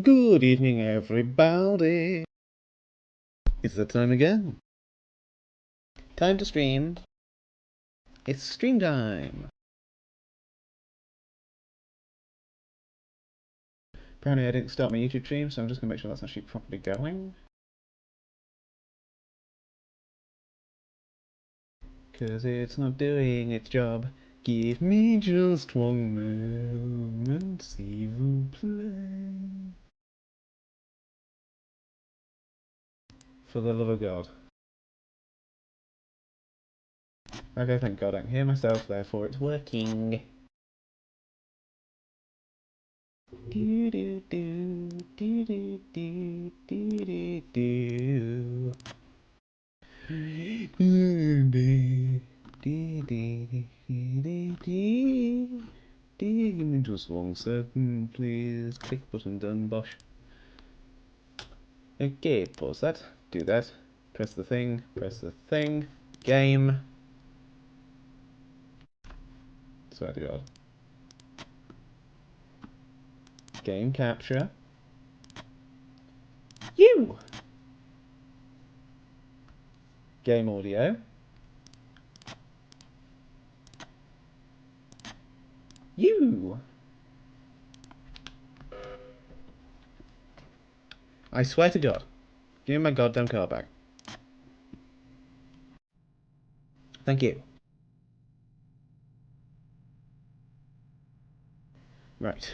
Good evening, everybody. It's that time again. Time to stream. It's stream time. Apparently I didn't start my YouTube stream, so I'm just going to make sure that's actually properly going. Cause it's not doing its job. Give me just one moment, s'il vous plaît. For the love of God. Okay, thank God I can hear myself, therefore it's working. Do do do do do do do do do. Give me just 1 second, please. Click button done, bosh. Okay, pause that. Do that. Press the thing. Press the thing. Game. Swear to God. Game capture. You! Game audio. You! I swear to God. Give me my goddamn car back. Thank you. Right.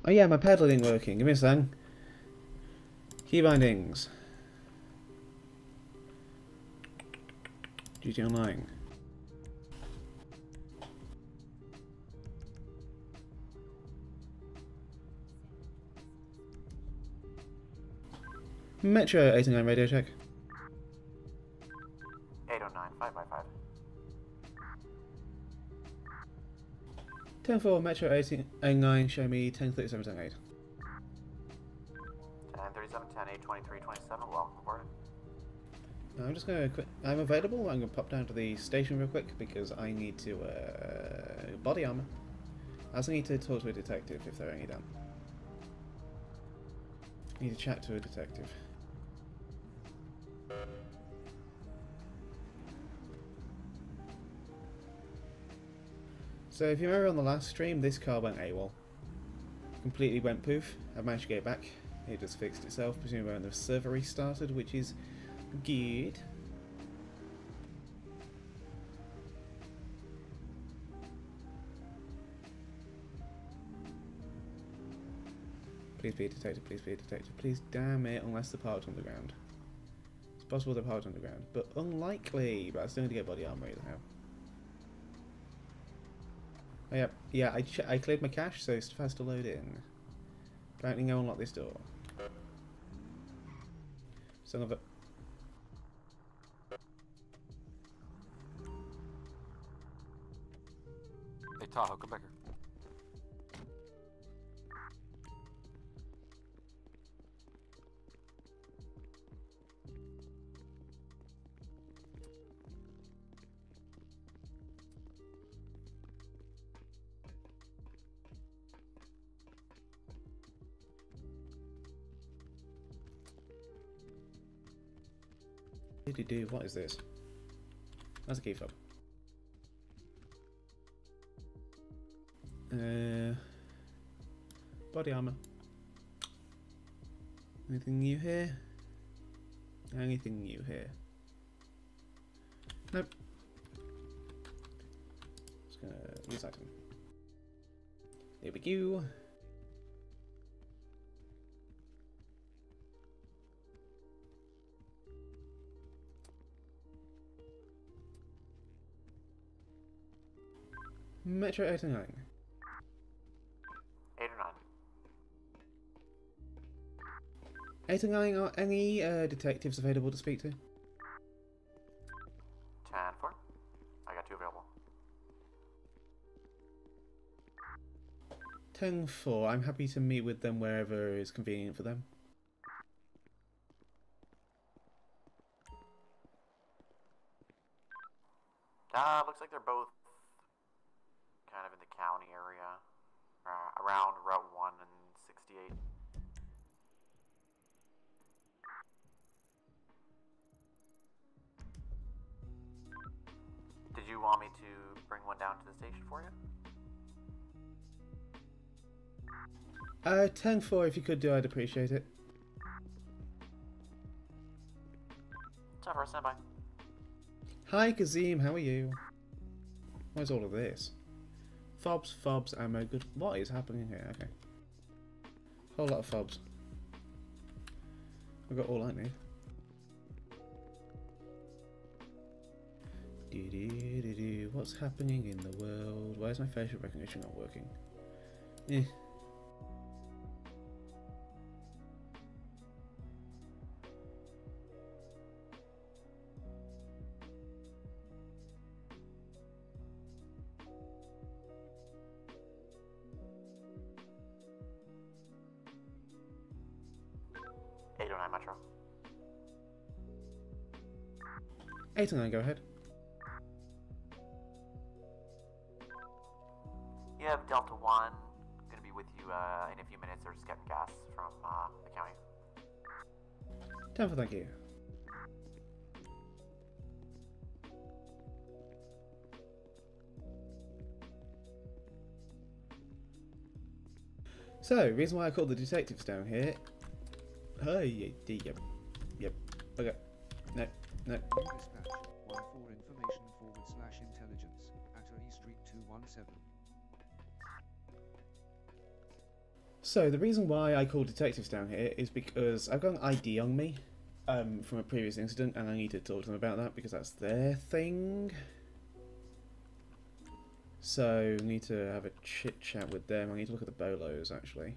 Oh yeah, my pedal ain't working. Give me a second. Key bindings. GT Online. Metro 89 radio check. 809, 5x5. 10-4, Metro 89, show me 1037, 10-8. 1037, 10 8 23 27, welcome aboard. I'm just gonna quit. I'm available. I'm gonna pop down to the station real quick because I need to, body armor. I also need to talk to a detective if they're any down. Need to chat to a detective. So if you remember on the last stream, this car went AWOL. Completely went poof. I managed to get it back. It just fixed itself, presumably when the server restarted, which is good. Please be a detective, please be a detective, please damn it, unless they're parked underground. It's possible they're parked underground, but unlikely, but I still need to get body armor either now. Oh, yeah, I cleared my cache, so stuff has to load in. Apparently no one locked this door. Son of a... Hey Tahoe, come back here. What is this? That's a key fob. Body armor. Anything new here? Anything new here? Nope. Just gonna use item. There we go. Metro 89. 809. 89, are any detectives available to speak to? 10-4. I got 2 available. 10-4, I'm happy to meet with them wherever is convenient for them. Looks like they're both kind of in the county area, around Route 1 and 68. Did you want me to bring one down to the station for you? 10-4, if you could do, I'd appreciate it. Time for a standby. Hi, Kazim, how are you? Where's all of this? Fobs, ammo, good. What is happening here? Okay. Whole lot of fobs. I've got all I need. What's happening in the world? Why is my facial recognition not working? Eh. Metro. 809, go ahead. You have Delta 1. Gonna be with you in a few minutes. They're just getting gas from the county. 10-4, thank you. So, reason why I called the detectives down here. Hey, yep. Okay. No. Dispatch 1 for information /intelligence at E Street 217. So the reason why I called detectives down here is because I've got an ID on me from a previous incident, and I need to talk to them about that because that's their thing. So I need to have a chit chat with them. I need to look at the bolos actually.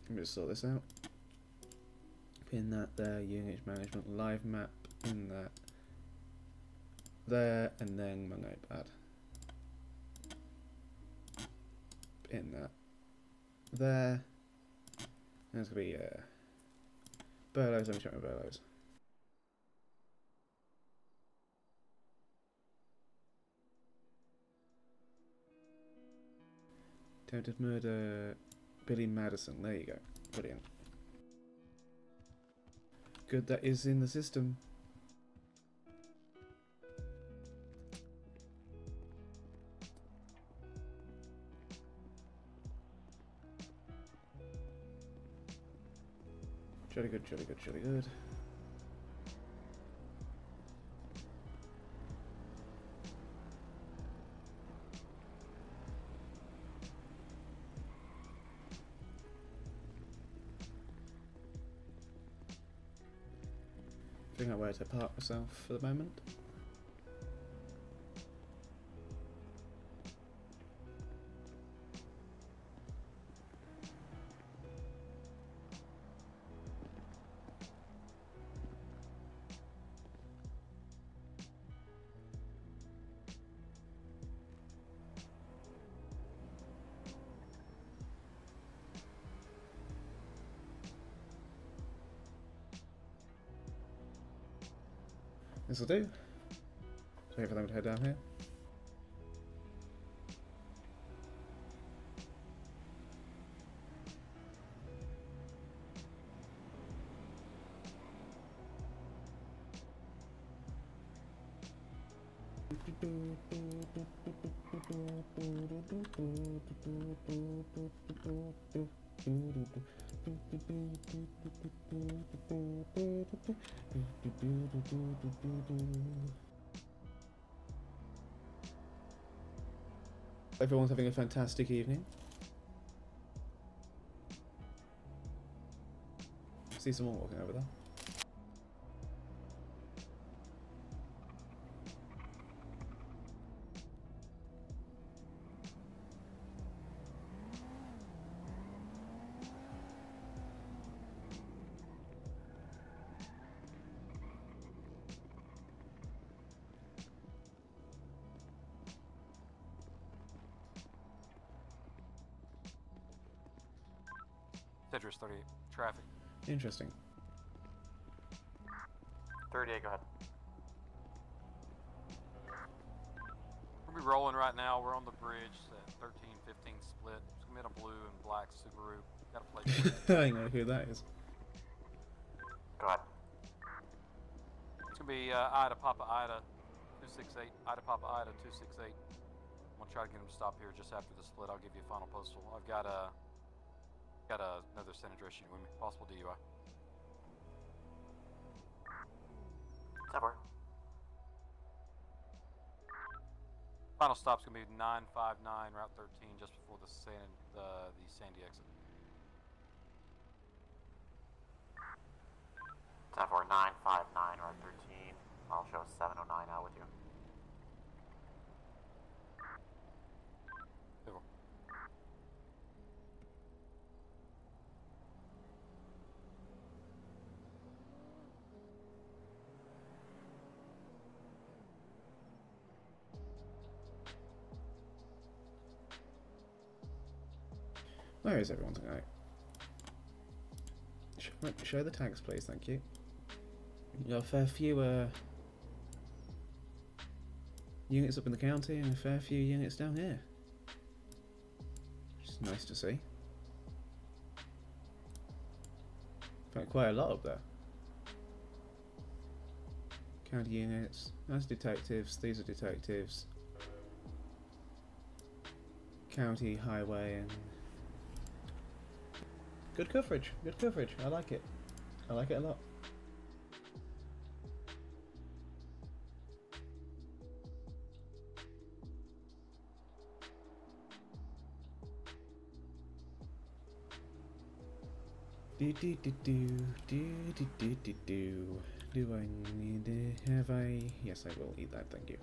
Let me just sort this out. Pin that there, unit management, live map, in that there, and then my notepad. Pin that there. And it's going to be Burlos, let me check my Burlos. Attempted murder, Billy Madison, there you go. Brilliant. Good, that is in the system. Jolly good. Figuring out where to park myself for the moment. This will do. So wait for them to head down here. Everyone's having a fantastic evening. See someone walking over there. Tetris 38. Traffic. Interesting. 38, go ahead. We'll be rolling right now. We're on the bridge at 13-15 split. It's gonna be in a blue and black Subaru. Got a plate for it. I know who that is. Go ahead. It's gonna be Ida Papa Ida 268. Ida Papa Ida 268. I'm gonna try to get him to stop here just after the split. I'll give you a final postal. I've got another San Andreas unit with me. Possible DUI. Never. Final stop's gonna be 959 Route 13, just before the Sandy exit. 10-4, 959, Route 13. I'll show 709 out with you. Civil. Where is everyone tonight? Show the tags, please, thank you. You got a fair few units up in the county and a fair few units down here. Which is nice to see. In fact, quite a lot up there. County units, that's detectives, these are detectives. County, highway, and good coverage, I like it. I like it a lot. Do I need to have I? Yes, I will eat that, thank you.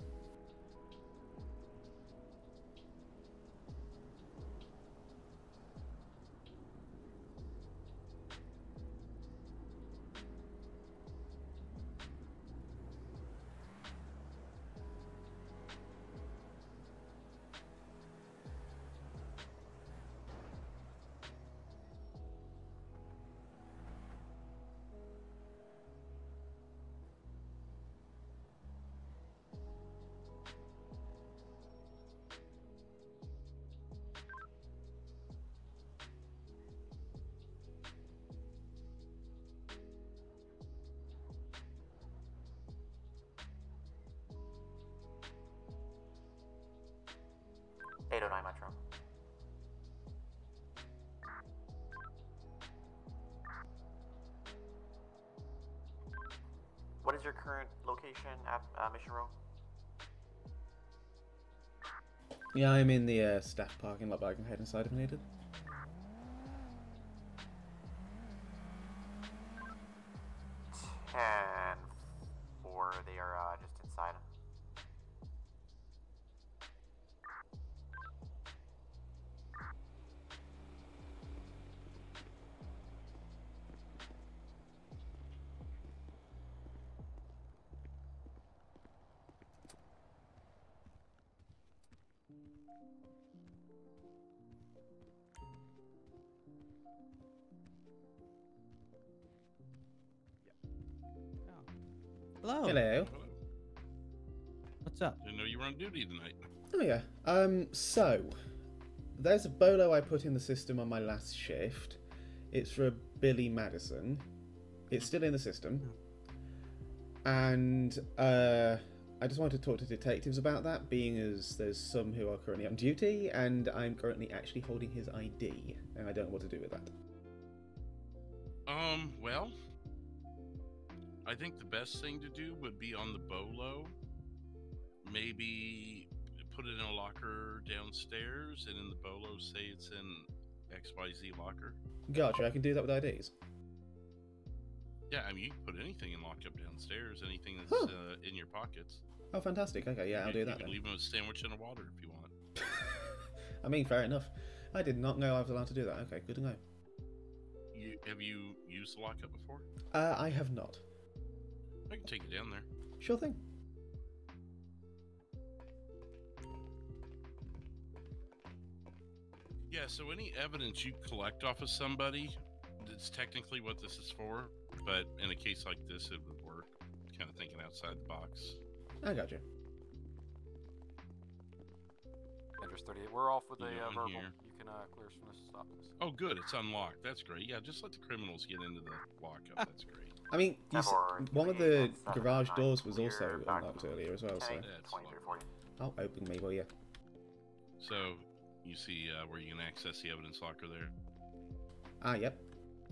Metro. What is your current location at Mission Row? Yeah, I'm in the staff parking lot, but I can head inside if needed. And for they are just inside. Hello. Hello. What's up? Didn't know you were on duty tonight. Oh yeah. So there's a bolo I put in the system on my last shift. It's for Billy Madison. It's still in the system. And I just wanted to talk to detectives about that, being as there's some who are currently on duty, and I'm currently actually holding his ID, and I don't know what to do with that. Well, I think the best thing to do would be on the bolo. Maybe put it in a locker downstairs, and in the bolo say it's in XYZ locker. Gotcha, I can do that with IDs. Yeah, I mean, you can put anything in lockup downstairs, anything that's in your pockets. Oh, fantastic. Okay, yeah, I'll do that You can then. leave them a sandwich and a water if you want. I mean, fair enough. I did not know I was allowed to do that. Okay, good to know. Have you used the lockup before? I have not. I can take you down there. Sure thing. Yeah, so any evidence you collect off of somebody, It's technically what this is for, but in a case like this, it would work. Kind of thinking outside the box. I got you. Interest 38. We're off with You a go in verbal. here. You can clear us from this stop this. Oh, good. It's unlocked. That's great. Yeah, just let the criminals get into the lockup. That's great. I mean, one of the garage doors was also unlocked earlier as well, so That's lovely. I'll open me, will you? So, you see where you can access the evidence locker there? Ah, yep.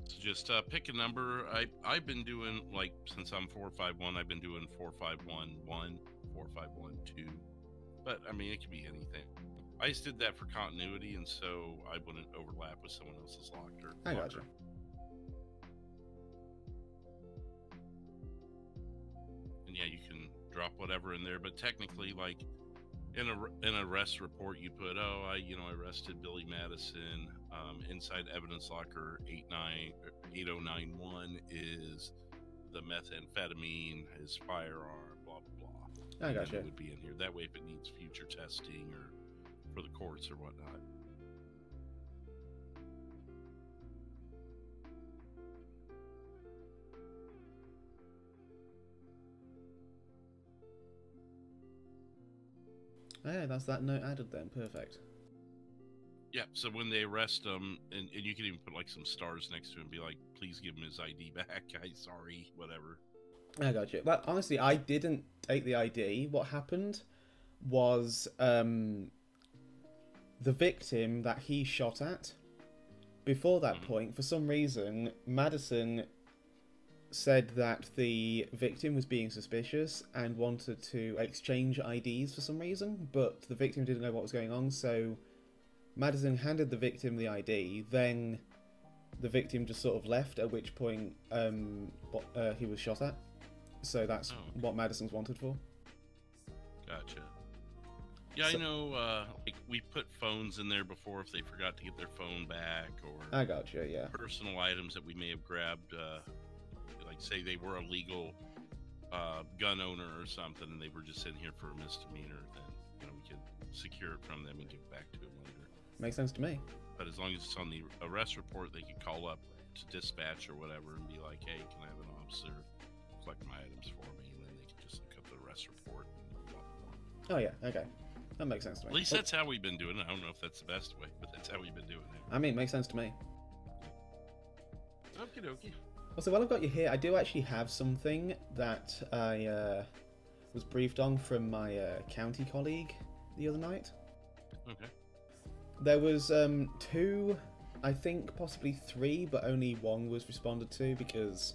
So just pick a number. I've been doing, like, since I'm 451, I've been doing 4511, 4512. But, I mean, it could be anything. I just did that for continuity, and so I wouldn't overlap with someone else's locker. I got you. And yeah, you can drop whatever in there, but technically, like, in an arrest report, you put, oh, I arrested Billy Madison. Inside evidence locker 8091 is the methamphetamine, his firearm, blah blah blah. I got you. It would be in here. That way, if it needs future testing or for the courts or whatnot. Oh, yeah, that's that note added then. Perfect. Yeah, so when they arrest him, and you can even put like some stars next to him and be like, please give him his ID back. Sorry, whatever. I got you. Well, honestly, I didn't take the ID. What happened was the victim that he shot at, before that point, for some reason, Madison said that the victim was being suspicious and wanted to exchange IDs for some reason, but the victim didn't know what was going on, so Madison handed the victim the ID, then the victim just sort of left, at which point he was shot at. So that's what Madison's wanted for. Gotcha. Yeah, so, I know, like, we put phones in there before if they forgot to get their phone back, or I gotcha, yeah. Personal items that we may have grabbed, like say they were a legal gun owner or something, and they were just in here for a misdemeanor, then we could secure it from them and give it back to them later. Makes sense to me. But as long as it's on the arrest report, they could call up to dispatch or whatever and be like, hey, can I have an officer collect my items for me? And then they can just look up the arrest report and blah, blah, blah. Oh yeah, okay. That makes sense to me. At least that's how we've been doing it. I don't know if that's the best way, but that's how we've been doing it. I mean, it makes sense to me. Okie dokie. Also, while I've got you here, I do actually have something that I was briefed on from my county colleague the other night. Okay. There was 2, I think possibly 3, but only 1 was responded to because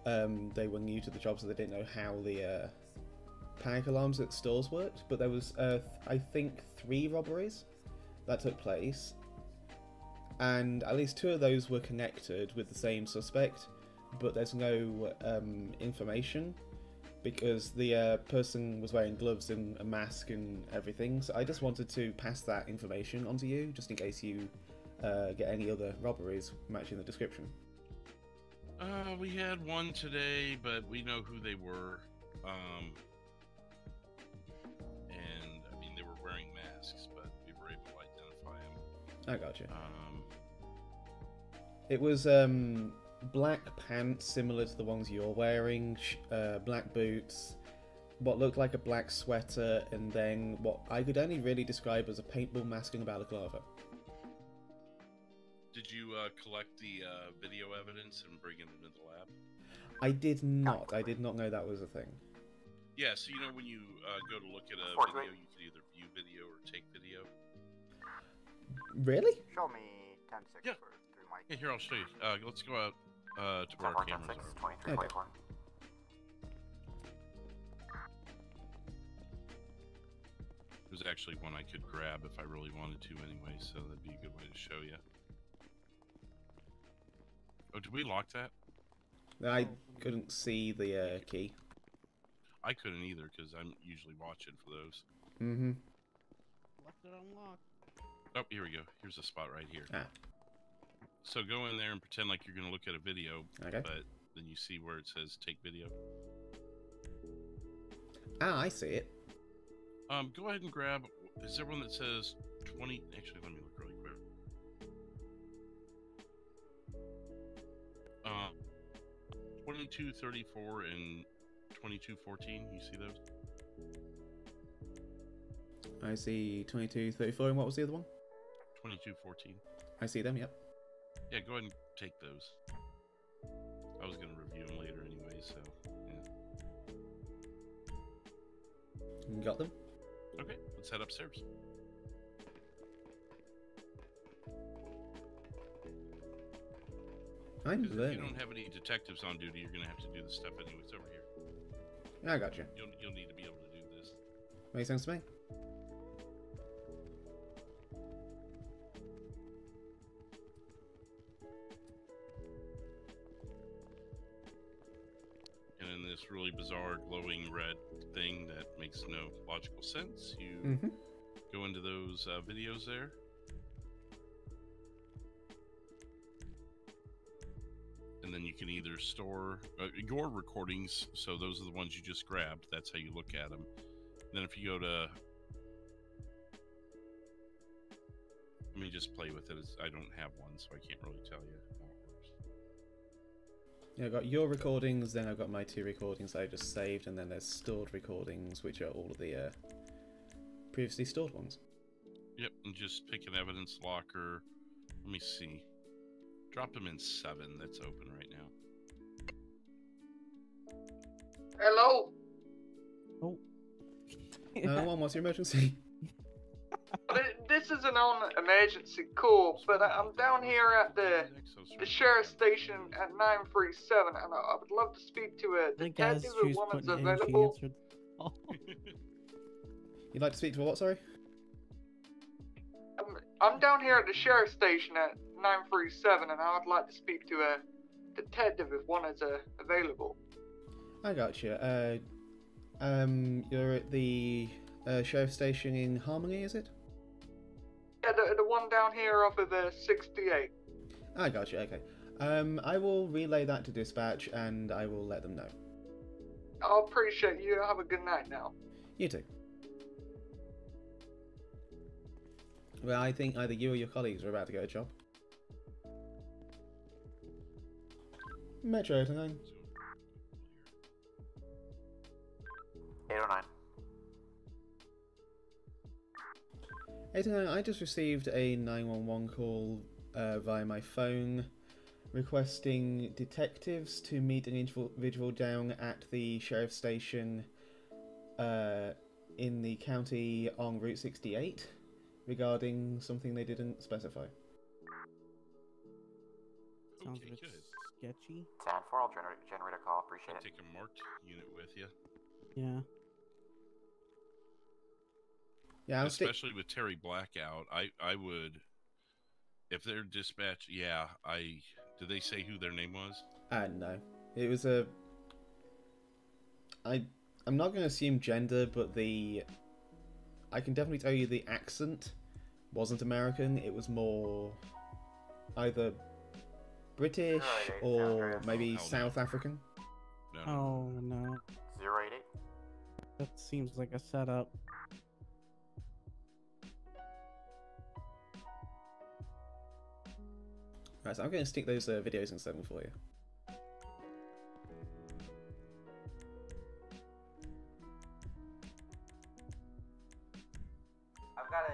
they were new to the job, so they didn't know how the panic alarms at stores worked. But there was, I think, 3 robberies that took place, and at least 2 of those were connected with the same suspect, but there's no information because the person was wearing gloves and a mask and everything. So I just wanted to pass that information onto you, just in case you get any other robberies matching the description. We had 1 today, but we know who they were. And I mean, they were wearing masks, but we were able to identify them. I gotcha. It was black pants similar to the ones you're wearing, black boots, what looked like a black sweater, and then what I could only really describe as a paintball mask and a balaclava. Did you collect the video evidence and bring it into the lab? I did not. I did not know that was a thing. Yeah, so you know when you go to look at a video, you can either view video or take video. Really? Show me 10-6 Yeah. for 3 mic. Yeah, here, I'll show you. Let's go out to where our cameras are. 23, 24. There's actually one I could grab if I really wanted to anyway, so that'd be a good way to show you. Oh, did we lock that? I couldn't see the key. I couldn't either, because I'm usually watching for those. Mm-hmm. Left it unlocked. Oh, here we go. Here's a spot right here. Ah. So go in there and pretend like you're going to look at a video, Okay. but then you see where it says take video. Ah, I see it. Go ahead and grab, is there one that says 20? Actually, let me look really quick. 2234 and 2214. You see those? I see 2234, and what was the other one? 2214. I see them, yep. Yeah, go ahead and take those. I was going to review them later anyway, so yeah. You got them? Okay, let's head upstairs. I'm 'Cause if learning. you don't have any detectives on duty, you're going to have to do this stuff anyways over here. I got you. You'll need to be able to do this. Makes sense to me. And in this really bizarre glowing red thing that makes no logical sense, you Mm-hmm. go into those videos there. And then you can either store your recordings, so those are the ones you just grabbed. That's how you look at them. Then if you go to... Let me just play with it. I don't have one, so I can't really tell you how it works. Yeah, I got your recordings, then I've got my 2 recordings I just saved, and then there's stored recordings, which are all of the previously stored ones. Yep, and just pick an evidence locker. Let me see. Drop them in 7. That's open right now. Hello? Oh. What's your emergency? This is an emergency call, but I'm down here at the sheriff's station at 937, and I would love to speak to a I think as detective she if was one is putting it in, she available. answered. Oh. You'd like to speak to a what, sorry? I'm down here at the sheriff's station at 937, and I would like to speak to a detective if one is available. I got you. You're at the sheriff station in Harmony, is it? Yeah, the one down here off of the 68. I got you, okay. I will relay that to dispatch, and I will let them know. I appreciate you. Have a good night now. You too. Well, I think either you or your colleagues are about to get a job. Metro 89. 809. 89, I just received a 911 call via my phone requesting detectives to meet an individual down at the sheriff's station in the county on Route 68 regarding something they didn't specify. Sounds Okay, a bit good. sketchy. 10-4, I'll generate a call. Appreciate I'll it. take a marked unit with you. Yeah. Yeah, I'll stick. Especially with Terry Blackout, I would, if they're dispatched, yeah, did they say who their name was? No. It was a... I'm not going to assume gender, but I can definitely tell you the accent wasn't American. It was more either British or maybe Oh, no. South African. No. Oh no. 088. That seems like a setup. Right, so I'm going to stick those videos in 7 for you. I've got a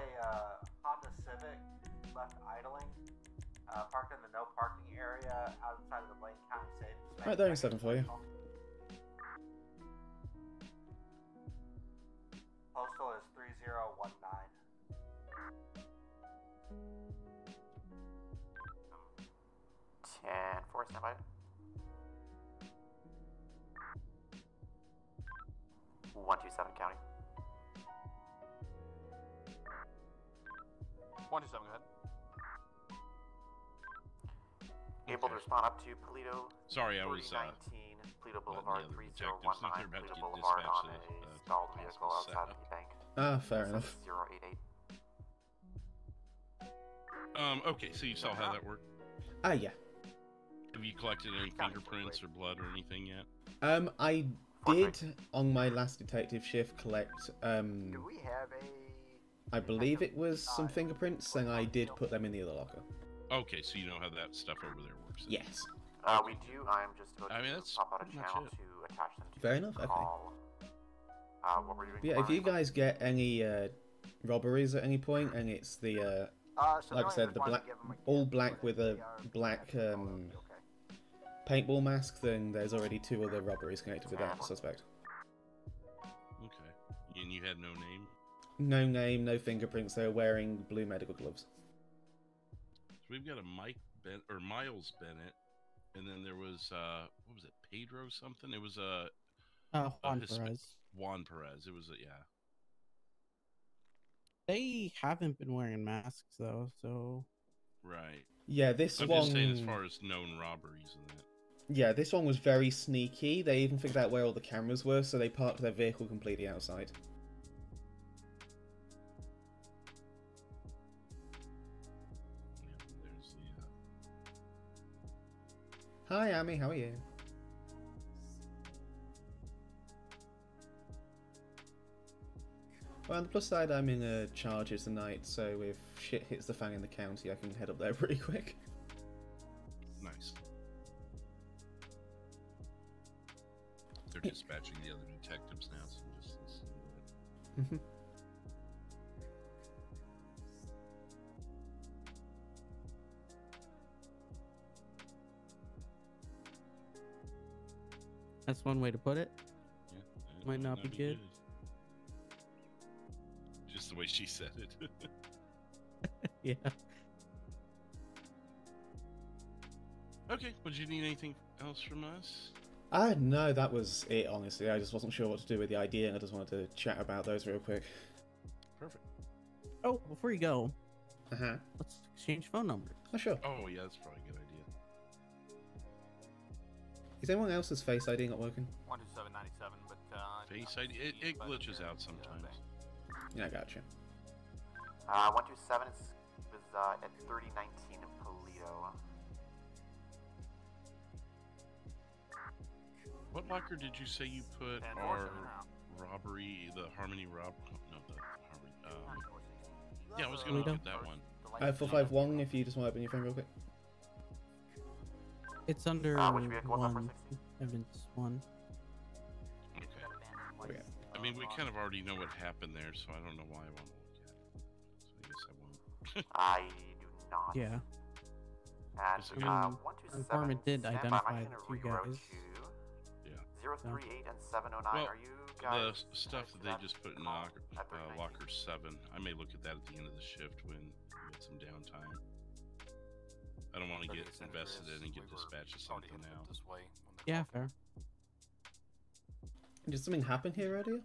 Honda Civic left idling, parked in the no parking area outside of the Blaine County Savings. Right there in 7 for you. Postal is 3019. 10-4, stand by. One two seven county. 127, go ahead. Able to respond up to Polito. Sorry, I was 319 Polito letting Boulevard, the other 3019 detectives know they're about to Polito get Boulevard on dispatched a to the stalled possible vehicle outside setup. the bank. Ah, fair enough. 088. Okay, so you saw how that worked. Ah, yeah. Have you collected any fingerprints or blood or anything yet? I did on my last detective shift collect. Do we have a? I believe it was some fingerprints, and I did put them in the other locker. Okay, so you know how that stuff over there works. Yes. We do. I'm just going to that's pop out a pretty much channel it. to attach them to Fair the enough, okay. call. What were you doing? But yeah, if you guys get any robberies at any point, and it's the like I said, the black, all black with a black paintball mask, then there's already 2 other robberies connected with that suspect. Okay. And you had no name? No name, no fingerprints. They're wearing blue medical gloves. So we've got a Miles Bennett, and then there was what was it, Pedro something? It was Juan Perez. Juan Perez. It was yeah. They haven't been wearing masks though, so. Right. Yeah, this I'm one. just saying as far as known robberies and that. Yeah, this one was very sneaky. They even figured out where all the cameras were, so they parked their vehicle completely outside. Yeah, there's the. Hi, Amy. How are you? Well, on the plus side, I'm in Chargers tonight, so if shit hits the fan in the county, I can head up there pretty quick. Nice. They're dispatching the other detectives now, so just listen to it. That's one way to put it. Yeah, that Might not be good. Just the way she said it. Yeah. Okay, would you need anything else from us? No, that was it, honestly. I just wasn't sure what to do with the idea, and I just wanted to chat about those real quick. Perfect. Oh, before you go, Uh-huh. let's exchange phone numbers. Oh, sure. Oh, yeah, that's probably a good idea. Is anyone else's Face ID not working? 12797, but Face ID, it glitches out sometimes. Yeah, I gotcha. 127 was at 3019 in Polito. What locker did you say you put And our Orson now. robbery, the Harmony no, the Harmony, yeah, I was gonna Toledo? look at that one. 451, if you just want to open your phone real quick. It's under which vehicle was that for 1. 60? Evans 1. Okay. Okay. I mean, we kind of already know what happened there, so I don't know why I want to look at it. So I guess I won't. I do not. Yeah. And It's okay. 127. Informant did stand by, identify I'm the gonna 2 reroute guys. to Yeah. 038 and 709. Well, Are you The guys? stuff that they connected just to put in the call at 3019? locker 7, I may look at that at the end of the shift when we get some downtime. I don't want to get invested in and get dispatched to something now. This way Yeah, fair. Did something happen here earlier?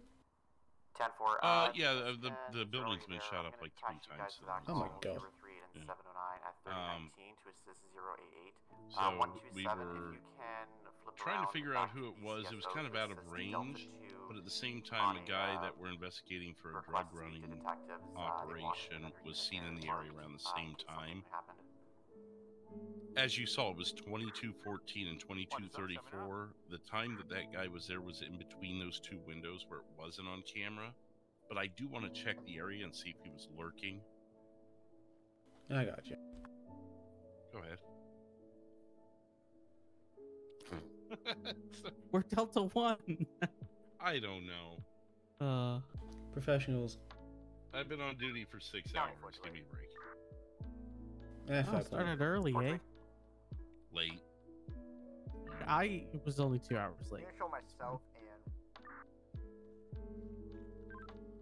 10-4. Yeah, the building's been shot up like 3 times today. Oh my god. 038 and Yeah. 709 at 3019 to assist 088. So we 127, were if you can flip trying to around figure back out who to it the was. It was CSO kind of to out of assist Delta range, 2 but at the same time, a on guy that we're investigating for a request drug to speak to running detectives. They want operation another was unit seen there in the for, area around the in same case something time. happened. As you saw, it was 2214 and 2234. The time that that guy was there was in between those 2 windows where it wasn't on camera. But I do want to check the area and see if he was lurking. I gotcha. Go ahead. We're Delta 1. I don't know. Professionals. I've been on duty for 6 hours. Give me a break. Eh, Oh, fair play. started early, eh? Late. I was only 2 hours late. I'm gonna show myself and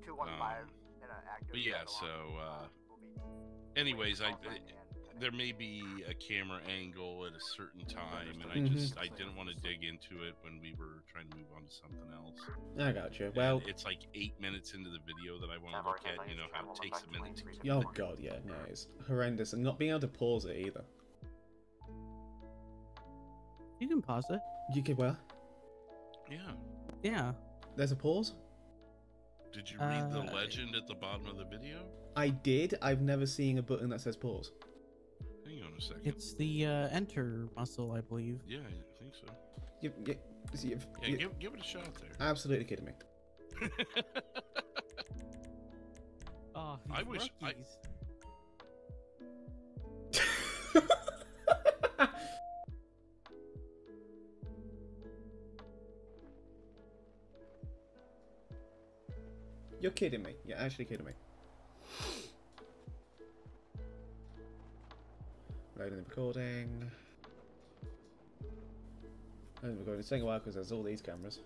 215 and an active. But yeah, so, anyways, there may be a camera angle at a certain time, and I didn't want to dig into it when we were trying to move on to something else. I gotcha. Well, And it's like 8 minutes into the video that I want to look at. You know how it takes a minute to get oh there. god, yeah, no, it's horrendous, and not being able to pause it either. You can pause it. You could well. Yeah. Yeah. There's a pause. Did you read the legend at the bottom of the video? I did. I've never seen a button that says pause. Hang on a second. It's the enter muscle, I believe. Yeah, I think so. You've Give it a shot there. absolutely kidding me. Oh, I wish I- You're kidding me. You're actually kidding me. Loading the recording. Loading the recording. It's taking a while because there's all these cameras.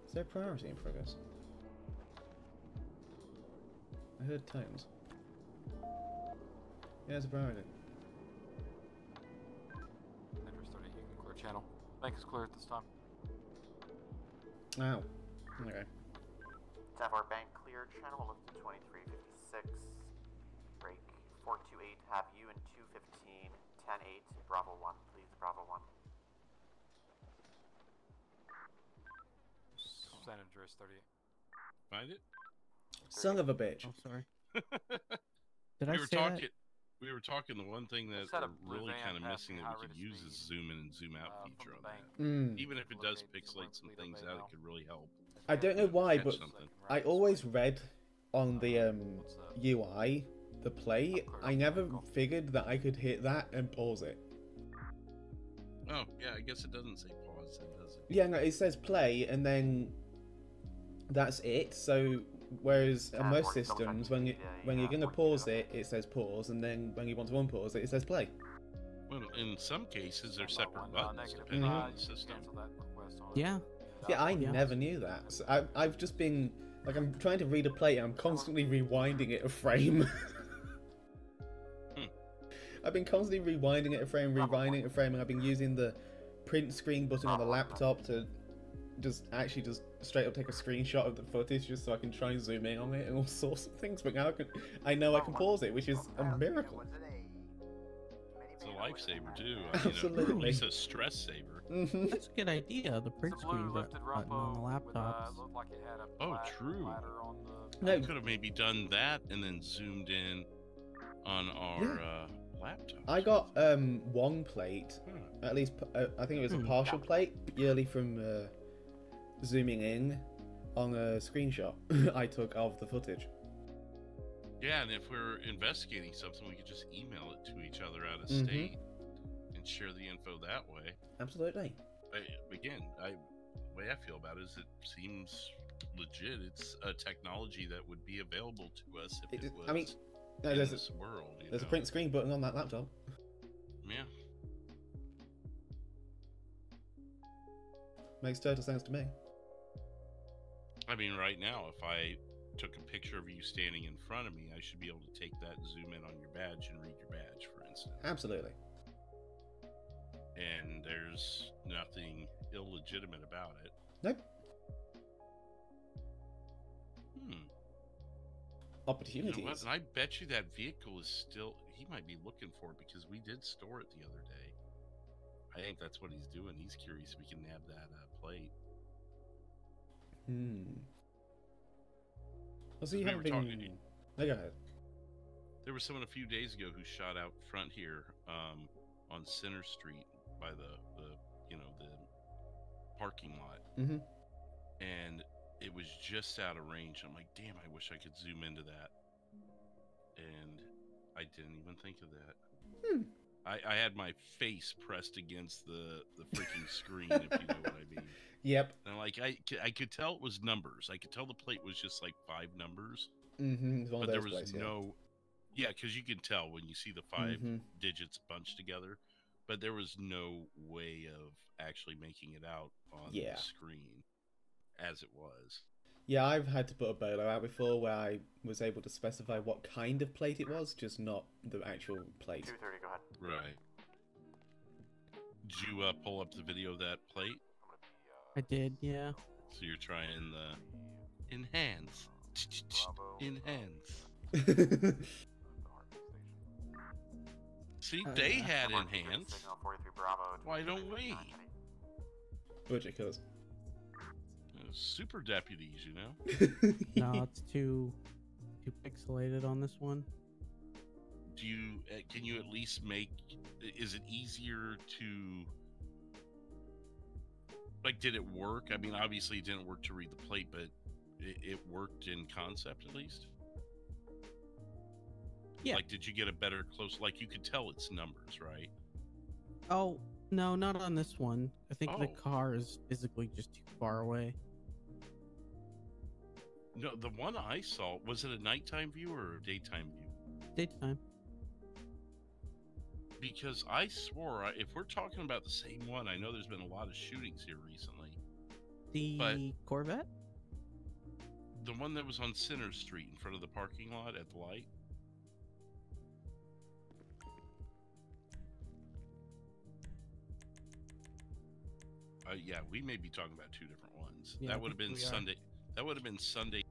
Is there a priority in progress? I heard tones. Yeah, it's a priority. Interest 30, you can clear channel. Bank is clear at this time. Ow. Okay. 10-4 bank clear, channel lift to 2356. Break 428, have you in 215, 10-8, Bravo 1, please, Bravo 1. San Andreas 38. Find it? Son of a bitch. Oh, sorry. Did I we were say talking. that? We were talking. The one thing that Set we're up blue really van kind of passing missing that high we rate could of use is speed, zoom in and zoom out from feature the on bank. that. Mm. Even if it does Locate pixelate some Fleet things Bay out, now. it could really help. I don't know why, Catch but something. I always read on the What's that? UI, the play, I never figured that I could hit that and pause it. Oh yeah, I guess it doesn't say pause, then, does it? Yeah, no, it says play and then that's it. So whereas on most systems, when you're gonna pause it, it says pause, and then when you want to unpause it, it says play. Well, in some cases, they're Standby separate one, buttons negative. depending on You the system. cancel that request on it. Yeah. Yeah, I Yeah. never knew that. So I've just been like, I'm trying to read a play and I'm constantly rewinding it a frame. I've been constantly rewinding it a frame, rewinding it a frame, and I've been using the print screen button on the laptop to just straight up take a screenshot of the footage just so I can try and zoom in on it and all sorts of things. But now I know I can pause it, which is a miracle. It's a lifesaver too. Absolutely. At least a stress saver. That's a good idea. The print It's a blue screen lifted button on the Rumpo with, laptops. looked like it had a Oh, black true. ladder on the... No. Could have maybe done that and then zoomed in on our laptop. I got one plate, at least I think it was a partial plate, purely from zooming in on a screenshot I took of the footage. Yeah, and if we're investigating something, we could just email it to each other out of state and share the info that way. Absolutely. The way I feel about it is it seems legit. It's a technology that would be available to us if it was I mean, no, in there's this world. a print screen button on that laptop. Yeah. Makes total sense to me. I mean, right now, if I took a picture of you standing in front of me, I should be able to take that, zoom in on your badge, and read your badge, for instance. Absolutely. And there's nothing illegitimate about it. Nope. You Opportunities. know what? And I bet you that vehicle is still... He might be looking for it because we did store it the other day. I think that's what he's doing. He's curious if we can nab that plate. Well, so you We haven't were been... talking- No, go ahead. There was someone a few days ago who shot out front here on Center Street by the parking lot. Mm-hmm. And it was just out of range. I'm like, damn, I wish I could zoom into that. And I didn't even think of that. I had my face pressed against the freaking screen, if you know what I mean. Yep. And like I could tell it was numbers. I could tell the plate was just like 5 numbers. Mm-hmm. It's one But of there those was places, no... Yeah, because you can tell when you see the 5 digits bunched together. But there was no way of actually making it out on the screen as it was. Yeah, I've had to put a bolo out before where I was able to specify what kind of plate it was, just not the actual plate. 230, go ahead. Right. Did you pull up the video of that plate? I did, yeah. So you're trying the enhance. Enhance. See, they had enhance. Why don't we? Which it does. Super deputies, you know? No, it's too pixelated on this one. Do you can you at least make... Is it easier to... Like, did it work? I mean, obviously it didn't work to read the plate, but it worked in concept at least? Yeah. Like, did you get a better close... Like, you could tell it's numbers, right? Oh, No, not on this one. I think the Oh. car is physically just too far away. No, the one I saw, was it a nighttime view or a daytime view? Daytime. Because I swore, if we're talking about the same one, I know there's been a lot of shootings here recently. The Corvette? The one that was on Center Street in front of the parking lot at the light. Yeah, we may be talking about two different ones. Yeah, I That would have think been we are. Sunday. That would have been Sunday.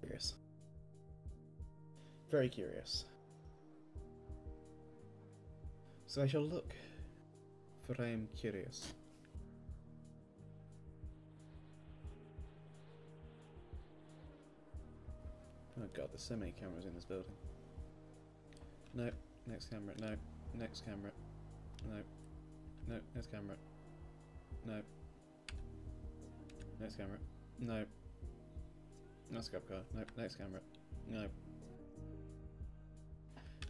Curious. Very curious. So I shall look, for I am curious. Oh god, there's so many cameras in this building. No, next camera, no, next camera, no, no, next camera, no, next camera, no, next cop car, no, next camera, no,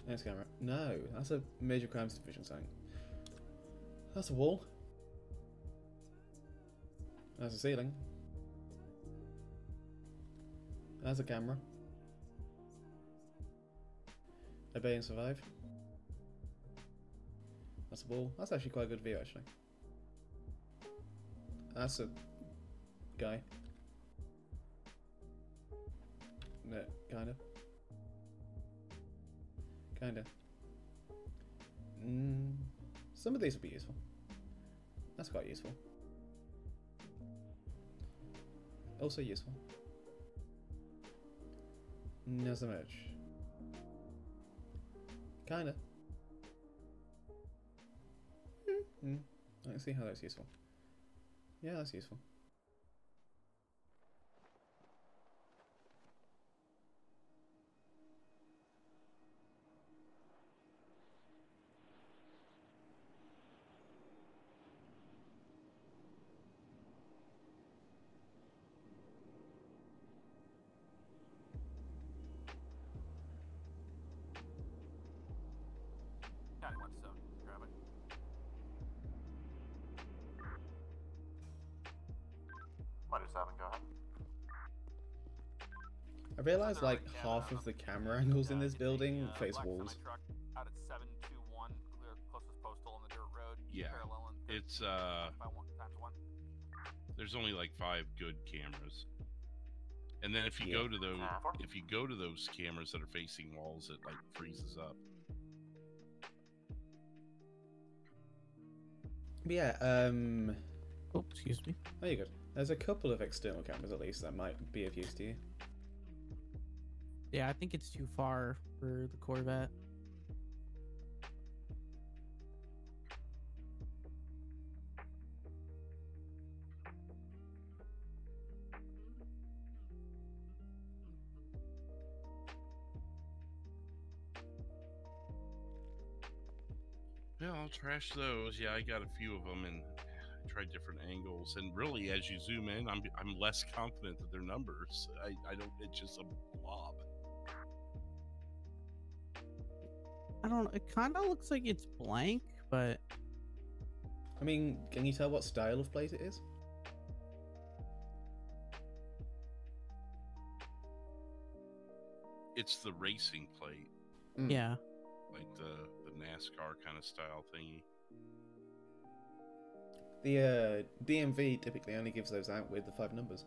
next camera, no, that's a major crimes division sign. That's a wall. That's a ceiling. That's a camera. Obey and survive. That's a wall. That's actually quite a good view, actually. That's a guy. No, kinda. Kinda. Some of these would be useful. That's quite useful. Also useful. Not so much. Kinda. I can see how that's useful. Yeah, that's useful. County 1-7, grab it. One to seven, go ahead. I realised They're like on half camera. of the camera angles in this the, building face black walls. semi-truck out at 721, clear closest postal on the dirt road. Yeah, Parallel and it's by one times one. there's only like 5 good cameras. And then if you Yeah. go to those cameras that are facing walls, it like freezes up. But yeah, Oh, excuse me. oh, you're good. There's a couple of external cameras at least that might be of use to you. Yeah, I think it's too far for the Corvette. Yeah, I'll trash those. Yeah, I got a few of them and I tried different angles. And really, as you zoom in, I'm less confident that they're numbers. I don't. It's just a blob. I don't know. It kind of looks like it's blank, but I mean, can you tell what style of plate it is? It's the racing plate, yeah. like the NASCAR kind of style thingy. The DMV typically only gives those out with the 5 numbers.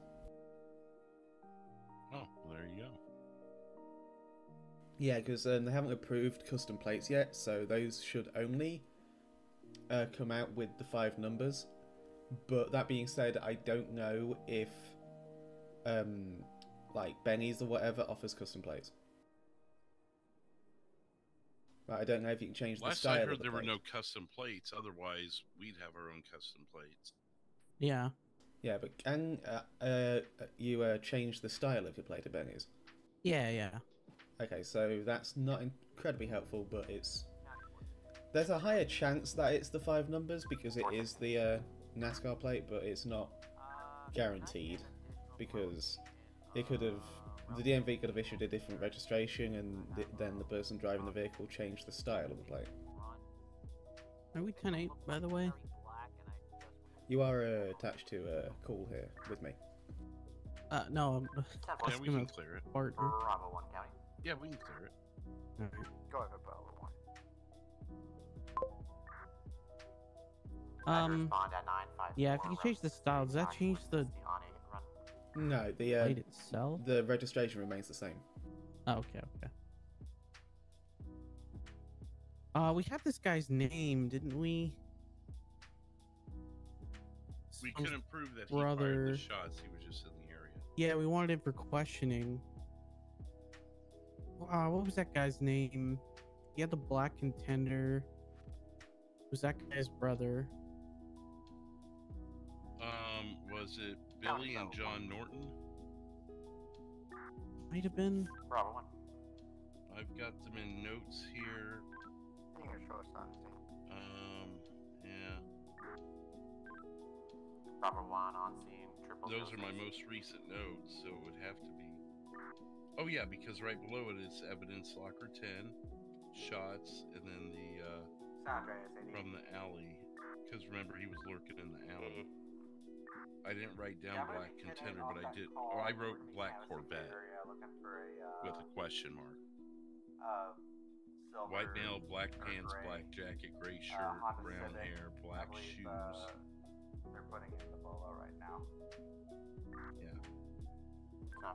Oh, well, there you go. Yeah, because they haven't approved custom plates yet, so those should only come out with the 5 numbers. But that being said, I don't know if like Benny's or whatever offers custom plates. Right, I don't know if you can change the Last style. I of heard, the there were plate. no custom plates. Otherwise, we'd have our own custom plates. Yeah. Yeah, but can you change the style of your plate at Benny's? Yeah, yeah. Okay, so that's not incredibly helpful, but there's a higher chance that it's the 5 numbers because it is the NASCAR plate, but it's not guaranteed because it could have the DMV could have issued a different registration, and then the person driving the vehicle changed the style of the plate. Are we 10-8, by the way? You are attached to a call here with me. No, I'm Yeah, we can clear it. partner. Bravo 1 County. Yeah, we can clear it. Alright. Go ahead, Bravo 1. Respond at 954. Yeah, if you change the style, does that change the No, plate itself? the registration remains the same. Oh, okay, okay. We had this guy's name, didn't we? We Some couldn't prove that he fired brother. the shots. He was just in the area. Yeah, we wanted him for questioning. What was that guy's name? He had the black contender. Was that guy's brother? Was it Billy and John Norton? Might have been. Bravo 1. I've got them in notes here. You can show us on Yeah. Bravo 1 on scene. Those are my most recent notes, so it would have to be. Oh yeah, because right below it is evidence locker 10, shots, and then the from the alley. Because remember, he was lurking in the alley. I didn't write down black contender, but I did. Oh, I wrote black Corvette with a question mark. White male, black pants, black jacket, gray shirt, brown hair, black shoes. They're putting in the bolo right now. Yeah.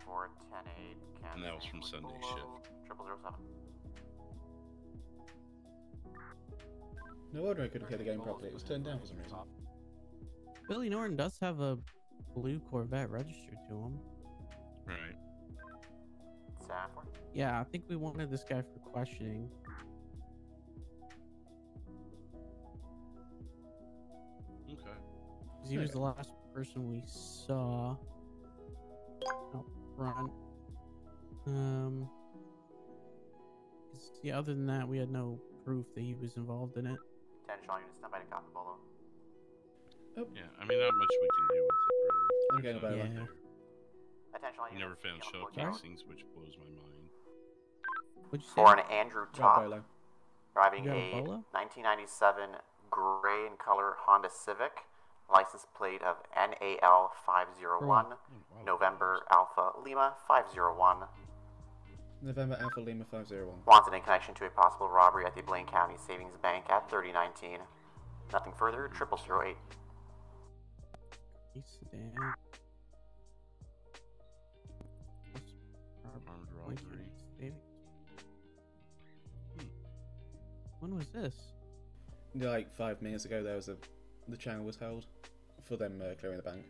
10-4, 10-8. And that was from Sunday shift. 0007. No wonder I couldn't play the game properly. It was turned down for some reason. Billy Norton does have a blue Corvette registered to him. Right. 10-4. Yeah, I think we wanted this guy for questioning. Okay. Because he was the last person we saw out front. 'Cause, yeah, other than that, we had no proof that he was involved in it. 10 Sean, you stand by to copy bolo. Yeah, I mean, not much we can do with it, really. I'm getting a better Yeah. one. Attention, We never found shell casings, which blows my mind. What'd you say? For an Andrew Right, Top, Bolo. driving You got a a Bolo? 1997 gray in color Honda Civic, license plate of NAL501, November Alpha Lima 501, November Alpha Lima 501. wanted in connection to a possible robbery at the Blaine County Savings Bank at 3019. Nothing further, 0008. Sedan. Armed robbery. When was this? Like 5 minutes ago, the channel was held for them clearing the bank.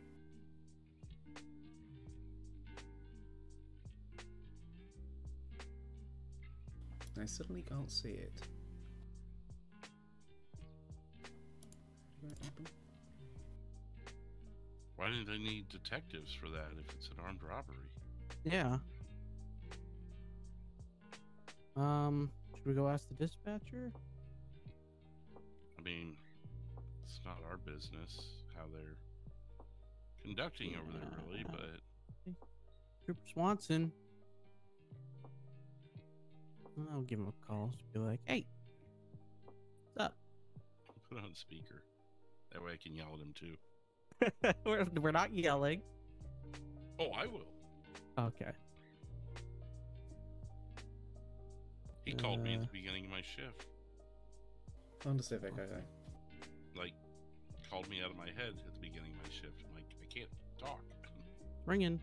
I suddenly can't see it. Why didn't they need detectives for that if it's an armed robbery? Yeah. Should we go ask the dispatcher? I mean, it's not our business how they're conducting over there, really, but... Trooper Swanson. I'll give him a call. Just be like, hey, what's up? Put it on speaker. That way I can yell at him, too. We're not yelling. Oh, I will. Okay. He called me at the beginning of my shift. Honda Civic, I think. Like, called me out of my head at the beginning of my shift. I'm like, I can't talk. Ringing.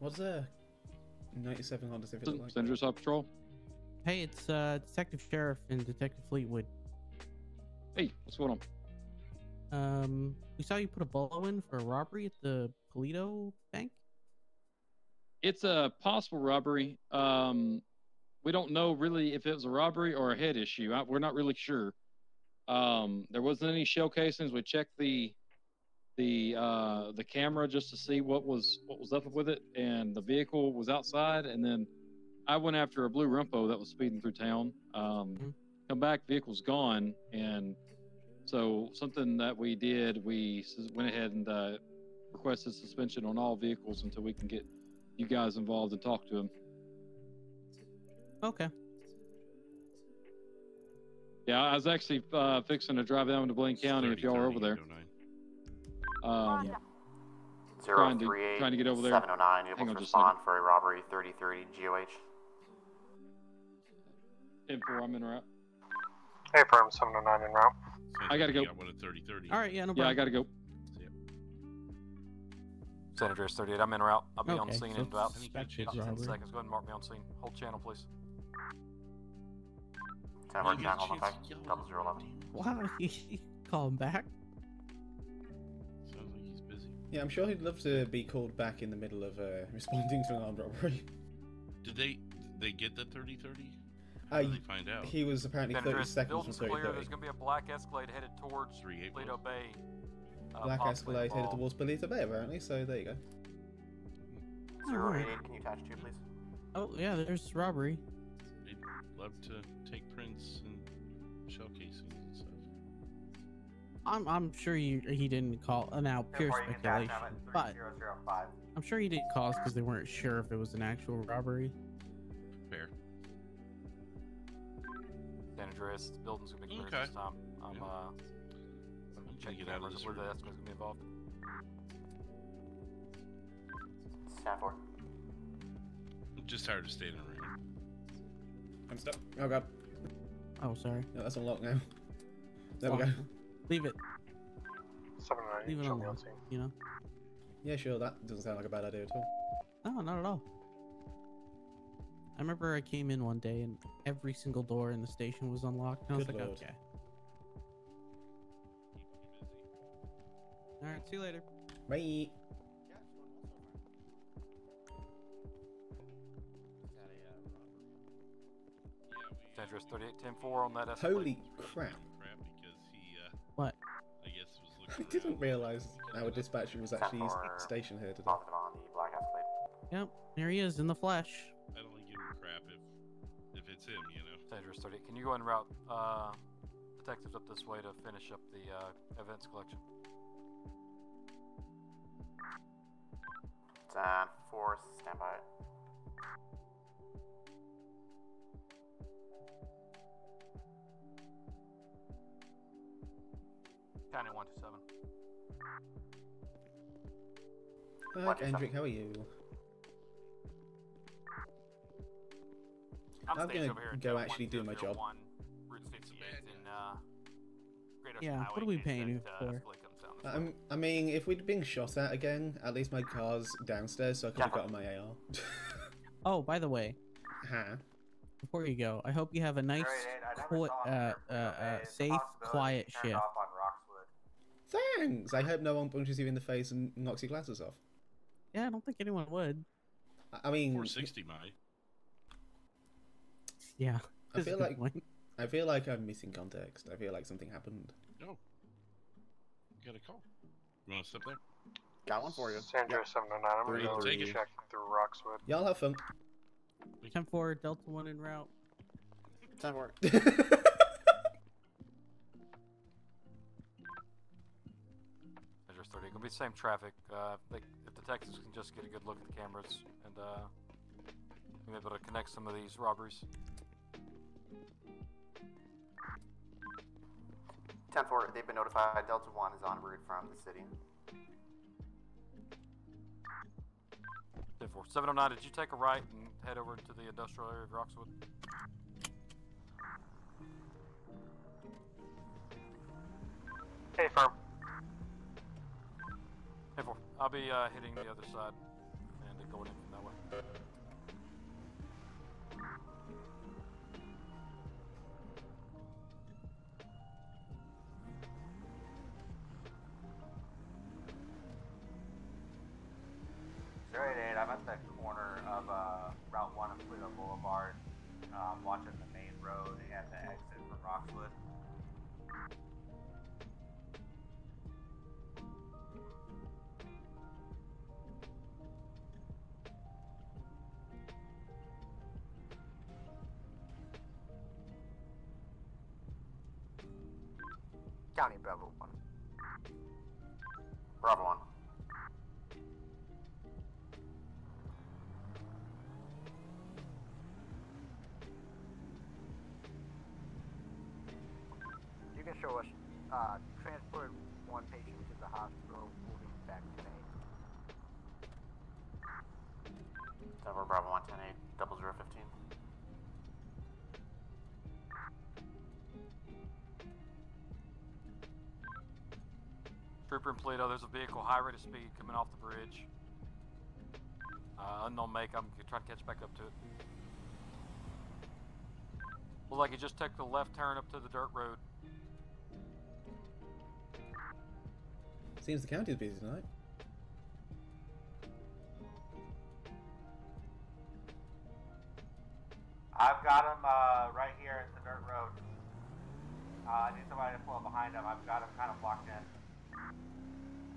What's a 97 Honda Civic look like? Central Sub Patrol. Hey, it's Detective Sheriff and Detective Fleetwood. Hey, what's going on? We saw you put a bolo in for a robbery at the Polito Bank. It's a possible robbery. We don't know really if it was a robbery or a head issue. We're not really sure. There wasn't any shell casings. We checked the camera just to see what was up with it, and the vehicle was outside. And then I went after a blue Rempo that was speeding through town. Come back, vehicle's gone, and so something that we did, we went ahead and requested suspension on all vehicles until we can get you guys involved and talk to him. Okay. Yeah, I was actually fixing to drive down to Blaine County if y'all are over there. Yeah. Trying to 038 get over there. 709, able Hang to on just a respond for a robbery 3030 GOH. 10-4, I'm in route. Hey, firm 709 en route. I gotta go. Got one at 3030. All right, yeah, no Yeah, problem. I gotta go. San Andreas 38, I'm en route. I'll be on Okay, scene so in about suspected 10 robbery. seconds. Go ahead and mark me on scene. Hold channel, please. 10 You more get a channel, hold on chance back. to yell 0011. Wow, you call him back? Sounds like he's busy. Yeah, I'm sure he'd love to be called back in the middle of responding to an armed robbery. Did they get the 3030? Uh, How did they find out? He was apparently San 30 Andreas, seconds from building's clear. 30. There's going to be a black Escalade headed towards 38 Toledo Bay. Black possibly Escalade headed involved. towards Polito Bay, apparently, so there you go. 088, can you attach to, please? Oh, yeah, there's robbery. They'd love to take prints and shell casings and stuff. I'm sure he didn't call. Now, pure speculation, but I'm sure he didn't call us because they weren't sure if it was an actual robbery. Fair. San Andreas, the building's going to be clear Okay. this time. I'm I'm checking get out of cameras this where the room. Escalade's going to be involved. Stand for. I'm just tired of standing around. I'm stuck. Oh god. Oh, sorry. No, that's unlocked now. There we Oh, go. Leave it. 709, Leave it show me alone. on scene. You know? Yeah, sure, that doesn't sound like a bad idea at all. No, not at all. I remember I came in one day and every single door in the station was unlocked. And I was Good like, lord. okay. All right, see you later. Bye. San Andreas 38, 10-4 on that Escalade. Holy crap. Crap, because he, What? I guess was I looking didn't around. realise our dispatcher was actually 10-4, stationed here today. positive on the black Escalade. Yep, there he is in the flesh. I'd only give him crap if it's him, you know. San Andreas 38, can you go ahead and route detectives up this way to finish up the events collection? 10-4, stand by. County 127. Hi, What is Kendrick, that? how are you? I'm I'm staged gonna over here at go 10-1, actually do my job. 001, Route 58 in Great Ocean Yeah, Highway what are we in case paying that, you for? Escalade comes down this way. I mean, if we'd been shot at again, at least my car's downstairs, so I could have gotten my AR. Oh, by the way, Huh? before you go, I hope you have a nice, safe, quiet shift. Thanks! I hope no one punches you in the face and knocks your glasses off. Yeah, I don't think anyone would. I mean, 460 might. Yeah. I that's a feel good like point. I feel like I'm missing context. I feel like something happened. No. You got a call. You want to step there? Got one for you. San Andreas 709, I'm Three, gonna go take it. check through Roxwood. Y'all have fun. 10-4, Delta 1 en route. 10-4. Measures 30. Gonna be the same traffic. If detectives can just get a good look at the cameras and be able to connect some of these robberies. 10-4, they've been notified. Delta 1 is en route from the city. 10-4. 709, did you take a right and head over to the industrial area of Roxwood? Hey, firm. 10-4. I'll be hitting the other side and going in from that way. I'm at the corner of Route 1 and Pluto Boulevard, watching the main road and the exit from Roxwood. County Bravo 1. Bravo 1. show us transported one patient to the hospital, moving back to May. Denver Bravo 110-8, 0015. Trooper in Toledo, there's a vehicle high rate of speed coming off the bridge. Unknown make, I'm trying to catch back up to it. Look like he just took the left turn up to the dirt road. Seems the county is busy tonight. I've got him right here at the dirt road. I need somebody to pull up behind him. I've got him kind of blocked in.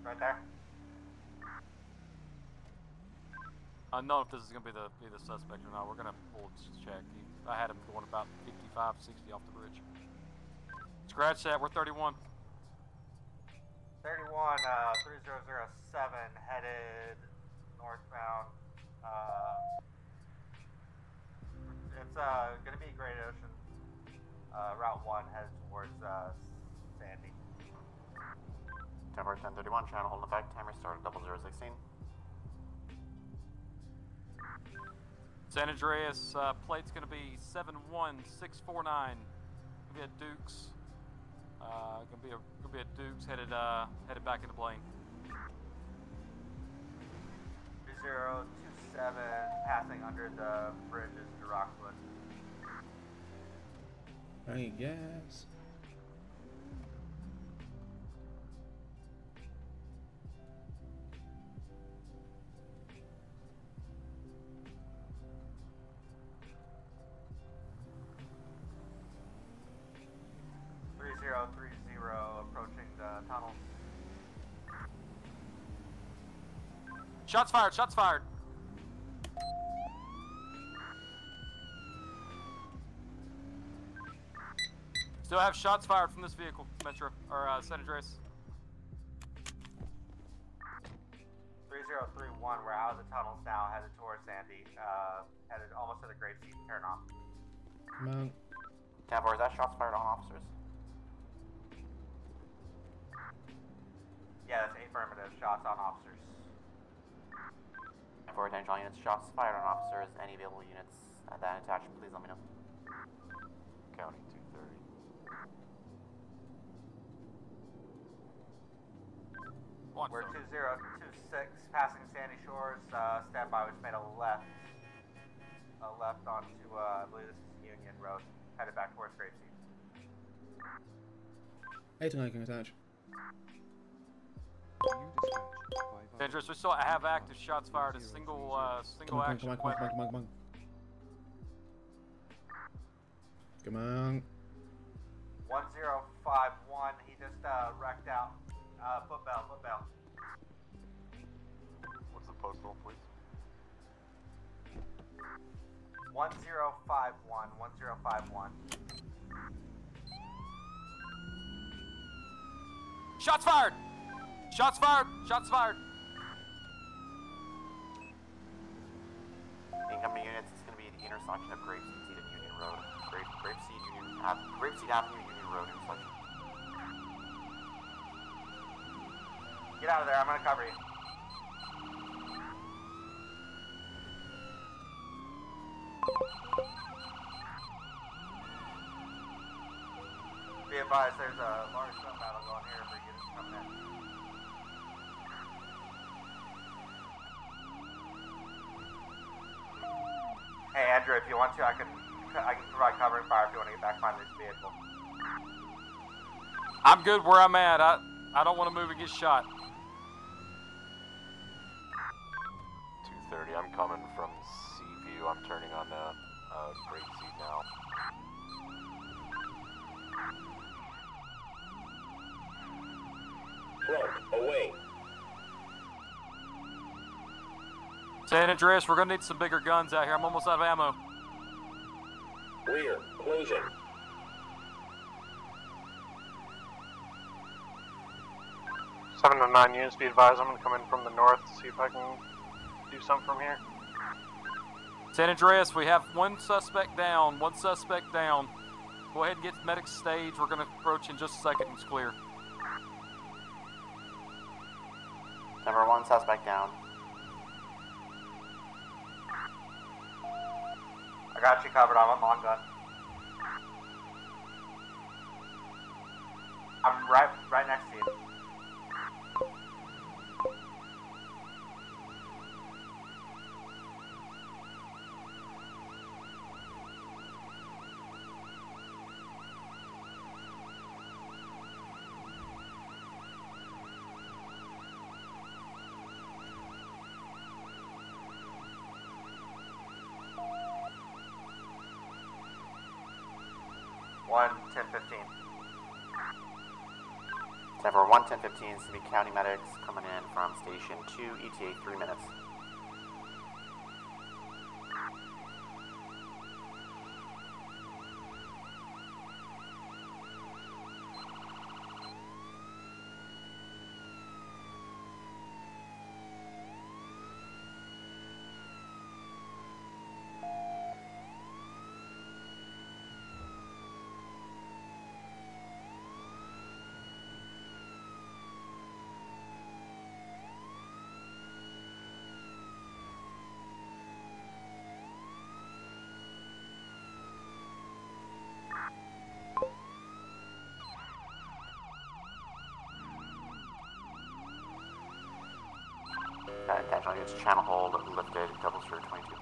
Right there. I don't know if this is going to be the suspect or not. We're going to pull check. I had him going about 55, 60 off the bridge. Scratch that. We're 31. 31, 3007, headed northbound. It's going to be Great Ocean. Route 1 headed towards Sandy. Denver 1031, channel holding effect, timer started 0016. San Andreas, plate's gonna be 71649. Gonna be at Dukes. Gonna be at Dukes, headed back into Blaine. 3027, passing under the bridges to Rockwood. I guess. Approaching the tunnel. Shots fired, shots fired. Still have shots fired from this vehicle, Metro, or San Andreas. 3031, we're out of the tunnels now, headed towards Sandy, headed almost to the Great Seat turn off. Come on. Tampa, is that shots fired on officers? Yeah, that's affirmative, shots on officers. And for attention all units, shots fired on officers, any available units that attach, please let me know. County 230. We're 2026, passing Sandy Shores, stand by, we just made a left onto, I believe this is Union Road, headed back towards Great Seat. 8 and 9 can attach. Dangerous, we still have active shots fired, a single action. Come on. Come on. 1051, he just wrecked out. Footbell. What's the postal, please? 1051. Shots fired! Shots fired! Incoming units, it's going to be the intersection of Grape Seed and Union Road. Grape Seed Avenue, Union Road intersection. Get out of there, I'm going to cover you. Be advised, there's a large gun battle going here for units coming in. Hey Andrew, if you want to, I can provide covering fire if you want to get back behind this vehicle. I'm good where I'm at. I don't want to move and get shot. 230, I'm coming from Seaview. I'm turning on Great Seat now. Front, away. San Andreas, we're gonna need some bigger guns out here. I'm almost out of ammo. Rear, closing. Seven to 9 units, be advised. I'm going to come in from the north to see if I can do something from here. San Andreas, we have one suspect down. Go ahead and get to medic stage. We're going to approach in just a second and it's clear. Number 1 suspect down. I got you covered. I'm on gun. I'm right next to you. One 10-15. Denver 1-10-15, Civic County medics coming in from station 2, ETA 3 minutes. Intentional use channel hold lifted 0022.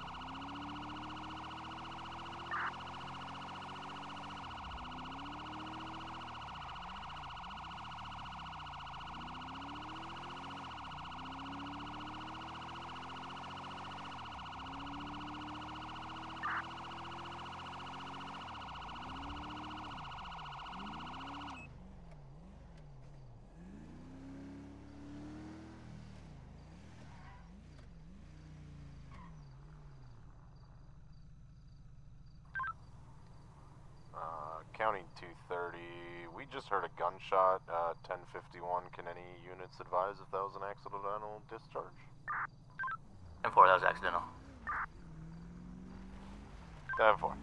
County 230, we just heard a gunshot, 1051. Can any units advise if that was an accidental discharge? 10-4, that was accidental. 10-4.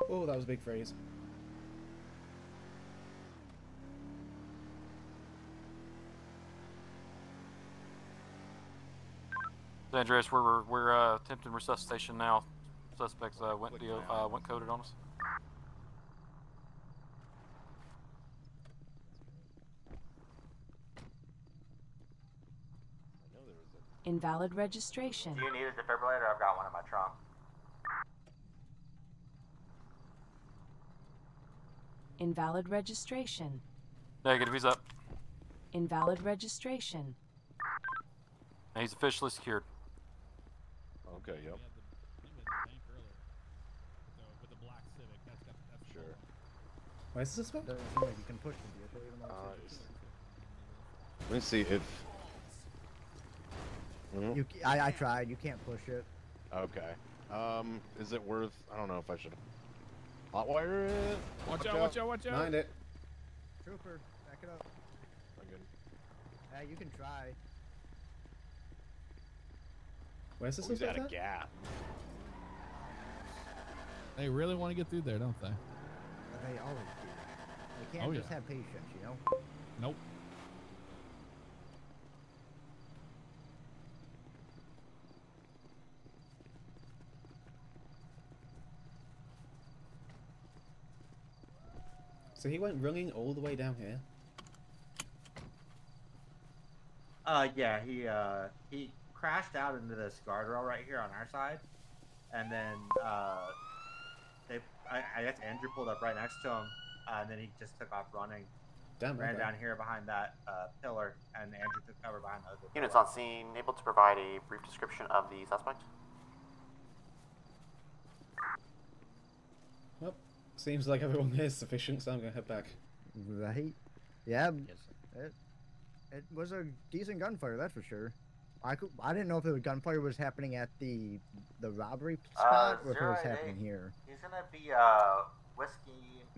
Oh, that was a big phrase. Andreas, we're attempting resuscitation now. Suspects went coded on us. Invalid registration. Do you need a defibrillator? I've got one in my trunk. Invalid registration. Negative, he's up. Invalid registration. And he's officially secured. Okay, yep. Sure. Where's this one? You can push the vehicle even though Let me see if... I tried, you can't push it. Okay. Is it worth... I don't know if I should hotwire it? Watch out. Mind it. Trooper, back it up. I'm good. Hey, you can try. Where's this He's out suspect of gap. They really want to get through there, don't they? They always do. They can't just have patience, you know? Nope. So he went running all the way down here? Yeah, he crashed out into this guardrail right here on our side, and then I guess Andrew pulled up right next to him, and then he just took off running. Damn, ran okay. down here behind that pillar, and Andrew took cover behind the other Units pillar. on scene, able to provide a brief description of the suspect? Well, seems like everyone here is sufficient, so I'm gonna head back. Right? Yeah. It was a decent gunfire, that's for sure. I didn't know if the gunfire was happening at the robbery spot or if it was happening here. He's gonna be whiskey.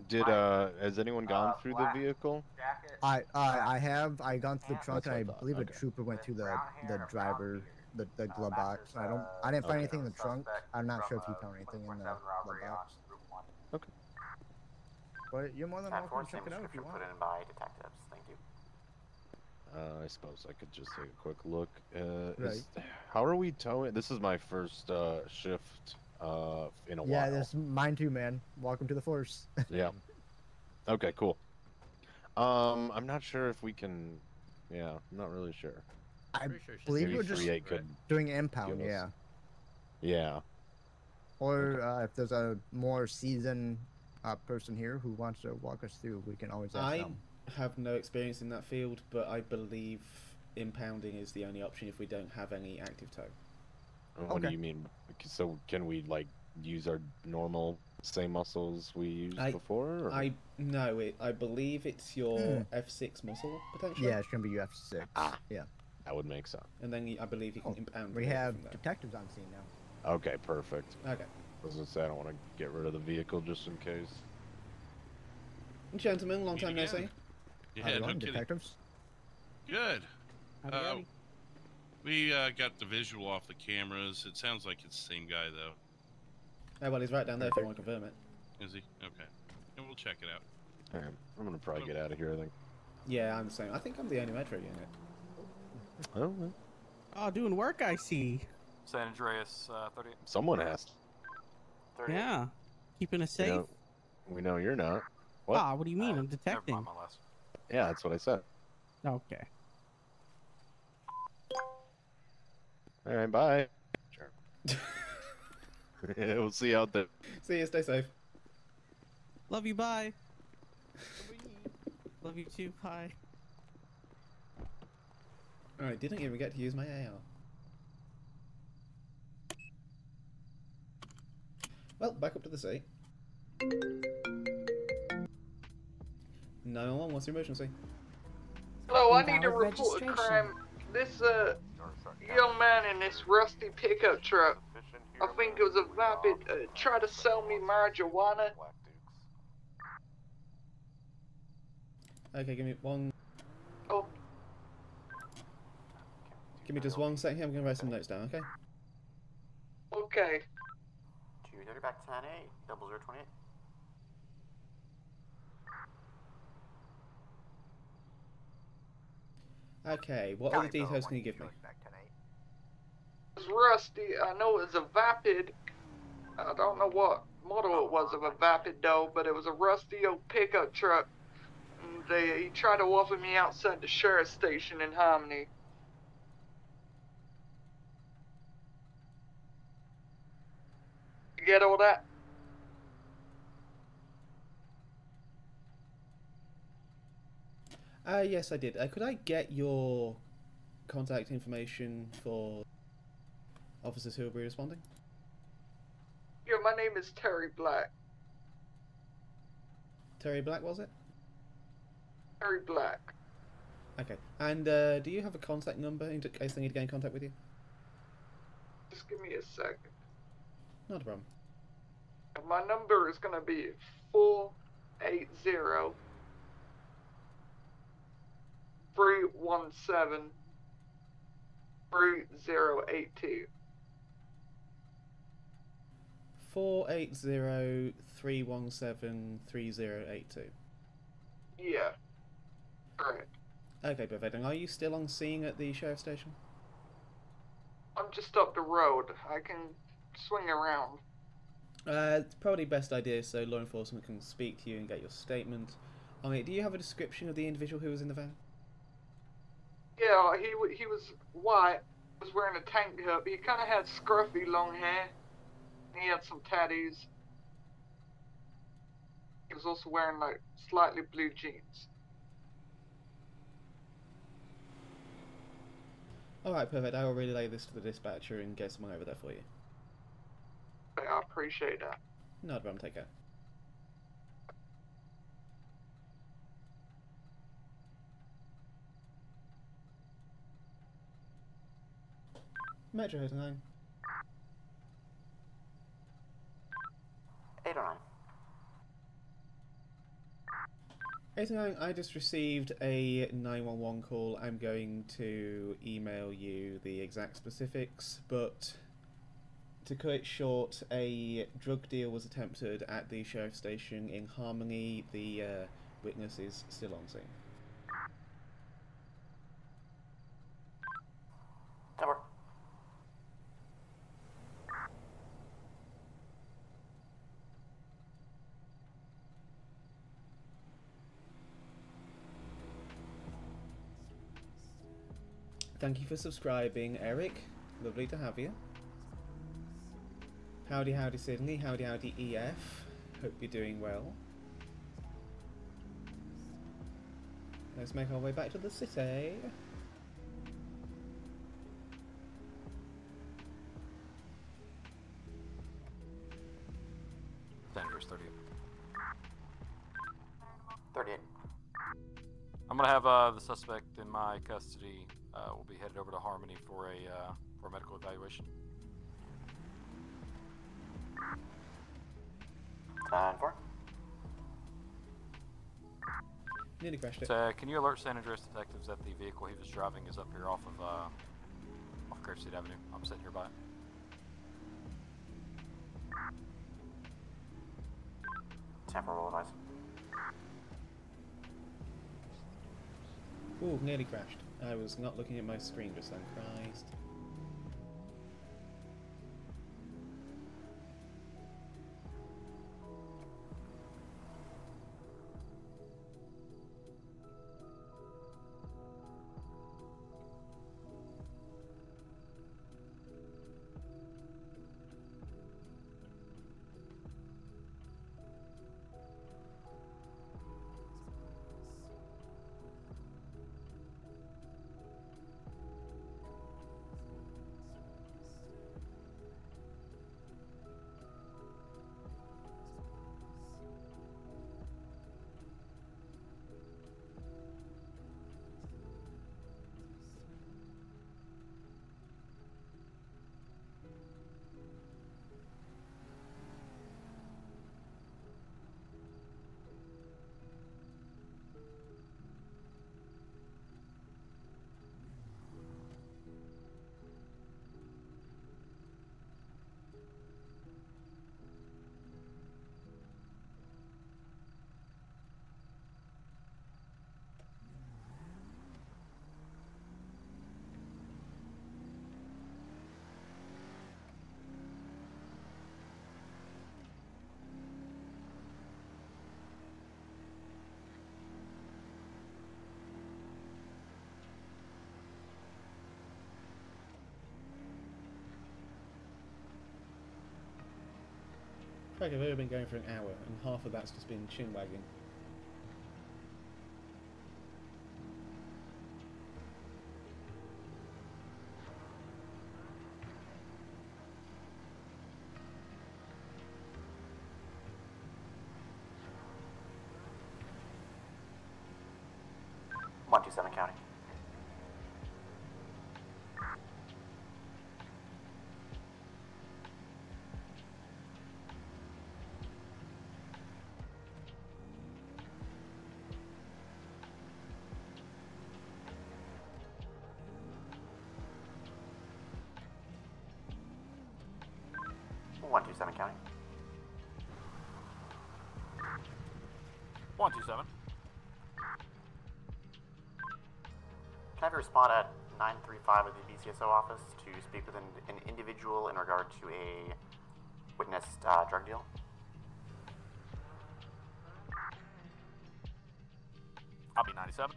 Did has anyone gone through the vehicle? Jacket. I have. I gone through the trunk, That's and I what I thought. believe a Okay. trooper went through the Hair, driver, the glove box. I didn't find anything in the trunk. I'm not sure if he found anything in the glove box. Okay. But you're more than welcome to check it out if you want. Put in by detectives. Thank you. I suppose I could just take a quick look. Right. How are we towing? This is my first shift in a while. Yeah, this is mine too, man. Welcome to the force. Yeah. Okay, cool. I'm not sure if we can. Yeah, I'm not really sure. I believe we're just doing impound, give us- yeah. Yeah. Or if there's a more seasoned person here who wants to walk us through, we can always ask I them. have no experience in that field, but I believe impounding is the only option if we don't have any active tow. What do you mean? So can we like use our normal same muscles we used before? Or? I believe it's your F6 muscle potentially. Yeah, it's gonna be UF6. Yeah. That would make sense. And then I believe you can impound. We it have from there. detectives on scene now. Okay, perfect. Okay. I was gonna say I don't want to get rid of the vehicle just in case. Gentlemen, long time no see. Yeah, no kidding. Detectives? Good. Howdy. We got the visual off the cameras. It sounds like it's the same guy, though. Oh, well, he's right down there if you want to confirm it. Is he? Okay. And we'll check it out. Alright, I'm gonna probably get out of here, I think. Yeah, I'm the same. I think I'm the only metro unit. Oh, well. Oh, doing work, I see. San Andreas, 38. Someone asked. Yeah. Keeping us safe. We know you're not. What? Ah, what do you mean? I'm detecting. Yeah, that's what I said. Okay. Alright, bye. Sure. Yeah, we'll see you out there. See you, stay safe. Love you, bye. Love you too, bye. Alright, didn't even get to use my AR. Well, back up to the sea. 911, what's the emergency? Hello, I need to report a crime. This young man in this rusty pickup truck, I think it was a vapid, tried to sell me marijuana. Okay, give me one. Oh. Give me just 1 second here, I'm gonna write some notes down, okay? Okay. 230 back 10-8, 0028. Okay, what other details can you give me? It was rusty. I know it was a vapid. I don't know what model it was of a vapid though, but it was a rusty old pickup truck. And he tried to offer me outside the sheriff's station in Harmony. You get all that? Yes, I did. Could I get your contact information for officers who will be responding? Yeah, my name is Terry Black. Terry Black, was it? Terry Black. Okay. And do you have a contact number in case they need to get in contact with you? Just give me a second. Not a problem. My number is gonna be 480 317 3082. 480-317-3082. Yeah. Correct. Okay, perfect. And are you still on scene at the sheriff's station? I'm just up the road. I can swing around. It's probably best idea so law enforcement can speak to you and get your statement. I mean, do you have a description of the individual who was in the van? Yeah, he was white, was wearing a tank top. He kind of had scruffy long hair. He had some tattoos. He was also wearing like slightly blue jeans. Alright, perfect. I will relay this to the dispatcher and get someone over there for you. I appreciate that. No problem, take care. Metro Hotel 9. 809. I just received a 911 call. I'm going to email you the exact specifics, but to cut it short, a drug deal was attempted at the sheriff's station in Harmony. The witness is still on scene. Over. Thank you for subscribing, Eric. Lovely to have you. Howdy, howdy, Sydney. Howdy, howdy, EF. Hope you're doing well. Let's make our way back to the city. Dangerous 38. 38. I'm gonna have the suspect in my custody. We'll be headed over to Harmony for a medical evaluation. 10-4. Nearly crashed it. So, can you alert San Andreas detectives that the vehicle he was driving is up here off Grapeseed Avenue? I'm sitting here by it. Temporal advice. Ooh, nearly crashed. I was not looking at my screen just then. Christ. Craig, I've only been going for an hour, and half of that's just been chin wagging. Seven County. Seven County. 127. Can I have a respond at 935 of the BCSO office to speak with an individual in regard to a witnessed drug deal? I'll be 97.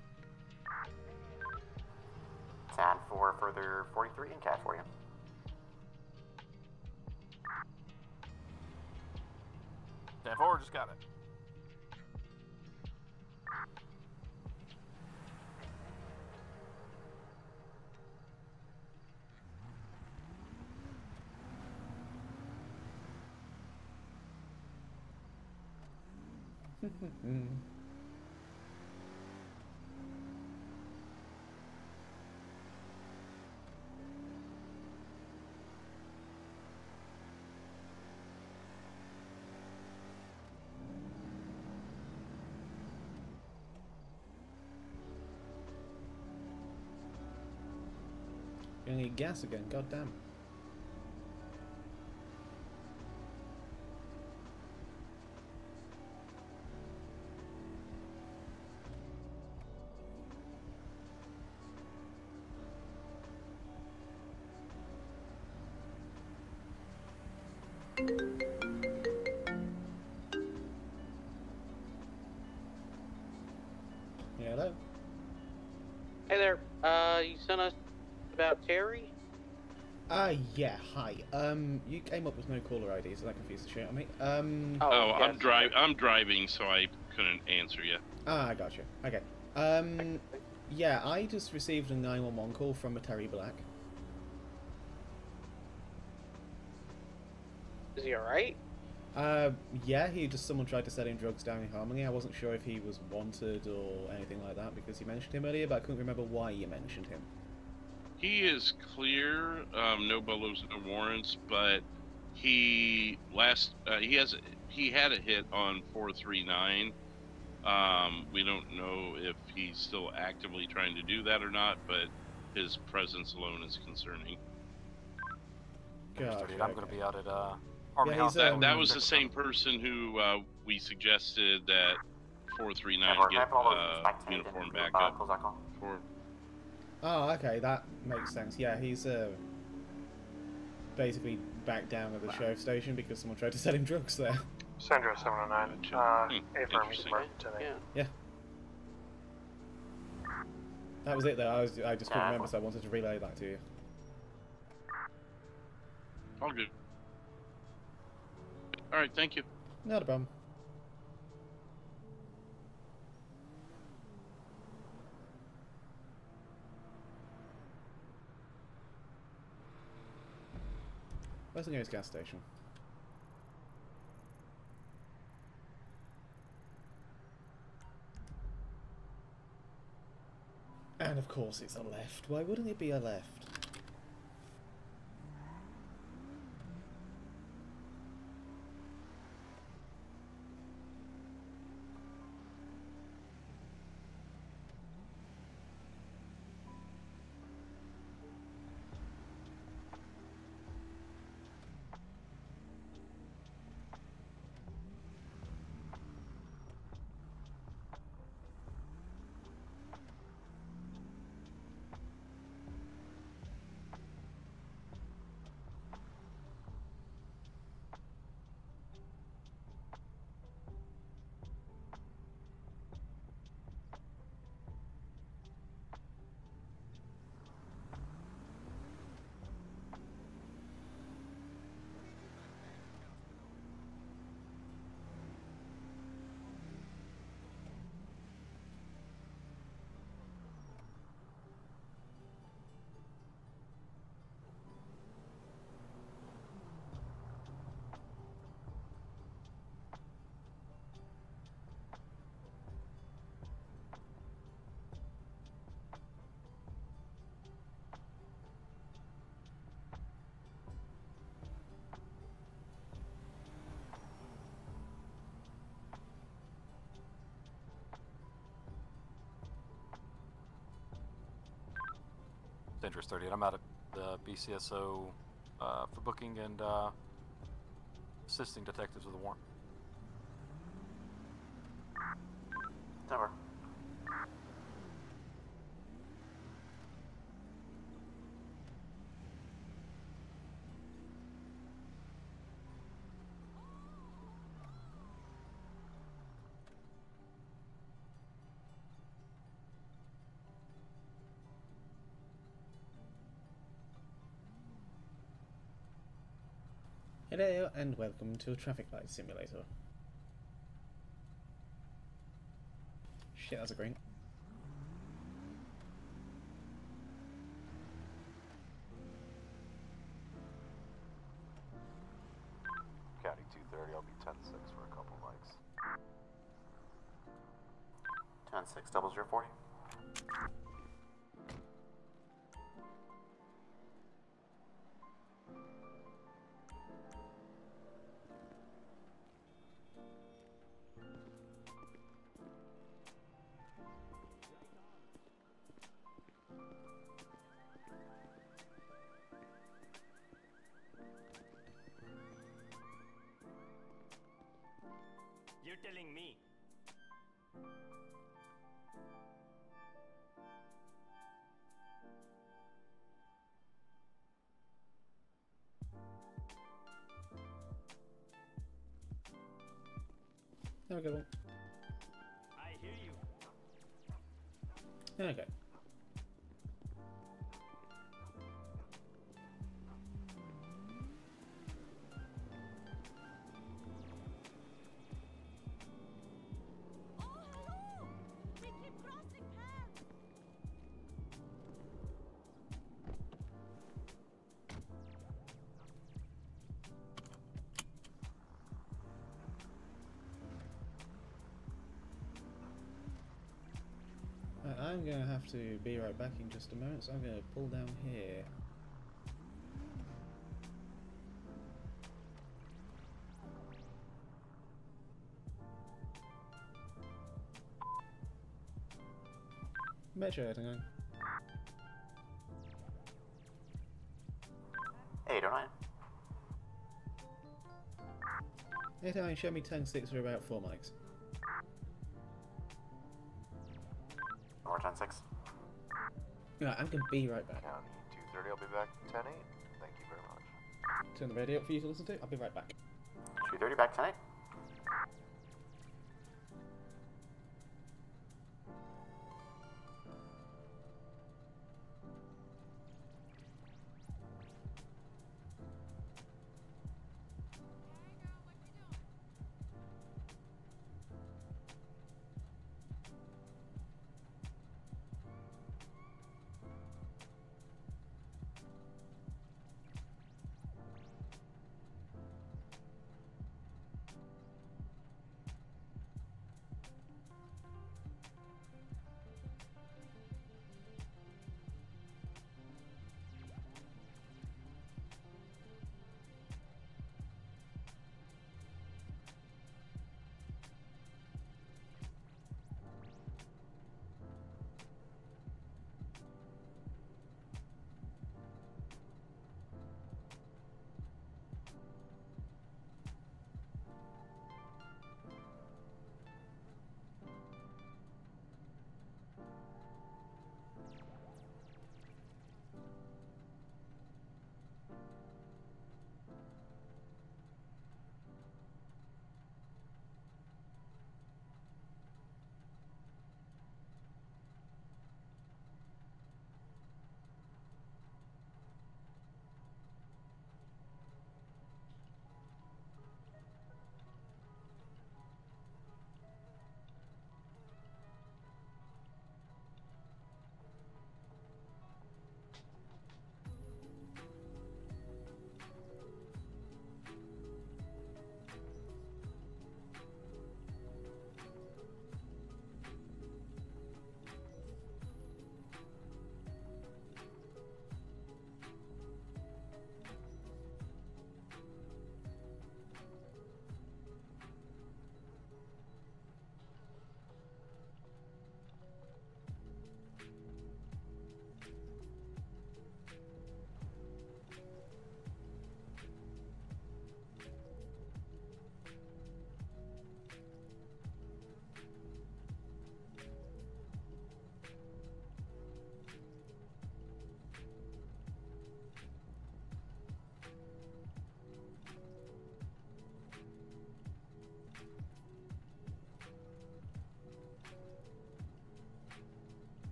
10 for further 43 and cat for you. Ten forward, just got it. running out of gas again. God damn. Yeah, hello. Hey there. You sent us about Terry? Yeah, hi. You came up with no caller ID, so that confused the shit out of me. I'm driving, so I couldn't answer you. I gotcha. Okay. Yeah, I just received a 911 call from a Terry Black. Is he alright? Yeah, someone tried to sell him drugs down in Harmony. I wasn't sure if he was wanted or anything like that because you mentioned him earlier, but I couldn't remember why you mentioned him. He is clear, no bolos, no warrants, but he had a hit on 439. We don't know if he's still actively trying to do that or not, but his presence alone is concerning. Gotcha, I'm going to be out at Harmony House. That was the same person who we suggested that 439 get uniform backup for. Oh, okay, that makes sense. Yeah, he's basically back down at the sheriff station because someone tried to sell him drugs there. Sandra 709, A-firm is marked today. Yeah. That was it though, I just couldn't remember, so I wanted to relay that to you. All good. Alright, thank you. Not a problem. Where's the nearest gas station? And of course it's a left. Why wouldn't it be a left? Dangerous 30, and I'm out at the BCSO for booking and assisting detectives with a warrant. Never. Hello and welcome to a traffic light simulator. Shit, that's a green. County 230, I'll be 10-6 for a couple mics. 10-6, 0040. telling me. There we go. I hear you. Okay. I'm going to have to be right back in just a moment, so I'm going to pull down here. Metro, hang on. 809. 809, show me 10-6 for about 4 mics. Or 10-6. Yeah, I'm going to be right back. County 230, I'll be back 10-8. Thank you very much. Turn the radio up for you to listen to. I'll be right back. 230 back 10-8.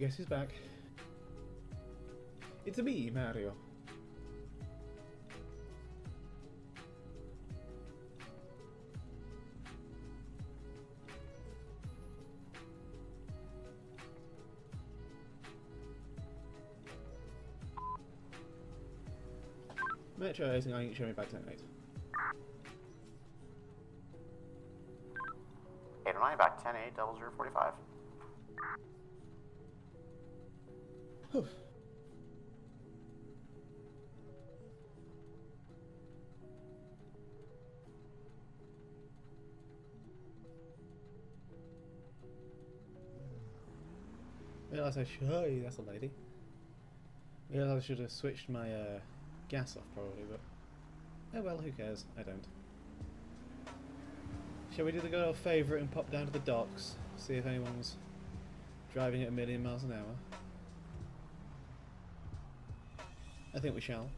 Guess who's back? It's me, Mario. Metro 89, show me back 10-8. 809 back 10-8, 0045. Whew. realise I should. Oh, that's a lady. I realised I should have switched my gas off probably, but oh well, who cares? I don't. Shall we do the good old favourite and pop down to the docks, see if anyone's driving at 1,000,000 miles an hour? I think we shall.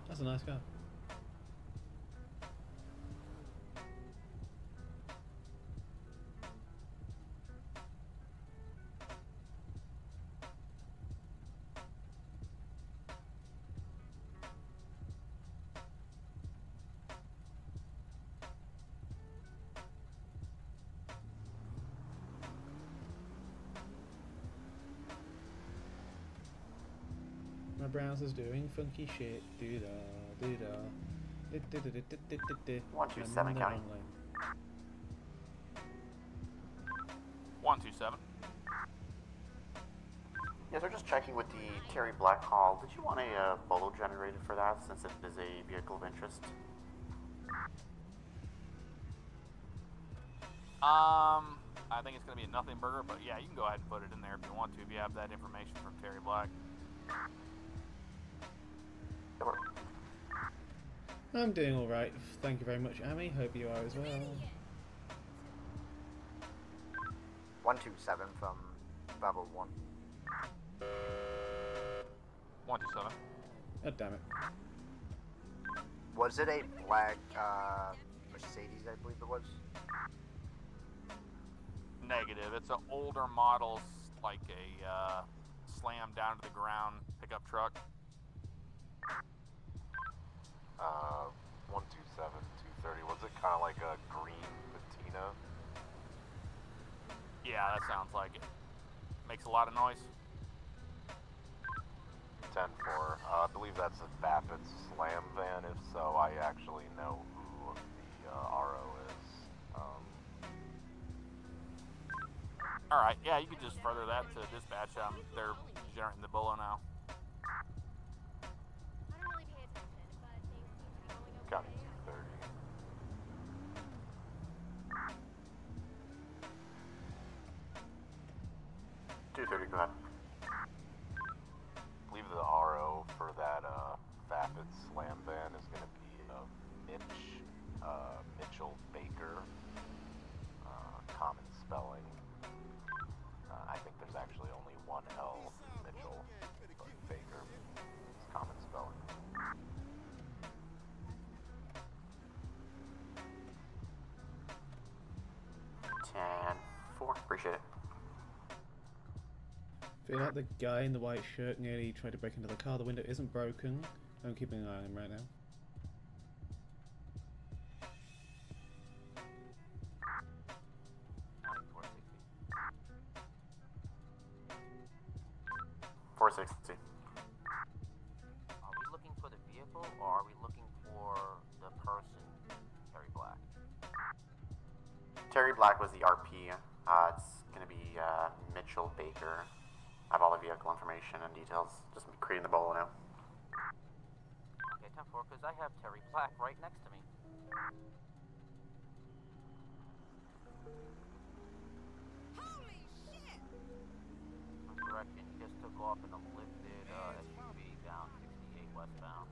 That's a nice car. My browser's doing funky shit. Doo da, doo da. 127 county. 127. Yes, we're just checking with the Terry Black call. Did you want a bolo generated for that, since it is a vehicle of interest? I think it's going to be a nothing burger, but yeah, you can go ahead and put it in there if you want to, if you have that information from Terry Black. I'm doing alright, thank you very much, Amy. Hope you are as well. 127 from 501. 127. God damn it. Was it a black Mercedes, I believe it was? Negative. It's an older model, like a slam down to the ground pickup truck. 127, 230. Was it kind of like a green patina? Yeah, that sounds like it. Makes a lot of noise. 10-4. I believe that's a Vapid Slam van. If so, I actually know who the RO is. Alright, yeah, you could just further that to dispatch. They're generating the bolo now. County 230. Go ahead. I believe the RO for that Vapid Slam van is going to be Mitchell Baker. Common spelling. I think there's actually only one L, Mitchell, but Baker is common spelling. Appreciate it. Feel like the guy in the white shirt nearly tried to break into the car. The window isn't broken. I'm keeping an eye on him right now. Are we looking for the vehicle, or are we looking for the person, Terry Black? Terry Black was the RP. It's going to be Mitchell Baker. I have all the vehicle information and details. Just creating the bolo now. Okay, 10-4, because I have Terry Black right next to me. Holy shit! I'm correcting. He just took off in a lifted SUV down 68 westbound.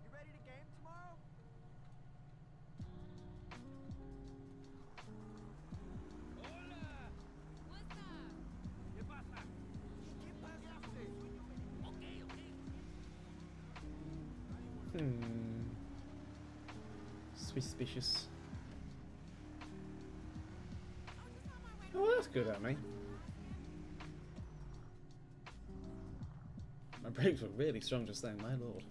You ready to game tomorrow? Hola! What's up? ¿Qué pasa? ¿Qué pasa? Okay, okay. Suspicious. Oh, that's good at me. My brakes were really strong just then, my lord.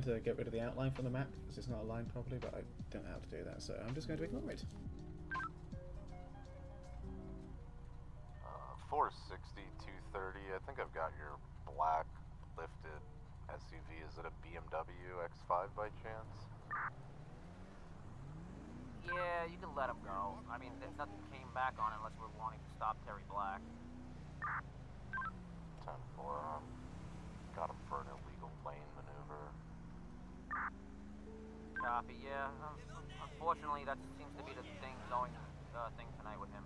trying to get rid of the outline from the map because it's not aligned properly, but I don't know how to do that, so I'm just going to ignore it. 460, 230. I think I've got your black lifted SUV. Is it a BMW X5 by chance? Yeah, you can let him go. I mean, there's nothing came back on unless we're wanting to stop Terry Black. 10-4. Got him for an illegal lane maneuver. Copy, yeah. Unfortunately, that seems to be the thing tonight with him.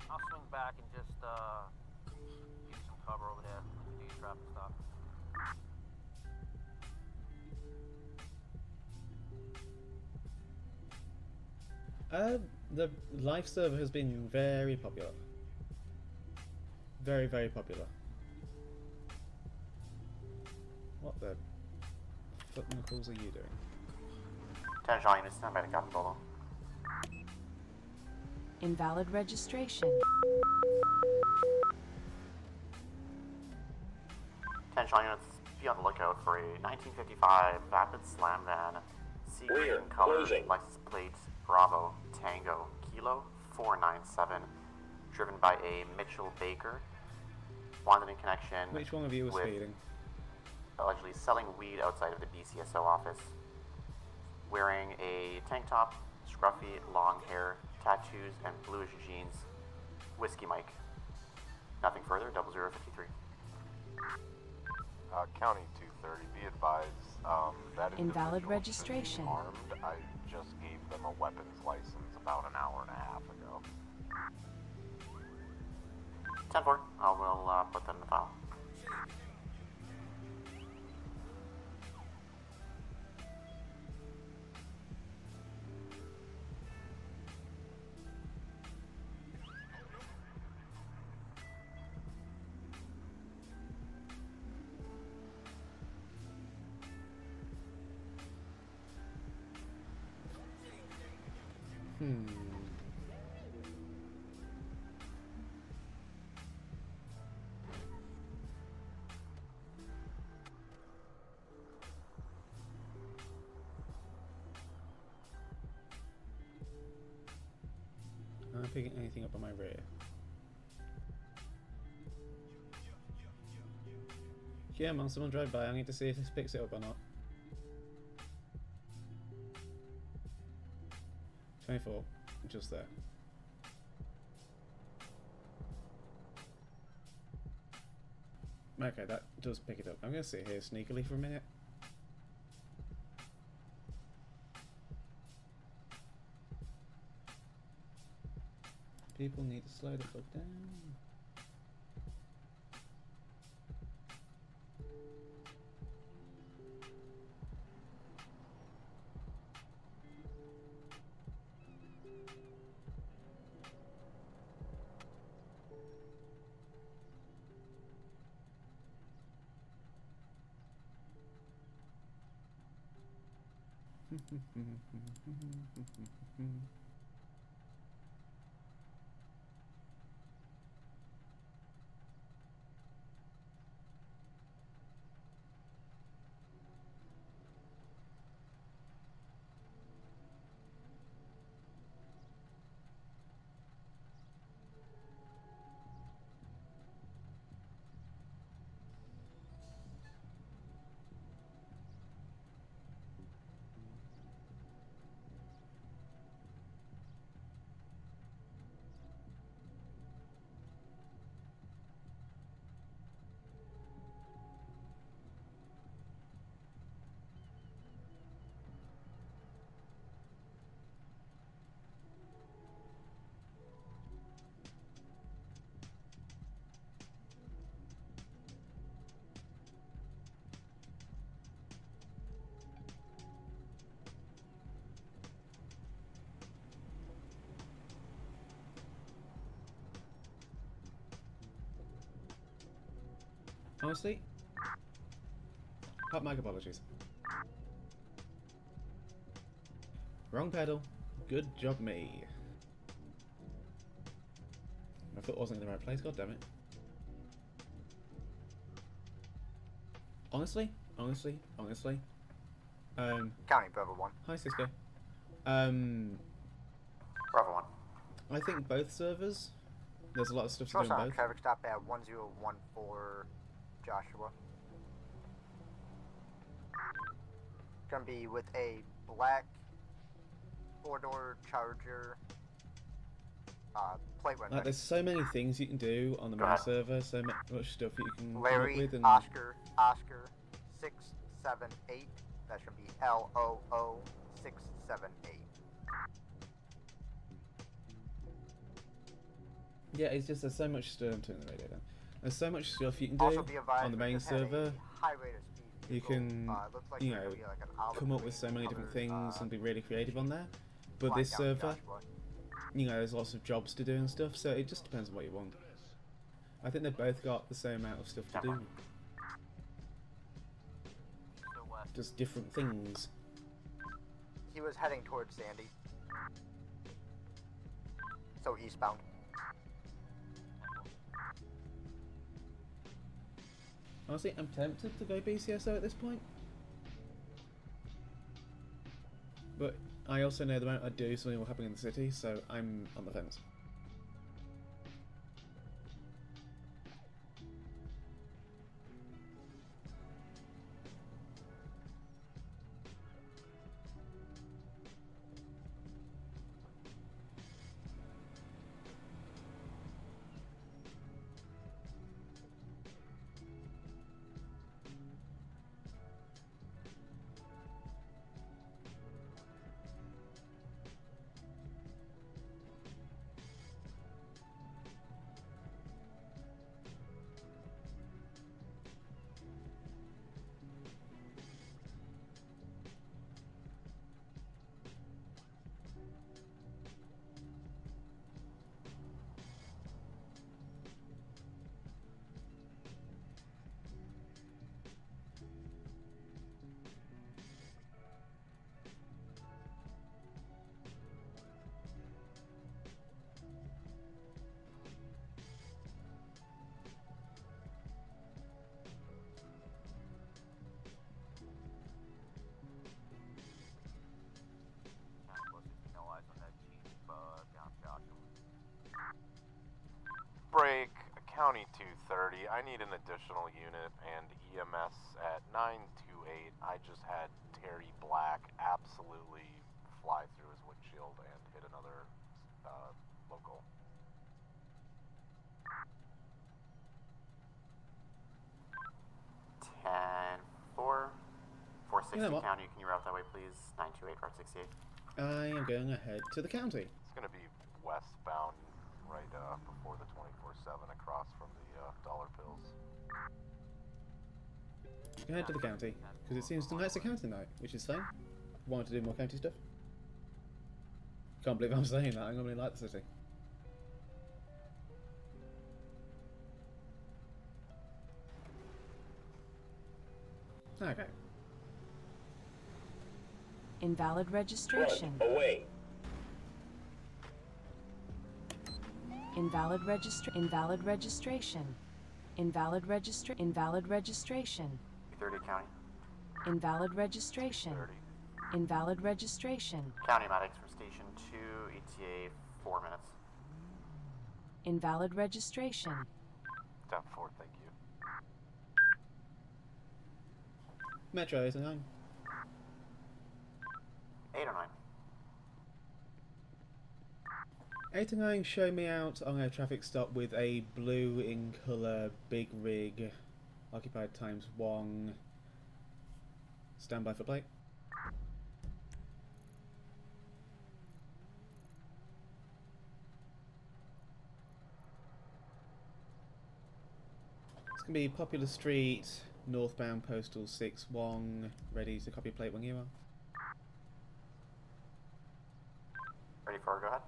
I'll swing back and just give you some cover over there when you do your traffic stop. The life server has been very popular. Very, very popular. What the fuck knuckles are you doing? 10 Shaw units, stand by to copy Bolo. Invalid registration. 10 Shaw units, be on the lookout for a 1955 Vapid Slam Van, sea green color, license plate Bravo Tango Kilo 497, driven by a Mitchell Baker. Wanted in connection. Which one of you was speeding? Allegedly selling weed outside of the BCSO office. Wearing a tank top, scruffy, long hair, tattoos, and bluish jeans. Whiskey Mike. Nothing further, 0053. County 230, be advised, that Invalid individual registration. should be armed. I just gave them a weapons license about an hour and a half ago. 10-4, I will put that in the file. I'm not picking anything up on my rear. Yeah, man, someone drive by. I need to see if this picks it up or not. 24, just there. Okay, that does pick it up. I'm gonna sit here sneakily for a minute. People need to slow the fuck down. Honestly, my apologies. Wrong pedal. Good job, me. My foot wasn't in the right place. God damn it. Honestly. County Bravo 1. Hi, Cisco. Bravo 1. I think both servers. There's a lot of stuff to do Show on sign both. traffic stop at 1014 Joshua. Gonna be with a black 4-door Charger. Plate runner. Like, there's so many things you can do on the main server. So much stuff you can Larry come up with. And Oscar 678. That should be LOO 678. yeah, it's just there's so much stuff. I'm turning the radio down. There's so much stuff you can Also do be advised, on the main we just had a server. high rate of speed You can, looks like you there's know, gonna be like an olive come up green with so many different colored, things and be really creative on there. But fly this down server, Joshua. you know, there's lots of jobs to do and stuff. So it just depends on what you want. I think they've both got the same amount of stuff to do. Just different things. He was heading towards Sandy. So eastbound. Honestly, I'm tempted to go BCSO at this point. But I also know the moment I do, something will happen in the city, so I'm on the fence. Break, County 230. I need an additional unit and EMS at 928. I just had Terry Black absolutely fly through his windshield and hit another local. Four 460 You know what? county. Can you route that way, please? 928 568. I am going ahead to the county. It's going to be westbound right before the 24/7 across from the dollar bills. Go ahead to the county, because it seems tonight's a county night, which is fine. Wanted to do more county stuff. Can't believe I'm saying that. I normally like the city. Okay. Invalid registration. Front, away. Invalid registration. Invalid registration. Invalid registration. 30 county. Invalid registration. 30. Invalid registration. County medics from station 2, ETA 4 minutes. Invalid registration. 10-4, thank you. Metro 809. 809. 809, show me out on a traffic stop with a blue in colour big rig, occupied ×1. Standby for plate. It's going to be Popular Street, northbound postal 6 Wong, ready to copy plate when you are. Ready for go ahead.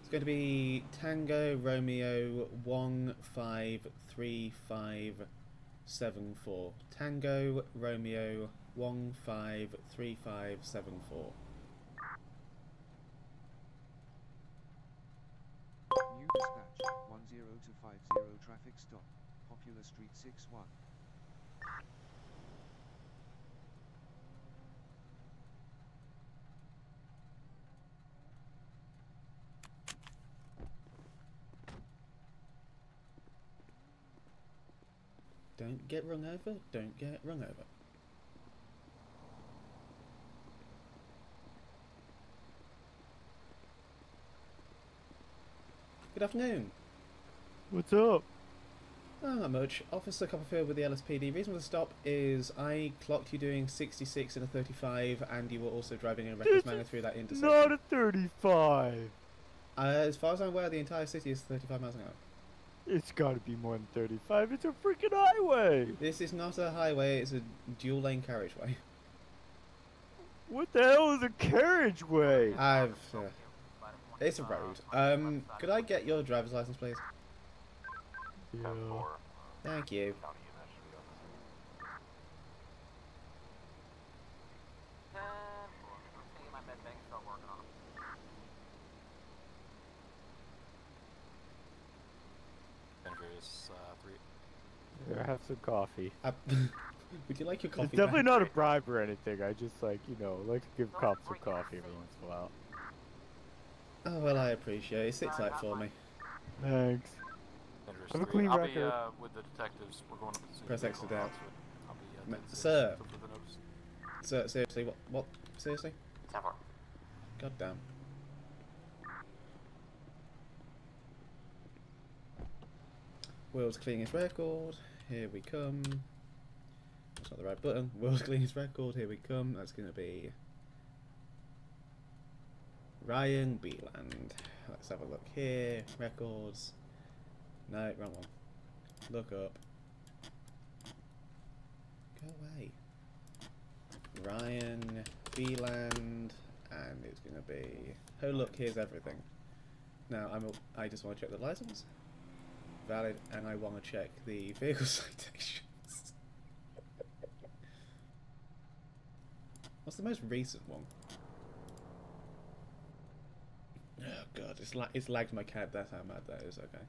It's going to be Tango Romeo 153574. Tango Romeo 153574. New dispatch 10 to 50 traffic stop. Popular Street 61. Don't get run over, don't get run over. Good afternoon. What's up? Oh, not much. Officer Copperfield with the LSPD. Reason for the stop is I clocked you doing 66 in a 35 and you were also driving in a reckless manner through that intersection. Not a 35. As far as I'm aware, the entire city is 35 miles an hour. It's gotta be more than 35. It's a freaking highway. This is not a highway, it's a dual lane carriageway. What the hell is a carriageway? It's a road. Could I get your driver's license, please? Yeah. Thank you. Here, have some coffee. Would you like your coffee? It's definitely back? not a bribe or anything. I just like, you know, like to give cops some coffee every once in a while. Oh, well, I appreciate it. Sit tight for me. Thanks. Have a clean I'll record. be with the detectives. We're going up to see Press X to doubt. I'll be Sir. Sir, seriously, what? Seriously? 10-4. God damn. Will's cleaning his record. Here we come. That's not the right button. Will's cleaning his record. Here we come. That's going to be Ryan Beeland. Let's have a look here. Records. No, wrong one. Look up. Go away. Ryan Beeland, and it's going to be. Oh look, here's everything. Now I just want to check the license. Valid, and I want to check the vehicle citations. What's the most recent one? Oh god, it's lagged my CAD. That's how mad that is. Okay.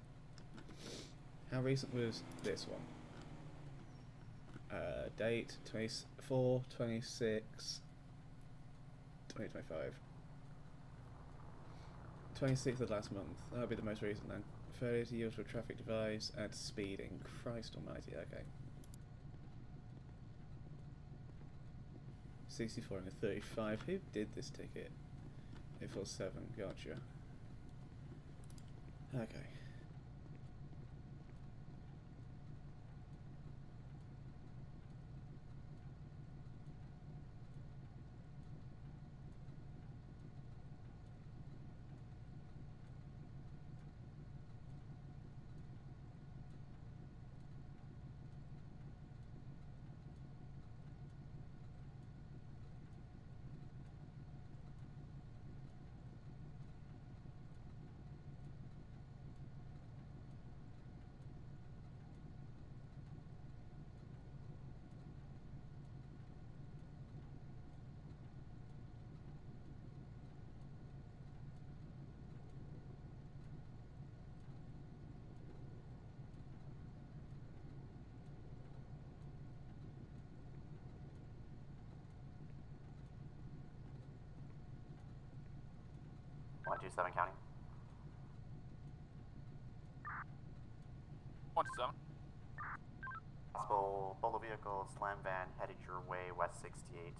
How recent was this one? Date 24, 26, 2025. 26th of last month. That'll be the most recent then. Failure to use a traffic device and speeding. Christ almighty, okay. 64 and a 35. Who did this ticket? 847, gotcha. Okay. One two seven county. 127. Possible Bolo vehicle, slam van headed your way, west 68. If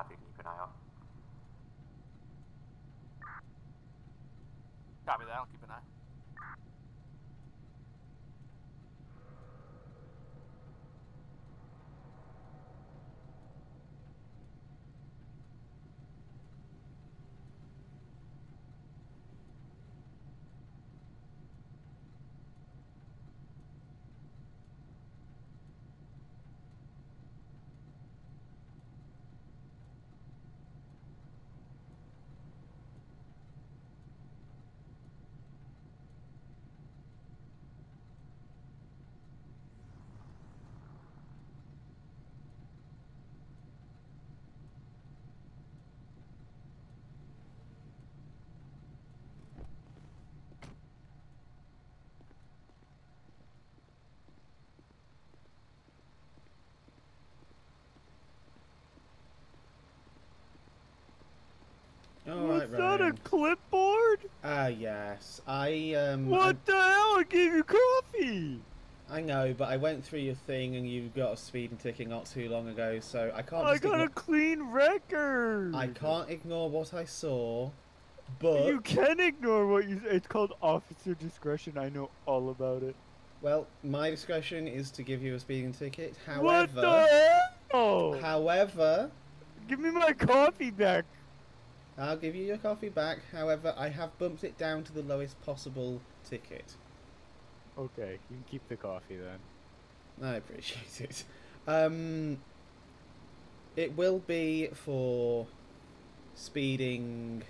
you can keep an eye out. Copy that. I'll keep an eye. a clipboard? Yes. What the hell? I gave you coffee! I know, but I went through your thing and you got a speeding ticket not too long ago, so I can't. I got a clean record. I can't ignore what I saw, but you can ignore what you. It's called officer discretion. I know all about it. Well, my discretion is to give you a speeding ticket. However, what the hell? However, give me my coffee back. I'll give you your coffee back. However, I have bumped it down to the lowest possible ticket. Okay, you can keep the coffee then. I appreciate it. It will be for speeding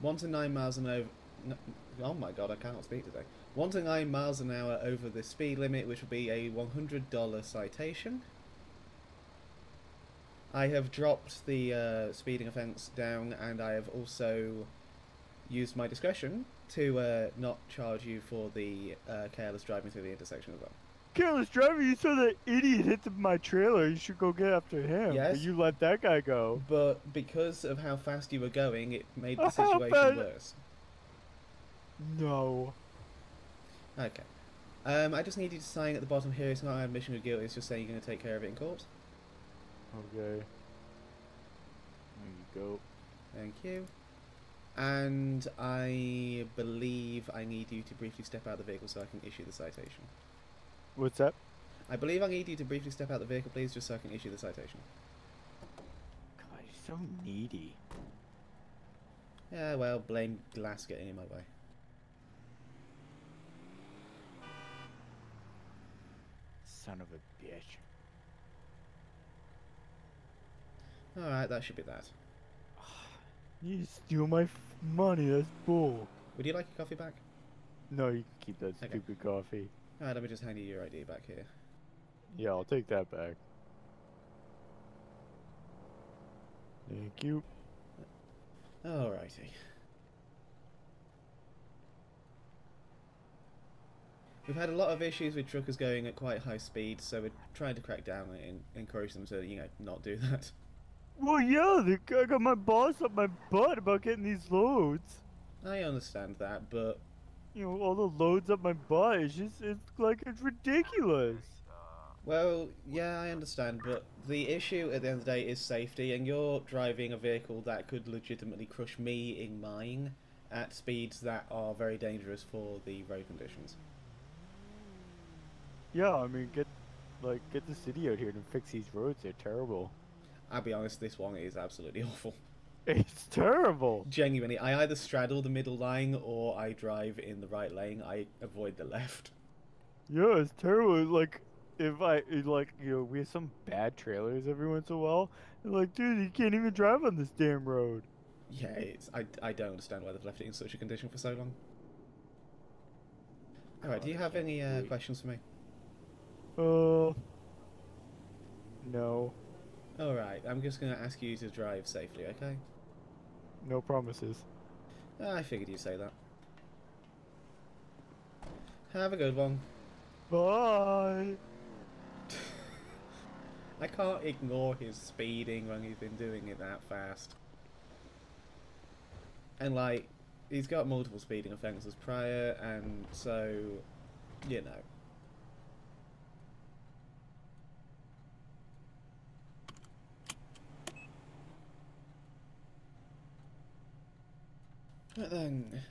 1 to 9 miles an hour. No, oh my god, I cannot speak today. 1 to 9 miles an hour over the speed limit, which will be a $100 citation. I have dropped the speeding offence down, and I have also used my discretion to not charge you for the careless driving through the intersection as well. Careless driver, you saw that idiot hit my trailer. You should go get after him. Yes. But you let that guy go. But because of how fast you were going, it made the situation worse. No. Okay. I just need you to sign at the bottom here. It's not an admission of guilt. It's just saying you're going to take care of it in court. Okay. There you go. Thank you. And I believe I need you to briefly step out of the vehicle so I can issue the citation. What's that? I believe I need you to briefly step out of the vehicle, please, just so I can issue the citation. God, you're so needy. Yeah, well, blame glass getting in my way. Son of a bitch. Alright, that should be that. You steal my money, that's bull. Would you like your coffee back? No, you can keep that stupid coffee. Alright, let me just hand you your ID back here. Yeah, I'll take that back. Thank you. Alrighty. We've had a lot of issues with truckers going at quite high speed, so we're trying to crack down and encourage them to, you know, not do that. Well, yeah, I got my boss up my butt about getting these loads. I understand that, but... You know, all the loads up my butt, it's ridiculous. Well, yeah, I understand, but the issue at the end of the day is safety, and you're driving a vehicle that could legitimately crush me in mine at speeds that are very dangerous for the road conditions. Yeah, I mean, get the city out here to fix these roads. They're terrible. I'll be honest, this one is absolutely awful. It's terrible. Genuinely, I either straddle the middle line or I drive in the right lane. I avoid the left. Yeah, it's terrible. Like, we have some bad trailers every once in a while. And like, dude, you can't even drive on this damn road. Yeah, I don't understand why they've left it in such a condition for so long. Alright, do you have any questions for me? No. Alright, I'm just going to ask you to drive safely, okay? No promises. I figured you'd say that. Have a good one. Bye! I can't ignore his speeding when he's been doing it that fast. And like, he's got multiple speeding offences prior, and so, you know. But then...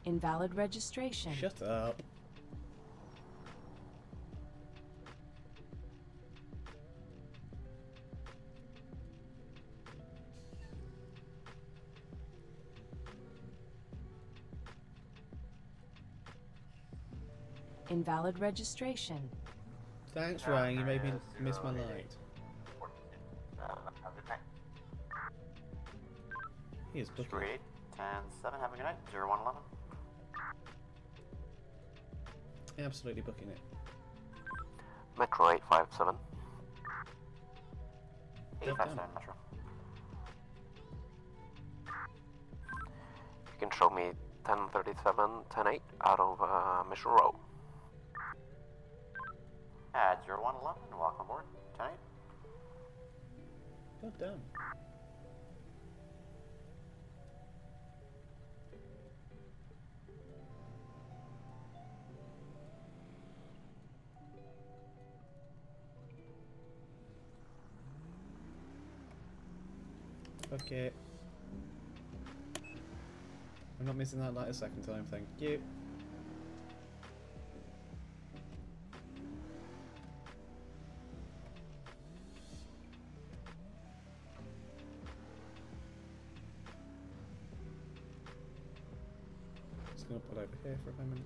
Invalid registration. Shut up. Invalid registration. Thanks, Ryan. You made me miss my light. He is booking. 8, 10, 7, have a good night. 0111. Absolutely booking it. Metro 857. 857 Metro. can show me 1037, 108 out of Mission Row. At 0111, welcome aboard. 10-8. God damn. Okay. I'm not missing that light a second time, thank you. Just gonna pull over here for a moment.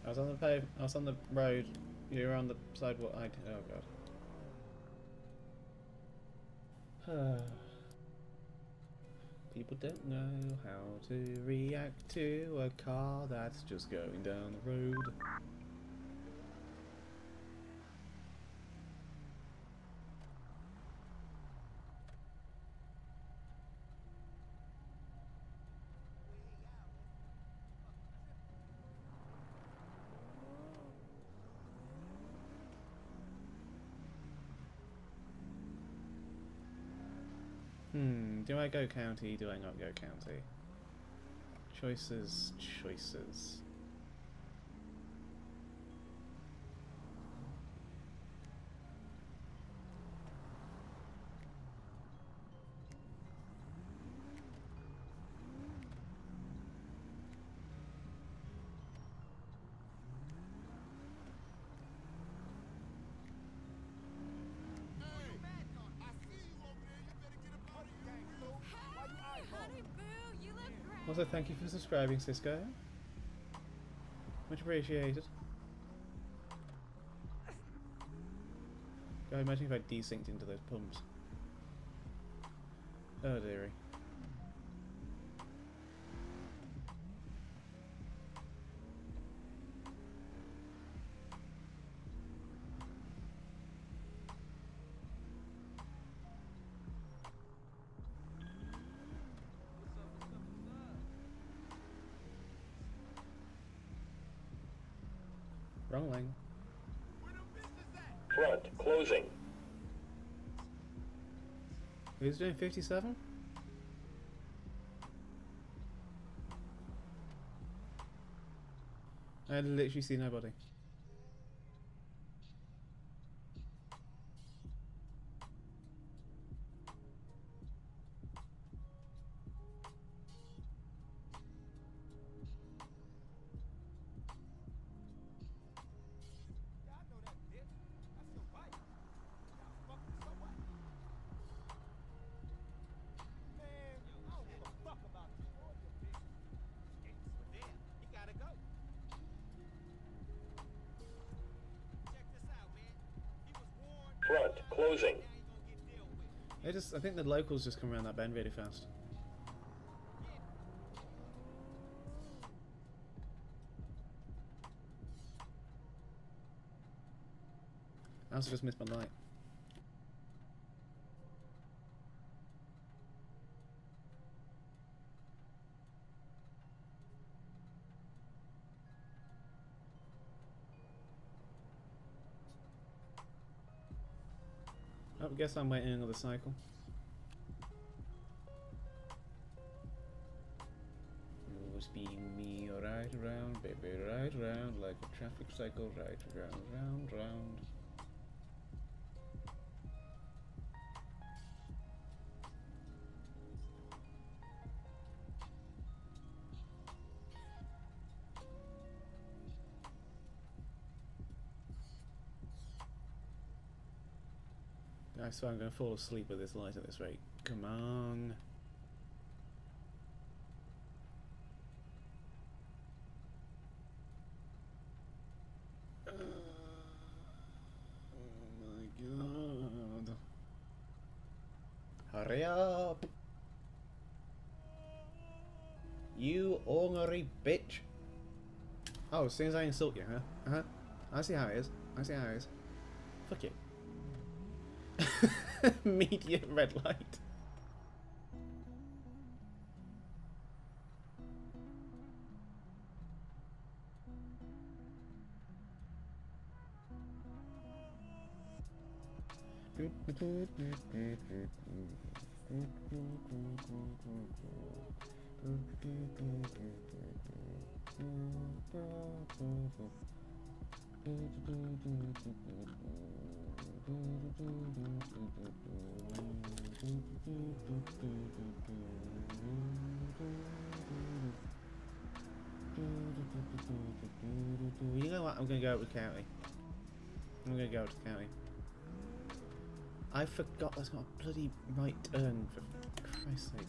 I was on the I was on the road. You were on the sidewalk. Oh god. People don't know how to react to a car that's just going down the road. Do I go county? Do I not go county? Choices, choices. Also, thank you for subscribing, Cisco. Much appreciated. God, imagine if I desynced into those pumps. Oh dearie. Wrong lane. Front, closing. Who's doing 57? I literally see nobody. Front, closing. I think the locals just come around that bend really fast. I also just missed my light. I guess I'm waiting another cycle. You'll spin me right around, baby, right around, like a traffic cycle, right around, round, round. I swear I'm going to fall asleep with this light at this rate. Come on. Oh my god. Hurry up! You ornery bitch! Oh, as soon as I insult you, huh? Uh-huh. I see how it is. I see how it is. Fuck you. Immediate red light. You know what? I'm gonna go with county. I'm gonna go to county. I forgot that's not a bloody right turn, for Christ's sake.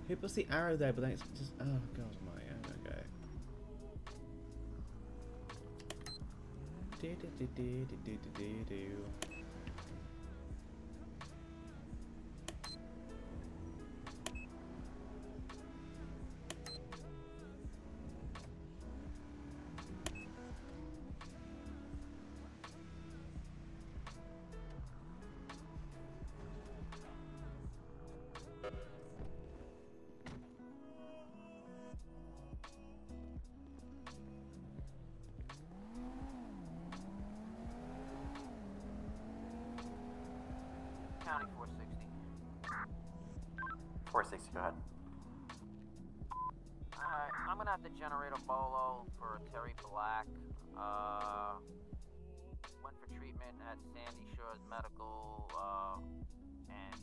Who puts the arrow there, but then it's just... Oh, God almighty, okay. Do. County 460. 460, go ahead. Alright, I'm gonna have to generate a bolo for Terry Black. Went for treatment at Sandy Shores Medical, and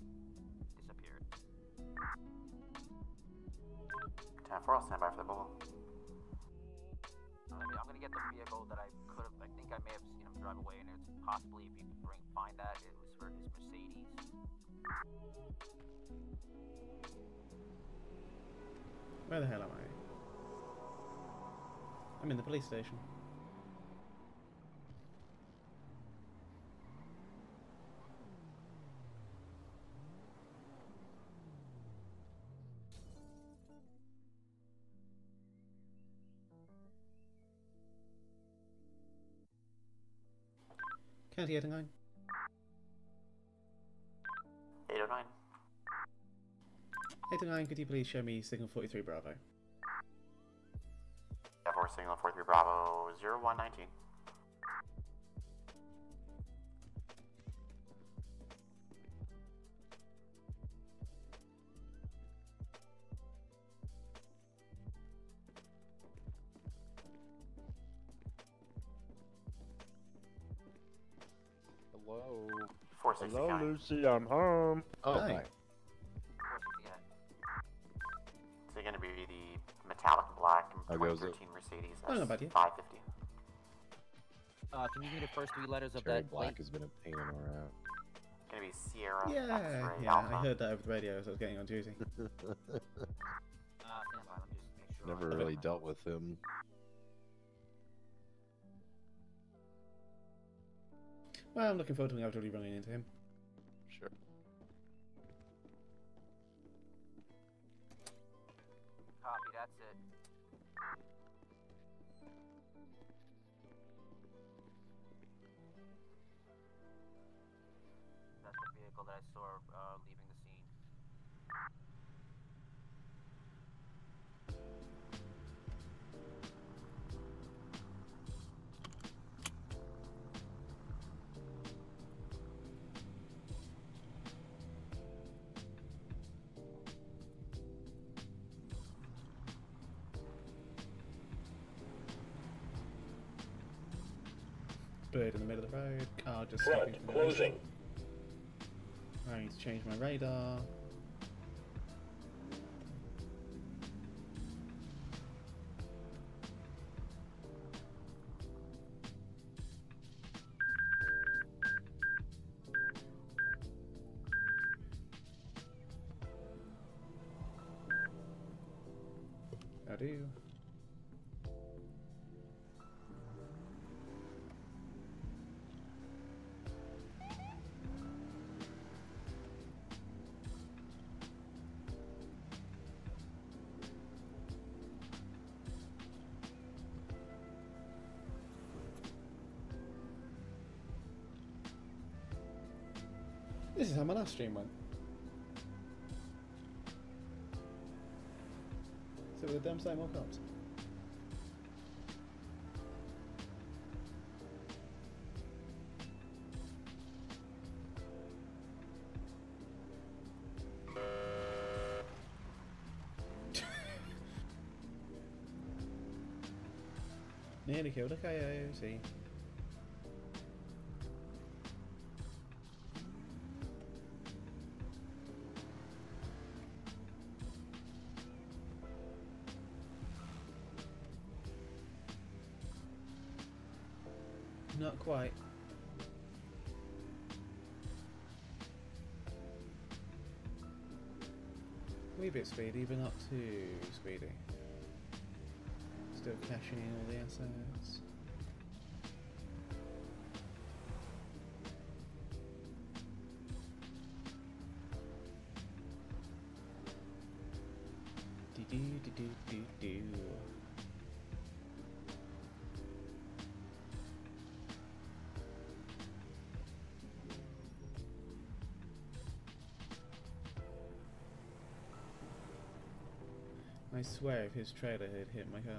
disappeared. 10-4, I'll stand by for the bolo. I'm gonna get the vehicle that I could have, I think I may have seen him drive away, and it's possibly, if you could find that, it was for his Mercedes. Where the hell am I? I'm in the police station. County 809. 809. 809, could you please show me signal 43 Bravo? F4 signal 43 Bravo 0119. Hello. 460 Hello, County. Lucy. I'm home. Oh, Hi. hi. So you're going to be the metallic black How goes it? 2013 Mercedes Oh, not bad, yeah. S550. Can you give me the first three letters of Terry that Black plate? has been a pain in the ass. Going to be Sierra Yeah, X-Ray yeah, Alpha. I heard that over the radio as I was getting on duty. Stand by, let me just make sure. Never really dealt with him. Well, I'm looking forward to actually running into him. Sure. Copy, that's it. That's the vehicle that I saw leaving the scene. Bird in the middle of the road. Car just Front, stopping for no closing. reason. I need to change my radar. do. This is how my last stream went. So with the damn same old cops. Nearly killed a coyote. Not quite. Wee bit speedy, but not too speedy. Still cashing in all the assets. Do. I swear if his trailer had hit my car.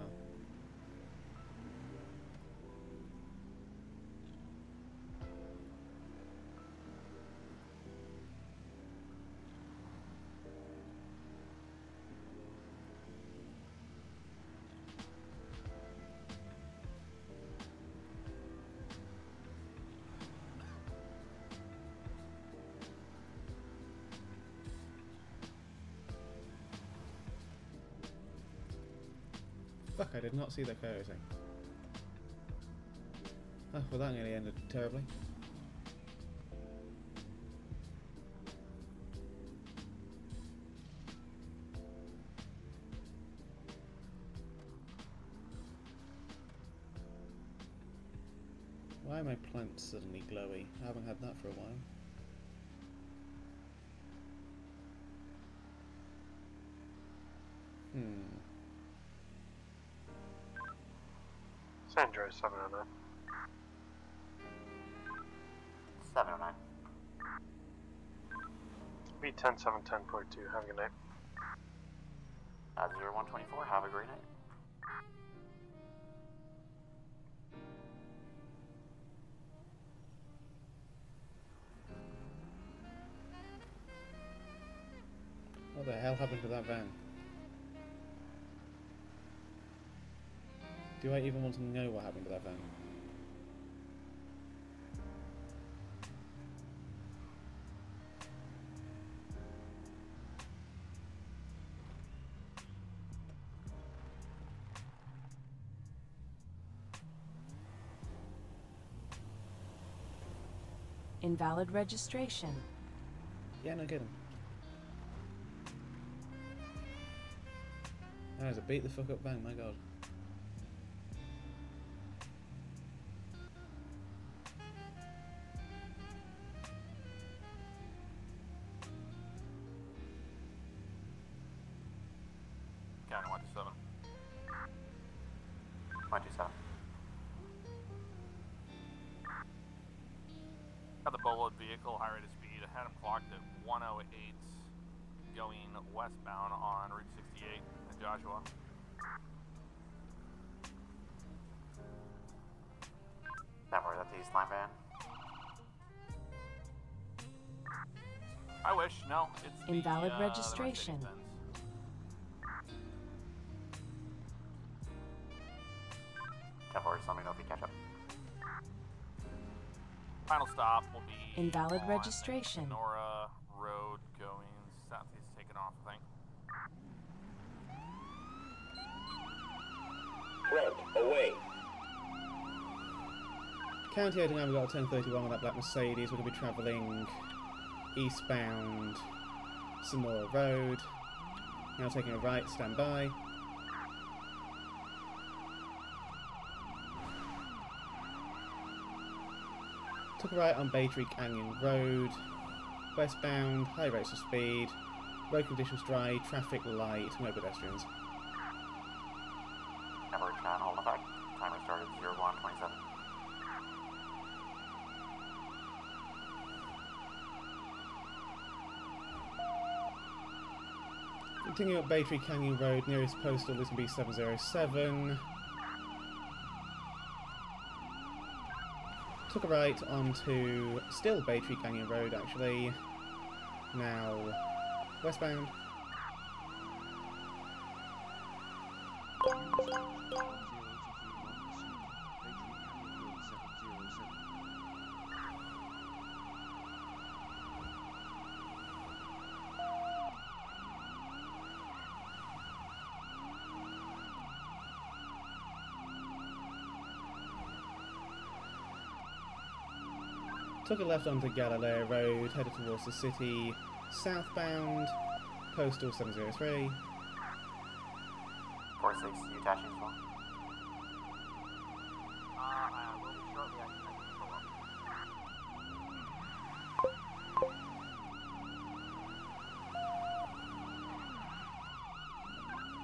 Fuck, I did not see the coyote. Oh, well that nearly ended terribly. Why are my plants suddenly glowy? I haven't had that for a while. San Andreas 709. 709. Be 10-7-10.2. Have a good night. 0124. Have a great night. What the hell happened to that van? Do I even want to know what happened to that van? Invalid registration. Yeah, no kidding. That was a beat the fuck up bang, my god. County 127. 127. Got the bullet vehicle, high rate of speed. I had him clocked at 108 going westbound on Route 68 in Joshua. That were at the East Line van. I wish, no, it's Invalid the registration. Temporary, just let me know if you catch up. Final stop will be Invalid on registration. Nora Road going southeast, taking off, I think. Front, away. County heading over, we got a 1031 with that black Mercedes. We're going to be travelling eastbound Sonora Road. Now taking a right, stand by. Took a right on Baytree Canyon Road. Westbound, high rates of speed. Road conditions dry, traffic light, no pedestrians. Number channel effect. Timer started 0127. Continuing up Baytree Canyon Road, nearest postal is going to be 707. Took a right onto still Baytree Canyon Road actually. Now westbound. Took a left onto Galileo Road, headed towards the city, southbound, postal 703. 46, you attaching as well? I will be shortly. I can follow up.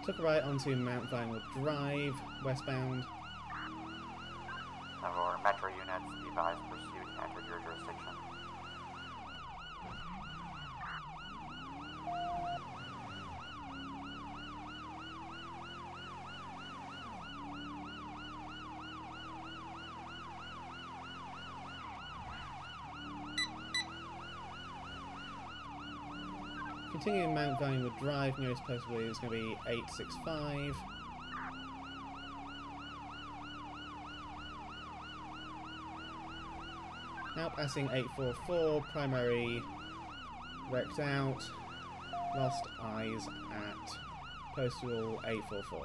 Took a right onto Mount Vinewood Drive, westbound. Our metro units, be advised, pursuit entered your jurisdiction. Continuing Mount Vinewood Drive, nearest postal is going to be 865. Now passing 844, primary wrecked out, lost eyes at postal 844.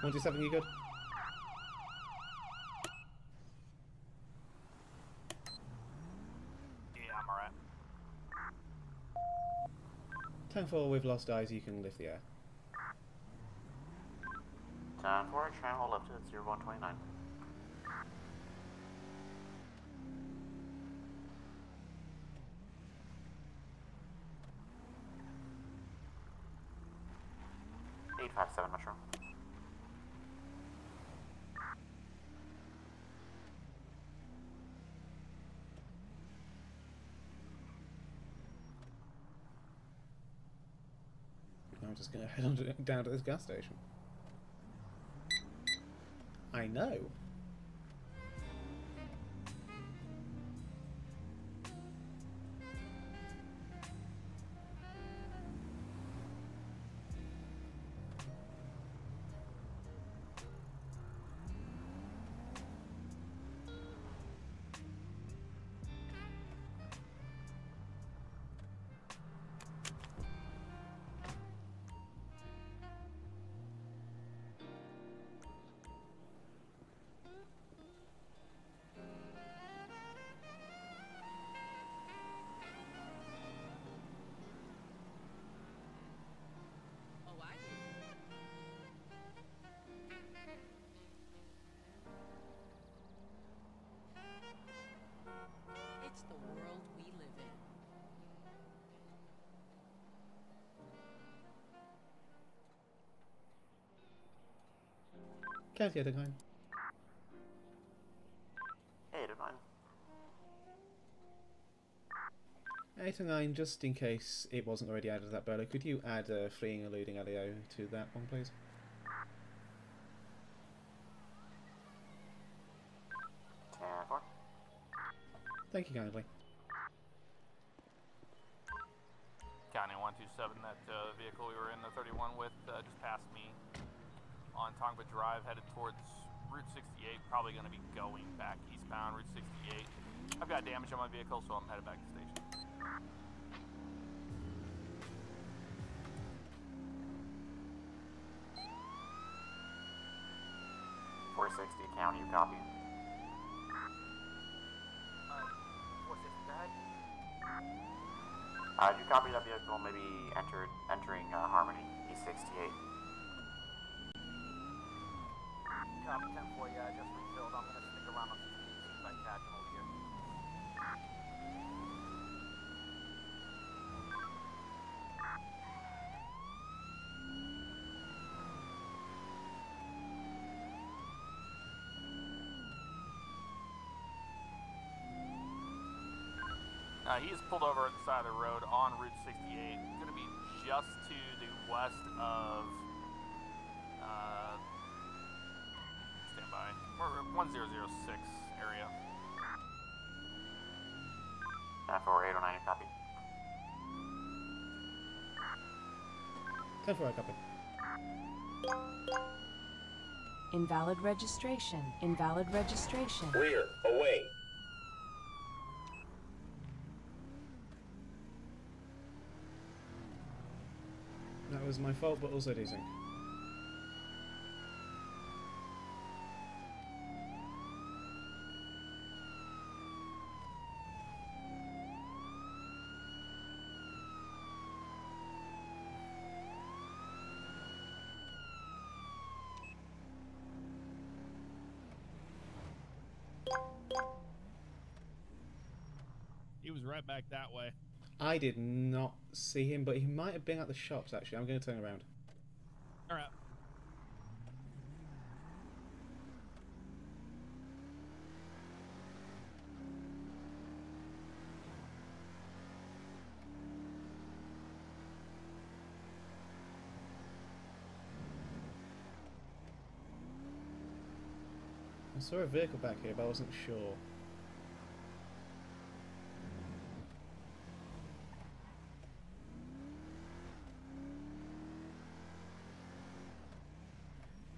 127, you good? Yeah, I'm alright. 10-4 with lost eyes, you can lift the air. 10-4, channel lifted at 0129. Seven Metro. I'm just going to head on down to this gas station. I know. It's the world we live in. County Edinheim. Hey, Divine. 8 and 9, just in case it wasn't already added to that burner, could you add fleeing eluding LEO to that one, please? Thank you kindly. County 127, that vehicle we were in the 31 with just passed me on Tongva Drive, headed towards Route 68, probably going to be going back eastbound Route 68. I've got damage on my vehicle, so I'm headed back to the station. 460 county, you copy? 460, go ahead. Do you copy that vehicle maybe entering Harmony, E68? Copy 10-4, yeah, I just refilled. I'm gonna stick around on 68 if I can. dispatch him over here. He is pulled over at the side of the road on Route 68. Going to be just to the west of. Stand by. We're 1006 area. 4809, copy. 10-4, copy. Invalid registration. Invalid registration. Rear, away. That was my fault, but also decent. He was right back that way. I did not see him, but he might have been at the shops, actually. I'm going to turn around. Alright. I saw a vehicle back here, but I wasn't sure.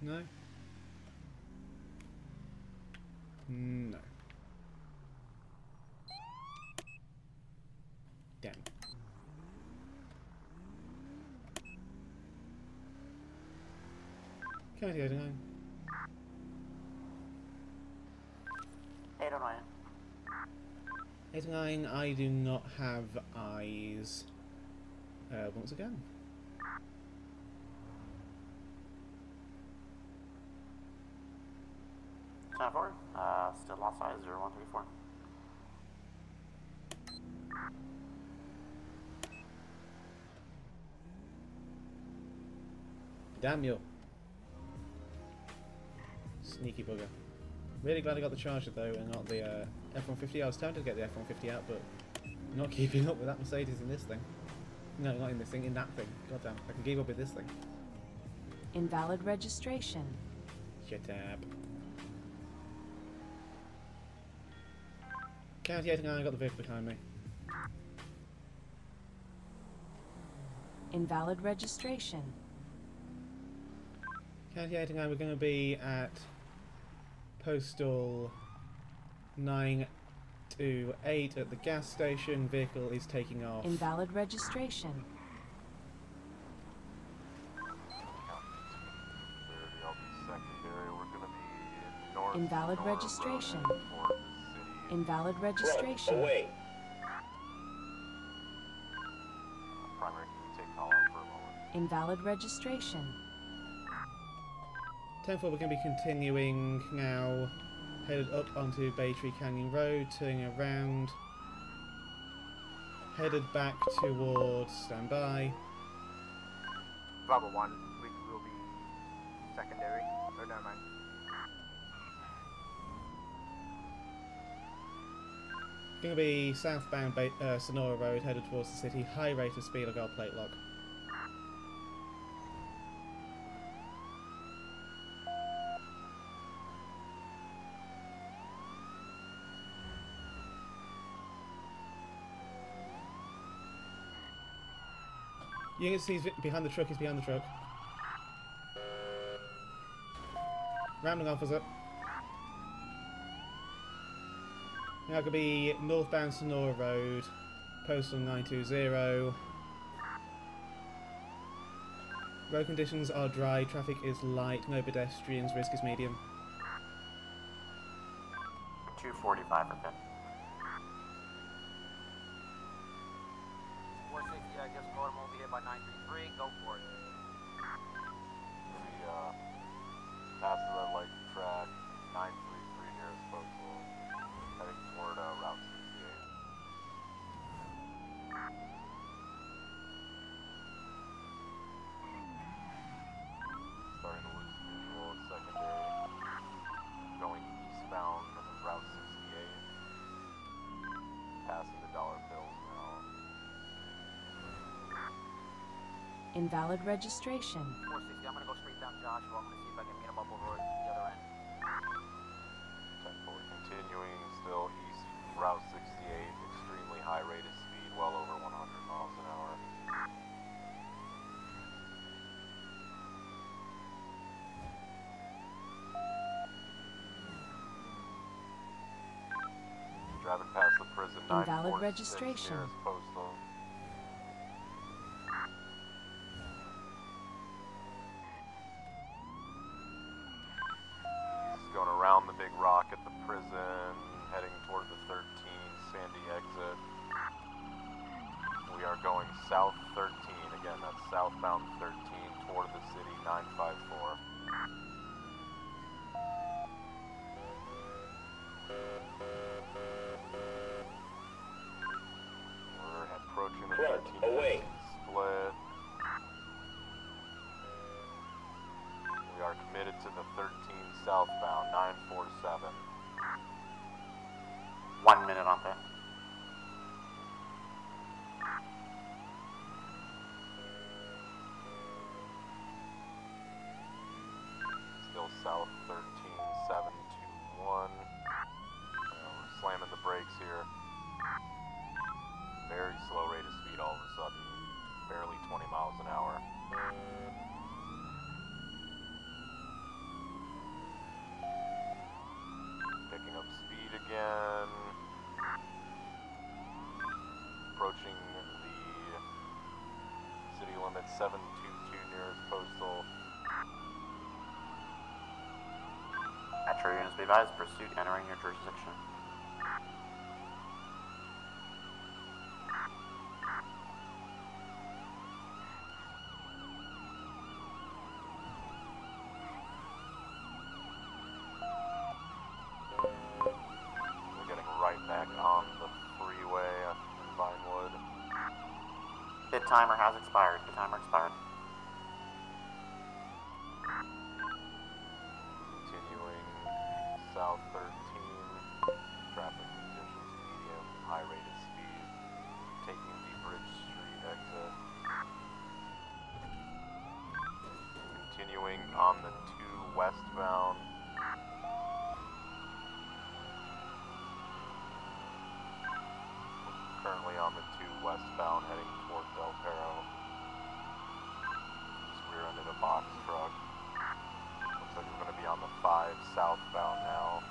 No? No. Damn. County 89. 809. 89, I do not have eyes. Once again. Time for still lost eyes 0134. Damn you. Sneaky bugger. Really glad I got the Charger though and not the F-150. I was tempted to get the F-150 out, but not keeping up with that Mercedes in this thing. No, not in this thing, in that thing. God damn, I can keep up with this thing. Invalid registration. Shut up. County 89, I got the vehicle behind me. Invalid registration. County 89, we're going to be at Postal 928 at the gas station. Vehicle is taking off. Invalid registration. Invalid registration. Invalid registration. Away. Primary, can you take call out for a moment? Invalid registration. 10-4, we're going to be continuing now, headed up onto Bay Tree Canyon Road, turning around, headed back towards standby. Bravo 1, we will be secondary, or never mind. Going to be southbound Sonora Road, headed towards the city, high rate of speed, I got a plate lock. You can see he's behind the truck, he's behind the truck. Rounding officer. Now going to be northbound Sonora Road, postal 920. Road conditions are dry, traffic is light, no pedestrians, risk is medium. 245 for pin. 460, I guess Gordon will be hit by 933. Go for it. We pass the red light track 933 nearest postal. Heading Invalid registration. 460, I'm gonna go straight down Joshua. I'm gonna see if I can meet him up over the other end. 10-4 continuing, still east Route 68, extremely high rate of speed, well over 100 miles an hour. Driving past the prison, Invalid 946 registration. nearest postal. He's going around the big rock at the prison, heading toward the 13 Sandy exit. We are going south 13, again that's southbound 13 toward the city 954. We're approaching the 13 away. split. We are committed to the 13 southbound 947. 1 minute on that. Still south 13721. We're slamming the brakes here. Very slow rate of speed all of a sudden. Barely 20 miles an hour. Picking up speed again. Approaching the city limit 722 nearest postal. Metro units be advised, pursuit entering your jurisdiction. We're getting right back on the freeway in Vinewood. Bid timer has expired. Bid timer expired. Continuing south 13, traffic conditions medium, high rate of speed, taking the Bridge Street exit. Continuing on the 2 westbound. Currently on the 2 westbound heading toward Del Perro. Just rear-ended a box truck. Looks like we're going to be on the 5 southbound now.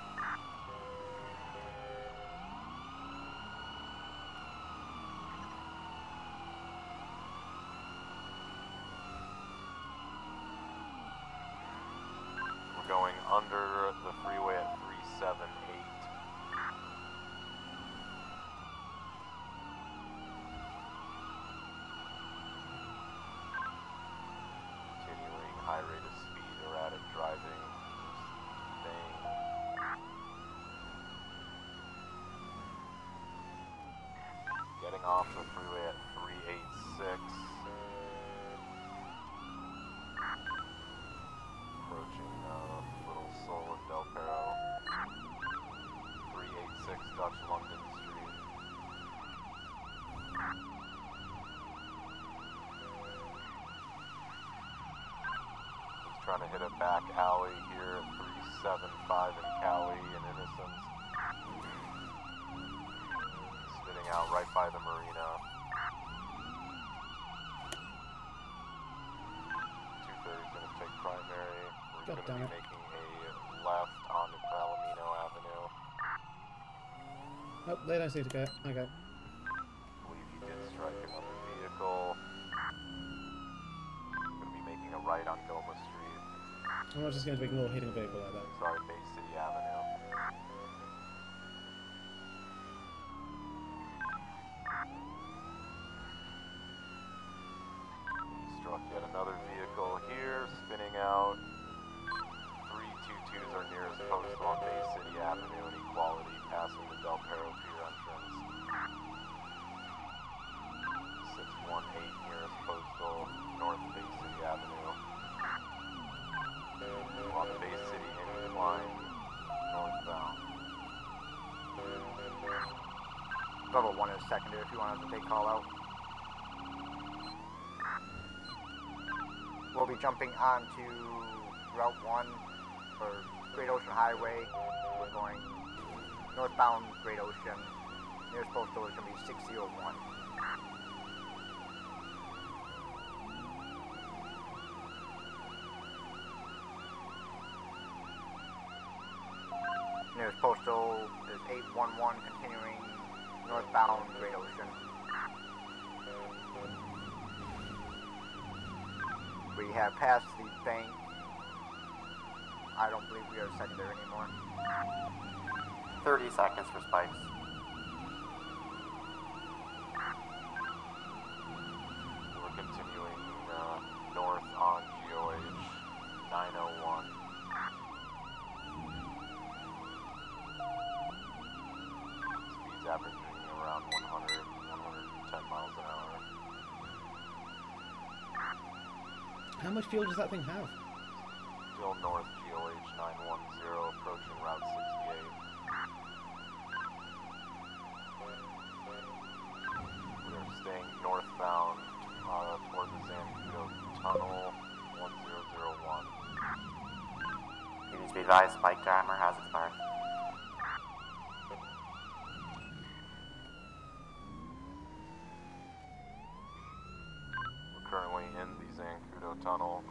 We're going under the freeway at 378. Continuing high rate of speed, erratic driving, staying. Getting off the freeway at 386. Approaching Little Soul and Del Perro. 386 Dutch London Street. Trying to hit a back alley here at 375 in Cali in Innocence. Spitting out right by the marina. 230 is going to take primary. We're going to be making a left onto Palomino Avenue. Oh, they don't seem to go. Okay. I believe he did strike another vehicle. Going to be making a right on Goma Street. I'm not just going to ignore hitting a vehicle like that. Sorry, Bay City Avenue. Struck yet another vehicle here, spinning out. 322s are nearest postal on Bay City Avenue and Equality, passing the Del Perro Pier entrance. 618 nearest postal, North Bay City Avenue. On the Bay City incline, northbound. Level 1 is secondary if you want us to take call out. We'll be jumping onto Route 1 or Great Ocean Highway. We're going northbound Great Ocean. Nearest postal is going to be 601. Nearest postal is 811, continuing northbound Great Ocean. We have passed the bank. I don't believe we are secondary anymore. 30 seconds for spikes. We're continuing north on GOH 901. Speeds averaging around 100, 110 miles an hour. How much fuel does that thing have? Still north GOH 910, approaching Route 68. We are staying northbound toward the Zancudo Tunnel 1001. You need to be advised, spike timer has expired. We're currently in the Zancudo Tunnel.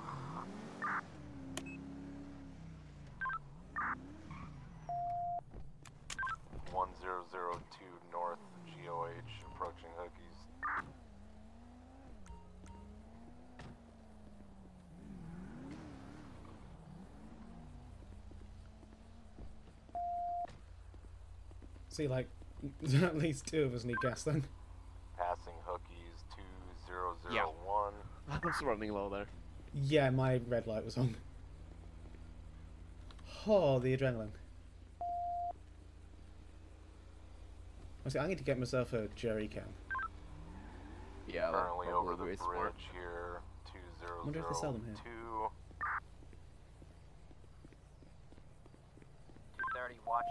North GOH approaching Hookies. See, like, at least 2 of us need gas then. Passing Hookies 2001. I was running low there. Yeah, my red light was on. Oh, the adrenaline. I need to get myself a jerry can. Yeah, currently over the bridge smart. here, 2002. I wonder if they sell them here. 230. Watch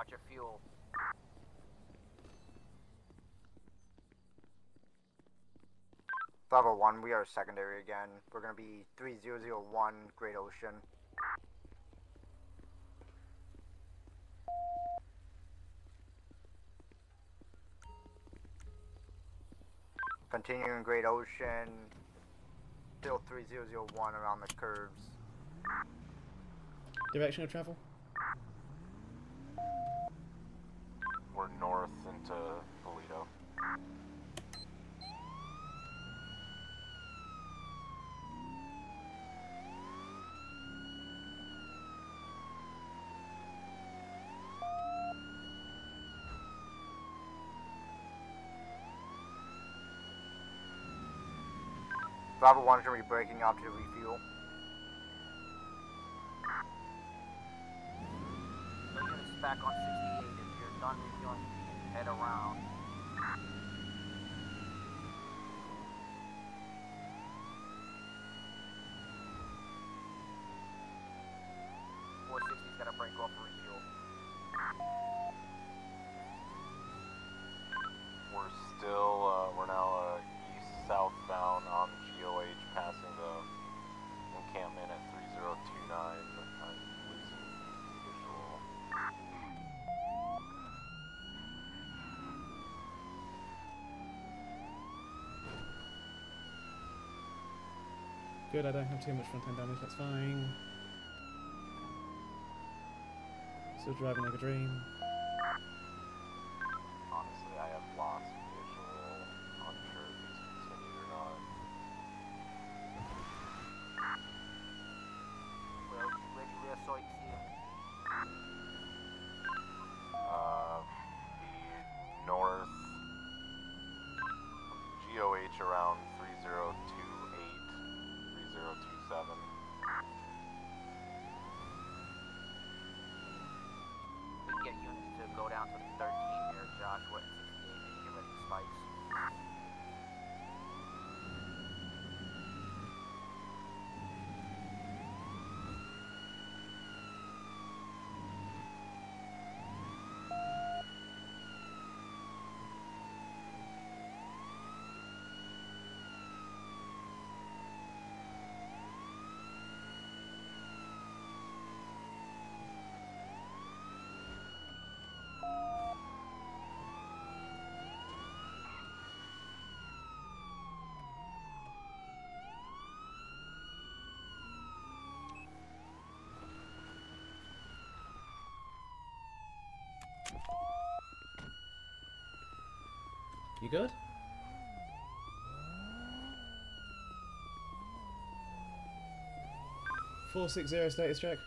your fuel. Level 1, we are secondary again. We're going to be 3001 Great Ocean. Continuing Great Ocean, still 3001 around the curves. Direction of travel? We're north into Toledo. Bravo 1 is going to be breaking up to refuel. No units back on 68. If you're done refueling, you can head around. .460's got to break off for refuel. We're now east-southbound on GOH, passing the encampment at 3029. I'm losing visual. Good, I don't have too much front-end damage, that's fine. Still driving like a dream. Honestly, I have lost visual. Unsure if these continued or not. Where saw you see him? The north GOH around 3028, 3027. We can get units You good? .460 status check.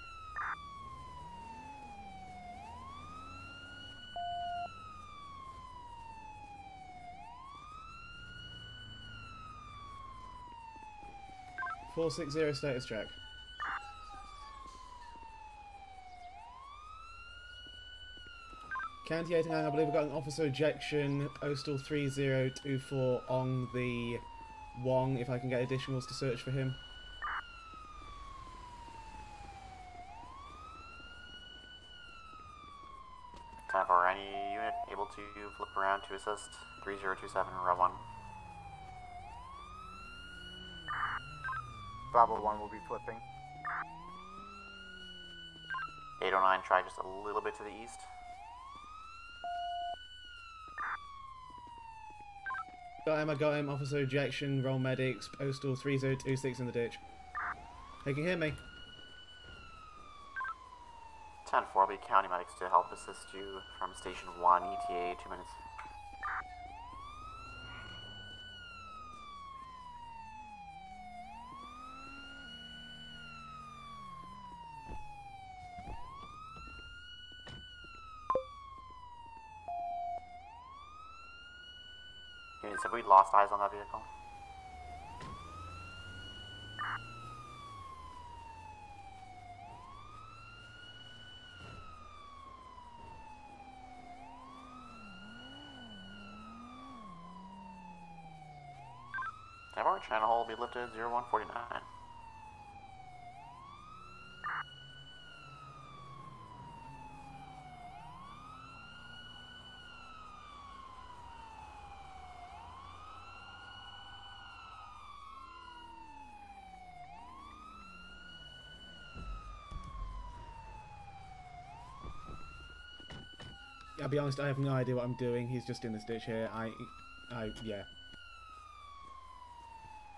.460 status check. County 89, I believe we've got an officer ejection, postal 3024 on the Wong, if I can get additionals to search for him. Time for any unit able to flip around to assist 3027 Row 1. Bravo 1 will be flipping. 809, try just a little bit to the east. I got him, officer ejection, roll medics, postal 3026 in the ditch. They can hear me. 10-4 will be county medics to help assist you from station 1, ETA 2 minutes. Units, have we lost eyes on that vehicle? Tower channel hole will be lifted 0149. I'll be honest, I have no idea what I'm doing. He's just in this ditch here. Yeah.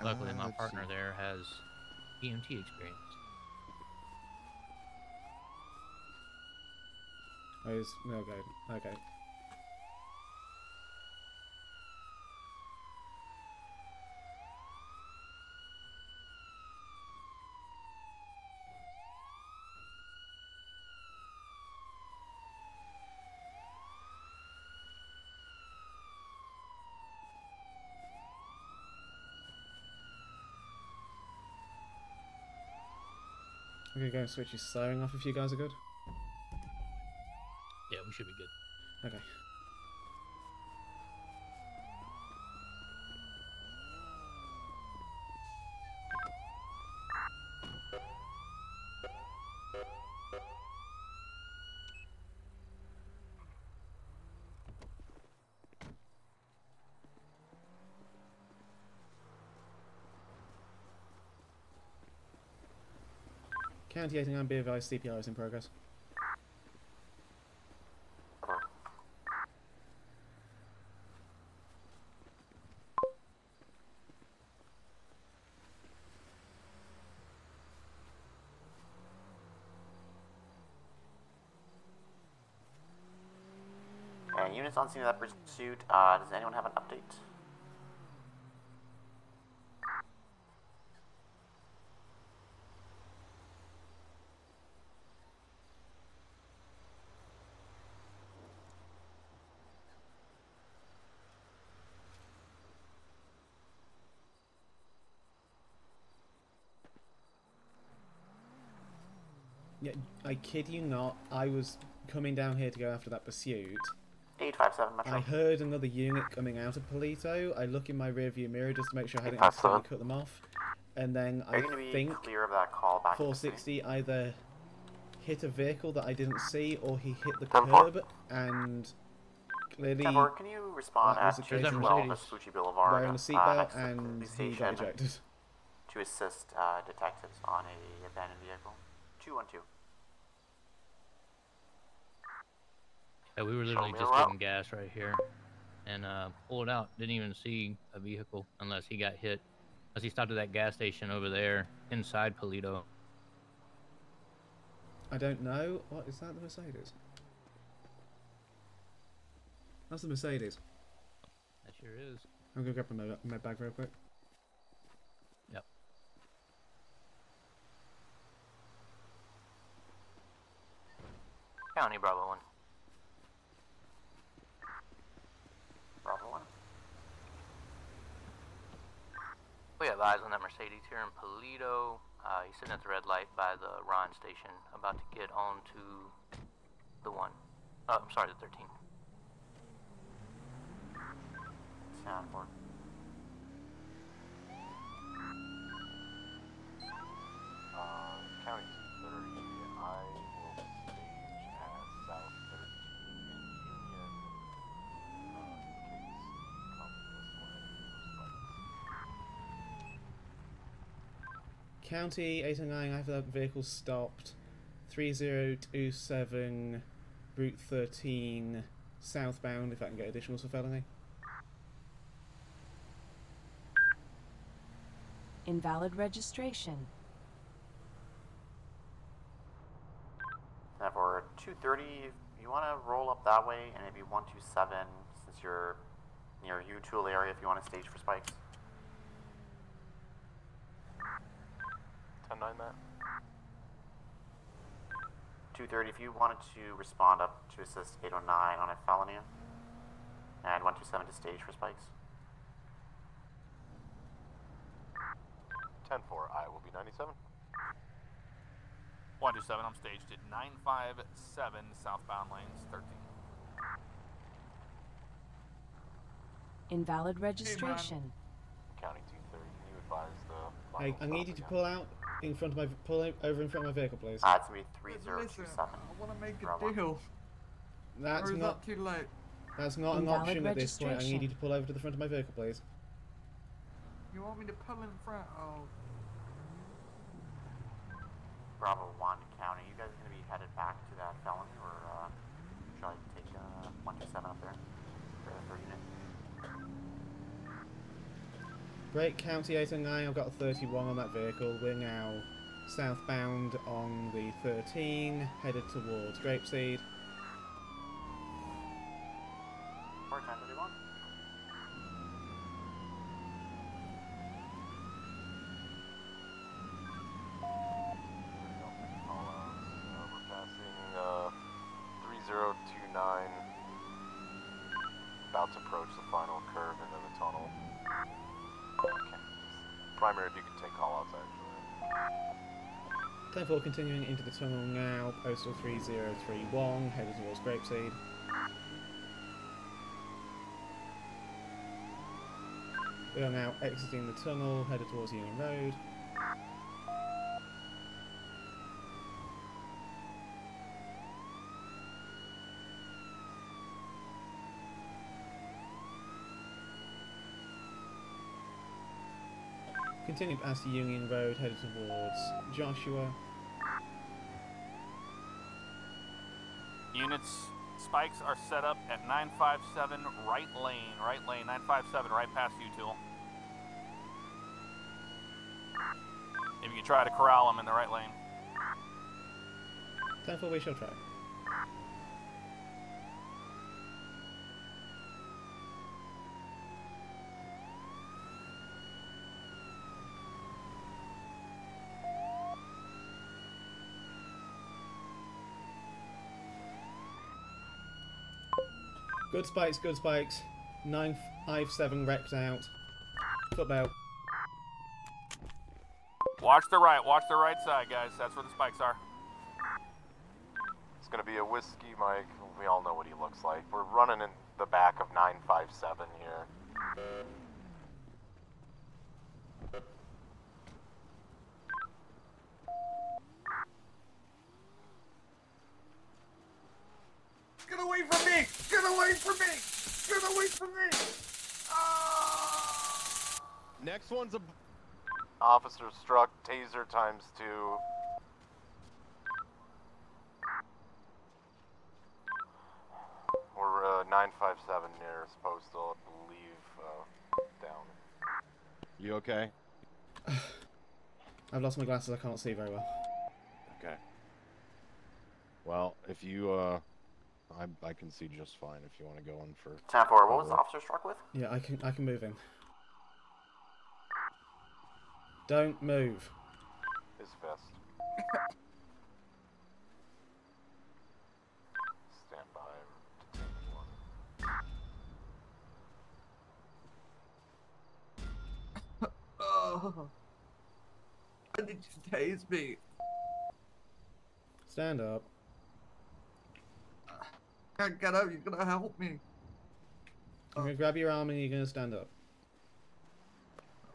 Luckily, my partner there has EMT experience. Oh, he's no good. Okay. I'm gonna go and switch his siren off if you guys are good. Yeah, we should be good. Okay. County 89, be advised, CPR is in progress. Units on scene of that pursuit, does anyone have an update? Yeah, I kid you not, I was coming down here to go after that pursuit. 857 Metro. I heard another unit coming out of Polito. I look in my rearview mirror just to make sure I hadn't accidentally cut them off. And then I think clear of that call back 460 either hit a vehicle that I didn't see or he hit the curb and clearly Temper, can you respond at 212 Vespucci Boulevard wearing a seatbelt and he got ejected. To assist detectives on a abandoned vehicle. 212. Yeah, we were literally just getting gas right here, and pulled out. Didn't even see a vehicle unless he got hit. Unless he stopped at that gas station over there inside Polito. I don't know. What is that? The Mercedes? That's the Mercedes. That sure is. I'm gonna grab my med bag real quick. Yep. County Bravo 1. Bravo 1. We have eyes on that Mercedes here in Polito. He's sitting at the red light by the Ron station, about to get on to the 1. Oh, I'm sorry, the 13. 10-4. County 230, I will stage at South 13 in Union, in case you come this way for spikes. County 809, I have that vehicle stopped. 3027, Route 13, southbound, if I can get additionals for felony. Invalid registration. Now for 230, you want to roll up that way, and maybe 127, since you're near U-Tool area, if you want to stage for spikes. 10-9 that. 230, if you wanted to respond up to assist 809 on a felony, and 127 to stage for spikes. 10-4, I will be 97. 127, I'm staged at 957 southbound lanes 13. Invalid registration. County 230, can you advise the Hey, I need you to pull out in front of my over in front of my vehicle, please. It's gonna be 3027. I want to make a Bravo. deal. That's or is not that too late? That's not an Invalid option at this point. I need you registration. to pull over to the front of my vehicle, please. You want me to pull in front? Oh. Bravo 1 County, you guys are gonna be headed back to that felony, or shall I take 127 up there for unit? Break County 809, I've got a 31 on that vehicle. We're now southbound on the 13, headed towards Grapeseed. 41031. We're passing 3029, about to approach the final curve into the tunnel. Okay. Primary, if you could take callouts actually. 10-4 continuing into the tunnel now, postal 3031, headed towards Grapeseed. We are now exiting the tunnel, headed towards Union Road. Continue past the Union Road, headed towards Joshua. Units, spikes are set up at 957 right lane, 957 right past U-Tool. If you can try to corral them in the right lane. 10-4, we shall try. Good spikes, good spikes. 957 wrecked out. Footbelt. Watch the right side, guys. That's where the spikes are. It's gonna be a whiskey Mike. We all know what he looks like. We're running in the back of 957 here. Get away from me! Get away from me! Get away from me! Next one's a officer struck, taser ×2. We're 957 nearest postal, I believe, down. You okay? I've lost my glasses, I can't see very well. Okay. Well, if you I can see just fine if you want to go in for. 10-4, what was the officer struck with? Yeah, I can move in. Don't move. His vest. Stand by. Oh. Why did you tase me? Stand up. Can't get up, you're gonna help me. I'm gonna grab your arm and you're gonna stand up.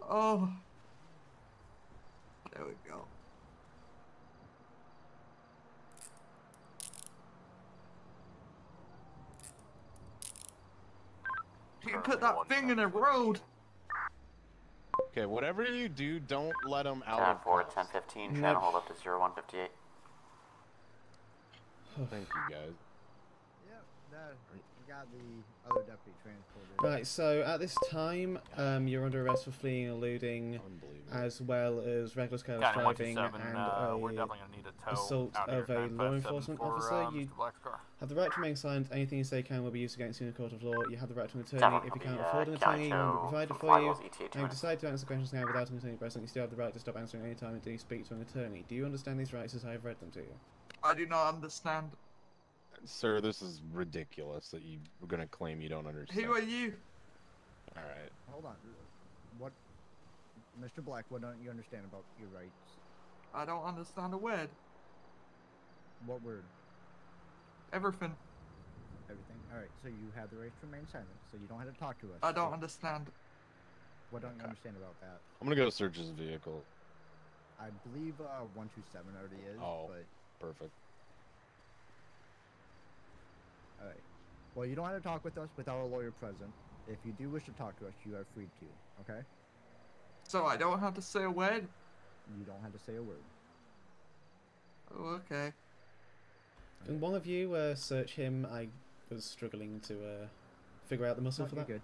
Oh. There we go. You put that thing in the road. Okay, whatever you do, don't let him out 10-4, of cuffs. 10-15, channel hold up to 0158. Thank you, guys. Yep, we got the other deputy transported. Right, so at this time, you're under arrest for fleeing and eluding, as well as reckless careless Got driving 127, and we're definitely gonna need a tow assault out here of a at law 957 enforcement for, officer. You Mr. Black's car. have the right to remain silent. Anything you say can will be used against you in a court of law. You have the right to an attorney. Definitely If you be, can't afford an County attorney, one will be Tow provided from for you. Flywheels, ETA And if you 2 decide to answer questions now without an attorney present, you still have the right to stop answering any time until you speak to an attorney. Do you understand these rights as I have read them to you? I do not understand. Sir, this is ridiculous that you were gonna claim you don't understand. Who are you? Alright. Hold on. What, Mr. Black, what don't you understand about your rights? I don't understand a word. What word? Everything. Everything? Alright, so you have the right to remain silent, so you don't have to talk to us. I don't understand. What don't you understand about that? I'm gonna go search his vehicle. I believe 127 already is, Oh, but... perfect. Alright. Well, you don't have to talk with us without a lawyer present. If you do wish to talk to us, you are free to, okay? So I don't have to say a word? You don't have to say a word. Oh, okay. Can one of you search him? I was struggling to figure out the muscle for You're that. good.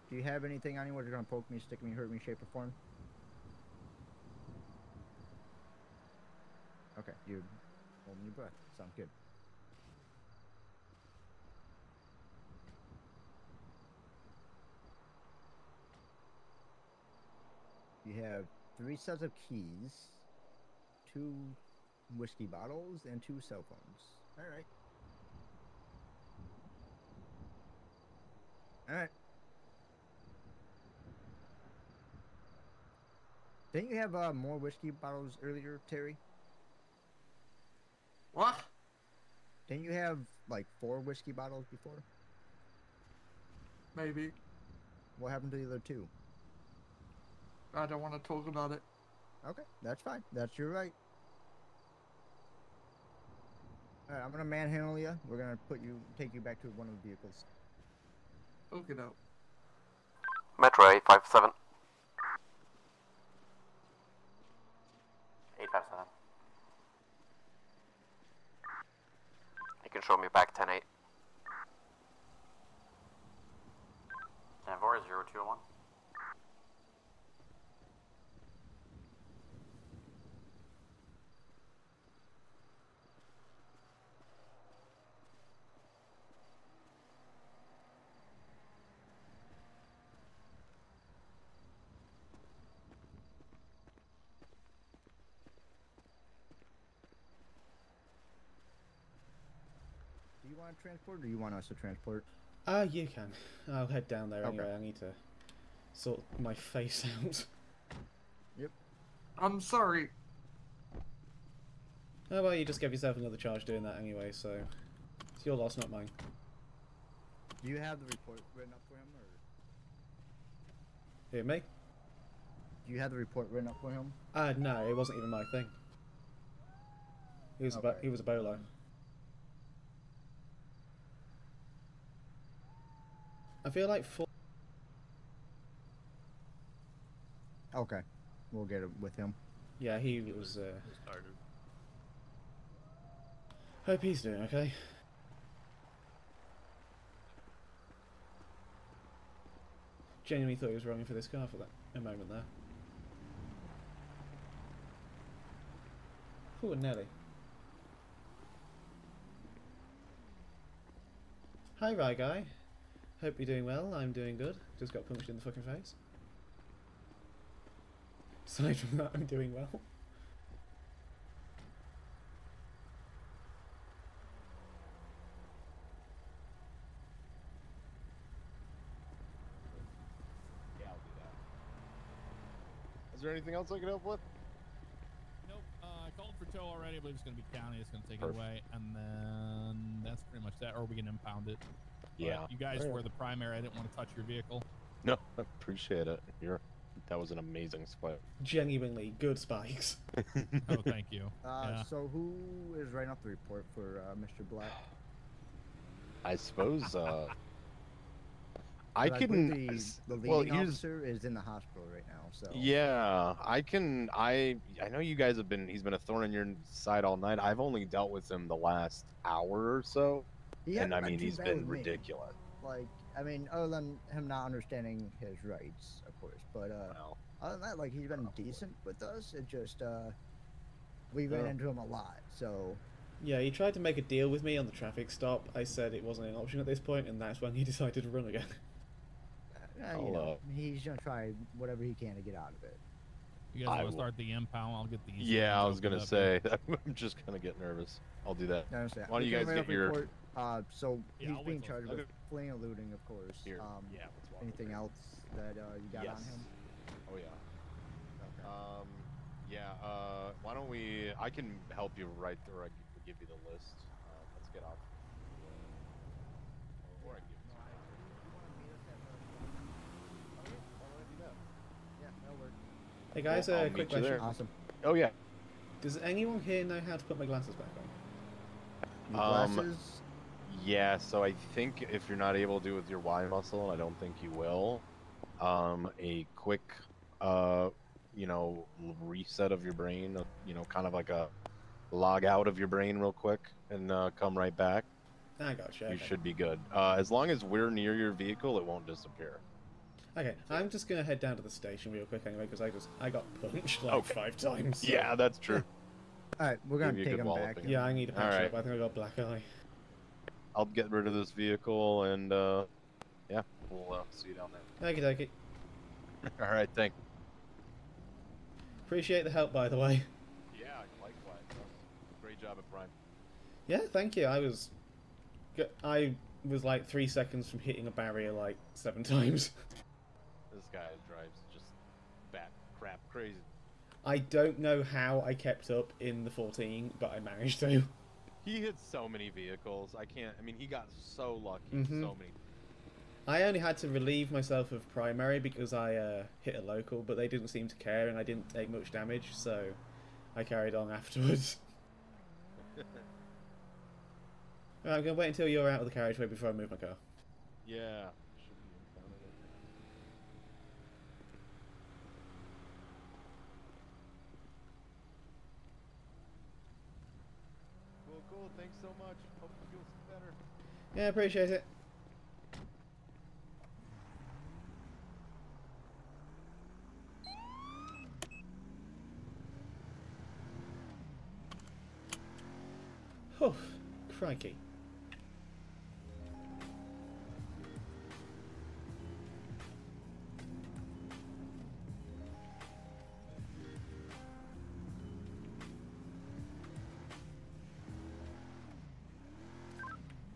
Do you have anything on you where you're gonna poke me, stick me, hurt me, shape, or form? Okay, you're holding your breath. Sounds good. You have 3 sets of keys, 2 whiskey bottles, and 2 cell phones. Alright. Alright. Didn't you have more whiskey bottles earlier, Terry? What? Didn't you have like 4 whiskey bottles before? Maybe. What happened to the other 2? I don't want to talk about it. Okay, that's fine. That's your right. Alright, I'm gonna manhandle you. We're gonna take you back to one of the vehicles. Okay, no. Metro 857. 857. You can show me back 10-8. 10-4, 0201. Do you want to transport, or do you want us to transport? You can. I'll head down there Okay. anyway. I need to sort my face out. Yep. I'm sorry. Oh, well, you just gave yourself another charge doing that anyway, so it's your loss, not mine. Do you have the report written up for him, or? Hear me? Do you have the report written up for him? No, it wasn't even my thing. He was he was a bolo. I feel like Okay, we'll get it with him. Yeah, he was. Hope he's doing okay. Genuinely thought he was running for this car for a moment there. Ooh, Nelly. Hi, Rye Guy. Hope you're doing well. I'm doing good. Just got punched in the fucking face. Aside from that, I'm doing well. Yeah, I'll do that. Is there anything else I can help with? Nope. I called for tow already. I believe it's going to be county. It's going to take Perfect. it away, and then that's pretty much that. Or we can impound it. Yeah. But you guys were the primary. I didn't want to touch your vehicle. No, I appreciate it. That was an amazing split. Genuinely good spikes. Oh, thank you. So who is writing up the report for Mr. Black? I suppose I But can. believe the well, leading here's. officer is in the hospital right now. So Yeah, I can. I know you guys have been. He's been a thorn in your side all night. I've only dealt with him the last hour or so, and I mean he's been ridiculous. Like, I mean, other than him not understanding his rights, of course, but other than that, like, he's been decent with us. It just we ran into him a lot, so. Yeah, he tried to make a deal with me on the traffic stop. I said it wasn't an option at this point, and that's when he decided to run again. You know, he's gonna try whatever he can to get out of it. You guys want to start the impound? I'll get these. Yeah, I was gonna say. I'm just gonna get nervous. I'll do that. I understand. Why don't you guys get your? Report, so Yeah, he's I'll being wait till- charged with okay. fleeing and looting, of course. Here. Yeah, let's walk Anything over. else that you got on him? Oh yeah. Why don't we? I can help you right there. I can give you the list. Let's get off. Or I can give it to you. Yeah, that'll work. Hey guys, Well, I'll quick meet you question. there. Oh yeah. Does anyone here know how to put my glasses back on? Glasses? Yeah, so I think if you're not able to do it with your Y muscle, I don't think you will. A quick, reset of your brain, kind of like a log out of your brain real quick and come right back. I gotcha. You Okay. should be good. As long as we're near your vehicle, it won't disappear. Okay, I'm just gonna head down to the station real quick anyway, because I got punched like 5 times. So. Yeah, that's true. Alright, we're gonna Give you a take good him back. walloping. Yeah, I need a patch Alright. up. I think I got black eye. I'll get rid of this vehicle and yeah, we'll see you down there. Okie dokie. All right, thanks. Appreciate the help, by the way. Yeah, likewise. Great job at Prime. Yeah, thank you. I was like 3 seconds from hitting a barrier like 7 times. This guy drives just bat crap crazy. I don't know how I kept up in the 14, but I managed to. He hit so many vehicles. I mean, he got so lucky. Mhm. So many. I only had to relieve myself of primary because I hit a local, but they didn't seem to care and I didn't take much damage, so I carried on afterwards. Right, I'm going to wait until you're out of the carriageway before I move my car. Yeah. Should be in front of it. Cool. Thanks so much. Hope you feel better. Yeah, appreciate it. Oh, crikey.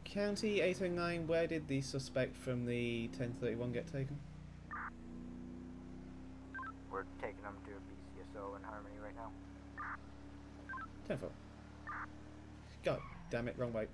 County 809, where did the suspect from the 1031 get taken? We're taking him to BCSO in Harmony right now. 10-4. God damn it, wrong way.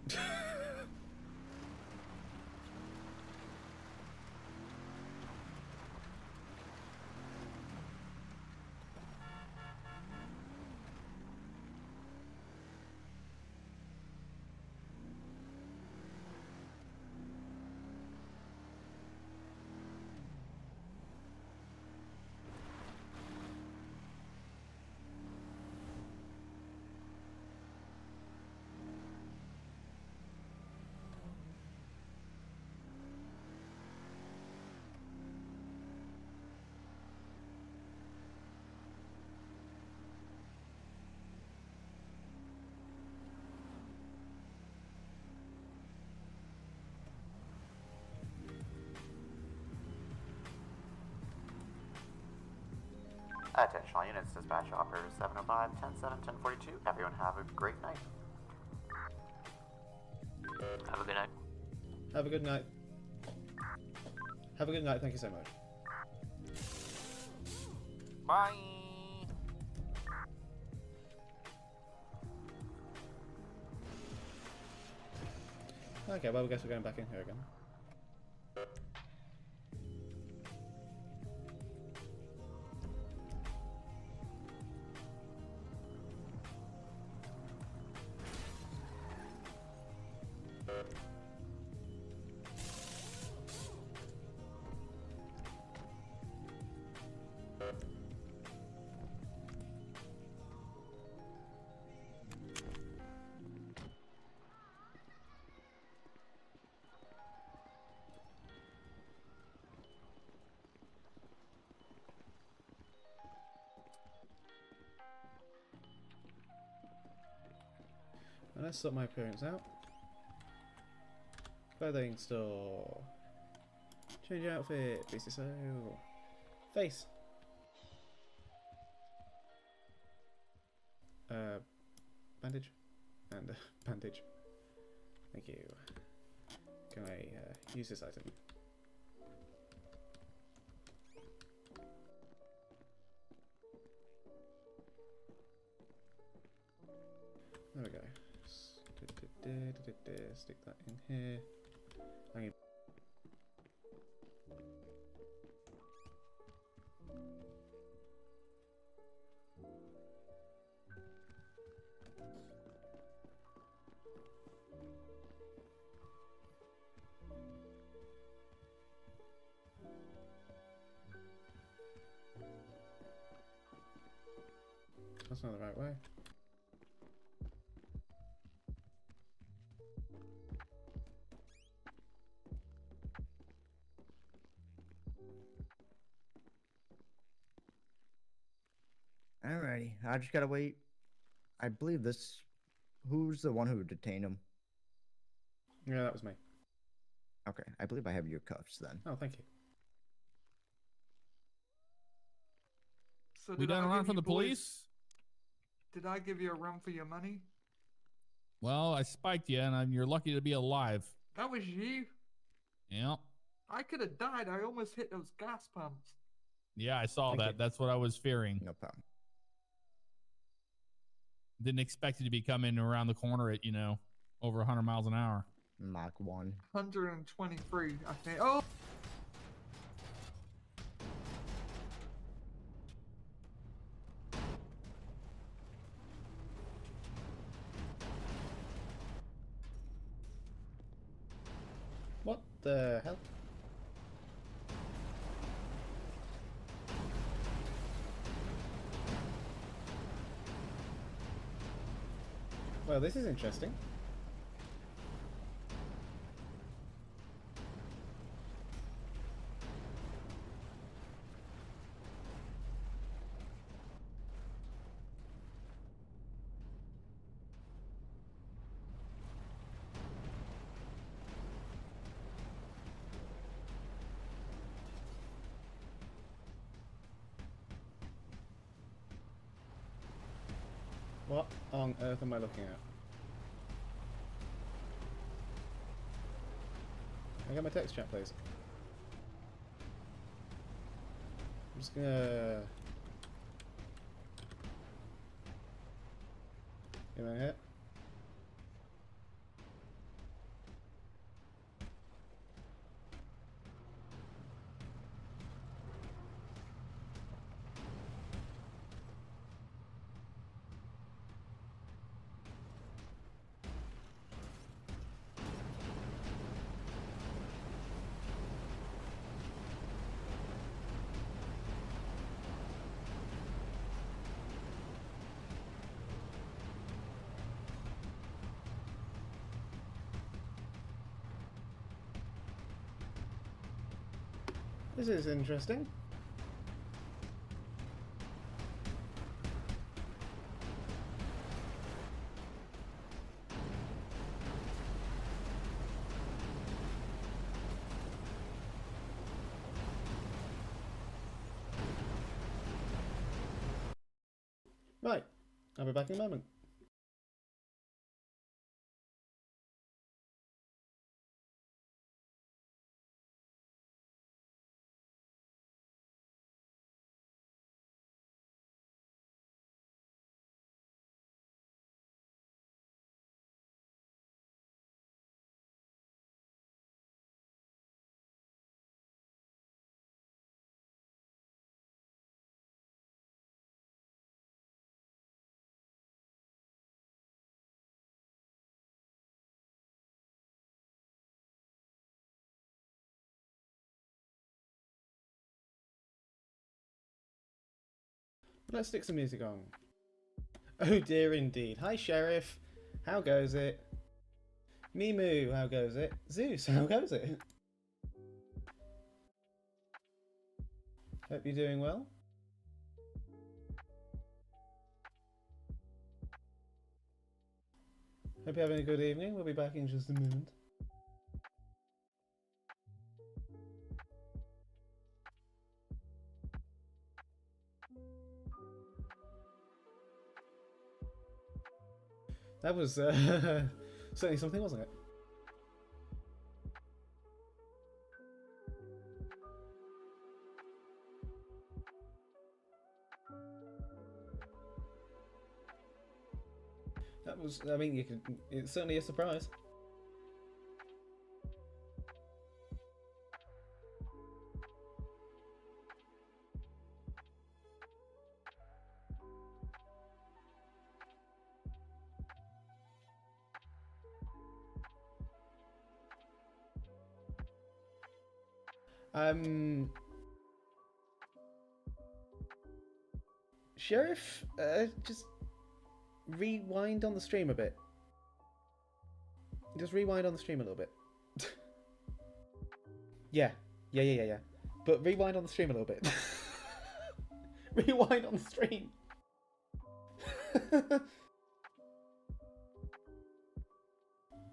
Attention all units, dispatch operators 705, 10-7, 1042. Everyone have a great night. Have a good night. Have a good night. Have a good night. Thank you so much. Bye. Okay, well, I guess we're going back in here again. And let's sort my appearance out. Clothing store. Change outfit. Face so. Face. Bandage. And bandage. Thank you. Can I use this item? There we go. Stick that in here. I need that's not the right way. Alrighty, I just gotta wait. I believe this. Who's the one who detained him? Yeah, that was me. Okay, I believe I have your cuffs then. Oh, thank you. So We did I done a run give from you the boys- police? Did I give you a run for your money? Well, I spiked you, and you're lucky to be alive. That was you. Yeah. I could have died. I almost hit those gas pumps. Yeah, I saw Thank that. you. That's what I was fearing. No problem. Didn't expect you to be coming around the corner at, over 100 miles an hour. Mach 1. 123, I think. Oh! What the hell? Well, this is interesting. What on earth am I looking at? Can I get my text chat, please? I'm just gonna get my hit. This is interesting. I'll be back in a moment. Let's stick some music on. Oh dear indeed. Hi Sheriff. How goes it? Mimu, how goes it? Zeus, how goes it? Hope you're doing well. Hope you're having a good evening. We'll be back in just a minute. That was certainly something, wasn't it? That was, I mean, it's certainly a surprise. Sheriff, just rewind on the stream a bit. Just rewind on the stream a little bit. Yeah. But rewind on the stream a little bit. Rewind on the stream.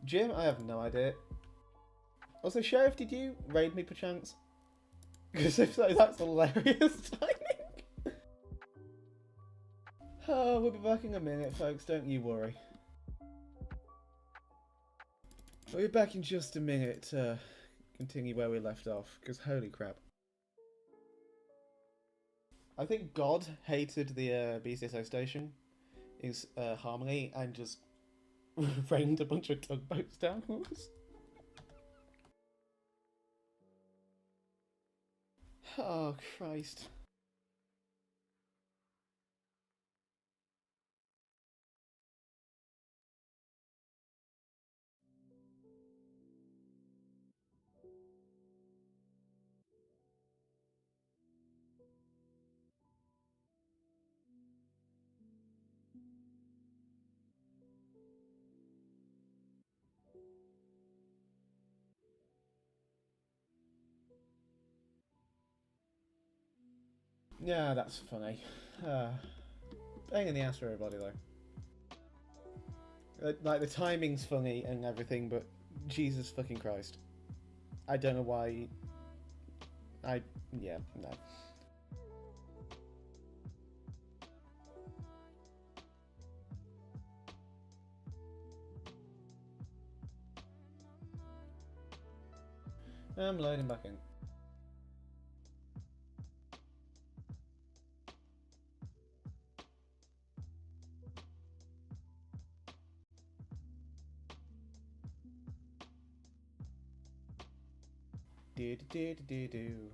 Jim, I have no idea. Also, Sheriff, did you raid me perchance? Because if so, that's hilarious timing. Oh, we'll be back in a minute, folks. Don't you worry. We'll be back in just a minute to continue where we left off. Because holy crap. I think God hated the BCSO station in Harmony and just rained a bunch of tugboats down on us. Oh, Christ. Yeah, that's funny. Bang in the ass for everybody, though. Like, the timing's funny and everything, but Jesus fucking Christ. I don't know why... Yeah, no. I'm loading back in. Do.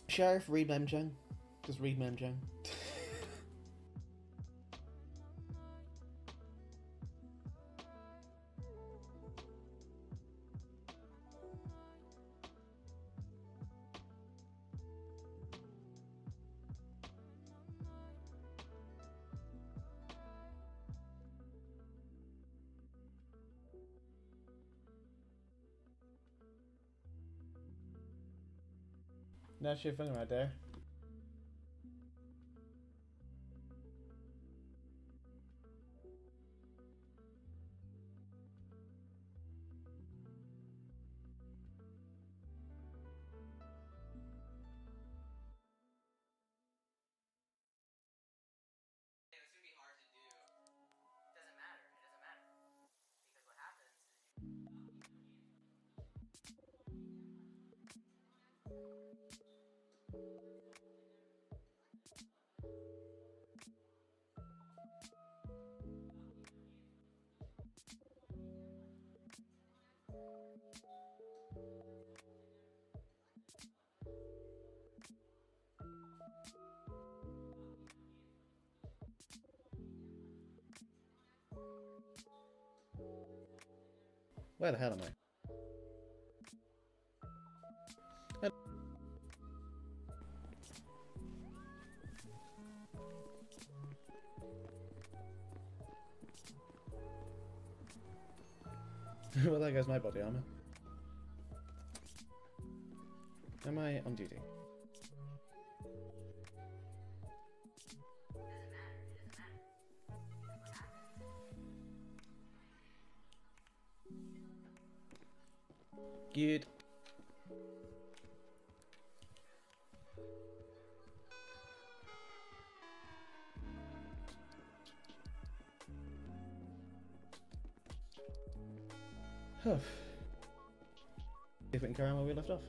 Sheriff, read Memjang. Just read Memjang. No shit funny right there. Where the hell am I? Well, there goes my body armor. Am I on duty? Good. Huh. See if we can carry on where we left off.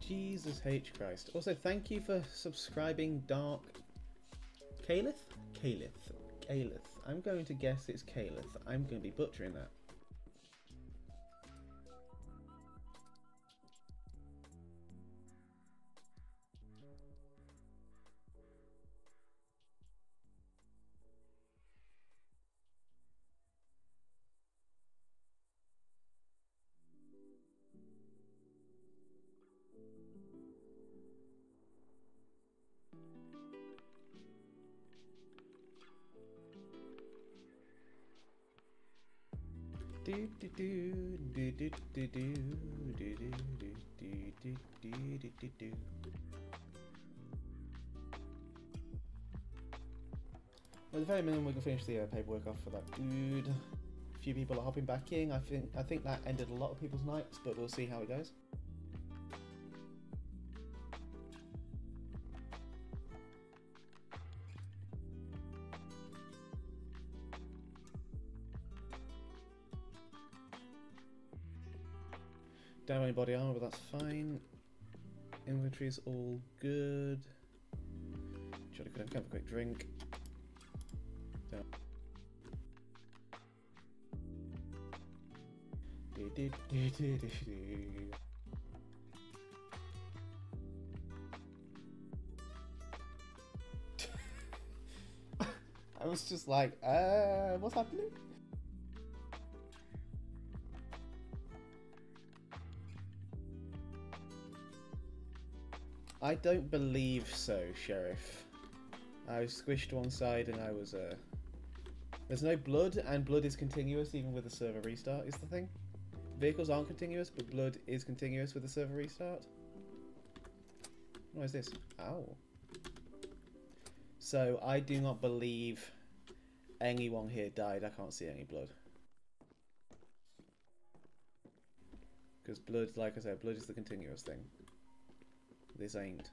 Jesus H. Christ. Also, thank you for subscribing, Dark Caliph? Caliph. Caliph. I'm going to guess it's Caliph. I'm going to be butchering that. At the very minimum, we can finish the paperwork off for that dude. A few people are hopping back in. I think that ended a lot of people's nights, but we'll see how it goes. Don't have any body armor, but that's fine. Inventory's all good. Should have a quick drink. Don't. I was just like, what's happening? I don't believe so, Sheriff. I was squished to one side and I was, There's no blood, and blood is continuous even with the server restart, is the thing. Vehicles aren't continuous, but blood is continuous with the server restart. What is this? Ow. So, I do not believe anyone here died. I can't see any blood. Because blood, like I said, blood is the continuous thing. This ain't.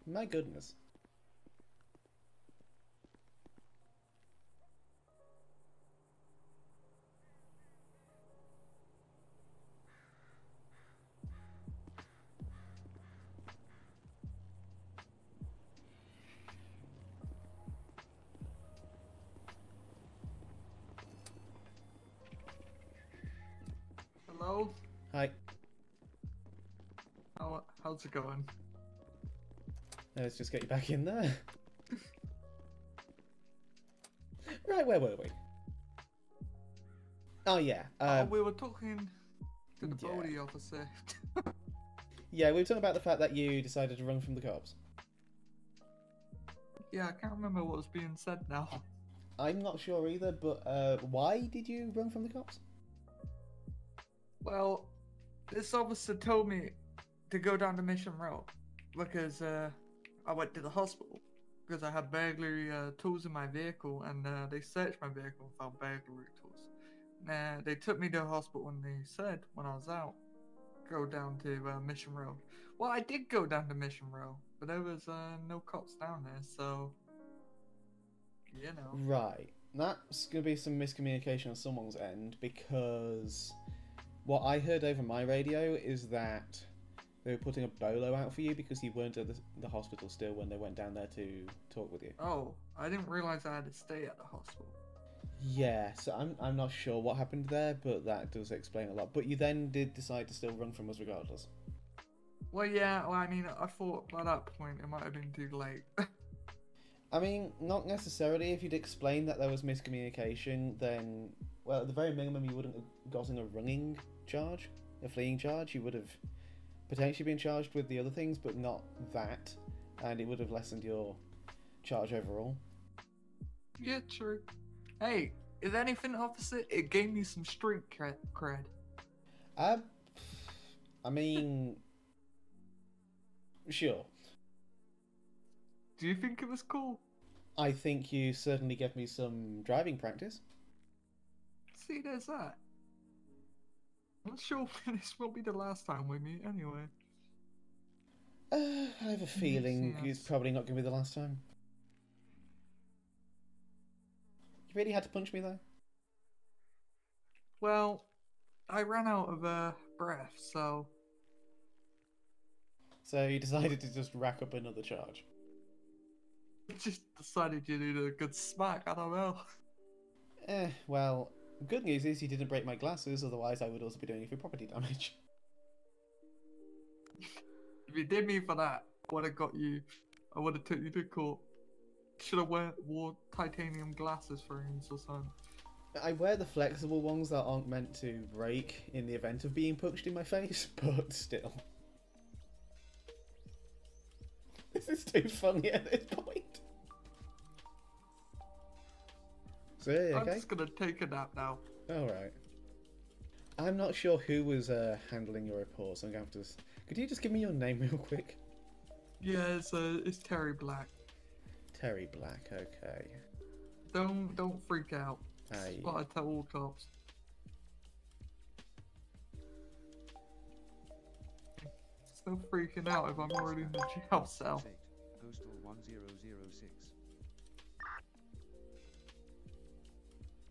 My goodness. Hello? Hi. how's it going? Let's just get you back in there. Right, where were we? Oh yeah. We were talking to the body officer. Yeah, we were talking about the fact that you decided to run from the cops. Yeah, I can't remember what was being said now. I'm not sure either, but why did you run from the cops? Well, this officer told me to go down to Mission Road because I went to the hospital because I had burglary tools in my vehicle, and they searched my vehicle and found burglary tools. They took me to the hospital and they said when I was out, go down to Mission Road. Well, I did go down to Mission Road, but there was no cops down there, so you know. Right, that's gonna be some miscommunication on someone's end, because what I heard over my radio is that they were putting a bolo out for you because you weren't at the hospital still when they went down there to talk with you. Oh, I didn't realize I had to stay at the hospital. Yeah, so I'm not sure what happened there, but that does explain a lot. But you then did decide to still run from us regardless. Well, yeah, well, I mean, I thought by that point it might have been too late. I mean, not necessarily. If you'd explained that there was miscommunication, then, well, at the very minimum, you wouldn't have gotten a running charge, a fleeing charge. You would have potentially been charged with the other things, but not that, and it would have lessened your charge overall. Yeah, true. Hey, if anything, officer, it gave me some street cred. I mean, sure. Do you think it was cool? I think you certainly gave me some driving practice. See, there's that. I'm not sure this won't be the last time we meet anyway. I have a feeling it's probably not going to be the last time. You really had to punch me though? Well, I ran out of breath, so... So you decided to just rack up another charge? Just decided you needed a good smack, I don't know. Well, good news is you didn't break my glasses, otherwise I would also be doing you for property damage. If you did me for that, I would have got you. I would have took you to court. Should have wore titanium glasses frames or something. I wear the flexible ones that aren't meant to break in the event of being punched in my face, but still. This is too funny at this point. So, okay? I'm just gonna take a nap now. Alright. I'm not sure who was handling your report, so I'm going to have to... Could you just give me your name real quick? Yeah, it's Terry Black. Terry Black, okay. Don't freak out. Aye. That's what I tell all cops. There's no freaking out if I'm already in the jail cell. Postal 1006.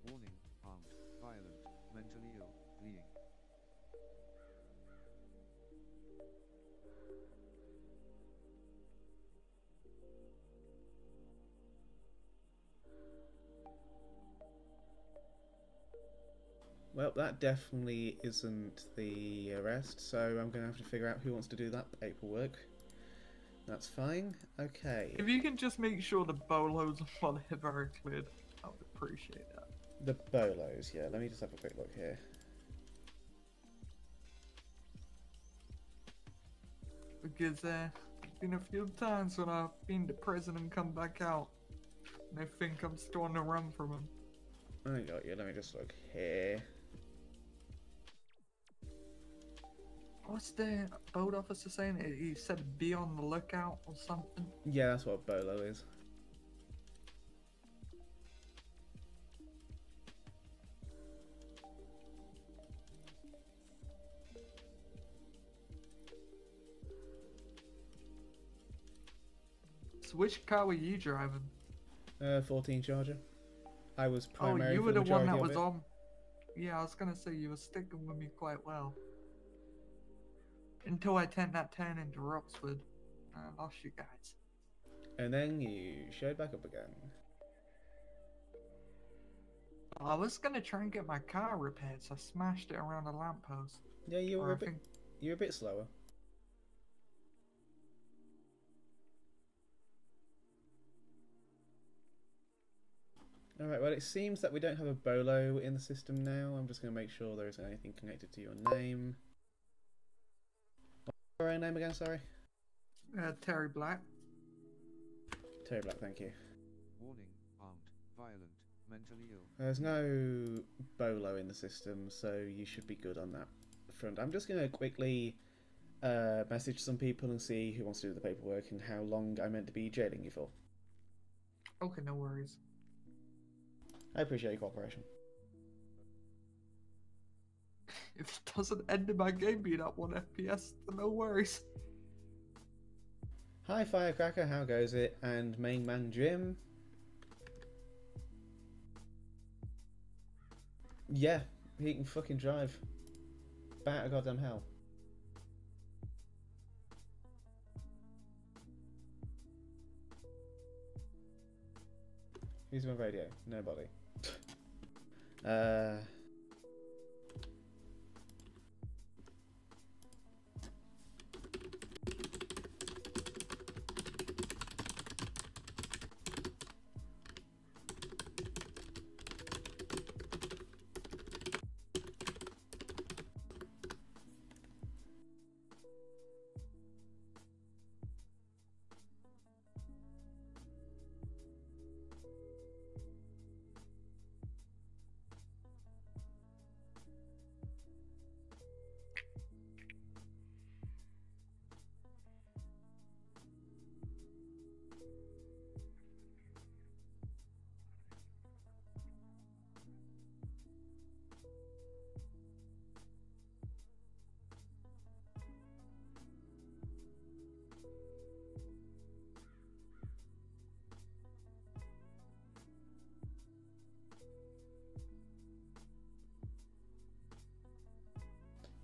Warning, armed, violent, mentally ill, fleeing. Well, that definitely isn't the arrest, so I'm going to have to figure out who wants to do that paperwork. That's fine. Okay. If you can just make sure the bolos and whatever are cleared, I would appreciate that. The bolos, yeah. Let me just have a quick look here. Because there's been a few times when I've been to prison and come back out, and they think I'm still on the run from them. I got you. Let me just look here. What's the boat officer saying? He said be on the lookout or something? Yeah, that's what a bolo is. So which car were you driving? 14 Charger. I was primary. Oh, you for were the one that majority of was it. on. Yeah, I was gonna say you were sticking with me quite well. Until I turned that turn into Roxwood. I lost you guys. And then you showed back up again. I was gonna try and get my car repaired, so I smashed it around a lamppost. Yeah, you were Or a bit. You were a bit slower. Alright, well, it seems that we don't have a bolo in the system now. I'm just going to make sure there isn't anything connected to your name. What's your own name again, sorry? Terry Black. Terry Black, thank you. Warning, armed, violent, mentally ill. There's no bolo in the system, so you should be good on that front. I'm just going to quickly message some people and see who wants to do the paperwork and how long I'm meant to be jailing you for. Okay, no worries. I appreciate your cooperation. If it doesn't end in my game being at 1 FPS, then no worries. Hi Firecracker, how goes it? And main man Jim? Yeah, he can fucking drive. Bat out of goddamn hell. Who's on radio? Nobody.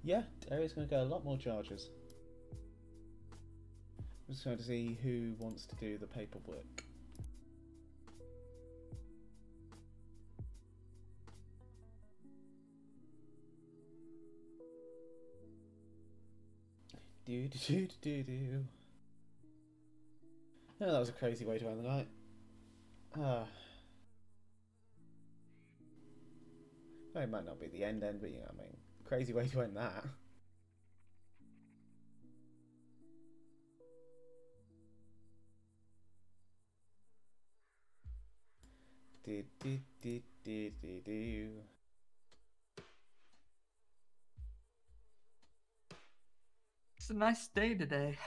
Yeah, Terry's going to get a lot more charges. I'm just trying to see who wants to do the paperwork. Do do do do do. Oh, that was a crazy way to end the night. Well, it might not be the end, but you know what I mean. Crazy way to end that. Do do do do do do. It's a nice day today.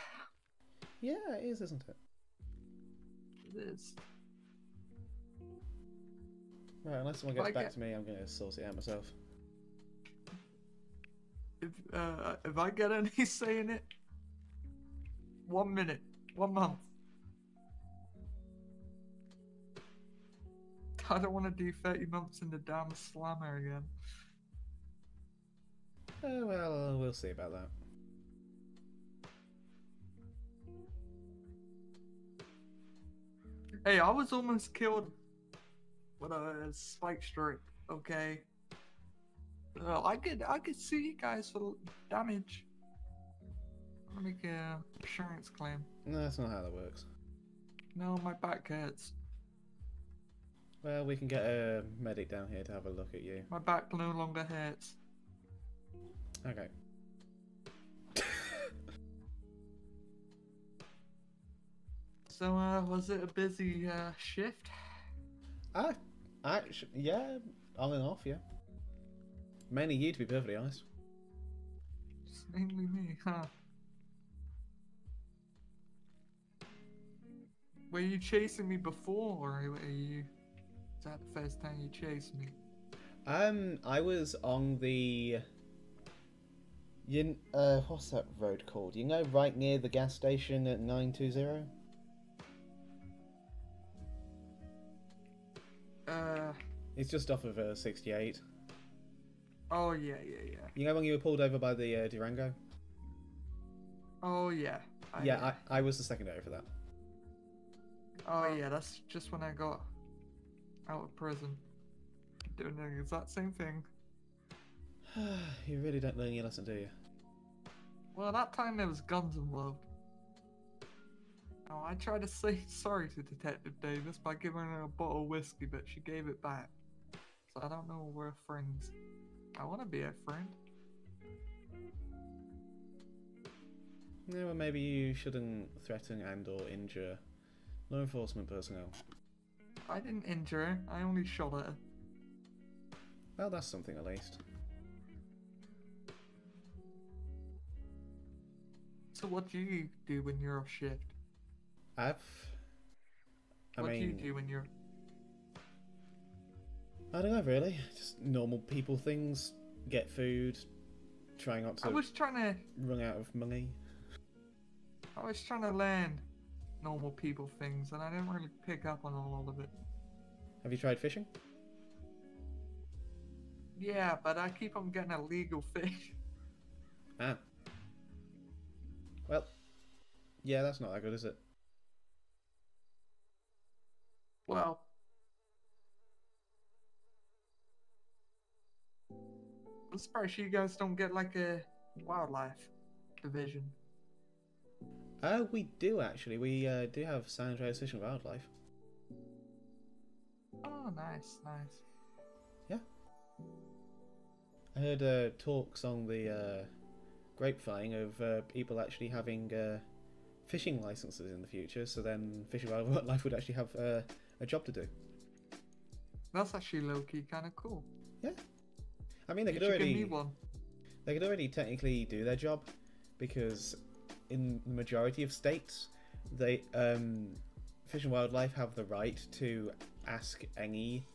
Yeah, it is, isn't it? It is. Right, unless someone gets back to me, I'm going to source it out myself. If I get any say in it, 1 minute, 1 month. I don't want to do 30 months in the damn slammer again. Oh, well, we'll see about that. Hey, I was almost killed with a spike strike, okay? I could sue you guys for damage. I'll make a insurance claim. No, that's not how that works. No, my back hurts. Well, we can get a medic down here to have a look at you. My back no longer hurts. Okay. So, was it a busy shift? Actually, yeah, on and off, yeah. Mainly you, to be perfectly honest. Just mainly me, huh? Were you chasing me before, or are you... Is that the first time you chased me? I was on the... what's that road called? You know, right near the gas station at 920? It's just off of 68. Oh, yeah. You know when you were pulled over by the Durango? Oh, yeah. I was the second over for that. Oh, yeah, that's just when I got out of prison. Doing the exact same thing. You really don't learn your lesson, do you? Well, that time there was guns involved. Oh, I tried to say sorry to Detective Davis by giving her a bottle of whiskey, but she gave it back. So I don't know if we're friends. I want to be a friend. Yeah, well, maybe you shouldn't threaten and or injure law enforcement personnel. I didn't injure her. I only shot at her. Well, that's something at least. So what do you do when you're off shift? I What do you mean, do when you're... I don't know really. Just normal people things. Get food. Try not to I was trying to run out of money. learn normal people things, and I didn't really pick up on all of it. Have you tried fishing? Yeah, but I keep on getting illegal fish. Ah. Well, yeah, that's not that good, is it? Well, I'm surprised you guys don't get like a wildlife division. We do actually. We do have San Andreas Fish and Wildlife. Oh, nice, nice. Yeah. I heard talks on the grapevine of people actually having fishing licenses in the future, so then Fish and Wildlife would actually have a job to do. That's actually low-key kind of cool. Yeah. I mean, they could already technically do their job, because in the majority of states, they Fish and Wildlife have the right to ask any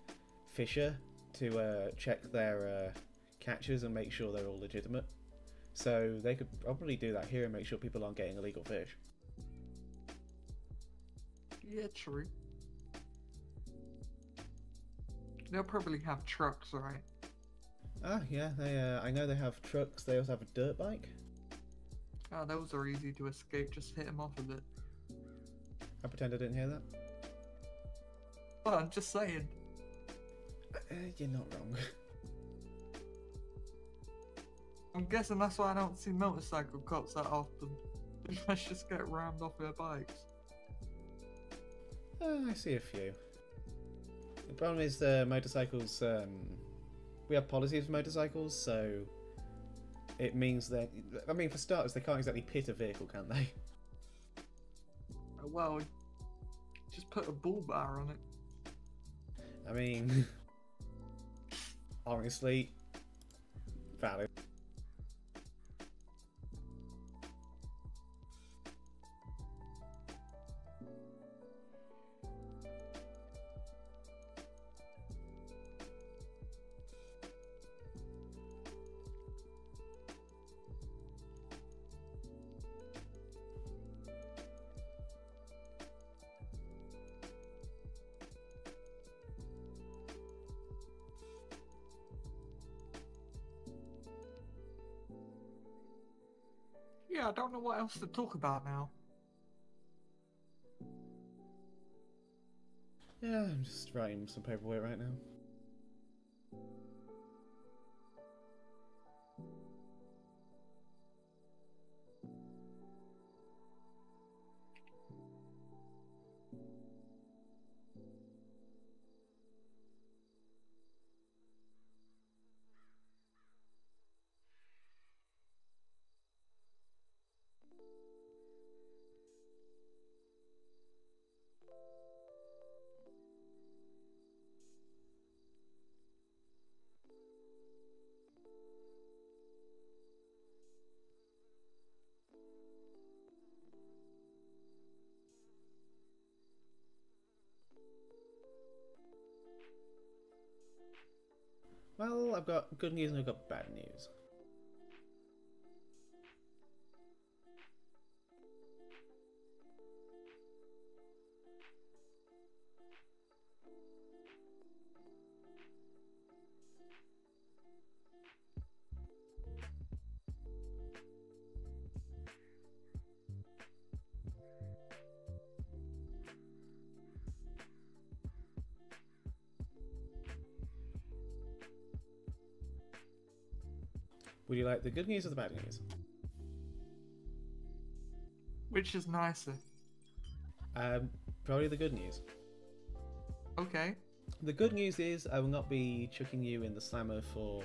fisher to check their catches and make sure they're all legitimate. So they could probably do that here and make sure people aren't getting illegal fish. Yeah, true. They'll probably have trucks, right? Ah, yeah. They I know they have trucks. They also have a dirt bike. Oh, those are easy to escape. Just hit them off a bit. I pretend I didn't hear that. Well, I'm just saying. You're not wrong. I'm guessing that's why I don't see motorcycle cops that often. They must just get rammed off their bikes. I see a few. The problem is motorcycles. We have policies for motorcycles, so it means that. I mean, for starters, they can't exactly pit a vehicle, can they? Well, just put a bull bar on it. I mean, honestly, valid. Yeah, I don't know what else to talk about now. Yeah, I'm just writing some paperwork right now. Well, I've got good news and I've got bad news. Would you like the good news or the bad news? Which is nicer? Probably the good news. Okay. The good news is I will not be chucking you in the slammer for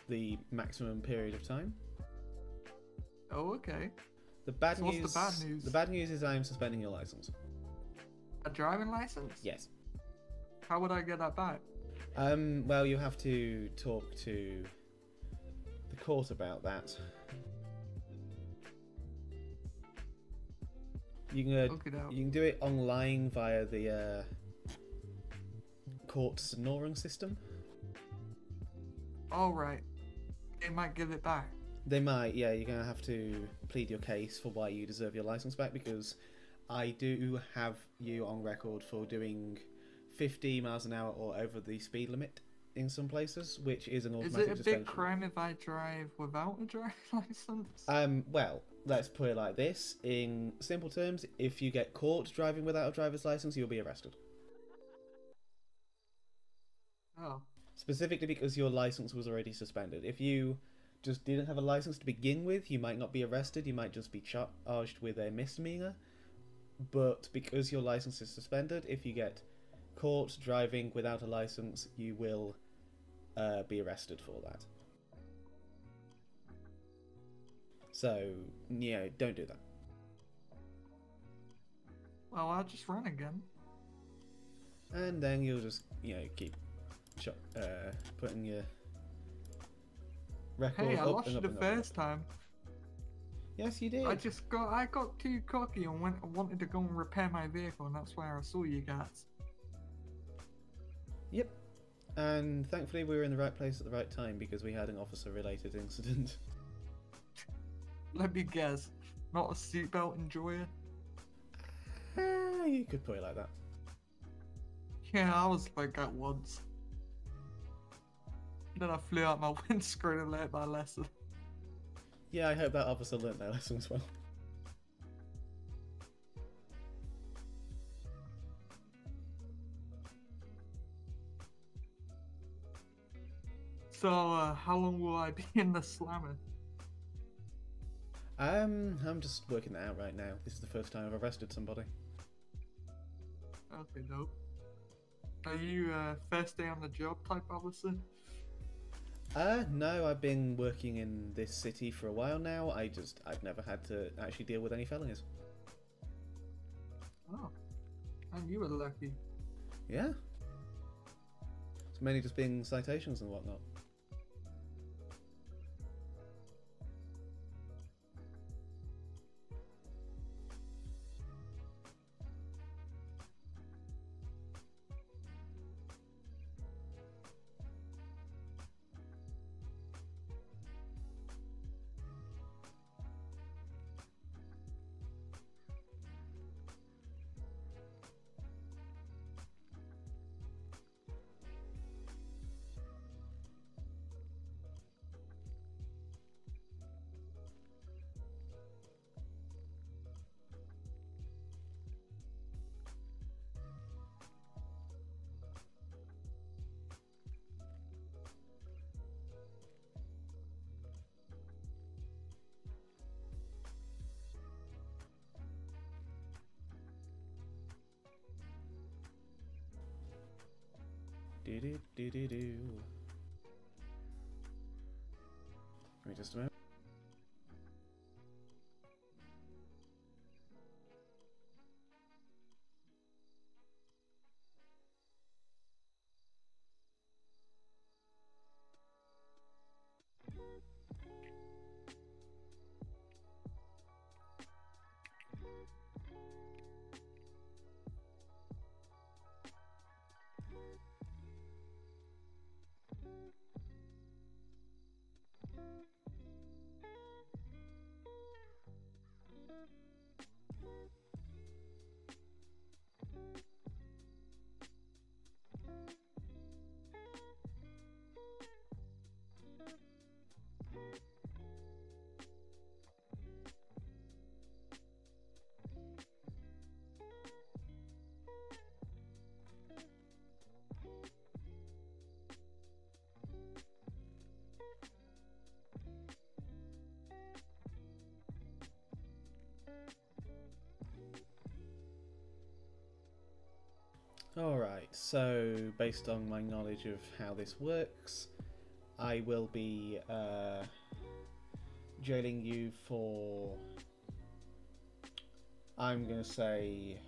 the maximum period of time. Oh, okay. The bad So news. what's the bad news? The bad news is I am suspending your license. A driving license? Yes. How would I get that back? Well, you have to talk to the court about that. You can do it online via the court Sonoran system. All right. They might give it back. They might, yeah. You're gonna have to plead your case for why you deserve your license back, because I do have you on record for doing 50 miles an hour or over the speed limit in some places, which is an automatic Is it a big crime if I drive without a driving license? Well, let's put it like this. In simple terms, if you get caught driving without a driver's license, you'll be arrested. Oh. Specifically because your license was already suspended. If you just didn't have a license to begin with, you might not be arrested, you might just be charged with a misdemeanor. But because your license is suspended, if you get caught driving without a license, you will be arrested for that. So, don't do that. Well, I'll just run again. And then you'll just, keep putting your record Hey, I up lost and you up the and up and first up. time. Yes, you did. I got too cocky and wanted to go and repair my vehicle, and that's where I saw you guys. Yep. And thankfully we were in the right place at the right time because we had an officer-related incident. Let me guess, not a seatbelt enjoyer? You could put it like that. Yeah, I was like that once. Then I flew out my windscreen and learned my lesson. Yeah, I hope that officer learnt their lesson as well. So, how long will I be in the slammer? I'm just working that out right now. This is the first time I've arrested somebody. Okay, dope. Are you first day on the job type officer? No, I've been working in this city for a while now. I've never had to actually deal with any felonies. Oh, and you were lucky. Yeah. It's mainly just been citations and whatnot. Give me just a moment. Alright, so based on my knowledge of how this works, I will be jailing you for, I'm going to say,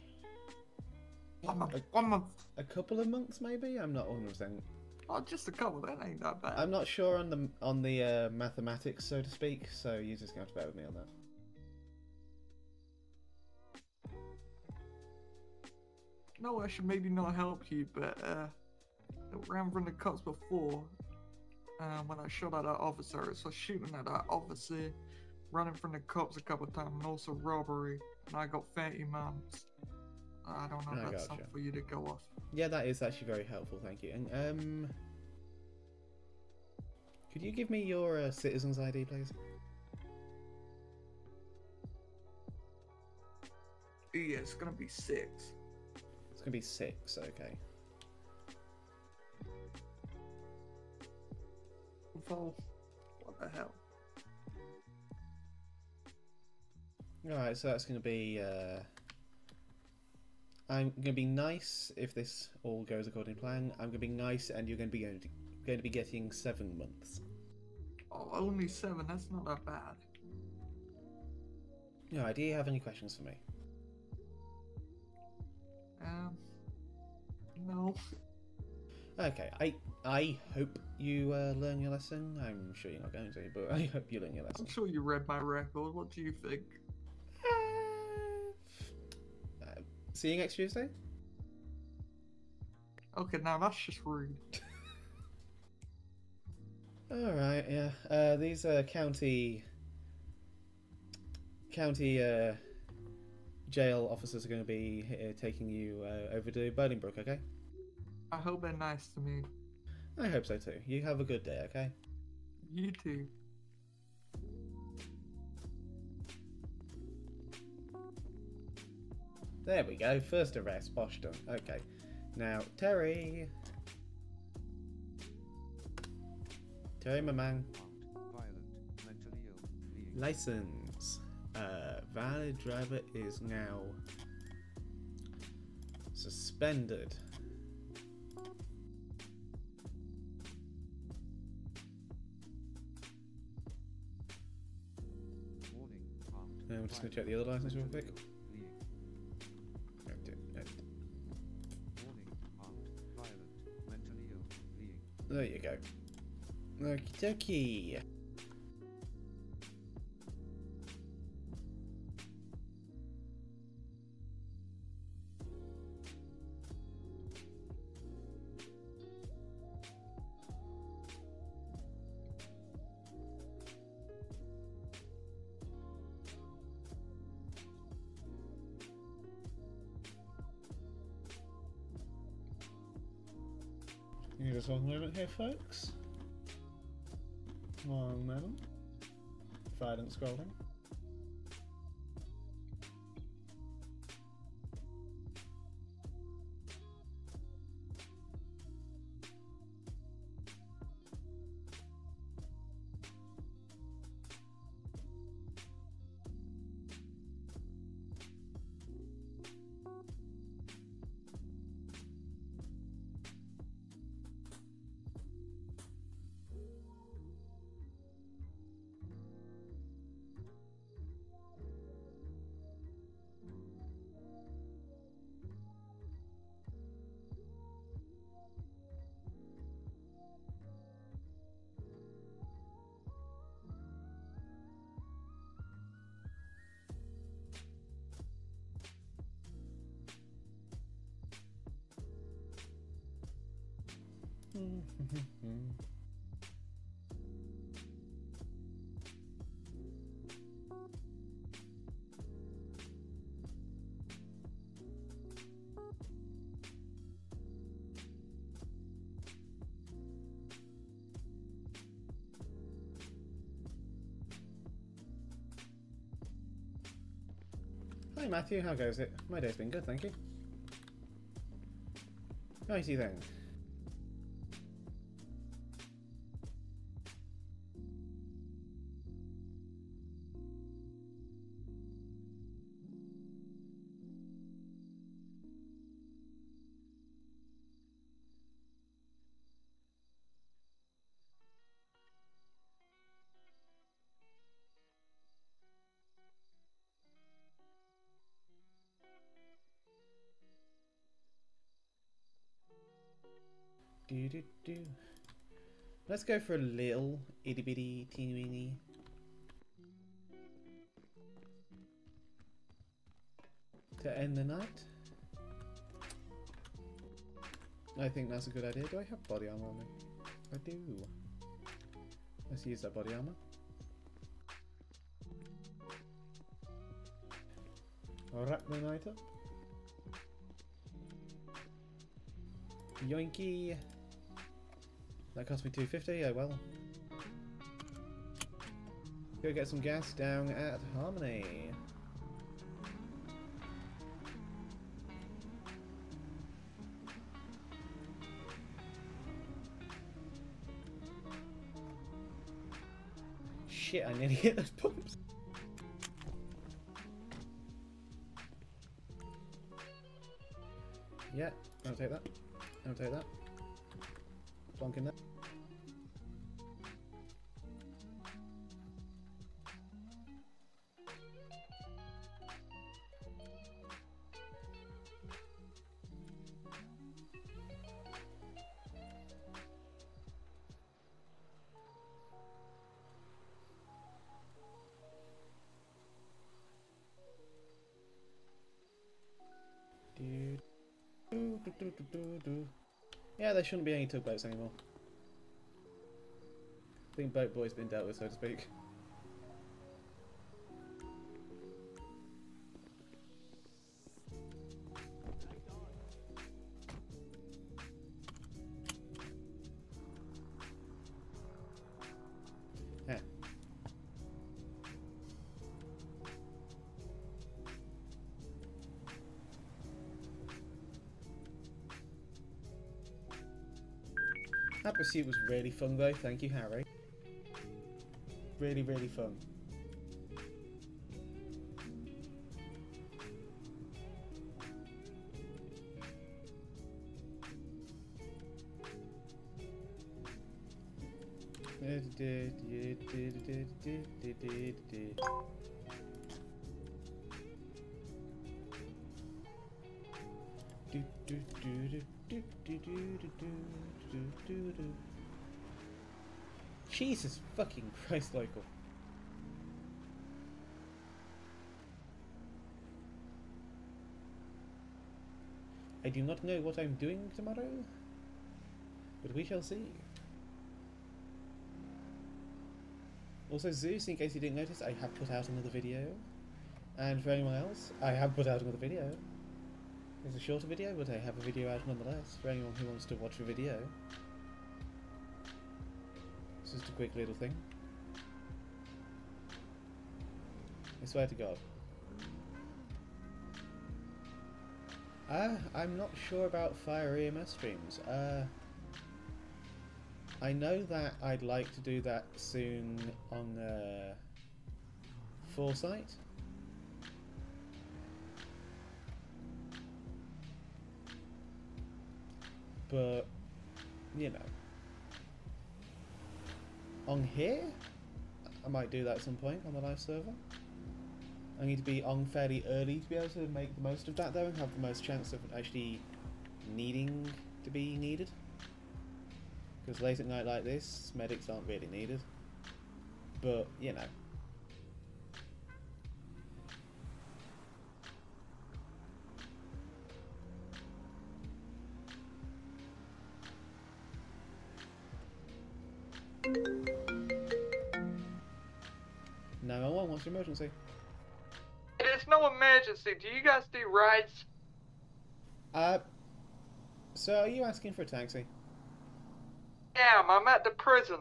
1 month. 1 month. a couple of months maybe? I'm not 100%. Oh, just a couple, that ain't that bad. I'm not sure on the mathematics, so to speak, so you're just going to have to bear with me on that. No, I should maybe not help you, but I ran from the cops before. When I shot at that officer, so shooting at that officer, running from the cops a couple of times, and also robbery, and I got 30 months. I don't know if that's something for you to go off. Yeah, that is actually very helpful, thank you. And could you give me your citizen's ID, please? Yeah, it's gonna be 6. It's gonna be 6, okay. Oh, what the hell? Alright, so that's gonna be I'm gonna be nice if this all goes according to plan. I'm gonna be nice and you're gonna be getting 7 months. Oh, only 7, that's not that bad. Alright, do you have any questions for me? No. Okay, I hope you learn your lesson. I'm sure you're not going to, but I hope you learn your lesson. I'm sure you read my record. What do you think? See you next Tuesday? Okay, now that's just rude. Alright, yeah. These county jail officers are going to be taking you over to Bolingbroke, okay? I hope they're nice to me. I hope so too. You have a good day, okay? You too. There we go. First arrest, bosh done. Okay. Now, Terry, my man. License. Valid driver is now suspended. We're just going to check the other license real quick. There you go. Okie dokie. Just one moment here, folks. One moment. Violent scrolling. Hi Matthew, how goes it? My day's been good, thank you. Righty then. Do. Let's go for a little itty bitty teeny weeny. To end the night. I think that's a good idea. Do I have body armor on me? I do. Let's use that body armor. I'll wrap the night up. Yoinky! That cost me $2.50, oh well. Go get some gas down at Harmony. Shit, I nearly hit those pumps. Yeah, I'll take that. I'll take that. Plonk in there. Yeah, there shouldn't be any tugboats anymore. I think Boat Boy's been dealt with, so to speak. Yeah. That pursuit was really fun though, thank you Harry. Really, really fun. Jesus fucking Christ, local. I do not know what I'm doing tomorrow, but we shall see. Also, Zeus, in case you didn't notice, I have put out another video. And for anyone else, I have put out another video. It's a shorter video, but I have a video out nonetheless, for anyone who wants to watch a video. It's just a quick little thing. I swear to God. I'm not sure about Fire EMS streams. I know that I'd like to do that soon on Foresight. But, you know. On here, I might do that at some point on the live server. I need to be on fairly early to be able to make the most of that though, and have the most chance of actually needing to be needed. Because late at night like this, medics aren't really needed. But, you know. No, what's your emergency? There's no emergency. Do you guys do rides? So are you asking for a taxi? Yeah, I'm at the prison.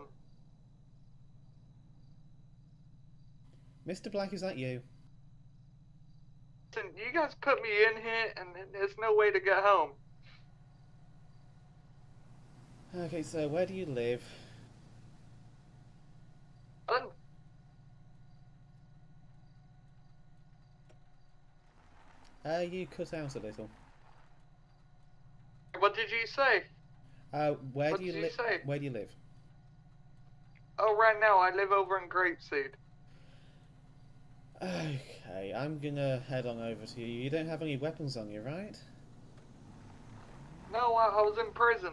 Mr. Black, is that you? Listen, you guys put me in here and there's no way to get home. Okay, so where do you live? You cut out a little. What did you say? Where do you live? Where do you live? Oh, right now I live over in Grapeseed. Okay, I'm gonna head on over to you. You don't have any weapons on you, right? No, I was in prison.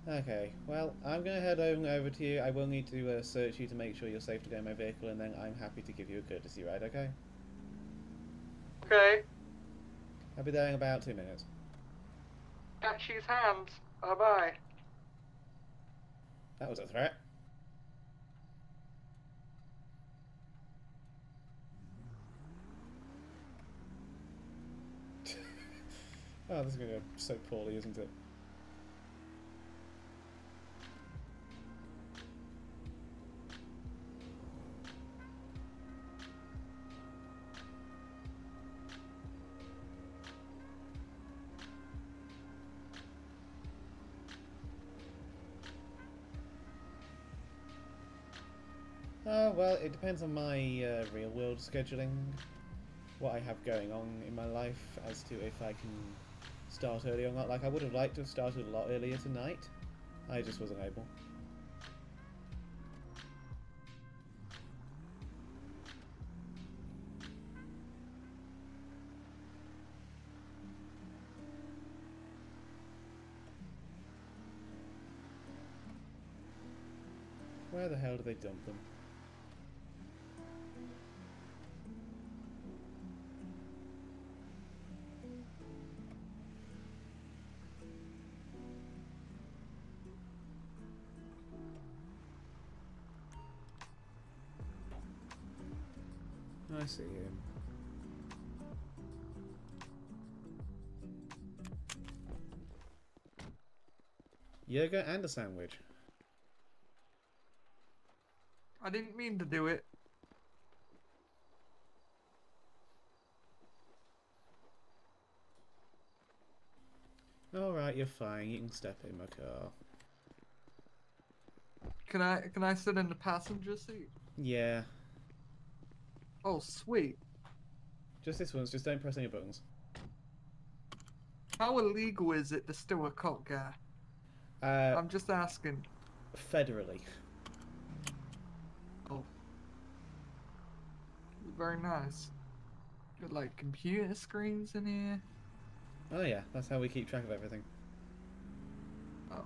Okay, well, I'm going to head over to you. I will need to search you to make sure you're safe to go in my vehicle, and then I'm happy to give you a courtesy ride, okay? Okay. I'll be there in about 2 minutes. Catch his hands. Bye-bye. That was a threat. Oh, this is going to go so poorly, isn't it? Oh, well, it depends on my real-world scheduling, what I have going on in my life, as to if I can start early or not. Like, I would have liked to have started a lot earlier tonight. I just wasn't able. Where the hell do they dump them? I see him. Yoga and a sandwich. I didn't mean to do it. Alright, you're fine. You can step in my car. Can I sit in the passenger seat? Yeah. Oh, sweet. Just this once. Just don't press any buttons. How illegal is it to steal a cop car? I'm just asking. Federally. Oh. Very nice. Got like computer screens in here. Oh yeah, that's how we keep track of everything. Oh.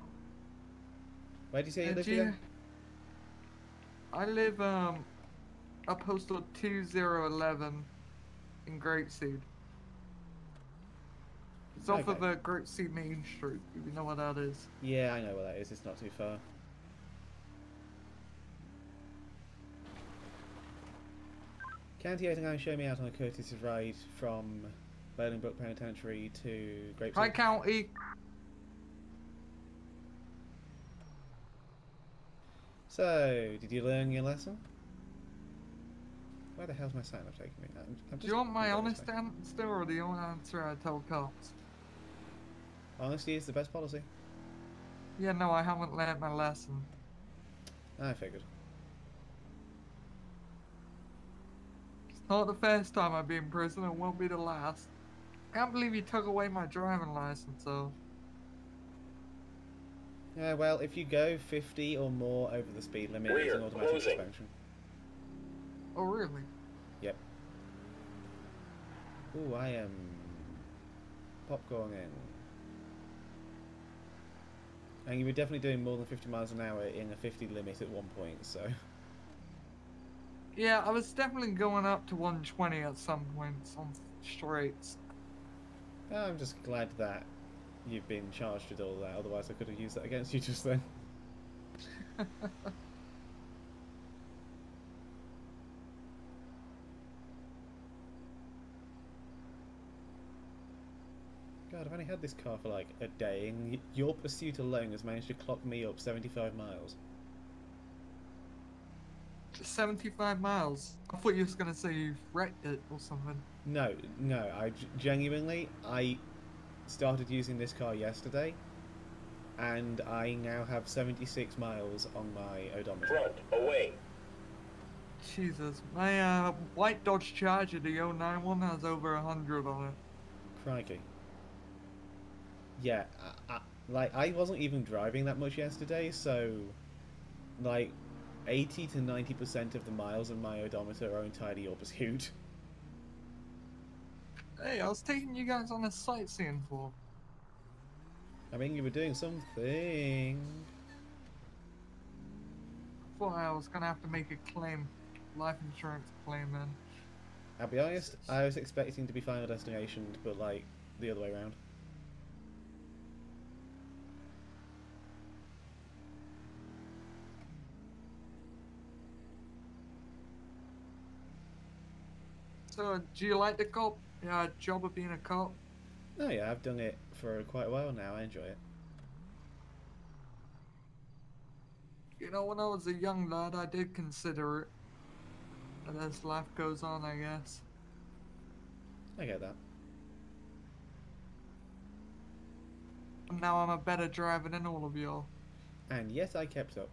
Where do you say you live again? I live up postal 2011 in Grapeseed. It's off of Grapeseed Main Street, if you know what that is. Yeah, I know what that is. It's not too far. County 89, show me out on a courtesy ride from Bolingbroke Penitentiary to Grapeseed. Hi, County. So, did you learn your lesson? Where the hell's my sign up taking me? Do you want my honest answer or do you want to answer I tell cops? Honesty is the best policy. Yeah, no, I haven't learned my lesson. I figured. It's not the first time I've been in prison, it won't be the last. Can't believe you took away my driving license, though. Yeah, well, if you go 50 or more over the speed limit, it's an automatic suspension. Oh, really? Yep. Ooh, I am popcorn in. And you were definitely doing more than 50 miles an hour in a 50 limit at one point, so... Yeah, I was definitely going up to 120 at some points on straights. I'm just glad that you've been charged with all that, otherwise I could have used that against you just then. God, I've only had this car for like a day, and your pursuit alone has managed to clock me up 75 miles. 75 miles? I thought you were going to say you wrecked it or something. No, I genuinely, I started using this car yesterday, and I now have 76 miles on my odometer. Front, away. Jesus, my white Dodge Charger, the 09 one, has over 100 on it. Crikey. Yeah, I wasn't even driving that much yesterday, so like 80 to 90% of the miles on my odometer are entirely your pursuit. Hey, I was taking you guys on a sightseeing tour. I mean, you were doing something. I thought I was gonna have to make a claim, life insurance claim then. I'll be honest, I was expecting to be Final Destination, but like the other way around. So, do you like the cop? Yeah, job of being a cop? Oh yeah, I've done it for quite a while now. I enjoy it. You know, when I was a young lad, I did consider it. But as life goes on, I guess. I get that. And now I'm a better driver than all of y'all. And yet I kept up.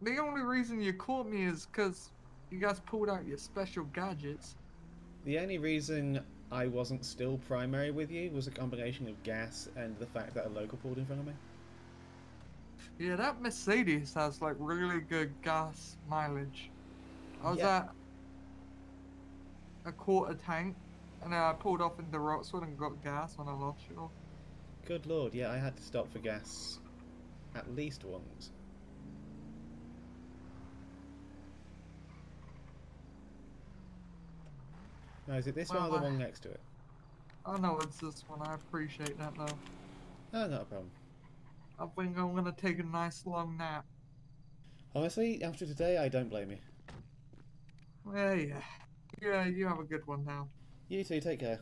The only reason you caught me is because you guys pulled out your special gadgets. The only reason I wasn't still primary with you was a combination of gas and the fact that a local pulled in front of me. Yeah, that Mercedes has like really good gas mileage. I was at a quarter tank, and I pulled off into Roxwood and got gas when I lost you. Good lord, yeah, I had to stop for gas at least once. Now, is it this one or the one next to it? Oh no, it's this one. I appreciate that though. Oh, not a problem. I think I'm gonna take a nice long nap. Honestly, after today, I don't blame you. Well, yeah. Yeah, you have a good one now. You too, take care.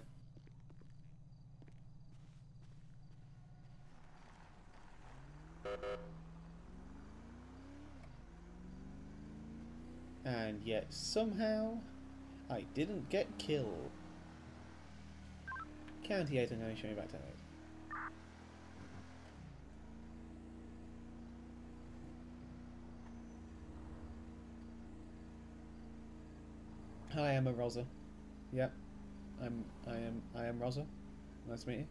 And yet, somehow, I didn't get killed. County 8, I'm going to show you back to 8. Hi, I'm a Rosa. Yep, I am Rosa. Nice to meet you.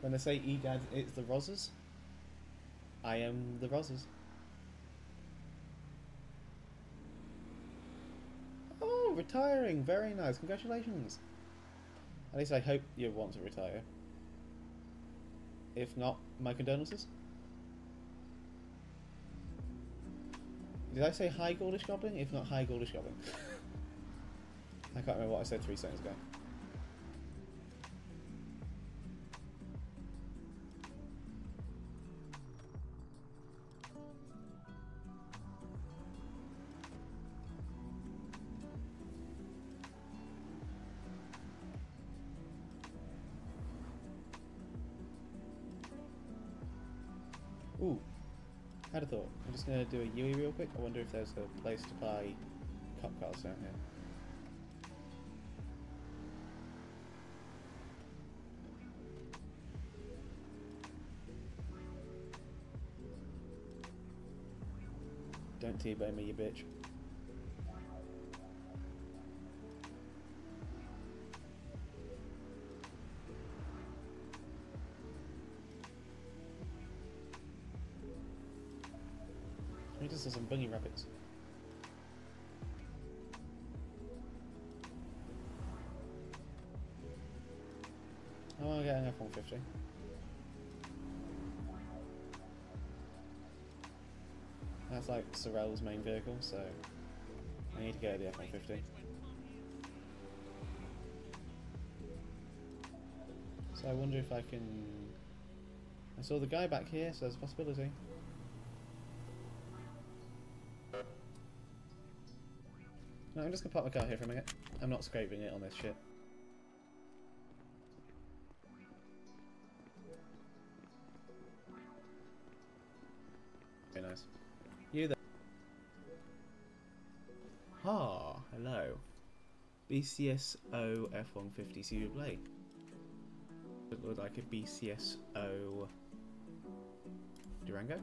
When I say EGAD, it's the Rosas. I am the Rosas. Oh, retiring! Very nice. Congratulations. At least I hope you want to retire. If not, my condolences. Did I say high Goldish Goblin? If not, high Goldish Goblin. I can't remember what I said 3 seconds ago. Ooh, had a thought. I'm just going to do a UE real quick. I wonder if there's a place to buy cop cars down here. Don't T-bone me, you bitch. We just saw some bunny rabbits. I want to get an F-150. That's like Sorrell's main vehicle, so I need to get the F-150. So I wonder if I can... I saw the guy back here, so there's a possibility. No, I'm just gonna park my car here for a minute. I'm not scraping it on this shit. Very nice. You there? Ah, hello. BCSO F-150 serial plate. It looked like a BCSO Durango.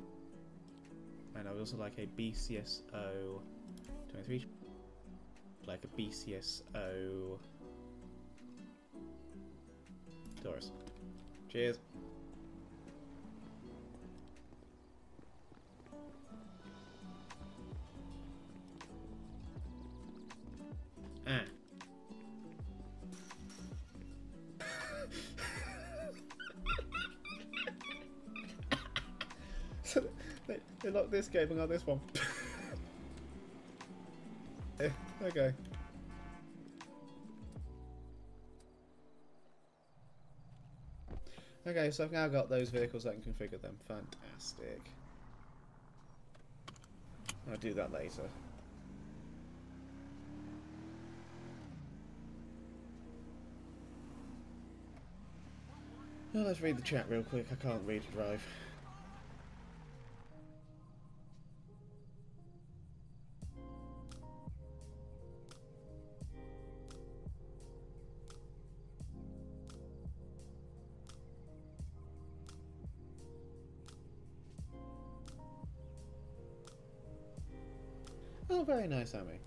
And I would also like a BCSO 23. Like a BCSO Taurus. Cheers. They locked this game and got this one. Okay. Okay, so I've now got those vehicles, I can configure them. Fantastic. I'll do that later. Well, let's read the chat real quick. I can't read to drive. Oh, very nice, Amy.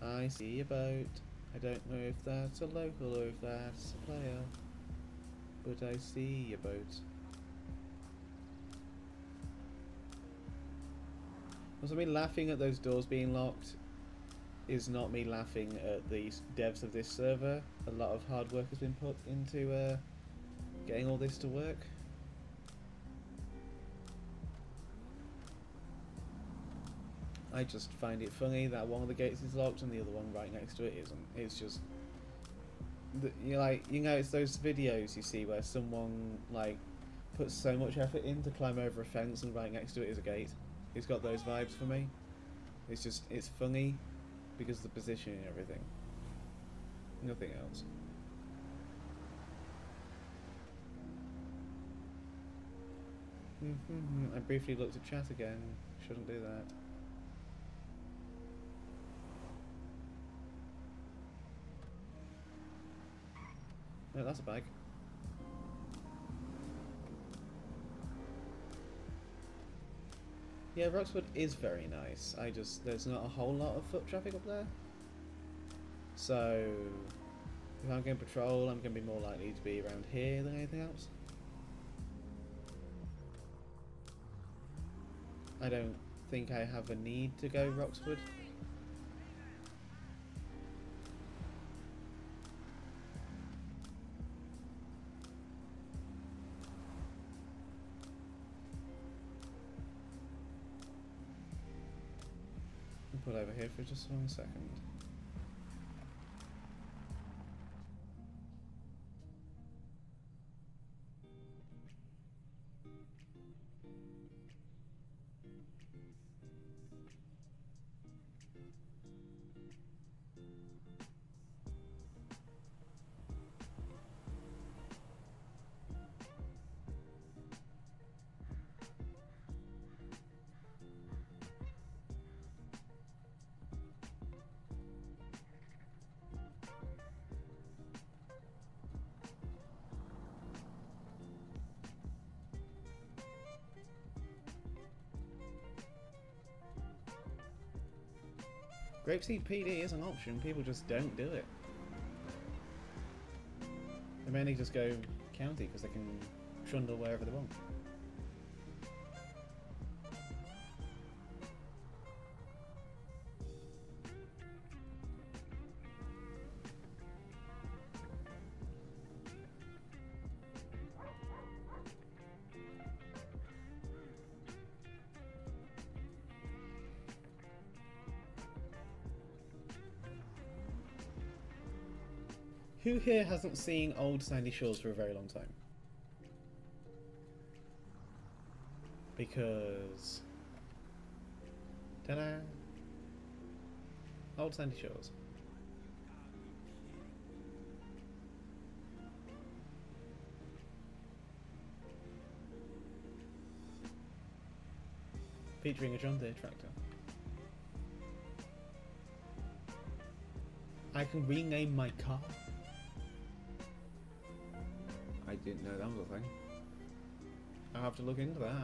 I see a boat. I don't know if that's a local or if that's a player. But I see a boat. Also, me laughing at those doors being locked is not me laughing at the devs of this server. A lot of hard work has been put into getting all this to work. I just find it funny that one of the gates is locked and the other one right next to it isn't. It's just, you know, it's those videos you see where someone like puts so much effort in to climb over a fence and right next to it is a gate. It's got those vibes for me. It's just, it's funny because of the positioning and everything. Nothing else. I briefly looked at chat again. Shouldn't do that. No, that's a bag. Yeah, Roxwood is very nice. There's not a whole lot of foot traffic up there. So, if I'm going patrol, I'm going to be more likely to be around here than anything else. I don't think I have a need to go Roxwood. I'll pull over here for just 1 second. Grapeseed PD is an option, people just don't do it. They mainly just go county because they can trundle wherever they want. Who here hasn't seen old Sandy Shores for a very long time? Because... ta-da! Old Sandy Shores. Featuring a John Deere tractor. I can rename my car. I didn't know that was a thing. I'll have to look into that.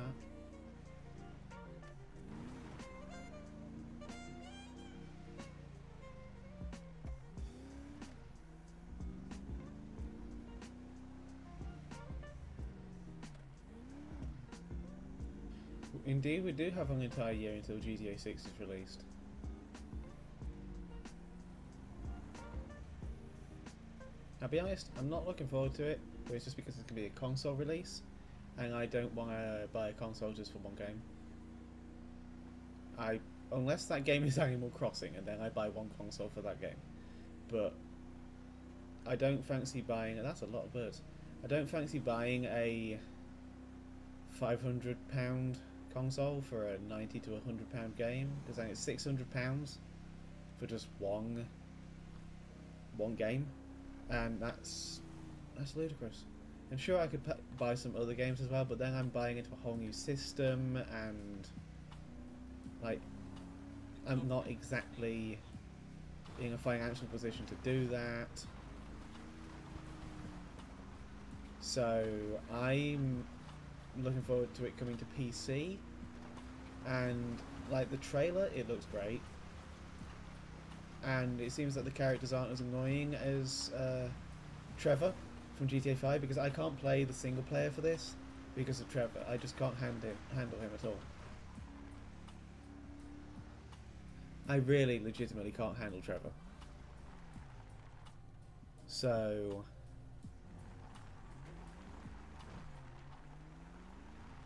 Indeed, we do have an entire year until GTA 6 is released. be honest, I'm not looking forward to it, but it's just because it's going to be a console release, and I don't want to buy a console just for one game. Unless that game is Animal Crossing, and then I buy one console for that game. But I don't fancy buying, and that's a lot of birds, I don't fancy buying a £500 console for a £90 to £100 game, because then it's £600 for just one game, and that's ludicrous. And sure, I could buy some other games as well, but then I'm buying into a whole new system, and like, I'm not exactly in a financial position to do that. So I'm looking forward to it coming to PC, and like the trailer, it looks great, and it seems that the characters aren't as annoying as Trevor from GTA 5, because I can't play the single player for this because of Trevor. I just can't handle him at all. I really legitimately can't handle Trevor. So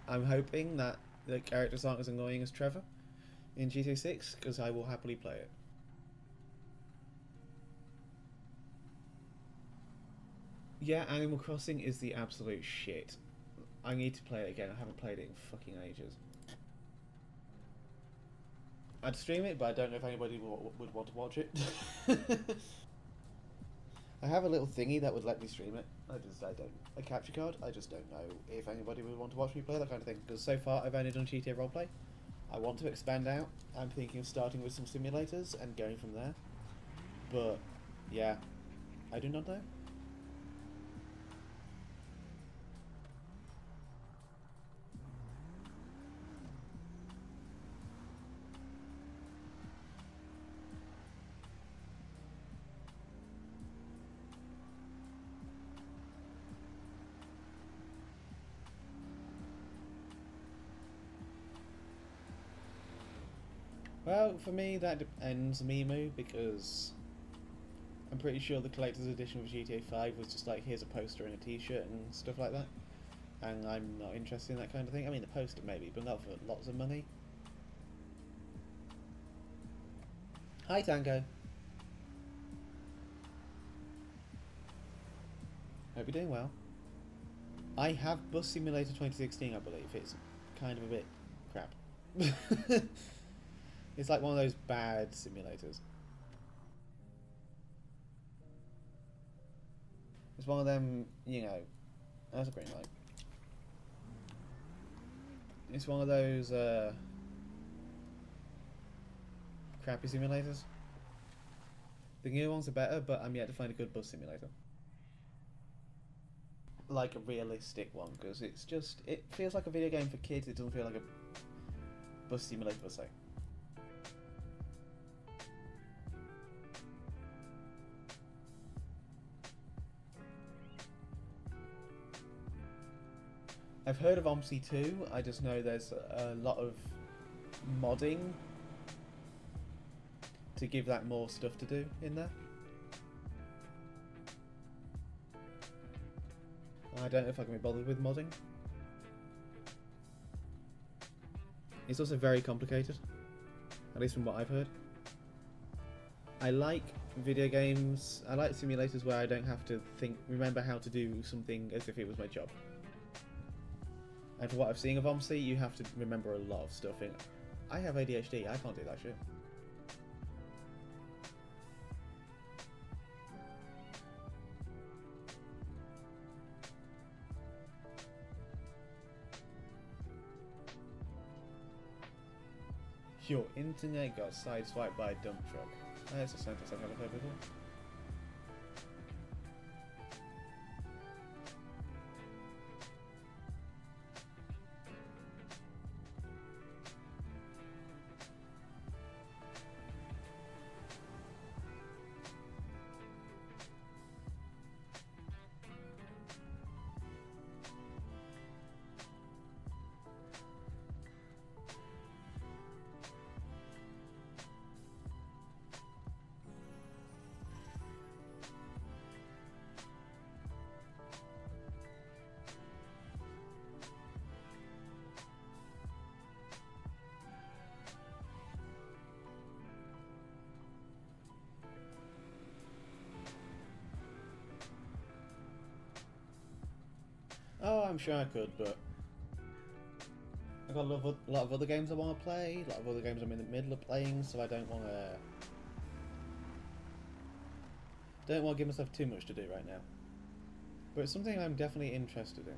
I'm hoping that the characters aren't as annoying as Trevor in GTA 6, because I will happily play it. Yeah, Animal Crossing is the absolute shit. I need to play it again. I haven't played it in fucking ages. I'd stream it, but I don't know if anybody would want to watch it. I have a little thingy that would let me stream it. A capture card. I just don't know if anybody would want to watch me play that kind of thing. Because so far I've only done GTA roleplay. I want to expand out. I'm thinking of starting with some simulators and going from there. But yeah, I do not know. Well, for me that ends Mimu, because I'm pretty sure the collector's edition of GTA 5 was just like, here's a poster and a t-shirt and stuff like that, and I'm not interested in that kind of thing. I mean, the poster maybe, but not for lots of money. Hi Tango. Hope you're doing well. I have Bus Simulator 2016, I believe. It's kind of a bit crap. It's like one of those bad simulators. It's one of them, you know... That's a green light. It's one of those, crappy simulators. The new ones are better, but I'm yet to find a good bus simulator. Like a realistic one, because it's just... It feels like a video game for kids, it doesn't feel like a bus simulator per se. I've heard of OMSI 2, I just know there's a lot of modding to give that more stuff to do in there. I don't know if I can be bothered with modding. It's also very complicated, at least from what I've heard. I like video games, I like simulators where I don't have to remember how to do something as if it was my job. And for what I've seen of OMSI, you have to remember a lot of stuff in it. I have ADHD, I can't do that shit. Your internet got sideswiped by a dump truck. That's a sentence I've never heard before. I'm sure I could, but I've got a lot of other games I want to play, a lot of other games I'm in the middle of playing, so I don't want to give myself too much to do right now. But it's something I'm definitely interested in.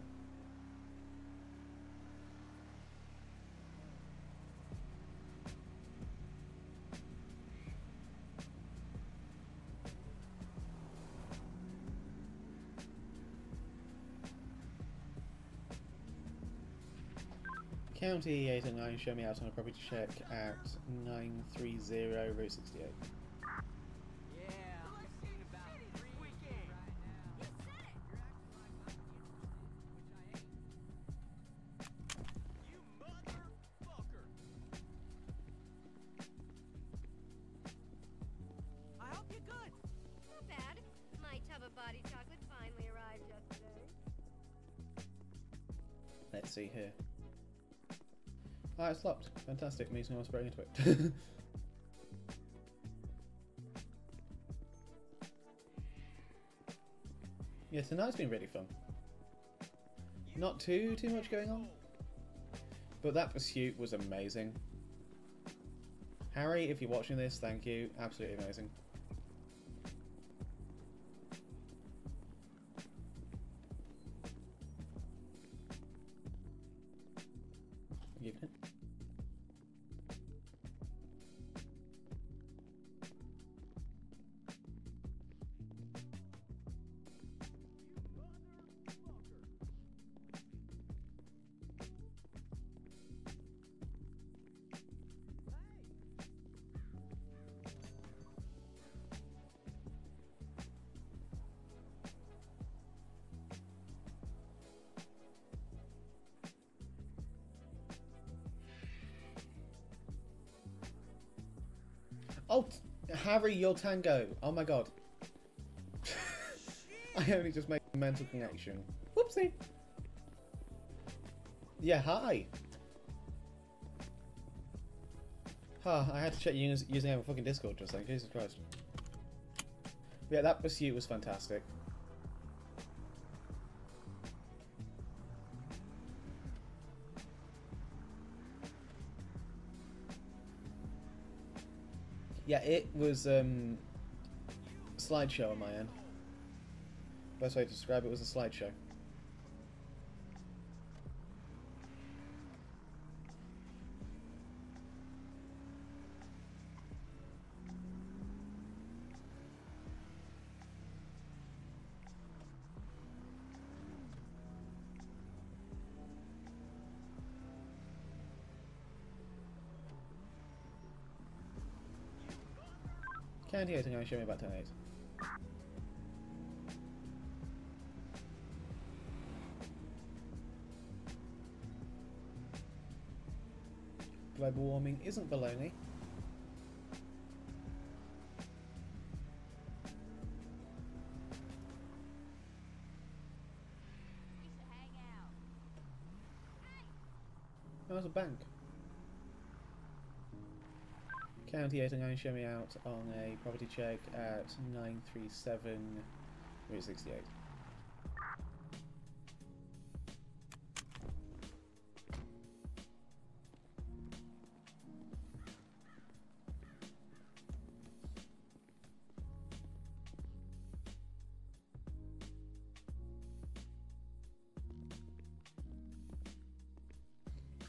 County 809, show me out on a property check at 930 Route 68. I hope you're good. Not bad. My tub of body chocolate finally arrived yesterday. Let's see here. Ah, it's locked. Fantastic. Means no one's breaking into it. Yeah, tonight's been really fun. Not too much going on, but that pursuit was amazing. Harry, if you're watching this, thank you. Absolutely amazing. Evening. Oh, Harry, you're Tango. Oh my god. I only just made a mental connection. Whoopsie. Yeah, hi. Huh, I had to check using our fucking Discord just then. Jesus Christ. Yeah, that pursuit was fantastic. Yeah, it was slideshow on my end. Best way to describe it was a slideshow. Candy 8 and show me about 10-8. Global warming isn't baloney. Oh, there's a bank. County 8 and show me out on a property check at 937 Route 68.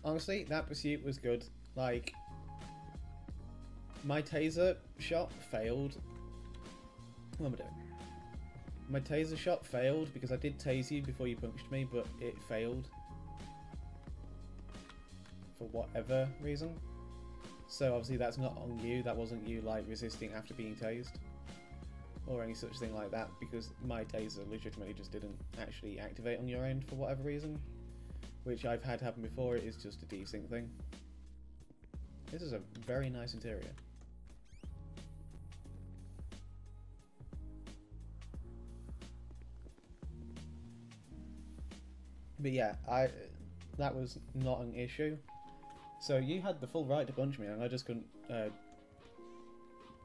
Honestly, that pursuit was good. Like, my taser shot failed. What am I doing? My taser shot failed because I did tase you before you punched me, but it failed. For whatever reason. So obviously that's not on you. That wasn't you, like, resisting after being tased. Or any such thing like that, because my taser legitimately just didn't actually activate on your end for whatever reason. Which I've had happen before. It is just a desync thing. This is a very nice interior. But yeah, that was not an issue. So you had the full right to punch me, and I just couldn't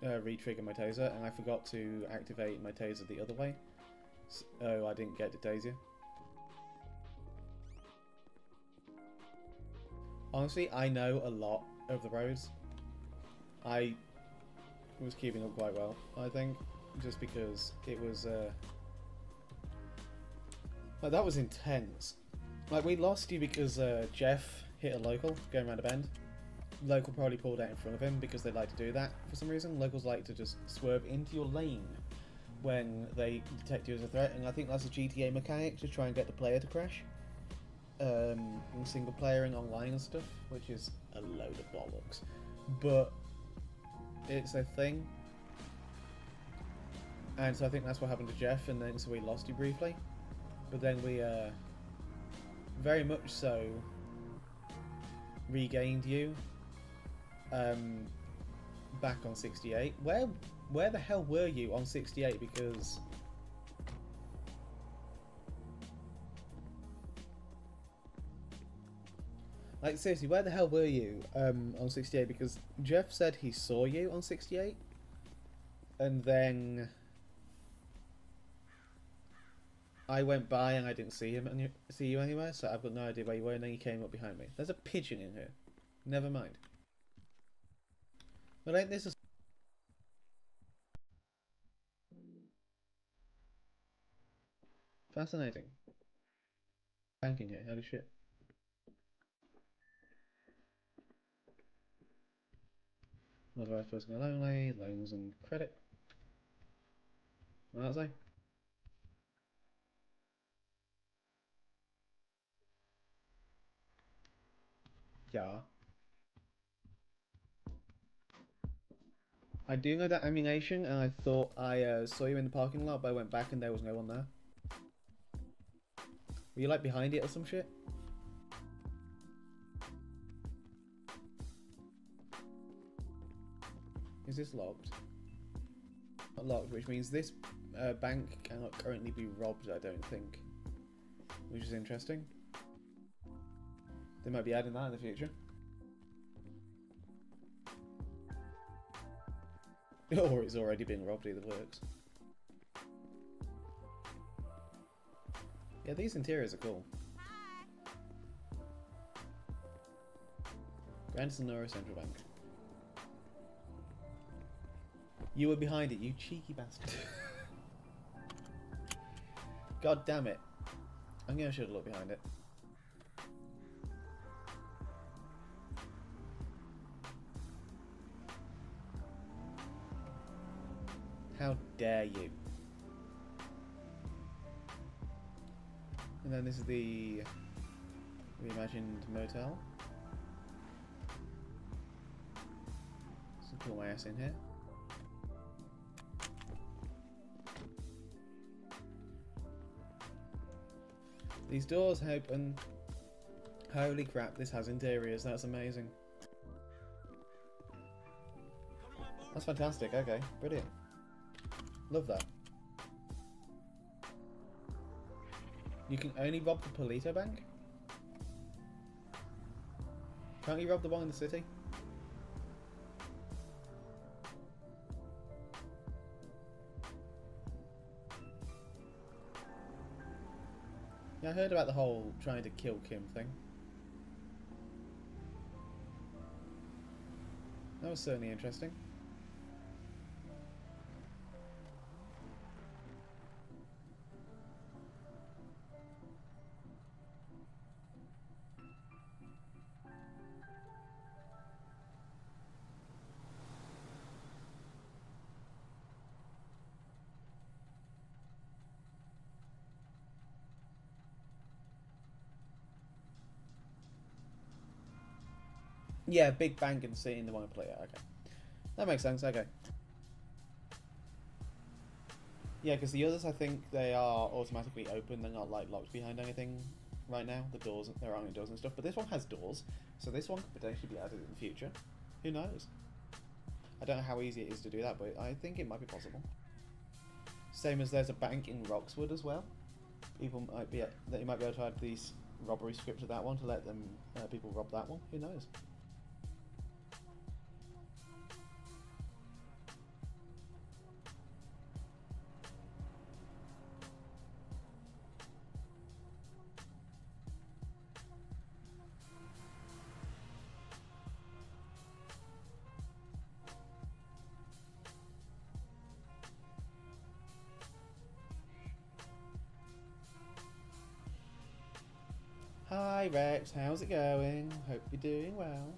re-trigger my taser, and I forgot to activate my taser the other way, so I didn't get to tase you. Honestly, I know a lot of the roads. I was keeping up quite well, I think, just because it was like, that was intense. Like, we lost you because Jeff hit a local going around a bend. Local probably pulled out in front of him because they like to do that for some reason. Locals like to just swerve into your lane when they detect you as a threat, and I think that's a GTA mechanic to try and get the player to crash. In single player and online and stuff, which is a load of bollocks. But it's a thing. And so I think that's what happened to Jeff, and then so we lost you briefly. But then we very much so regained you back on 68. Where the hell were you on 68? Because like, seriously, where the hell were you on 68? Because Jeff said he saw you on 68, and then I went by and I didn't see you anywhere, so I've got no idea where you were, and then you came up behind me. There's a pigeon in here. Never mind. But ain't this a... Fascinating. Banking here, holy shit. Authorised personal only, loans and credit. What did I say? Yeah. I do know that ammunition, and I thought I saw you in the parking lot, but I went back and there was no one there. Were you like behind it or some shit? Is this locked? Not locked, which means this bank cannot currently be robbed, I don't think. Which is interesting. They might be adding that in the future. Or it's already been robbed, either works. Yeah, these interiors are cool. Grand Sonora Central Bank. You were behind it, you cheeky bastard. God damn it. I'm gonna should have looked behind it. How dare you? And then this is the reimagined motel. So pull my ass in here. These doors open. Holy crap, this has interiors, that's amazing. That's fantastic, okay, brilliant. Love that. You can only rob the Polito Bank? Can't you rob the one in the city? Yeah, I heard about the whole trying to kill Kim thing. That was certainly interesting. Yeah, big bank in the city and they want to play it. Okay, that makes sense. Okay. Yeah, because the others, I think they are automatically open. They're not like locked behind anything right now. The doors, there aren't any doors and stuff. But this one has doors, so this one could potentially be added in the future. Who knows? I don't know how easy it is to do that, but I think it might be possible. Same as there's a bank in Roxwood as well. People might be that you might be able to add these robbery script to that one to let them people rob that one. Who knows? Hi Rex, how's it going? Hope you're doing well.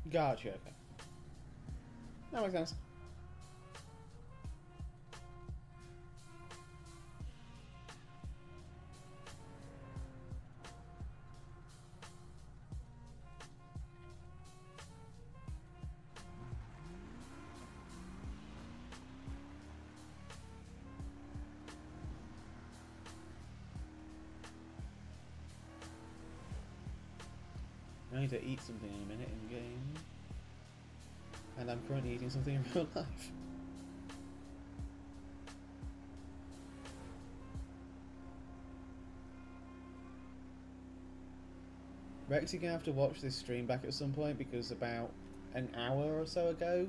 Gotcha, okay. That makes sense. I need to eat something in a minute in game. And I'm currently eating something in real life. Rex, you're gonna have to watch this stream back at some point because about an hour or so ago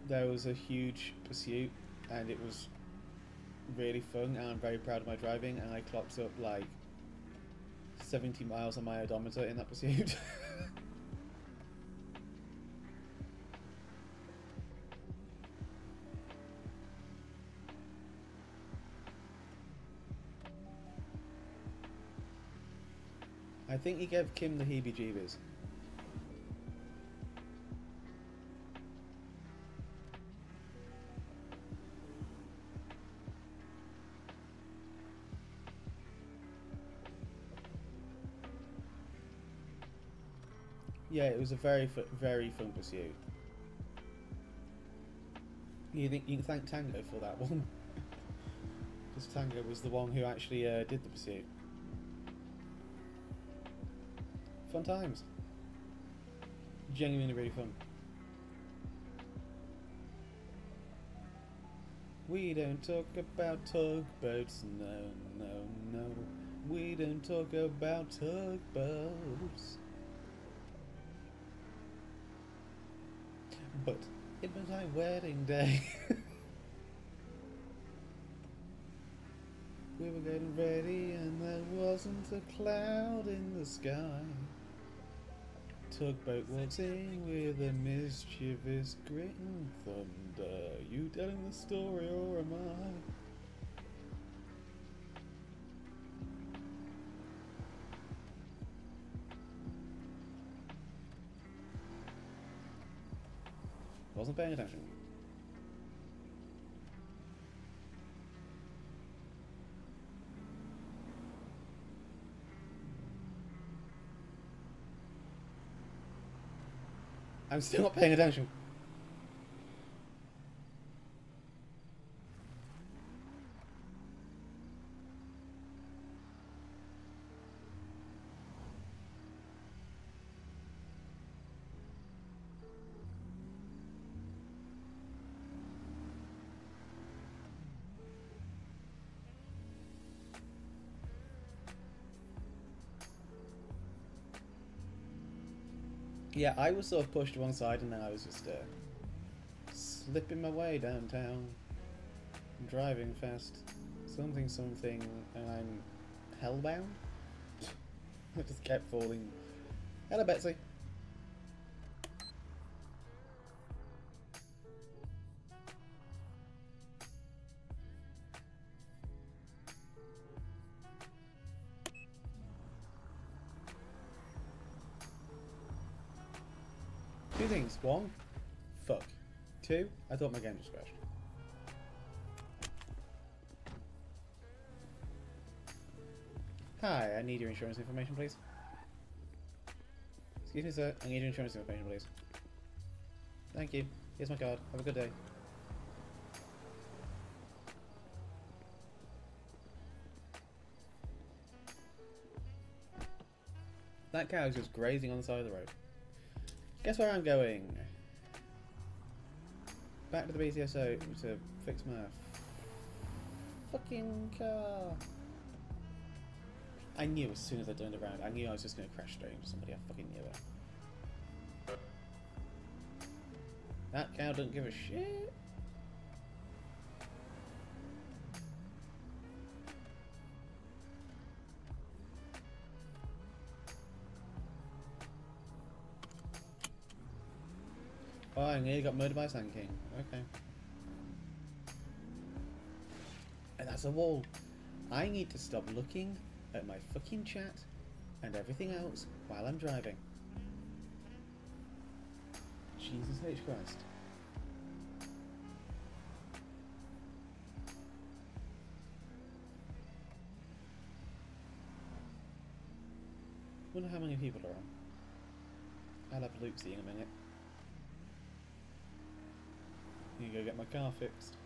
there was a huge pursuit and it was really fun and I'm very proud of my driving and I clocked up like 70 miles on my odometer in that pursuit. I think he gave Kim the heebie-jeebies. Yeah, it was a very fun pursuit. You can thank Tango for that one. Because Tango was the one who actually did the pursuit. Fun times. Genuinely really fun. We don't talk about tugboats, no. We don't talk about tugboats. But it was my wedding day. We were getting ready and there wasn't a cloud in the sky. Tugboat walks in with a mischievous grit and thunder. You telling the story or am I? Wasn't paying attention. I'm still not paying attention. Yeah, I was sort of pushed to one side and then I was just slipping my way downtown, driving fast, something, and I'm hellbound? I just kept falling. Hello, Betsy. Two things. One, fuck. Two, I thought my game was crashed. Hi, I need your insurance information, please. Excuse me, sir. I need your insurance information, please. Thank you. Here's my card. Have a good day. That cow is just grazing on the side of the road. Guess where I'm going? Back to the BCSO to fix my fucking car. I knew as soon as I turned around, I knew I was just going to crash straight into somebody. I fucking knew it. That cow doesn't give a shit. Oh, I nearly got murdered by a Sand King. Okay. And that's a wall. I need to stop looking at my fucking chat and everything else while I'm driving. Jesus H. Christ. Wonder how many people are on. I'll have Lucy in a minute. You go get my car fixed.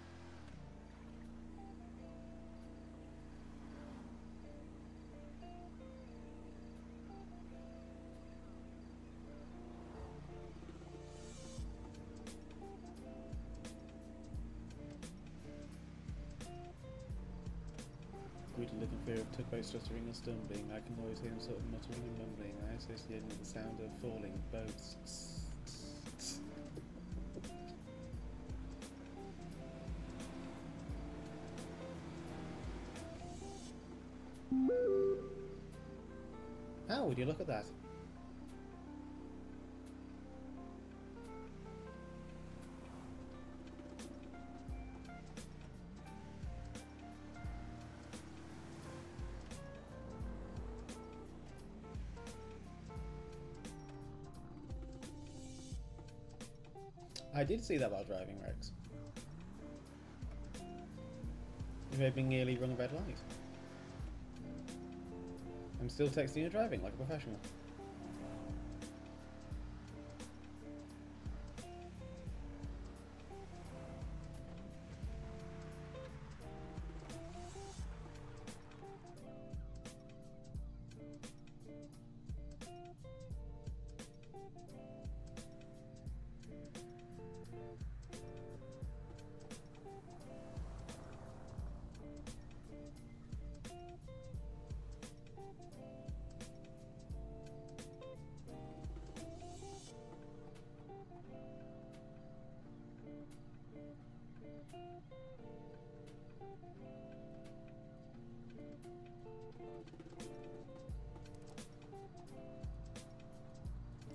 Greedy looking fear of tugboat stuttering and stumbling. I can always hear him sort of muttering and mumbling. I associate with the sound of falling boats. How would you look at that? I did see that while driving, Rex. You made me nearly run a red light. I'm still texting and driving like a professional.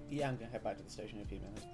Yeah, I'm gonna head back to the station in a few minutes.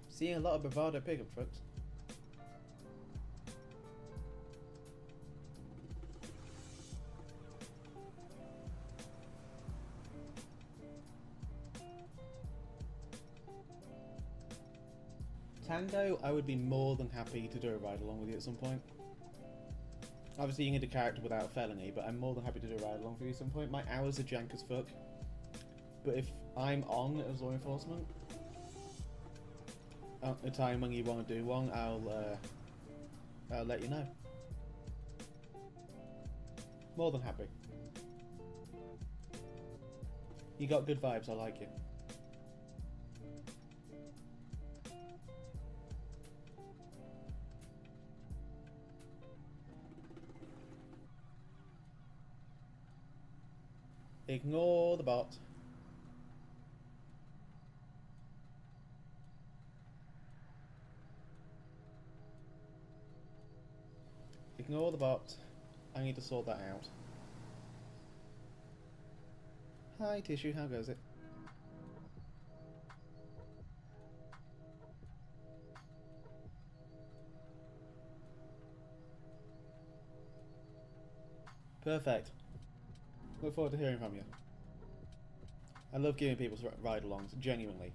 Seeing a lot of bravado pickup trucks. Tango, I would be more than happy to do a ride along with you at some point. Obviously you can get a character without felony, but I'm more than happy to do a ride along with you at some point. My hours are jank as fuck. But if I'm on as law enforcement, at the time when you want to do one, I'll let you know. More than happy. You got good vibes, I like it. Ignore the bot. Ignore the bot. I need to sort that out. Hi, Tissue, how goes it? Perfect. Look forward to hearing from you. I love giving people ride-alongs, genuinely.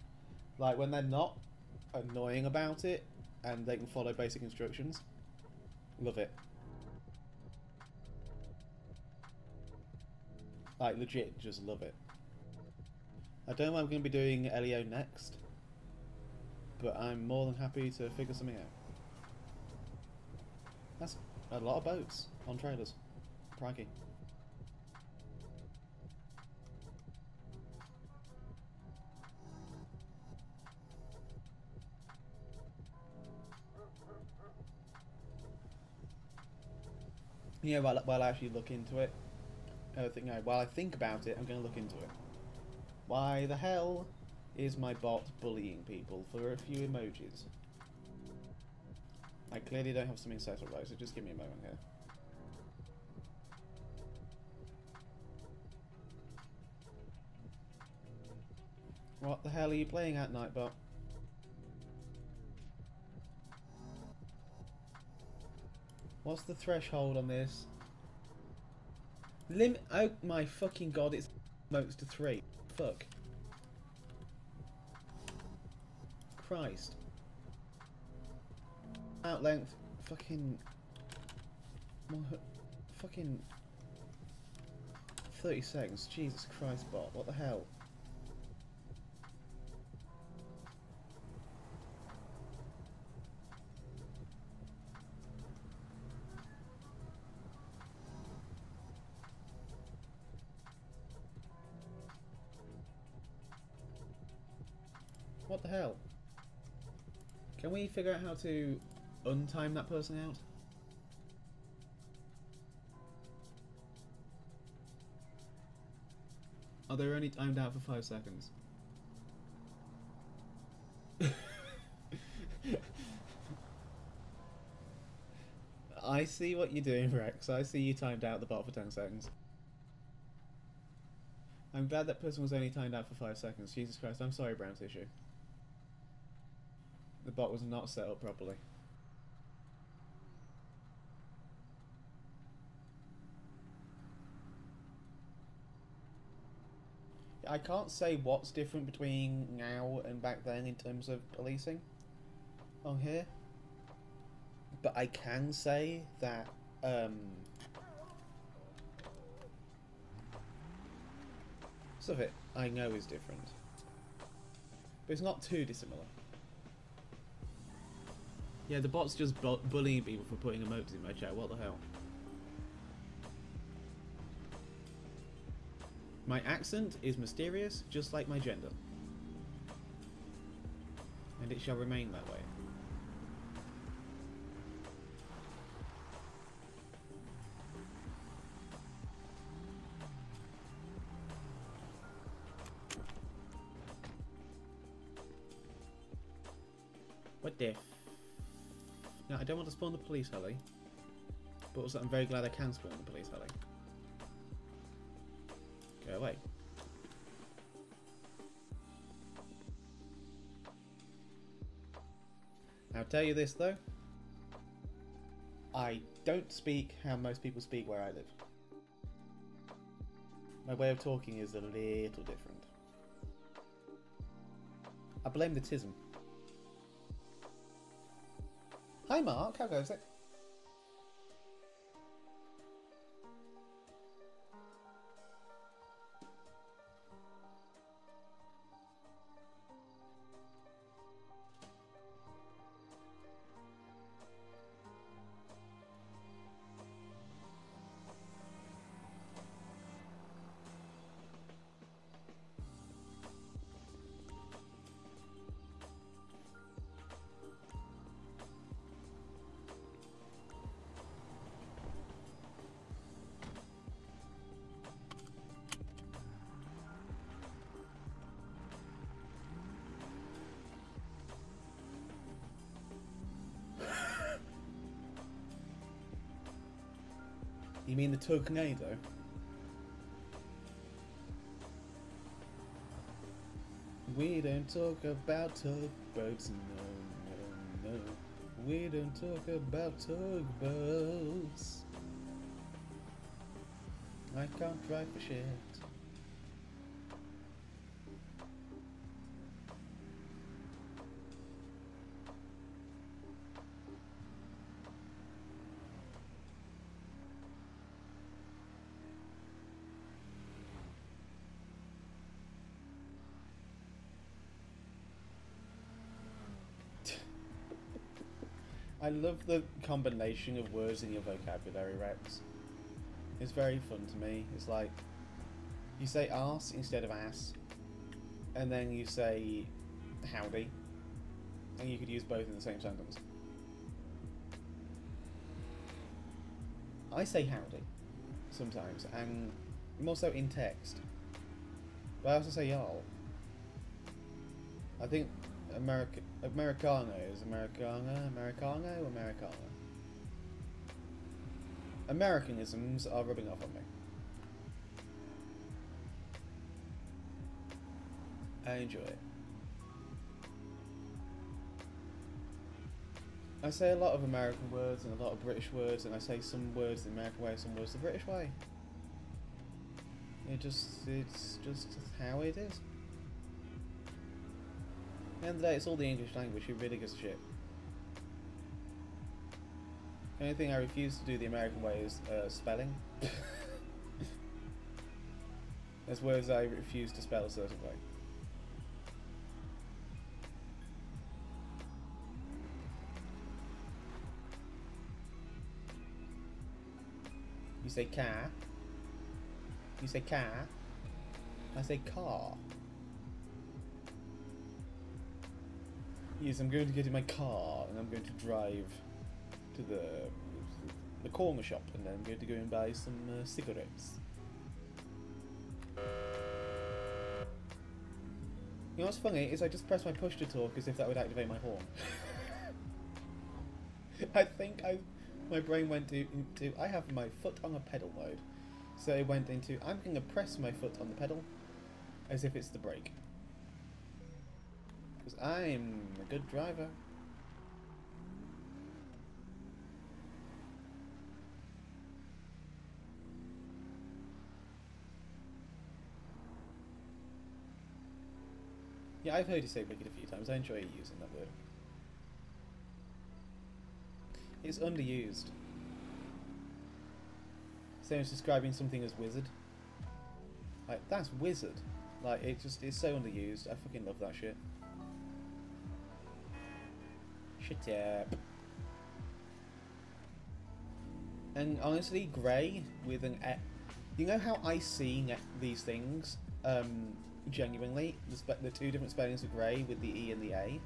Like, when they're not annoying about it, and they can follow basic instructions. Love it. Like, legit, just love it. I don't know what I'm going to be doing LEO next, but I'm more than happy to figure something out. That's a lot of boats on trailers. Crikey. Yeah, while I actually look into it, while I think about it, I'm going to look into it. Why the hell is my bot bullying people for a few emojis? I clearly don't have something settled right, so just give me a moment here. What the hell are you playing at, Nightbot? What's the threshold on this? Oh my fucking god, it's emotes to 3. Fuck. Christ. Out length. Fucking. Fucking. 30 seconds. Jesus Christ, bot. What the hell? What the hell? Can we figure out how to untime that person out? Oh, they're only timed out for 5 seconds. I see what you're doing, Rex. I see you timed out the bot for 10 seconds. I'm glad that person was only timed out for 5 seconds. Jesus Christ, I'm sorry, Brown Tissue. The bot was not set up properly. I can't say what's different between now and back then in terms of policing on here, but I can say that some of it I know is different, but it's not too dissimilar. Yeah, the bot's just bullying people for putting emotes in my chat. What the hell? My accent is mysterious, just like my gender. And it shall remain that way. What the f... No, I don't want to spawn the police heli. But also I'm very glad I can spawn the police heli. Go away. I'll tell you this though. I don't speak how most people speak where I live. My way of talking is a little different. I blame the tism. Hi Mark, how goes it? You mean the tornado? We don't talk about tugboats, no, no, no. We don't talk about tugboats. I can't drive for shit. I love the combination of words in your vocabulary, Rex. It's very fun to me. It's like, you say arse instead of ass, and then you say howdy, and you could use both in the same sentence. I say howdy sometimes, and more so in text, but I also say y'all. I think Americano is Americana, Americano, Americana. Americanisms are rubbing off on me. I enjoy it. I say a lot of American words and a lot of British words, and I say some words the American way, some words the British way. It's just how it is. At the end of the day, it's all the English language. Who really gives a shit? The only thing I refuse to do the American way is spelling. There's words I refuse to spell a certain way. You say car. You say car. I say car. Yes, I'm going to get in my car and I'm going to drive to the corner shop, and then I'm going to go and buy some cigarettes. You know what's funny is I just pressed my push to talk as if that would activate my horn. I think my brain went into I have my foot on a pedal mode, so it went into I'm going to press my foot on the pedal as if it's the brake. Because I'm a good driver. Yeah, I've heard you say wicked a few times. I enjoy using that word. It's underused. Same as describing something as wizard. Like, that's wizard. Like, it's so underused. I fucking love that shit. Shut up. And honestly, grey with an E. You know how I see these things? Genuinely, the two different spellings of grey with the E and the A.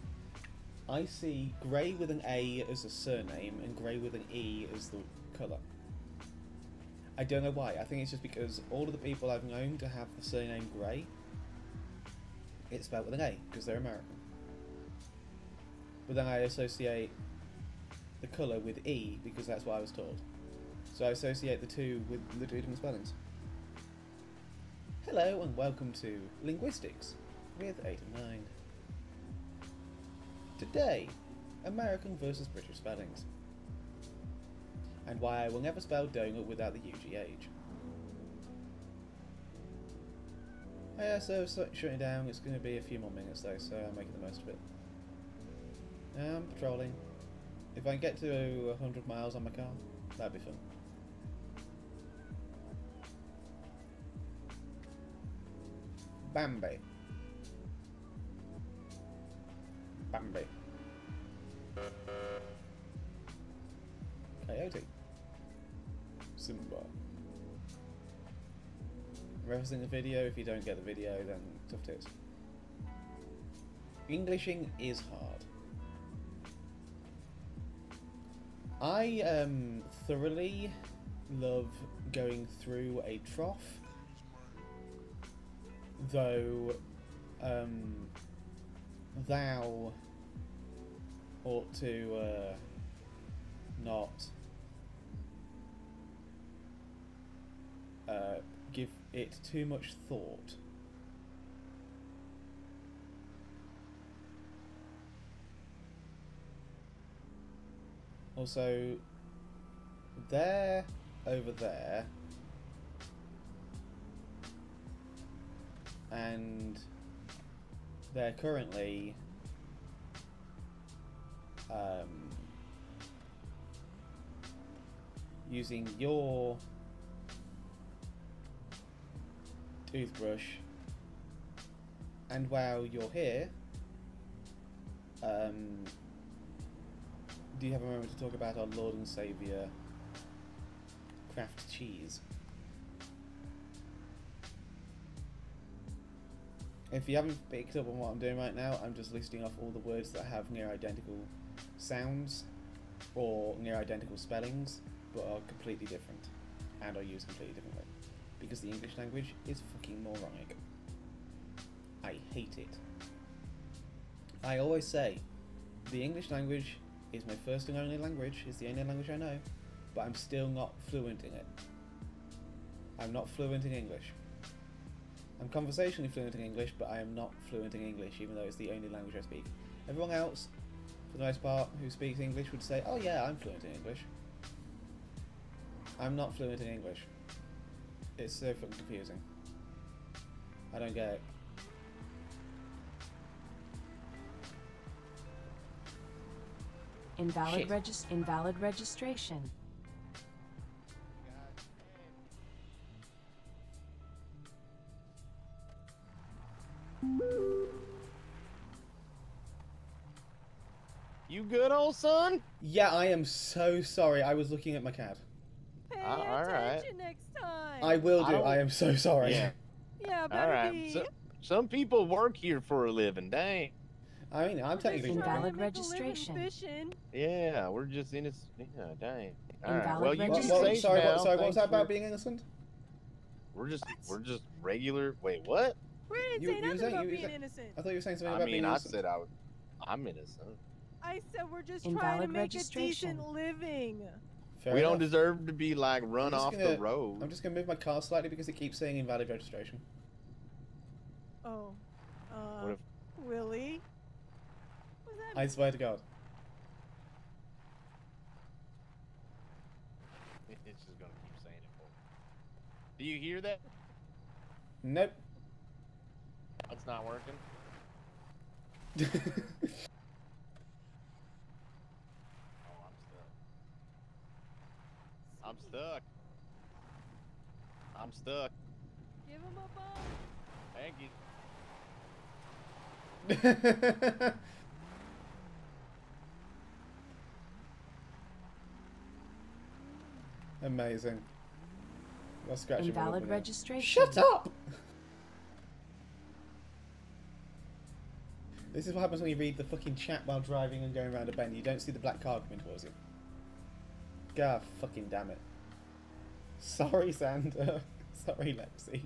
I see grey with an A as a surname and grey with an E as the colour. I don't know why. I think it's just because all of the people I've known to have the surname Grey, it's spelled with an A because they're American. But then I associate the colour with E because that's what I was told. So I associate the two with the two different spellings. Hello and welcome to Linguistics with 8 and 9. Today, American versus British spellings. And why I will never spell donut without the UGH. Yeah, so shutting down, it's going to be a few more minutes though, so I'm making the most of it. I'm patrolling. If I can get to 100 miles on my car, that'd be fun. Bambi. Bambi. Coyote. Simba. Referencing the video, if you don't get the video, then tough tits. Englishing is hard. I thoroughly love going through a trough, though thou ought to not give it too much thought. Also, they're over there, and they're currently using your toothbrush, and while you're here, do you have a moment to talk about our Lord and Saviour, Kraft cheese? If you haven't picked up on what I'm doing right now, I'm just listing off all the words that have near identical sounds or near identical spellings, but are completely different and are used completely differently. Because the English language is fucking moronic. I hate it. I always say, the English language is my first and only language, it's the only language I know, but I'm still not fluent in it. I'm not fluent in English. I'm conversationally fluent in English, but I am not fluent in English, even though it's the only language I speak. Everyone else, for the most part, who speaks English would say, oh yeah, I'm fluent in English. I'm not fluent in English. It's so fucking confusing. I don't get it. Invalid registration. You good, old son? Yeah, I am so sorry. I was looking at my cat. Alright. Next time. I will do. I am so sorry. Yeah. Yeah, better Alright. be. Some people work here for a living, dang. I mean, I'm technically invalid registration. Yeah, we're just innocent. Yeah, dang. Invalid Alright, well, you be registration. safe Sorry, now. what was that about being innocent? We're just regular. Wait, what? We didn't say nothing about being innocent. I thought you were saying something about being innocent. I said I'm innocent. I said we're just Invalid trying to make registration. a decent living. We don't deserve to be like run off the road. I'm just gonna move my car slightly because it keeps saying invalid registration. Oh. What if Willie? What's that? I swear to God. It's just gonna keep saying it for me. Do you hear that? Nope. It's not working. I'm stuck. I'm stuck. Give him a bump. Thank you. Amazing. I'll scratch him all up Invalid in it. registration. Shut up! This is what happens when you read the fucking chat while driving and going around a bend. You don't see the black car coming towards you. God fucking damn it. Sorry, Sandra. Sorry, Lexi.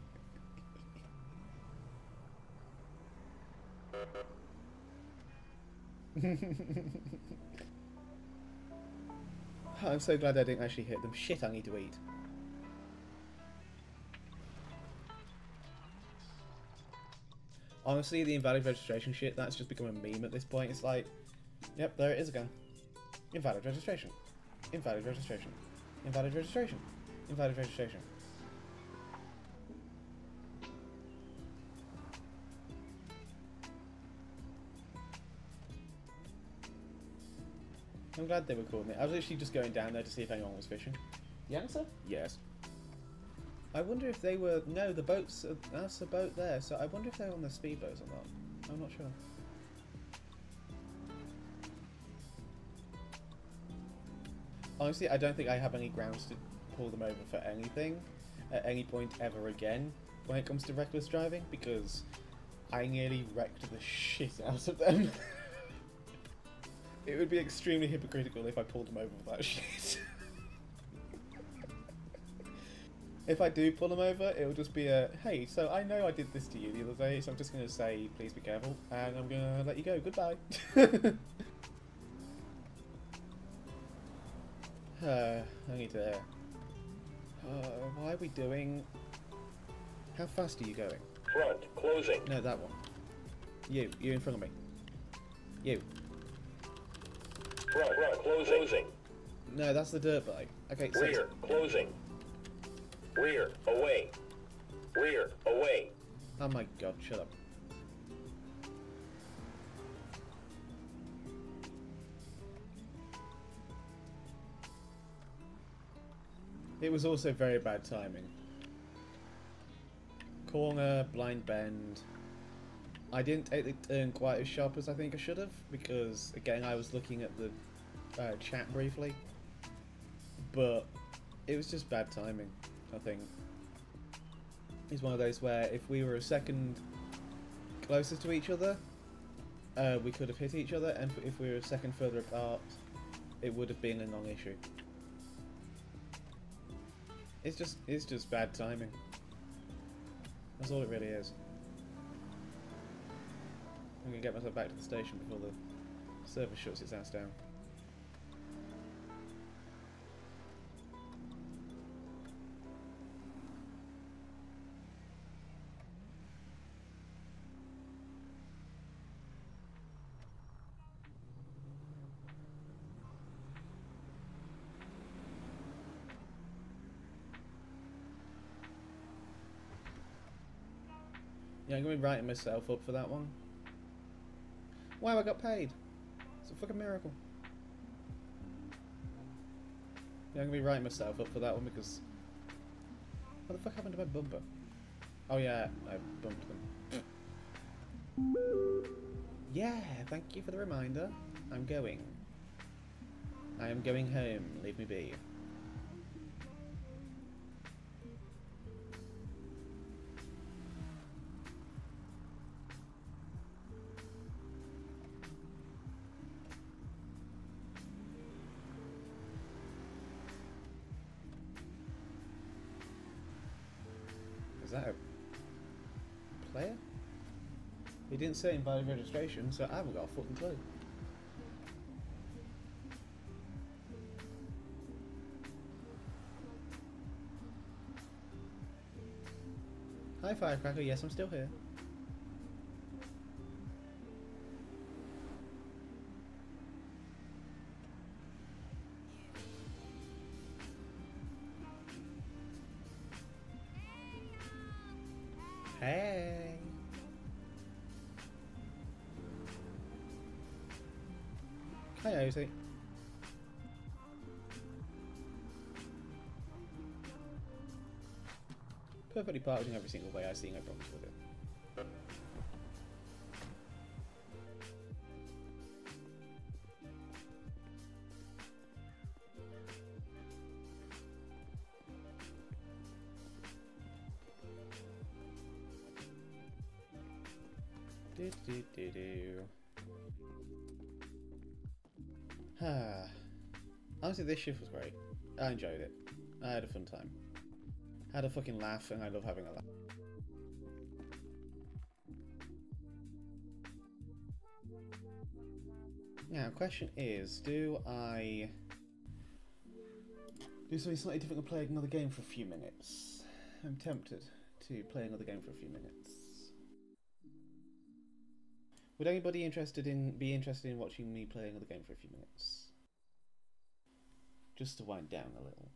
I'm so glad I didn't actually hit them. Shit, I need to eat. Honestly, the invalid registration shit, that's just become a meme at this point. It's like, yep, there it is again. Invalid registration. Invalid registration. Invalid registration. Invalid registration. I'm glad they were calling it. I was literally just going down there to see if anyone was fishing. The answer? Yes. I wonder if they were... No, the boats... That's a boat there, so I wonder if they're on the speedboats or not. I'm not sure. Honestly, I don't think I have any grounds to pull them over for anything at any point ever again when it comes to reckless driving, because I nearly wrecked the shit out of them. It would be extremely hypocritical if I pulled them over for that shit. If I do pull them over, it'll just be a, hey, so I know I did this to you the other day, so I'm just going to say, please be careful, and I'm going to let you go. Goodbye. I need to... why are we doing How fast are you going? Front, closing. No, that one. You in front of me. You. Front, closing. No, that's the dirt bike. Okay, so Rear, closing. Rear, away. Rear, away. Oh my god, shut up. It was also very bad timing. Corner, blind bend. I didn't take the turn quite as sharp as I think I should have, because again I was looking at the chat briefly. But it was just bad timing, I think. It's one of those where if we were a second closer to each other, we could have hit each other, and if we were a second further apart, it would have been a non-issue. It's just bad timing. That's all it really is. I'm gonna get myself back to the station before the server shuts its ass down. Yeah, I'm gonna be writing myself up for that one. Wow, I got paid! It's a fucking miracle. Yeah, I'm gonna be writing myself up for that one because... What the fuck happened to my bumper? Oh yeah, I bumped them. Yeah, thank you for the reminder. I'm going. I am going home. Leave me be. Is that a player? He didn't say invalid registration, so I haven't got a fucking clue. Hi Firecracker, yes I'm still here. Hey. Hi, Ozzy. Perfectly parked in every single way I see, no problems with it. Honestly, this shift was great. I enjoyed it. I had a fun time. Had a fucking laugh, and I love having a laugh. Now, question is, do I do something slightly different and play another game for a few minutes? I'm tempted to play another game for a few minutes. Would anybody be interested in watching me play another game for a few minutes? Just to wind down a little.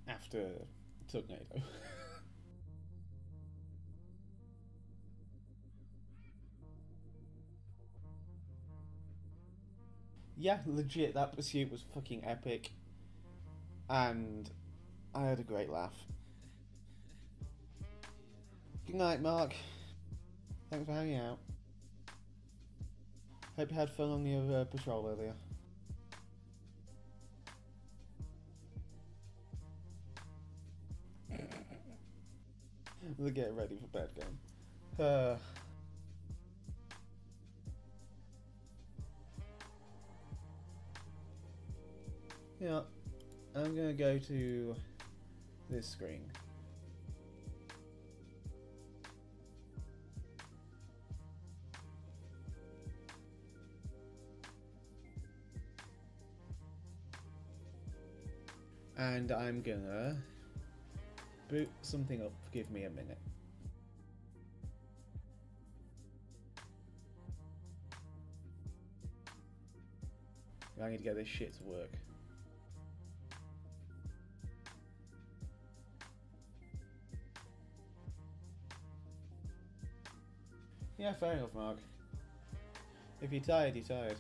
After Tornado. Yeah, legit, that pursuit was fucking epic. And I had a great laugh. Good night, Mark. Thanks for hanging out. Hope you had fun on your patrol earlier. We're getting ready for bed game. Yeah, I'm gonna go to this screen. And I'm gonna boot something up. Give me a minute. I need to get this shit to work. Yeah, fair enough, Mark. If you're tired, you're tired.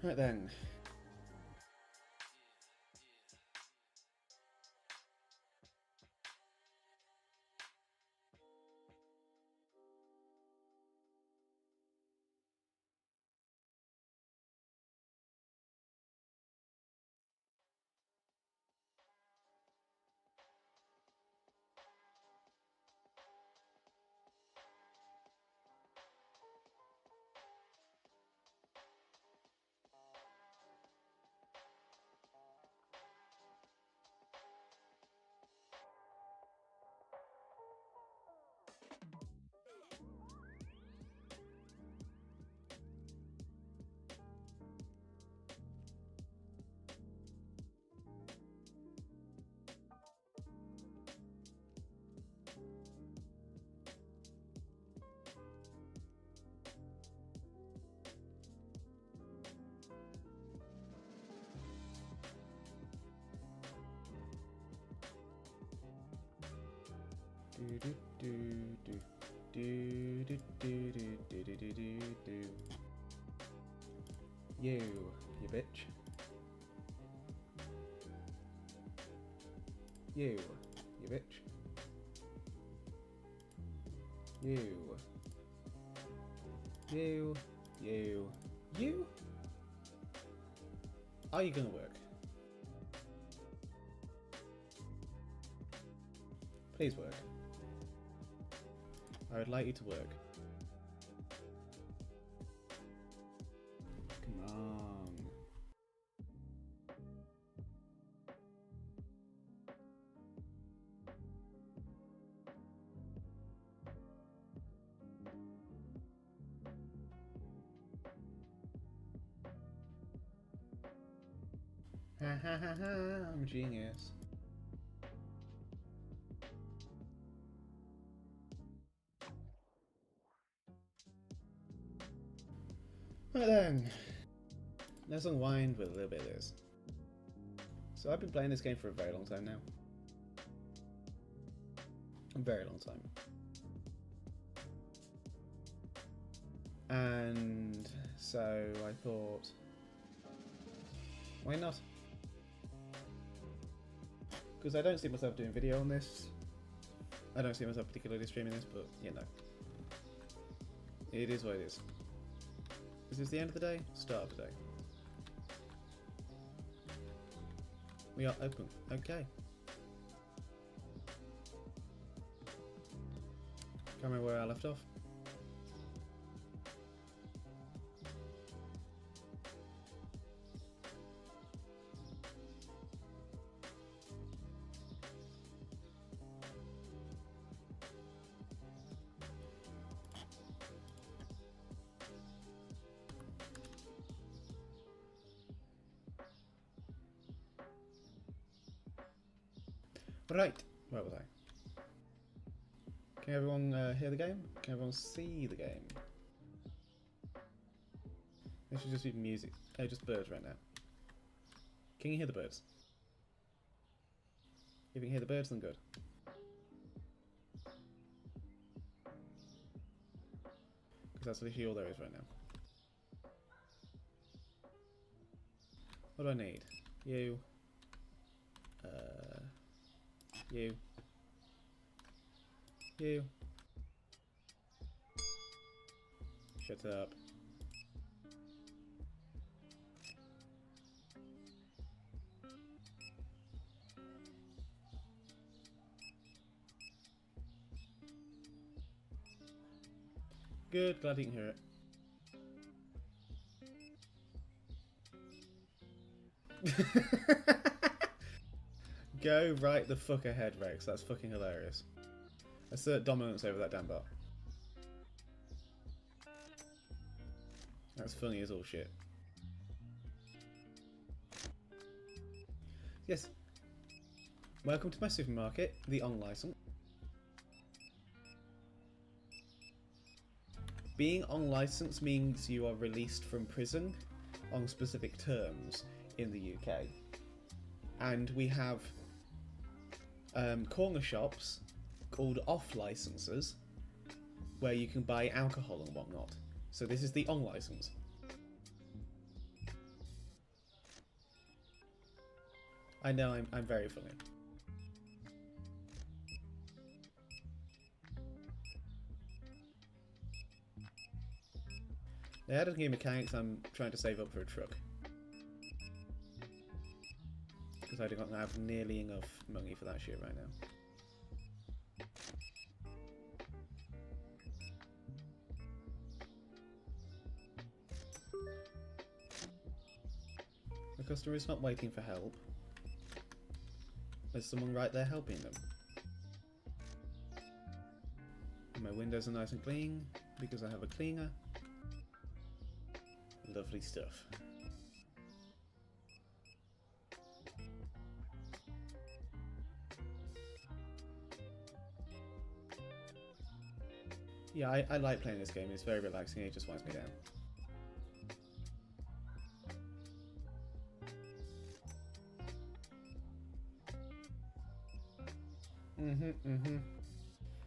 Right then. You bitch. You bitch. You. Are you gonna work? Please work. I would like you to work. Come on. Ha ha ha ha, I'm a genius. Right then, let's unwind with a little bit of this. So I've been playing this game for a very long time now. A very long time. And so I thought, why not? Because I don't see myself doing video on this. I don't see myself particularly streaming this, but you know. It is what it is. Is this the end of the day? Start of the day. We are open. Okay. Can't remember where I left off. Right, where was I? Can everyone hear the game? Can everyone see the game? This should just be music. Oh, just birds right now. Can you hear the birds? If you can hear the birds, then good. Because that's literally all there is right now. What do I need? You. You. Shut up. Good, glad you can hear it. Go right the fuck ahead, Rex. That's fucking hilarious. Assert dominance over that damn bot. That's funny as all shit. Yes. Welcome to my supermarket, the on license. Being on license means you are released from prison on specific terms in the UK. And we have corner shops called off licenses where you can buy alcohol and whatnot. So this is the on license. I know I'm very funny. They added new mechanics. I'm trying to save up for a truck. Because I do not have nearly enough money for that shit right now. The customer is not waiting for help. There's someone right there helping them. And my windows are nice and clean because I have a cleaner. Lovely stuff. Yeah, I like playing this game. It's very relaxing. It just winds me down.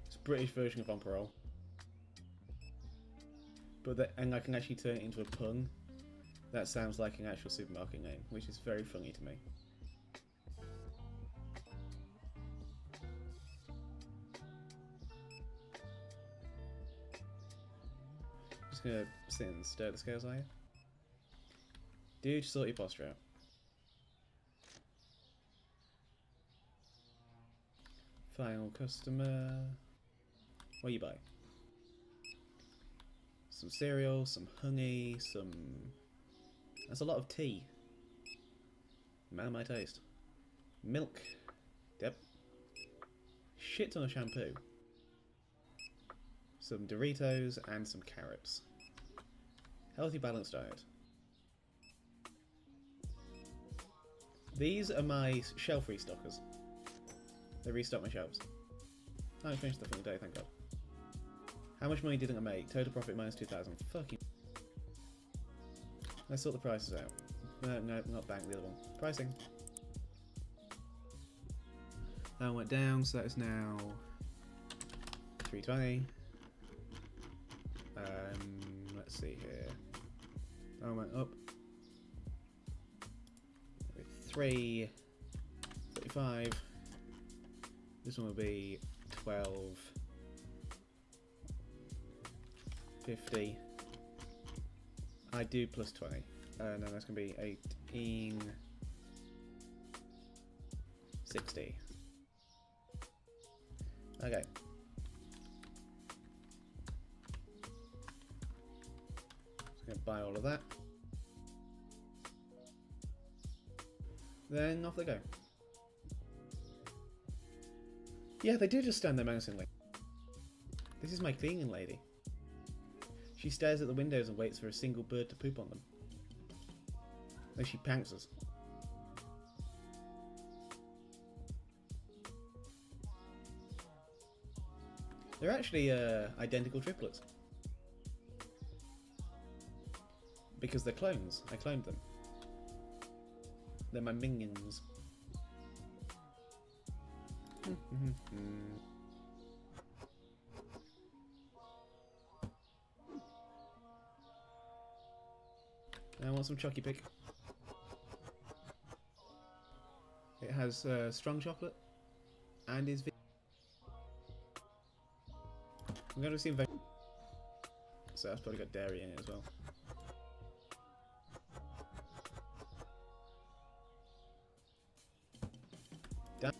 It's a British version of On Parole. But and I can actually turn it into a pun. That sounds like an actual supermarket name, which is very funny to me. Just gonna sit and stare at the scales, are you? Dude, sort your posture out. Final customer. What you buy? Some cereal, some honey, some... That's a lot of tea. Man of my taste. Milk. Yep. Shit ton of shampoo. Some Doritos and some carrots. Healthy, balanced diet. These are my shelf restockers. They restock my shelves. I finished stuff in the day, thank God. How much money didn't I make? Total profit minus 2,000. Fucking. Let's sort the prices out. No, not bank, the other one. Pricing. That went down, so that is now 320. Let's see here. That went up. 335. This one will be 12.50. I do plus 20. No, that's going to be 18.60. Okay. Just going to buy all of that. Then off they go. Yeah, they do just stand there menacingly. This is my cleaning lady. She stares at the windows and waits for a single bird to poop on them. Then she panks us. They're actually identical triplets. Because they're clones. I cloned them. They're my minions. I want some Chucky Pig. It has strong chocolate and is. I'm going to assume so that's probably got dairy in it as well. Damn.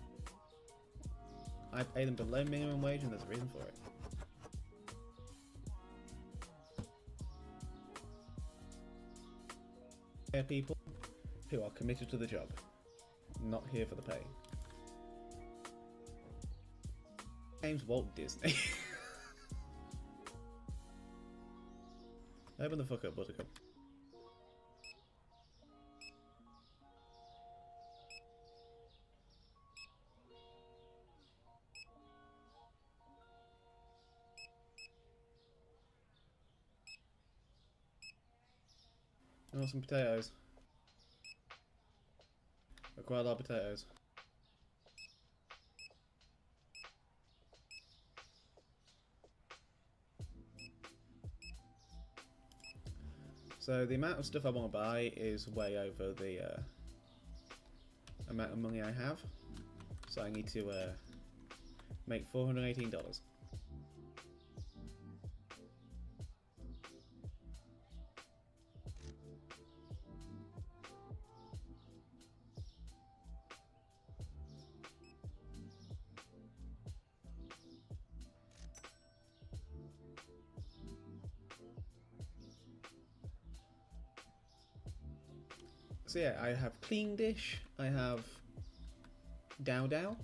I pay them below minimum wage and there's a reason for it. They're people who are committed to the job, not here for the pay. Name's Walt Disney. Open the fuck up, Buttercup. I want some potatoes. I quite like potatoes. So the amount of stuff I want to buy is way over the amount of money I have. So I need to make $418. So yeah, I have Clean Dish, I have Dow Dow,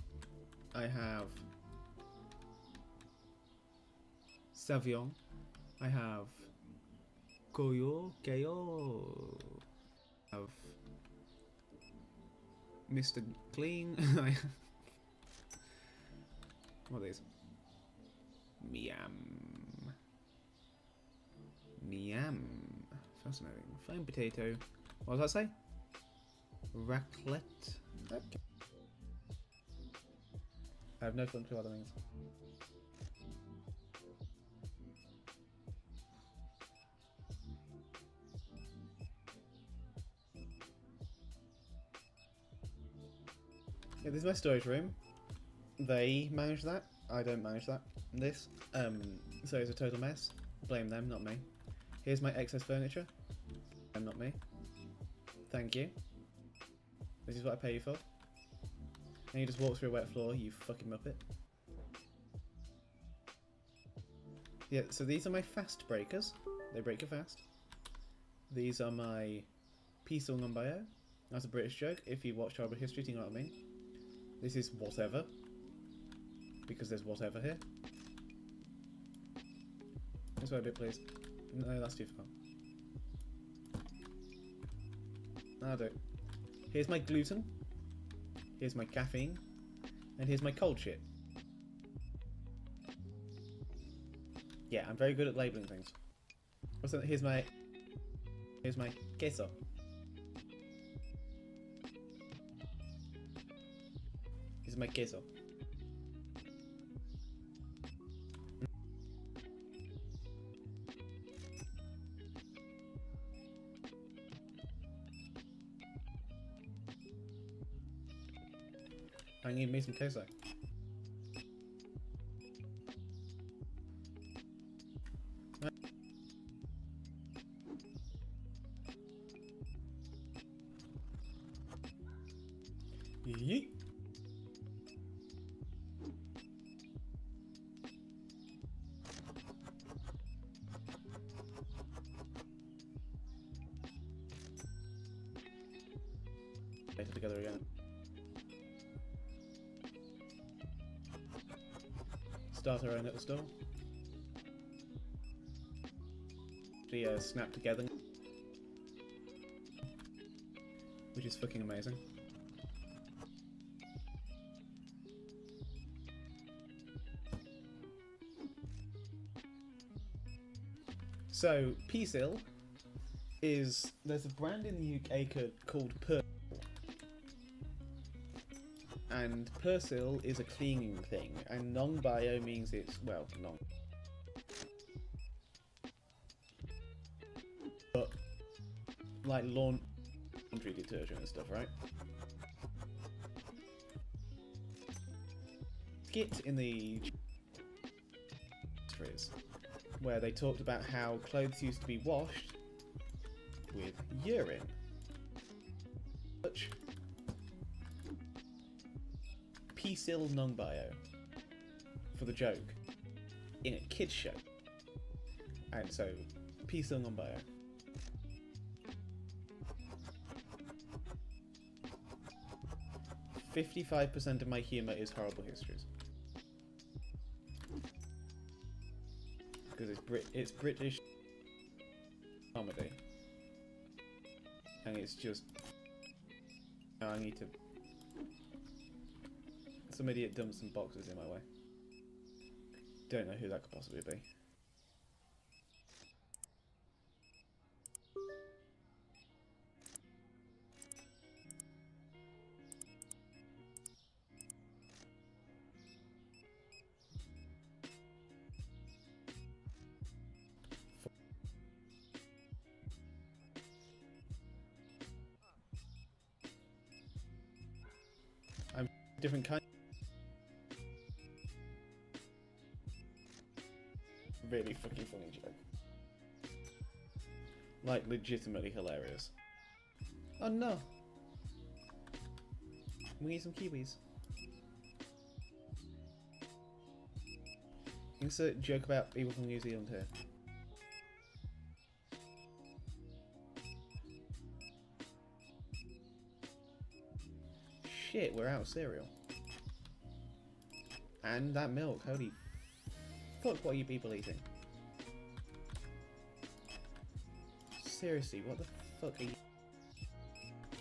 I have Savion, I have Koyo, I have Mr. Clean, what are these? Miam. Fascinating. Fine potato. What does that say? Raclette. Okay. I have no clue what that means. Yeah, this is my storage room. They manage that. I don't manage that. This. So it's a total mess. Blame them, not me. Here's my excess furniture. And not me. Thank you. This is what I pay you for. And you just walk through a wet floor, you fucking muppet. Yeah, so these are my fast breakers. They break you fast. These are my Pisong Bio. That's a British joke. If you watch Horrible History, do you know what I mean? This is whatever. Because there's whatever here. That's what I do, please. No, that's too far. That'll do. Here's my gluten. Here's my caffeine. And here's my cold shit. Yeah, I'm very good at labelling things. Also, here's my queso. Here's my queso. I need me some queso. Yeet. Get it together again. Start our own little store. The snap together, which is fucking amazing. So Persil is there's a brand in the UK called Persil. And Persil is a cleaning thing, and non-bio means it's, well, non. But, like laundry detergent and stuff, right? Skit in the where they talked about how clothes used to be washed with urine. Persil non-bio for the joke in a kids show, and so Persil non-bio. .55% of my humour is horrible histories. it's British comedy, and it's just I need to. Some idiot dumped some boxes in my way. Don't know who that could possibly be. I'm different kind. Really fucking funny joke. Like, legitimately hilarious. Oh no! We need some kiwis. Insert joke about people from New Zealand here. Shit, we're out of cereal. And that milk, holy fuck, what are you people eating? Seriously, what the fuck are you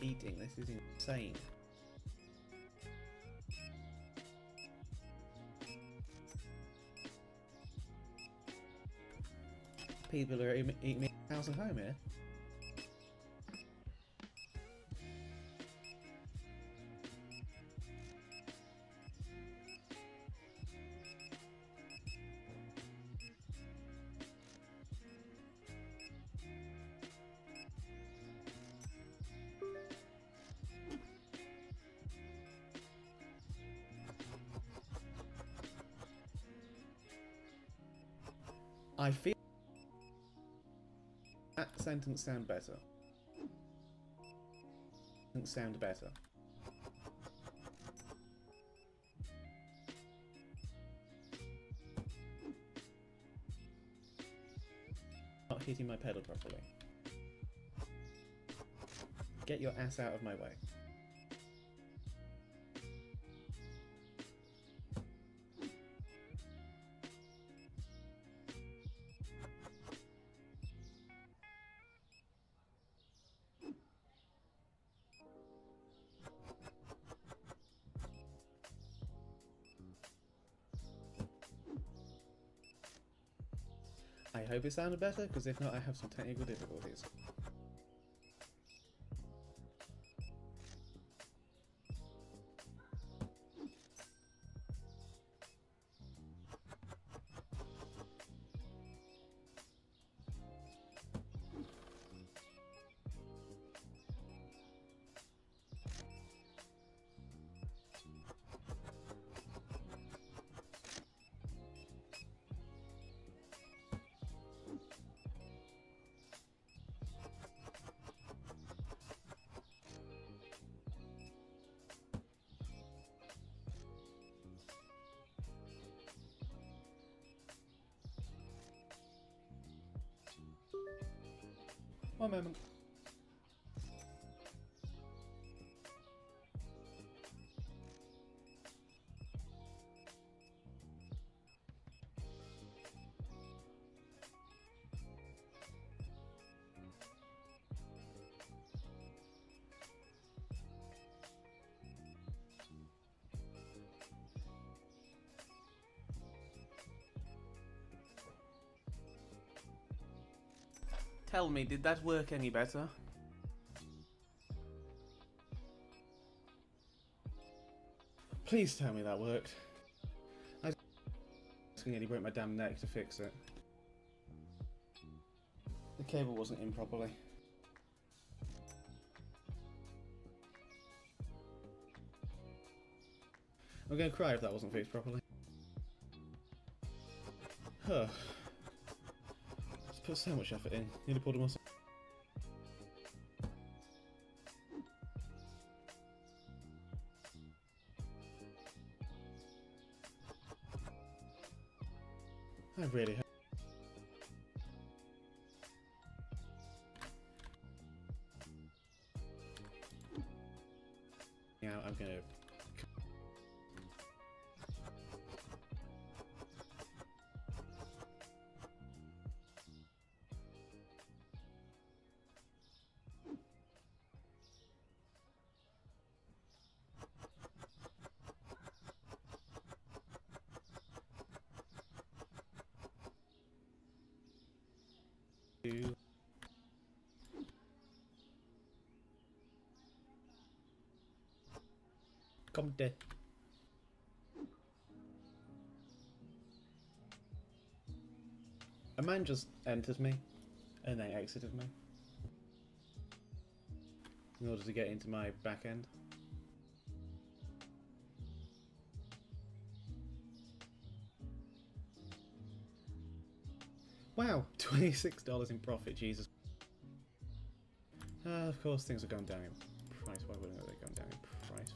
eating? This is insane. People are eating house and home here. I feel that sentence sound better. Sound better. Not hitting my pedal properly. Get your ass out of my way. I hope it sounded better, because if not, I have some technical difficulties. One moment. Tell me, did that work any better? Please tell me that worked. I nearly broke my damn neck to fix it. The cable wasn't in properly. I'm gonna cry if that wasn't fixed properly. Huh. Just put so much effort in. Nearly pulled a muscle. I really hope. Now I'm gonna. Come there. A man just entered me and then exited me in order to get into my back end. Wow, $26 in profit, Jesus. Of course things are going down in price. Why wouldn't they go down in price?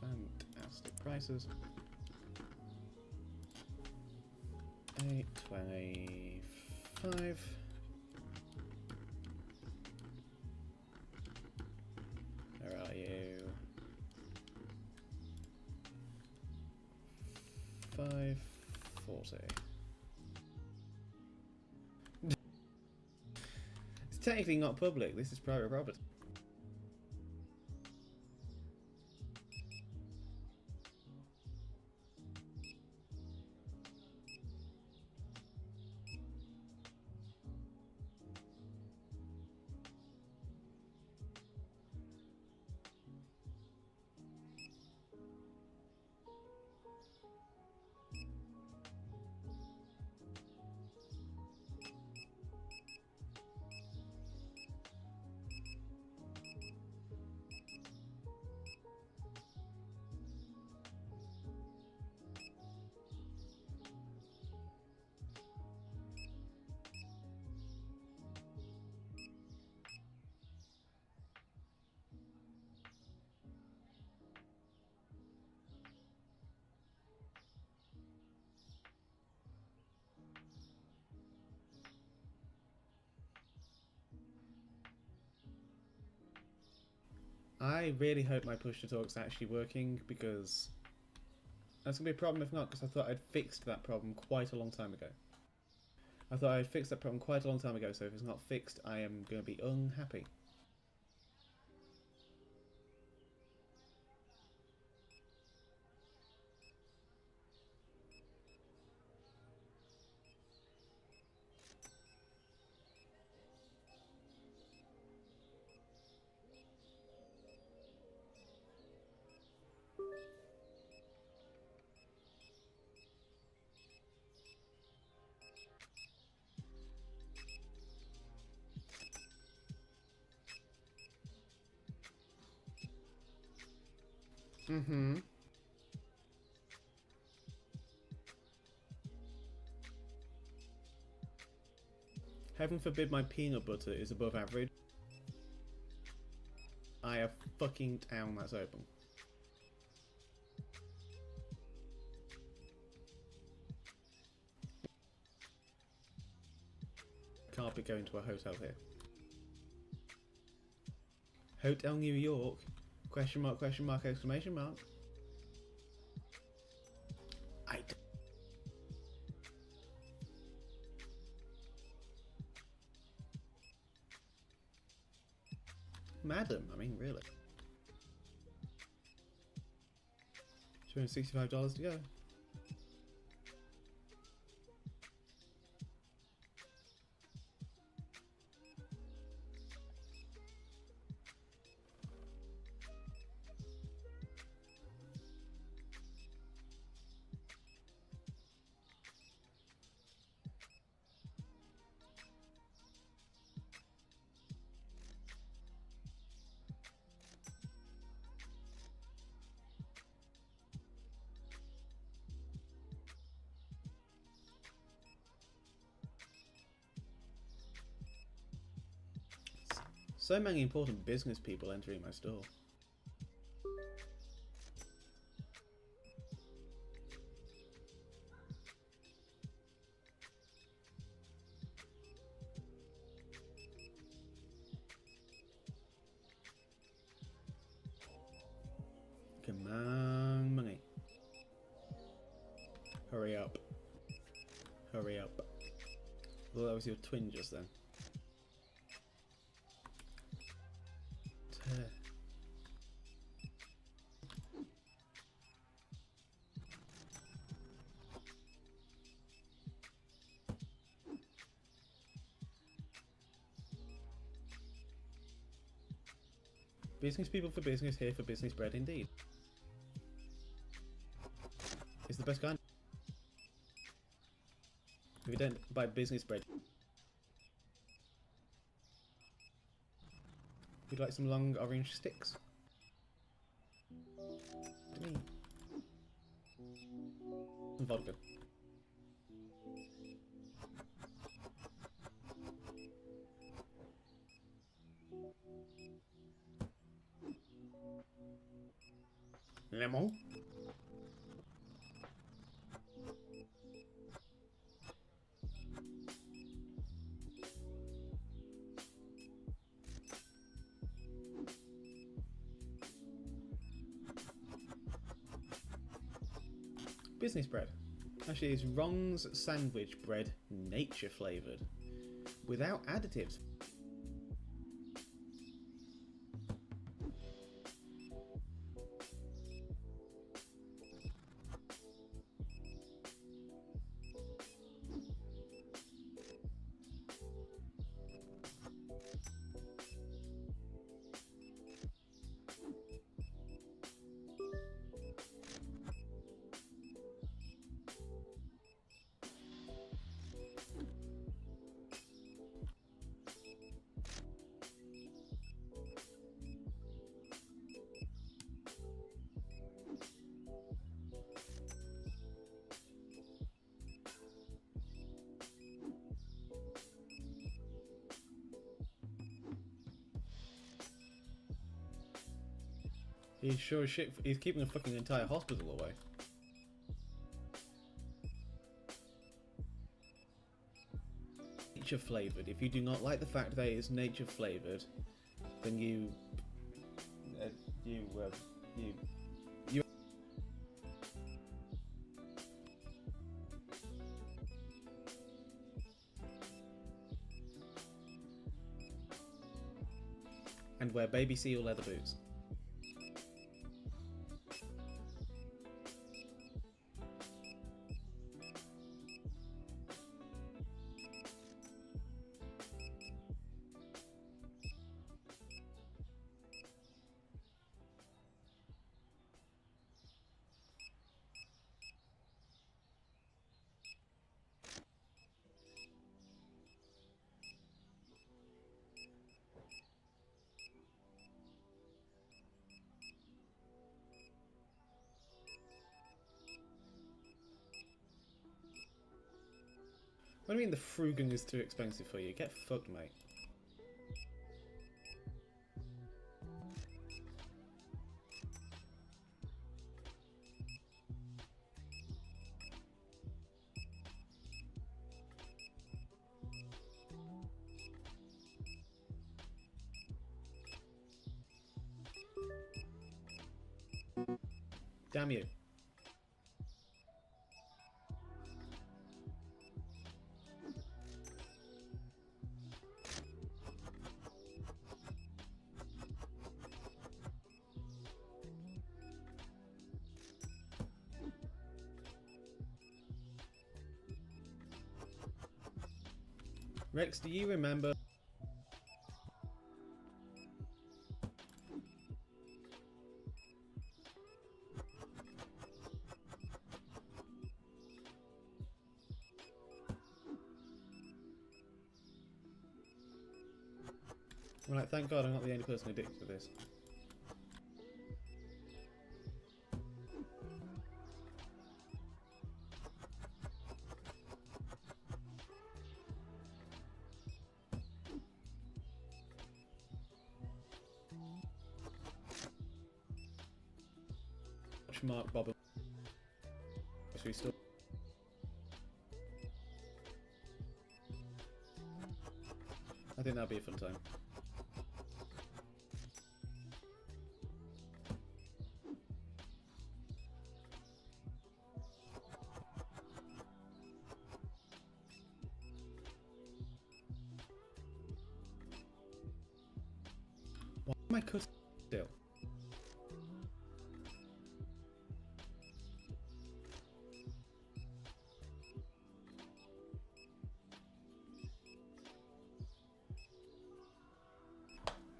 Fantastic prices. 825. Where are you? 540. It's technically not public. This is private property. I really hope my push to talk's actually working, because that's going to be a problem if not, because I thought I'd fixed that problem quite a long time ago. So if it's not fixed, I am going to be unhappy. Mm-hmm. Heaven forbid my peanut butter is above average. I have fucking town that's open. Can't be going to a hotel here. Hotel New York? Question mark, exclamation mark. Madam, I mean, really. $265 to go. So many important business people entering my store. Come on, money. Hurry up. Hurry up. Well, that was your twin just then. Business people for business, here for business bread indeed. It's the best kind. If you don't buy business bread, you'd like some long orange sticks? Me. Some vodka. Lemon. Business bread. Actually, it's Ron's sandwich bread, nature flavoured, without additives. He's sure as shit. He's keeping a fucking entire hospital away. Nature flavoured. If you do not like the fact that it is nature flavoured, then you. And wear baby seal leather boots. What do you mean the Frugen is too expensive for you? Get fucked, mate. Damn you. Rex, do you remember? I'm like, thank God I'm not the only person addicted to this. Mark Bob. We still. I think that'll be a fun time. Why am I cutting still?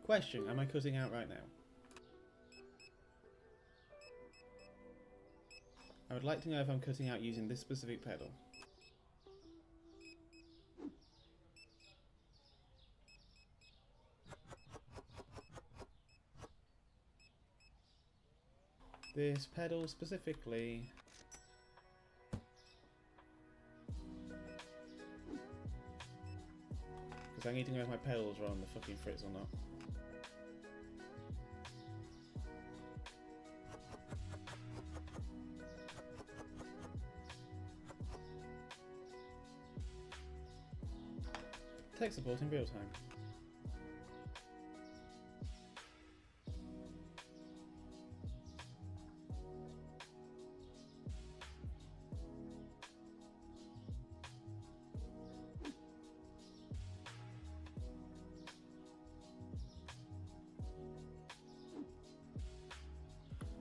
Question, am I cutting out right now? I would like to know if I'm cutting out using this specific pedal. This pedal specifically. Because I need to know if my pedals are on the fucking fritz or not. Tech support in real time.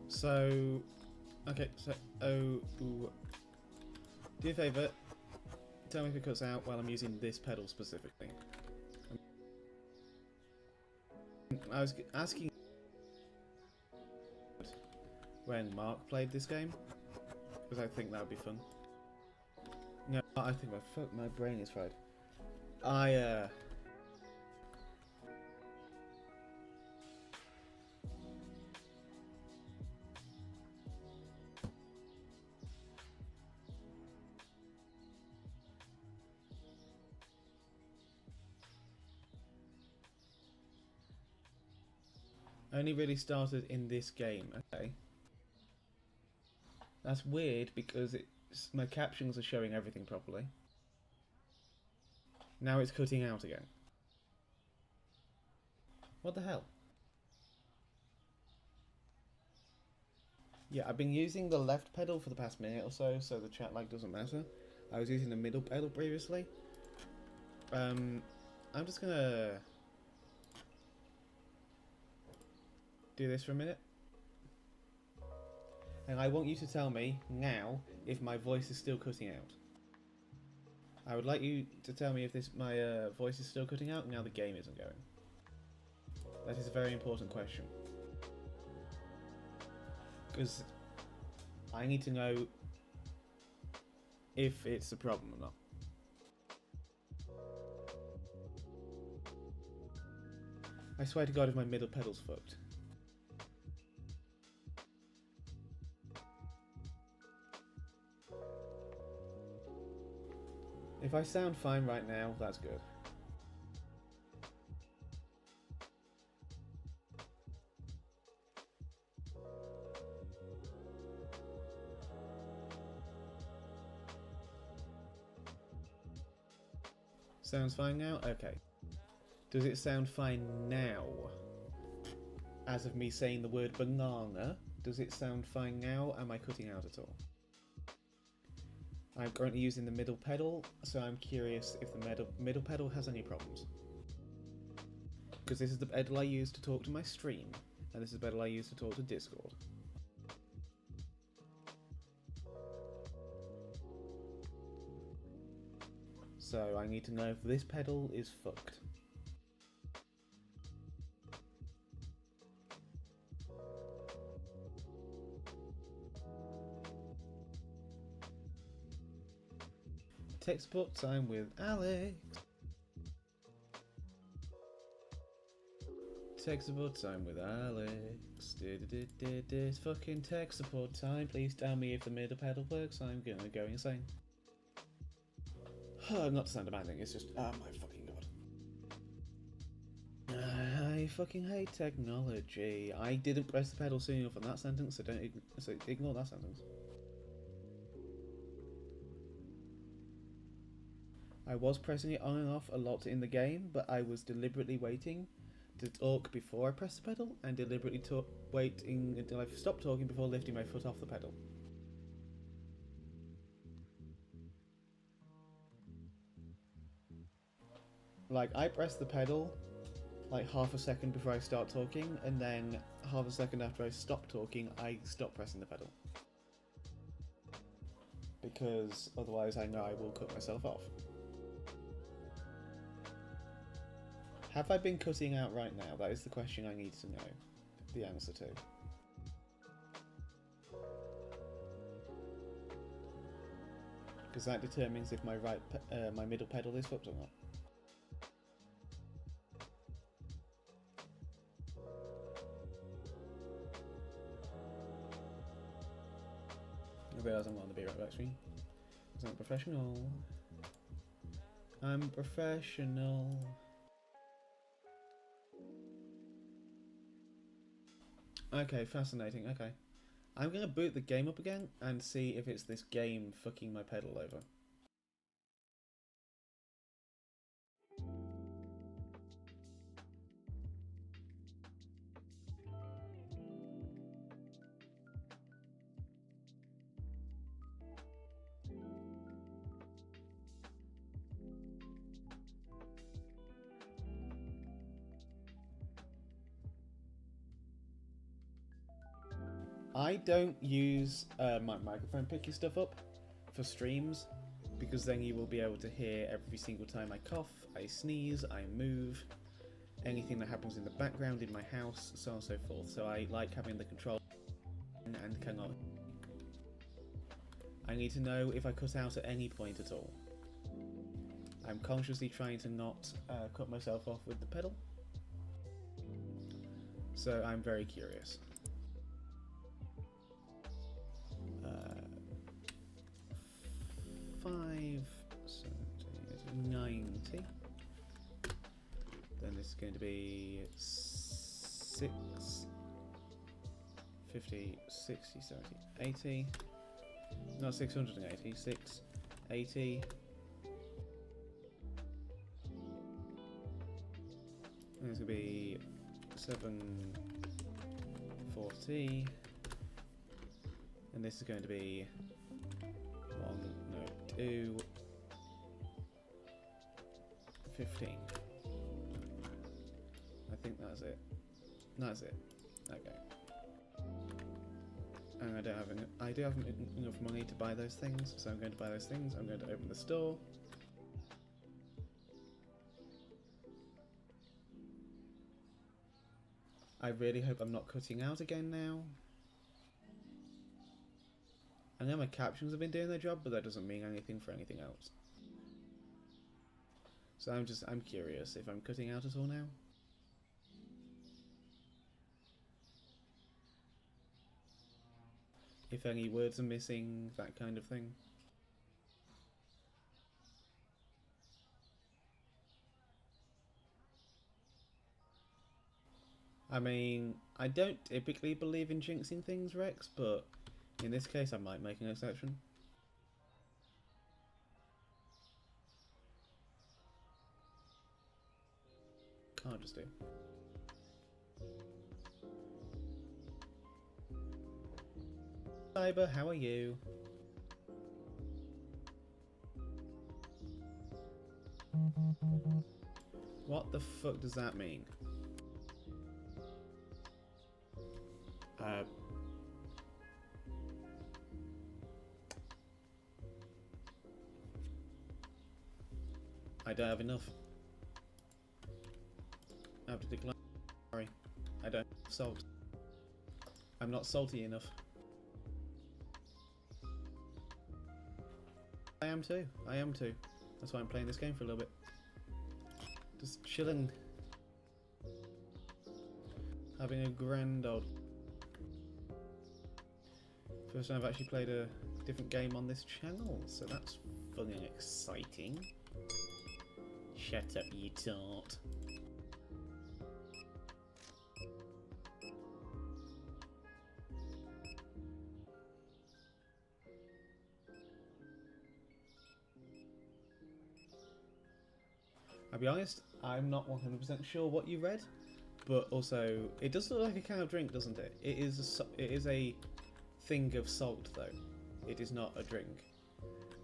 So, okay, so, do you a favour, tell me if it cuts out while I'm using this pedal specifically. I was asking when Mark played this game, because I think that would be fun. No, I think my brain is fried. Only really started in this game, okay. That's weird because my captions are showing everything properly. Now it's cutting out again. What the hell? Yeah, I've been using the left pedal for the past minute or so the chat lag doesn't matter. I was using the middle pedal previously. I'm just gonna do this for a minute. And I want you to tell me now if my voice is still cutting out. I would like you to tell me if my voice is still cutting out now the game isn't going. That is a very important question. Because I need to know if it's a problem or not. I swear to God if my middle pedal's fucked. If I sound fine right now, that's good. Sounds fine now? Okay. Does it sound fine now? As of me saying the word banana, does it sound fine now? Am I cutting out at all? I'm currently using the middle pedal, so I'm curious if the middle pedal has any problems. Because this is the pedal I use to talk to my stream, and this is the pedal I use to talk to Discord. So I need to know if this pedal is fucked. Tech support time with Alex. Tech support time with Alex. It's fucking tech support time. Please tell me if the middle pedal works. I'm gonna go insane. Not to sound demanding, it's just, oh my fucking god. I fucking hate technology. I didn't press the pedal soon enough on that sentence, so ignore that sentence. I was pressing it on and off a lot in the game, but I was deliberately waiting to talk before I pressed the pedal, and deliberately waiting until I stopped talking before lifting my foot off the pedal. Like, I press the pedal like half a second before I start talking, and then half a second after I stop talking, I stop pressing the pedal. Because otherwise I know I will cut myself off. Have I been cutting out right now? That is the question I need to know the answer to. because that determines if my my middle pedal is fucked or not. I realise I'm on the Be Right Back screen. I'm professional. I'm professional. Okay, fascinating. Okay. I'm gonna boot the game up again and see if it's this game fucking my pedal over. I don't use my microphone picking stuff up for streams because then you will be able to hear every single time I cough, I sneeze, I move, anything that happens in the background in my house, so on and so forth. So I like having the control and cannot. I need to know if I cut out at any point at all. I'm consciously trying to not cut myself off with the pedal. So I'm very curious. 5, 90. Then this is going to be 6, 50, 60, 70, 80. Not 680, 680. And it's going to be 740. And this is going to be 2, 15. I think that's it. That's it. Okay. And I do have enough money to buy those things, so I'm going to buy those things. I'm going to open the store. I really hope I'm not cutting out again now. I know my captions have been doing their job, but that doesn't mean anything for anything else. So I'm curious if I'm cutting out at all now. If any words are missing, that kind of thing. I mean, I don't typically believe in jinxing things, Rex, but in this case I might make an exception. Can't just do. Cyber, how are you? What the fuck does that mean? I don't have enough. I have to decline. Sorry, I don't have salt. I'm not salty enough. I am too. I am too. That's why I'm playing this game for a little bit. Just chilling. Having a grand old. First time I've actually played a different game on this channel, so that's fun and exciting. Shut up, you tart. I'll be honest, I'm not 100% sure what you read, but also it does look like a can of drink, doesn't it? It is a thing of salt, though. It is not a drink.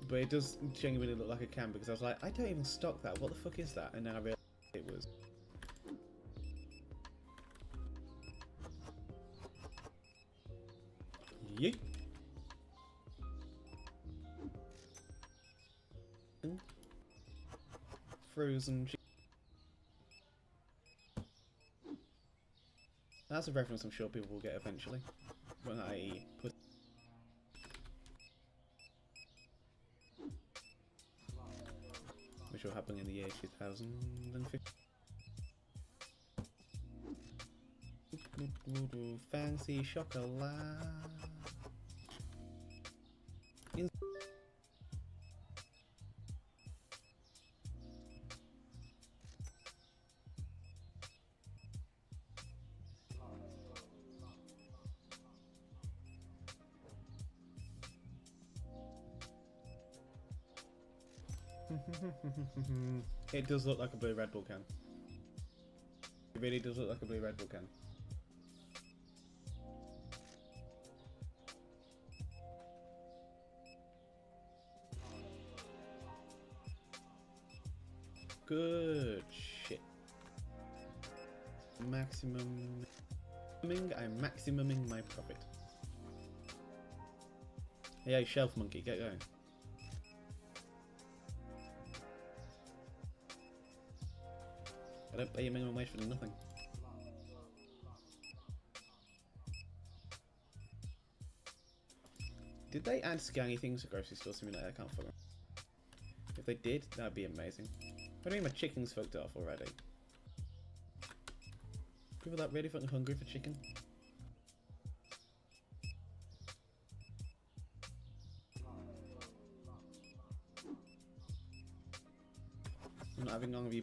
But it does genuinely look like a can, because I was like, I don't even stock that. What the fuck is that? And then I realized it was. Yeet. Frozen. That's a reference I'm sure people will get eventually when I put. 2050. Fancy chocolate. It does look like a blue Red Bull can. It really does look like a blue Red Bull can. Good shit. I'm maximuming my profit. Yeah, shelf monkey, get going. I don't pay you minimum wage for nothing. Did they add scanny things to Grocery Store Simulator? I can't figure out. If they did, that'd be amazing. What do you mean my chicken's fucked off already? People that really fucking hungry for chicken? I'm not having long of you.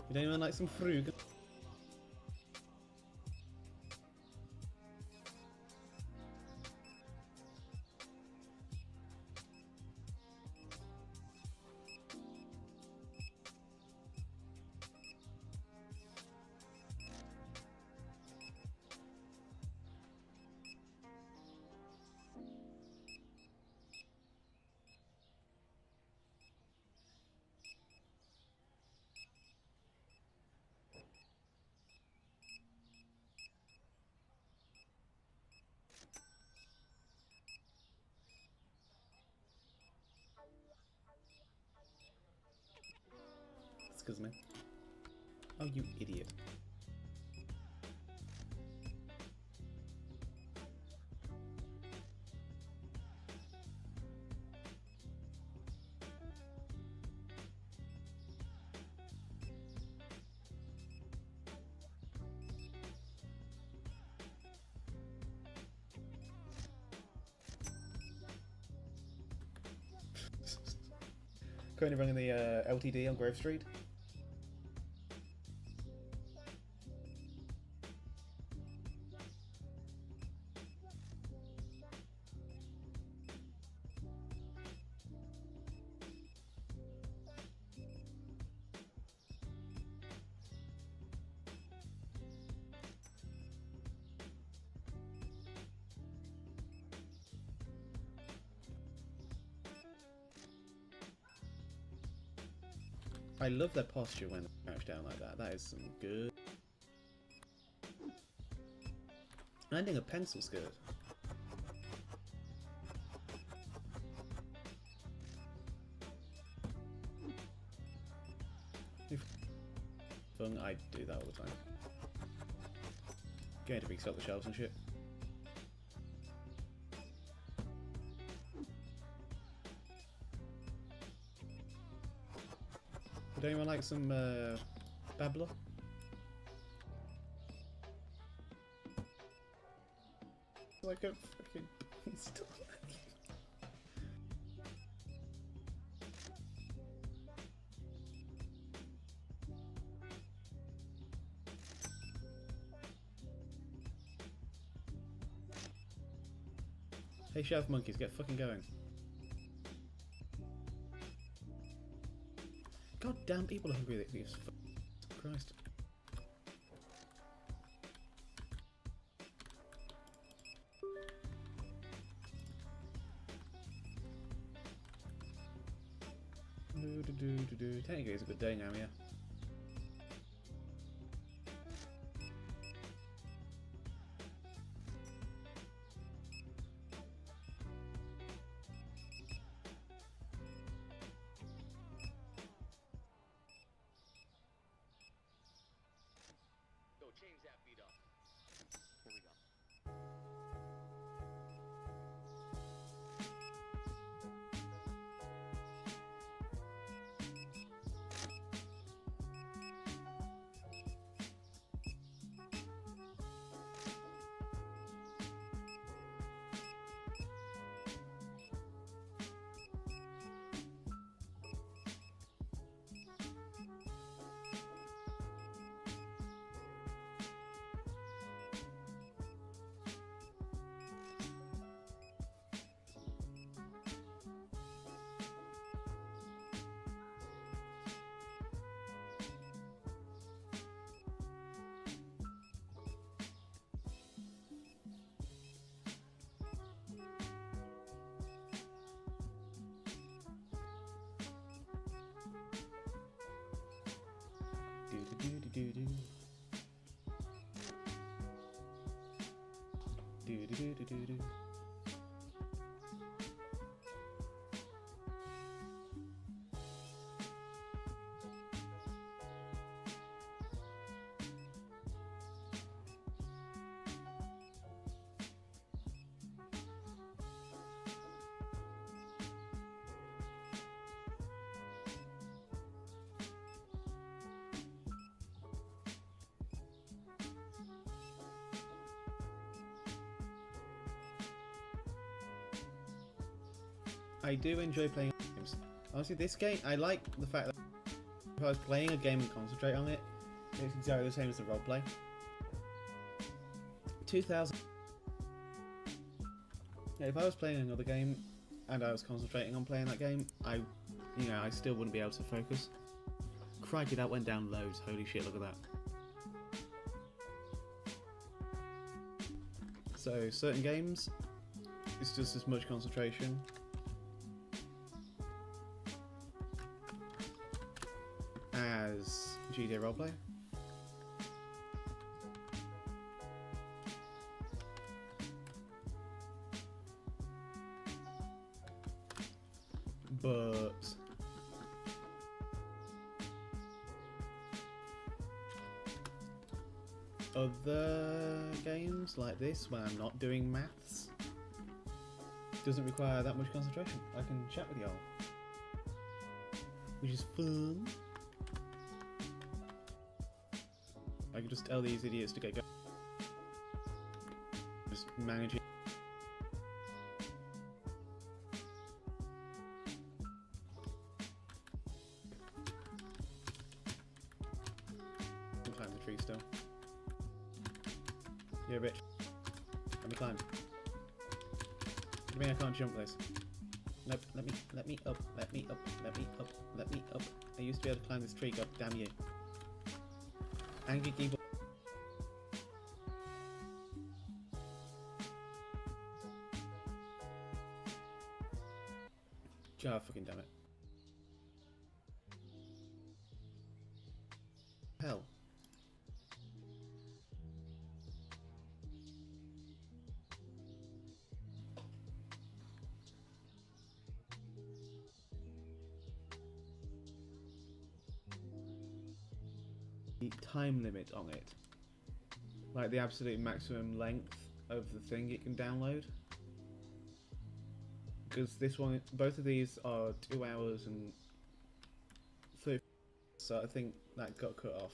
Would anyone like some fruit? Excuse me. Oh, you idiot. Currently running the LTD on Grove Street. I love their posture when they crouch down like that. That is some good. Landing a pencil's good. Fun, I do that all the time. Going to restock the shelves and shit. Would anyone like some Babla? Like a fucking beanstalk. Hey, shelf monkeys, get fucking going. God damn, people are hungry. Christ. Technically, it's a good day now, yeah. Go change that beat up. Here we go. I do enjoy playing games. Honestly, this game, I like the fact that if I was playing a game and concentrate on it, it's exactly the same as the roleplay. 2000. Yeah, if I was playing another game and I was concentrating on playing that game, I still wouldn't be able to focus. Crikey, that went down loads. Holy shit, look at that. So, certain games, it's just as much concentration. As GTA roleplay. But other games like this, when I'm not doing maths, doesn't require that much concentration. I can chat with y'all, which is fun. I can just tell these idiots to get going. Just manage it. Climb the tree still. Yeah, bitch. Let me climb. What do you mean I can't jump this? Nope, let me up, let me up, let me up, let me up. I used to be able to climb this tree, god damn you. Angry keyboard. God fucking damn it. Hell. The time limit on it. Like the absolute maximum length of the thing it can download. Because this one, both of these are 2 hours and 30, so I think that got cut off.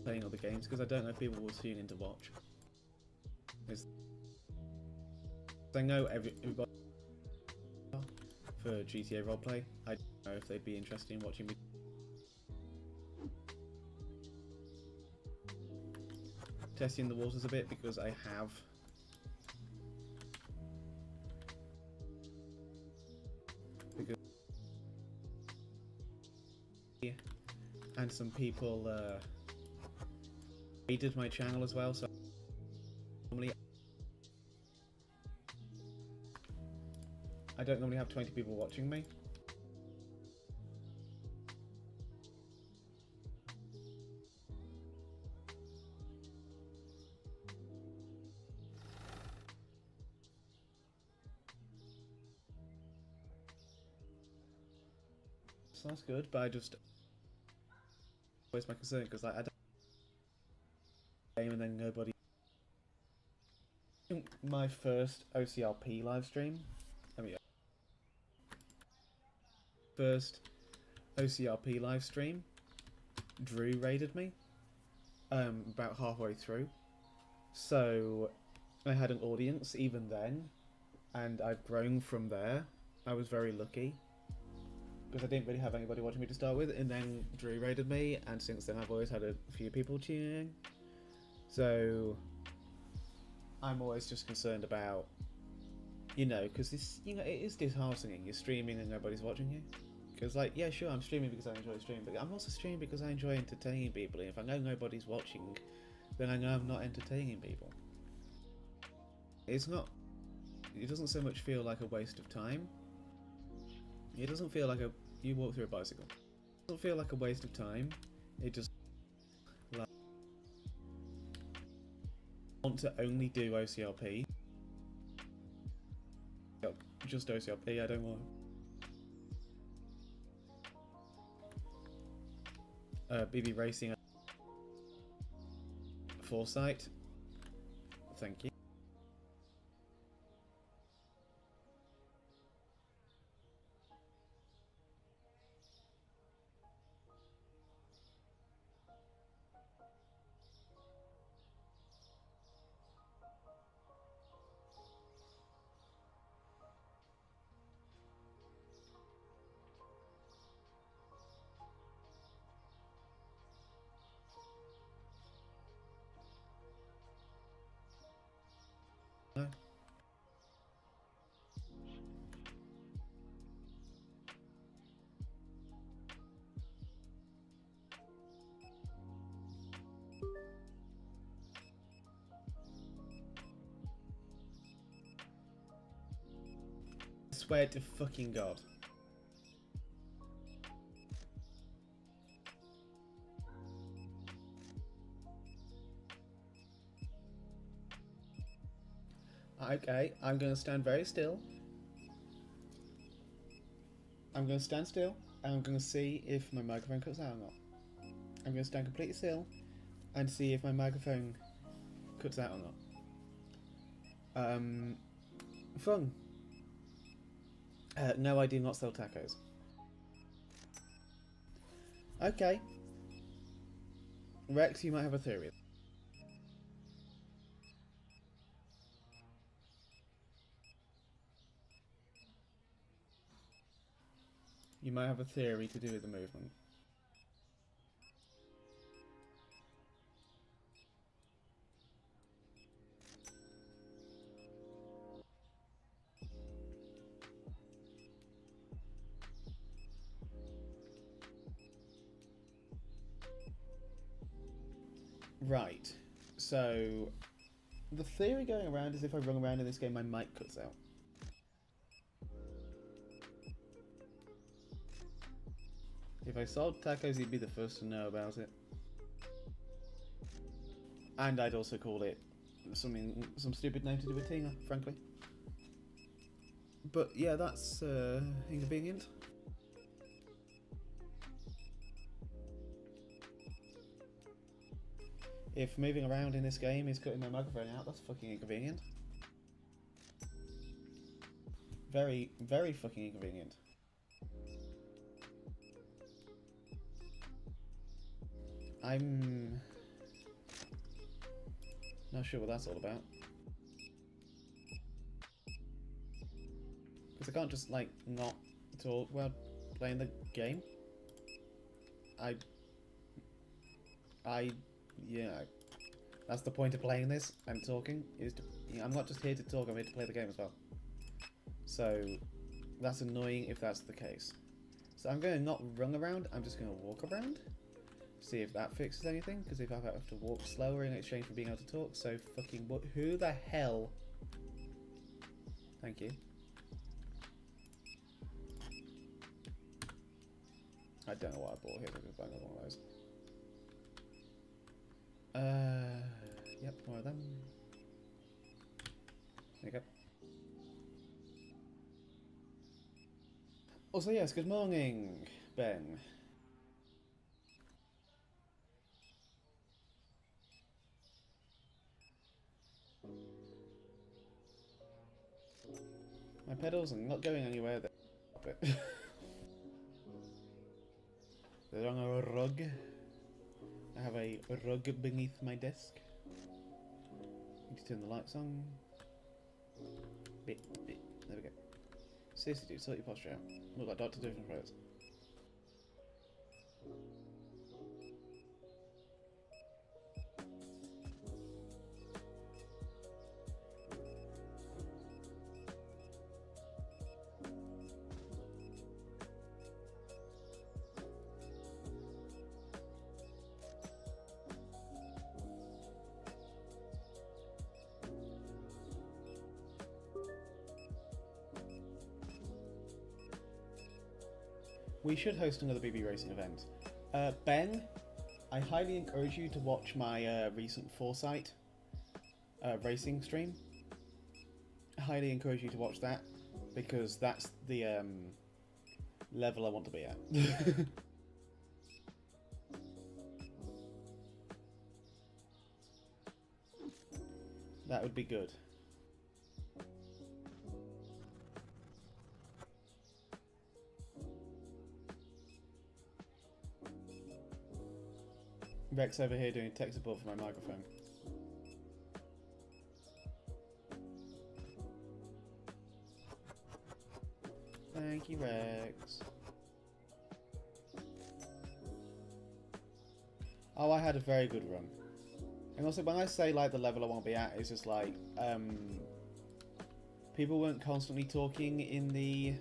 Playing other games because I don't know if people will tune in to watch. I know everybody for GTA roleplay. I don't know if they'd be interested in watching me testing the waters a bit because I have some people raided my channel as well, so I don't normally have 20 people watching me. So that's good, but I just always my concern because like I don't game and then nobody. My first OCRP live stream. First OCRP live stream, Drew raided me about halfway through, so I had an audience even then, and I've grown from there. I was very lucky because I didn't really have anybody watching me to start with, and then Drew raided me, and since then I've always had a few people tuning in. So I'm always just concerned about, you know, because this, you know, it is disheartening. You're streaming and nobody's watching you. Because, like, yeah, sure, I'm streaming because I enjoy streaming, but I'm also streaming because I enjoy entertaining people. And if I know nobody's watching, then I know I'm not entertaining people. It's not. It doesn't so much feel like a waste of time. It doesn't feel like you walk through a bicycle. It doesn't feel like a waste of time. It just. Like, I want to only do OCRP. Just OCRP, I don't want. BB Racing Foresight. Thank you. No. I swear to fucking God. Okay, I'm gonna stand very still. I'm gonna stand still, and I'm gonna see if my microphone cuts out or not. I'm gonna stand completely still, and see if my microphone cuts out or not. Fun. No, I do not sell tacos. Okay. Rex, you might have a theory. You might have a theory to do with the movement. Right. So, the theory going around is if I run around in this game, my mic cuts out. If I sold tacos, you'd be the first to know about it. And I'd also call it some stupid name to do with Tina, frankly. But yeah, that's inconvenient. If moving around in this game is cutting my microphone out, that's fucking inconvenient. Very, very fucking inconvenient. I'm not sure what that's all about. Because I can't just, like, not talk while playing the game. Yeah, that's the point of playing this and talking, is to, you know, I'm not just here to talk, I'm here to play the game as well. So, that's annoying if that's the case. So I'm going to not run around, I'm just going to walk around. See if that fixes anything, because if I have to walk slower in exchange for being able to talk, so fucking what? Who the hell? Thank you. I don't know what I bought here, but we'll buy one of those. Yep, more of them. There you go. Also, yes, good morning, Ben. My pedals are not going anywhere. They're on a rug. I have a rug beneath my desk. Need to turn the lights on. Bit. There we go. Seriously, dude, sort your posture out. Look like Dr. Different Pros. We should host another BB racing event. Ben, I highly encourage you to watch my recent Foresight racing stream. I highly encourage you to watch that, because that's the level I want to be at. That would be good. Rex over here doing tech support for my microphone. Thank you, Rex. Oh, I had a very good run. And also, when I say like the level I want to be at, it's just like people weren't constantly talking in the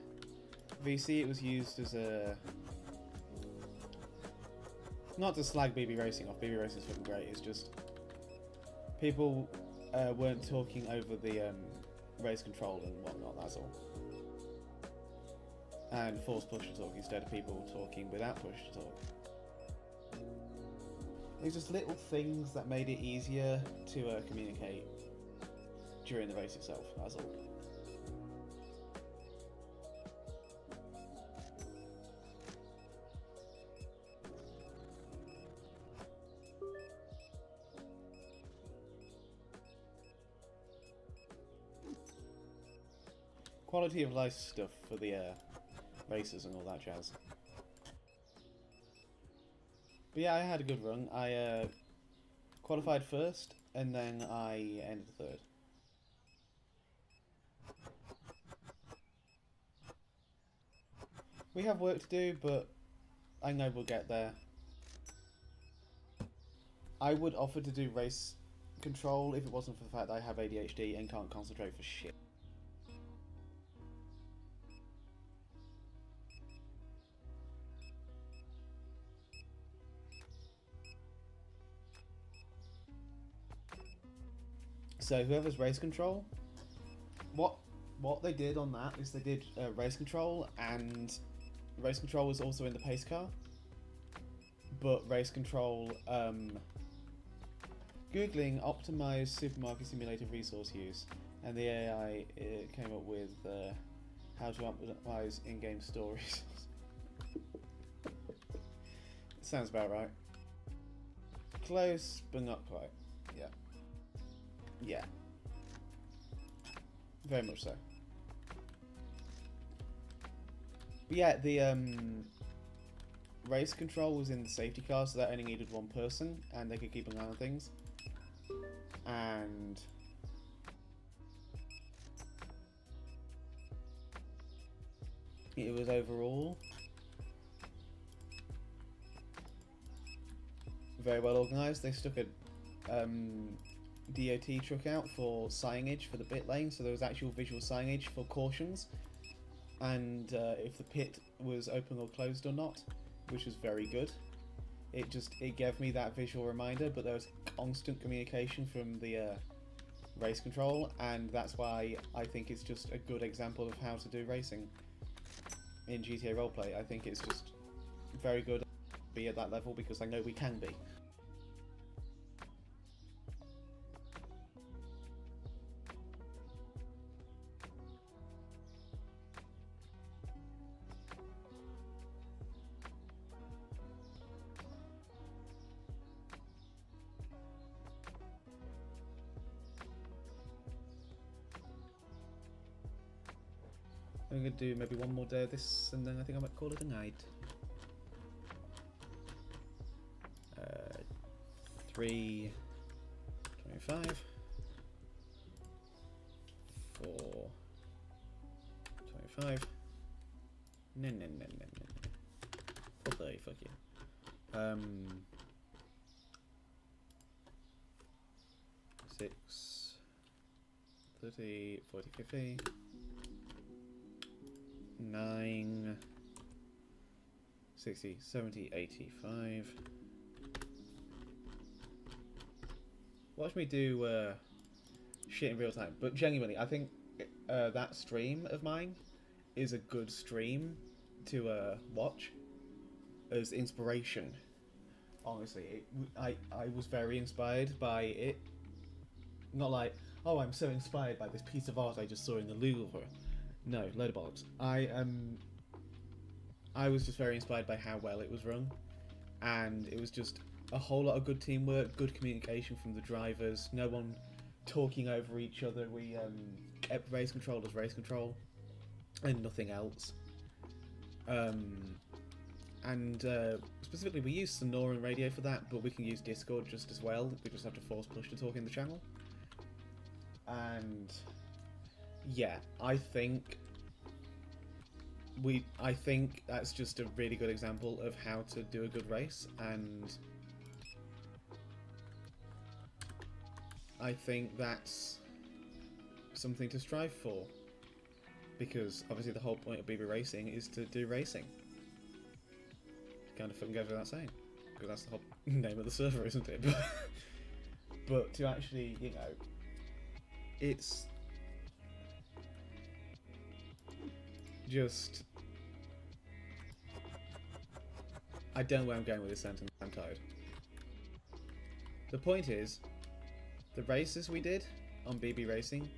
VC. It was used as a... Not to slag BB Racing off, BB Racing is fucking great, it's just people weren't talking over the race control and whatnot, that's all. And forced push to talk instead of people talking without push to talk. It's just little things that made it easier to communicate during the race itself, that's all. Quality of life stuff for the races and all that jazz. But yeah, I had a good run. I qualified first, and then I ended third. We have work to do, but I know we'll get there. I would offer to do race control if it wasn't for the fact that I have ADHD and can't concentrate for shit. So whoever's race control, what they did on that is they did race control, and race control was also in the pace car, but race control, googling optimized supermarket simulator resource use, and the AI came up with how to optimize in-game stories. Sounds about right. Close, but not quite. Yeah. Yeah. Very much so. But yeah, the race control was in the safety car, so that only needed one person, and they could keep an eye on things. And it was overall very well organised. They stuck a DOT truck out for signage for the pit lane, so there was actual visual signage for cautions, and if the pit was open or closed or not, which was very good. it gave me that visual reminder, but there was constant communication from the race control, and that's why I think it's just a good example of how to do racing in GTA roleplay. I think it's just very good to be at that level because I know we can be. I'm gonna do maybe one more day of this, and then I think I might call it a night. 3:25, 4:25. No. Probably fuck you. 6:30, 40, 50. 9, 60, 70, 85. Watch me do shit in real time. But genuinely, I think that stream of mine is a good stream to watch as inspiration. Honestly, I was very inspired by it. Not like, oh, I'm so inspired by this piece of art I just saw in the Louvre. No, load of bollocks. I was just very inspired by how well it was run, and it was just a whole lot of good teamwork, good communication from the drivers, no one talking over each other. We kept race control as race control, and nothing else. Specifically, we use Sonoran radio for that, but we can use Discord just as well. We just have to force push to talk in the channel. And yeah, I think that's just a really good example of how to do a good race, and I think that's something to strive for, because obviously the whole point of BB Racing is to do racing. Kind of fucking goes without saying, because that's the whole name of the server, isn't it? But to actually, you know, it's just, I don't know where I'm going with this sentence, I'm tired. The point is, the races we did on BB Racing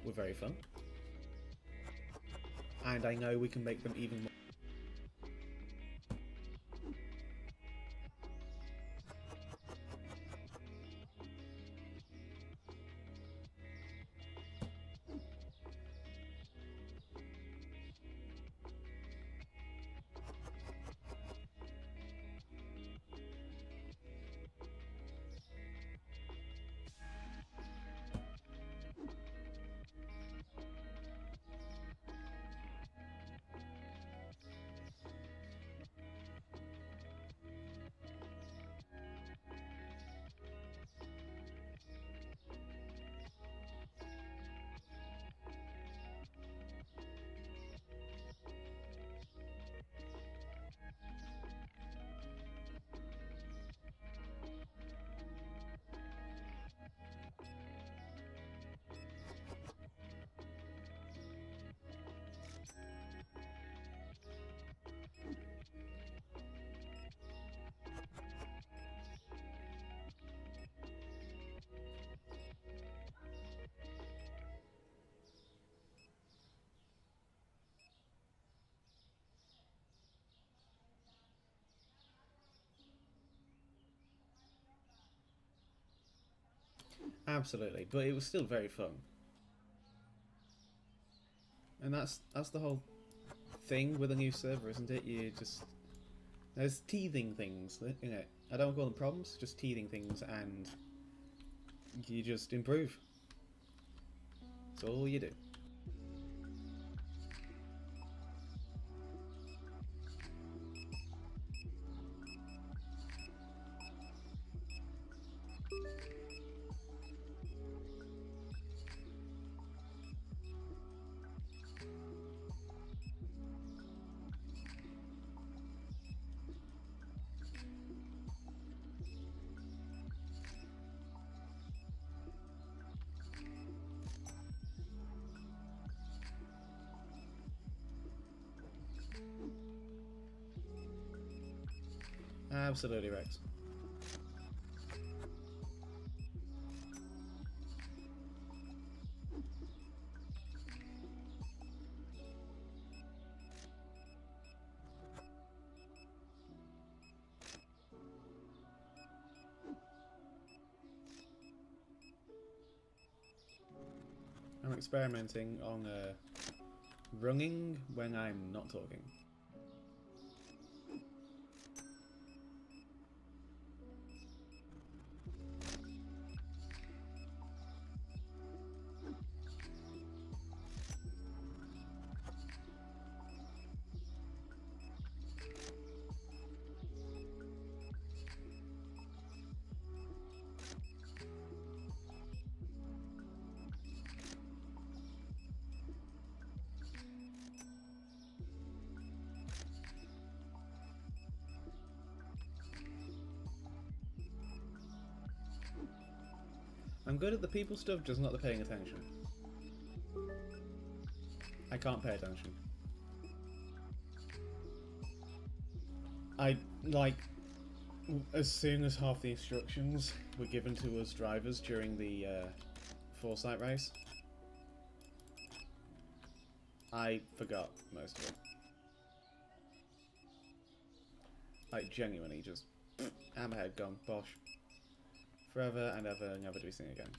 were very fun, and I know we can make them even more. Absolutely, but it was still very fun. And that's the whole thing with a new server, isn't it? You just, there's teething things, you know. I don't call them problems, just teething things, and you just improve. That's all you do. Absolutely, Rex. I'm experimenting on runging when I'm not talking. I'm good at the people stuff, just not the paying attention. I can't pay attention. As soon as half the instructions were given to us drivers during the foresight race, I forgot most of it. Like, genuinely, just hammerhead gone, bosh. Forever and ever, never do we sing again.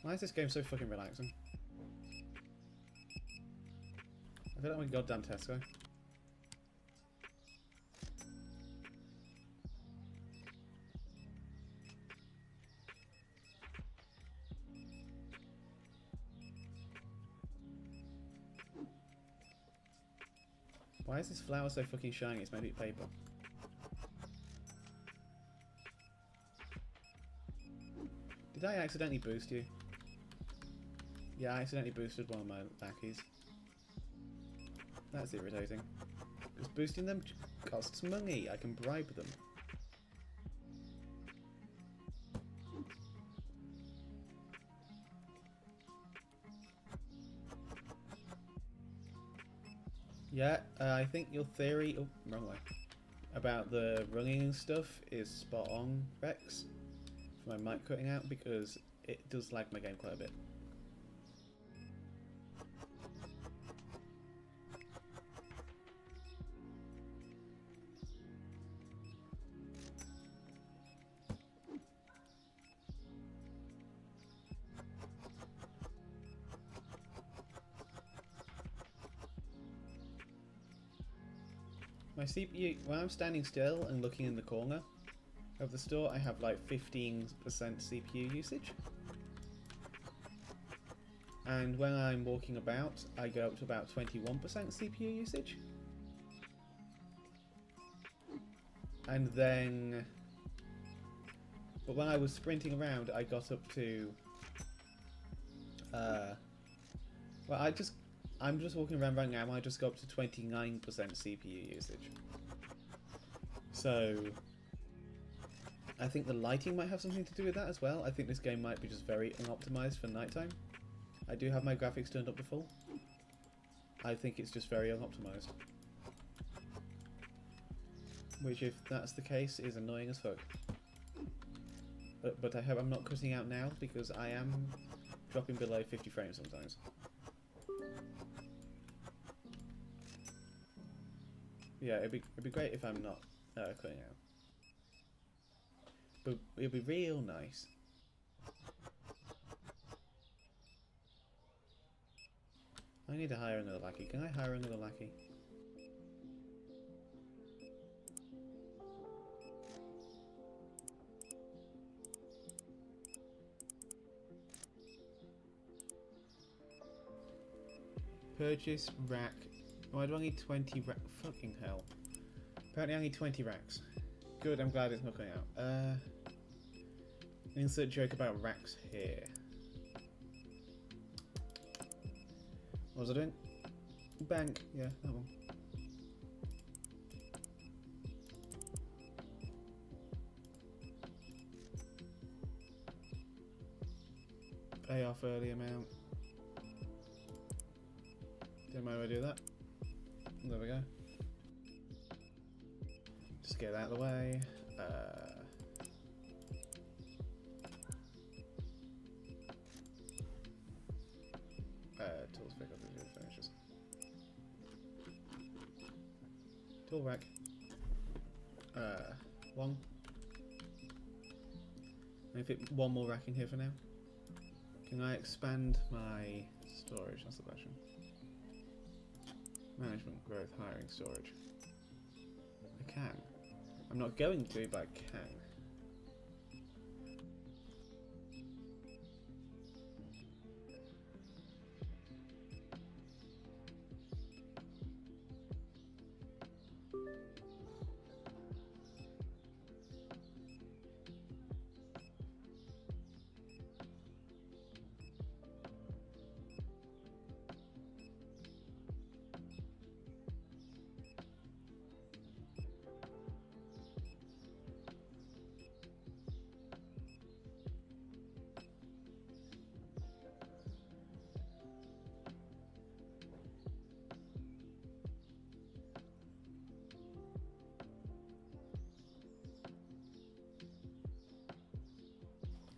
Why is this game so fucking relaxing? I feel like I'm a goddamn Tesco. Why is this flower so fucking shiny? It's maybe paper. Did I accidentally boost you? Yeah, I accidentally boosted one of my lackeys. That's irritating. Because boosting them costs money. I can bribe them. Yeah, I think your theory... Oh, wrong way. About the running and stuff is spot on, Rex. For my mic cutting out, because it does lag my game quite a bit. My CPU, when I'm standing still and looking in the corner of the store, I have like 15% CPU usage. And when I'm walking about, I go up to about 21% CPU usage. And then... But when I was sprinting around, I got up to... well, I'm just walking around right now, and I just got up to 29% CPU usage. So... I think the lighting might have something to do with that as well. I think this game might be just very unoptimized for nighttime. I do have my graphics turned up to full. I think it's just very unoptimized. Which, if that's the case, is annoying as fuck. But I hope I'm not cutting out now, because I am dropping below 50 frames sometimes. Yeah, it'd be great if I'm not cutting out. But it'd be real nice. I need to hire another lackey. Can I hire another lackey? Purchase rack Why do I need 20 racks? Fucking hell. Apparently I need 20 racks. Good, I'm glad it's not coming out. Insert joke about racks here. What was I doing? Bank, yeah, that one. Pay off early amount. Don't mind if I do that. There we go. Just get that out of the way. Tools pick up the finishes. Tool rack. One. Let me fit one more rack in here for now. Can I expand my storage? That's the question. Management, growth, hiring, storage. I can. I'm not going to, but I can.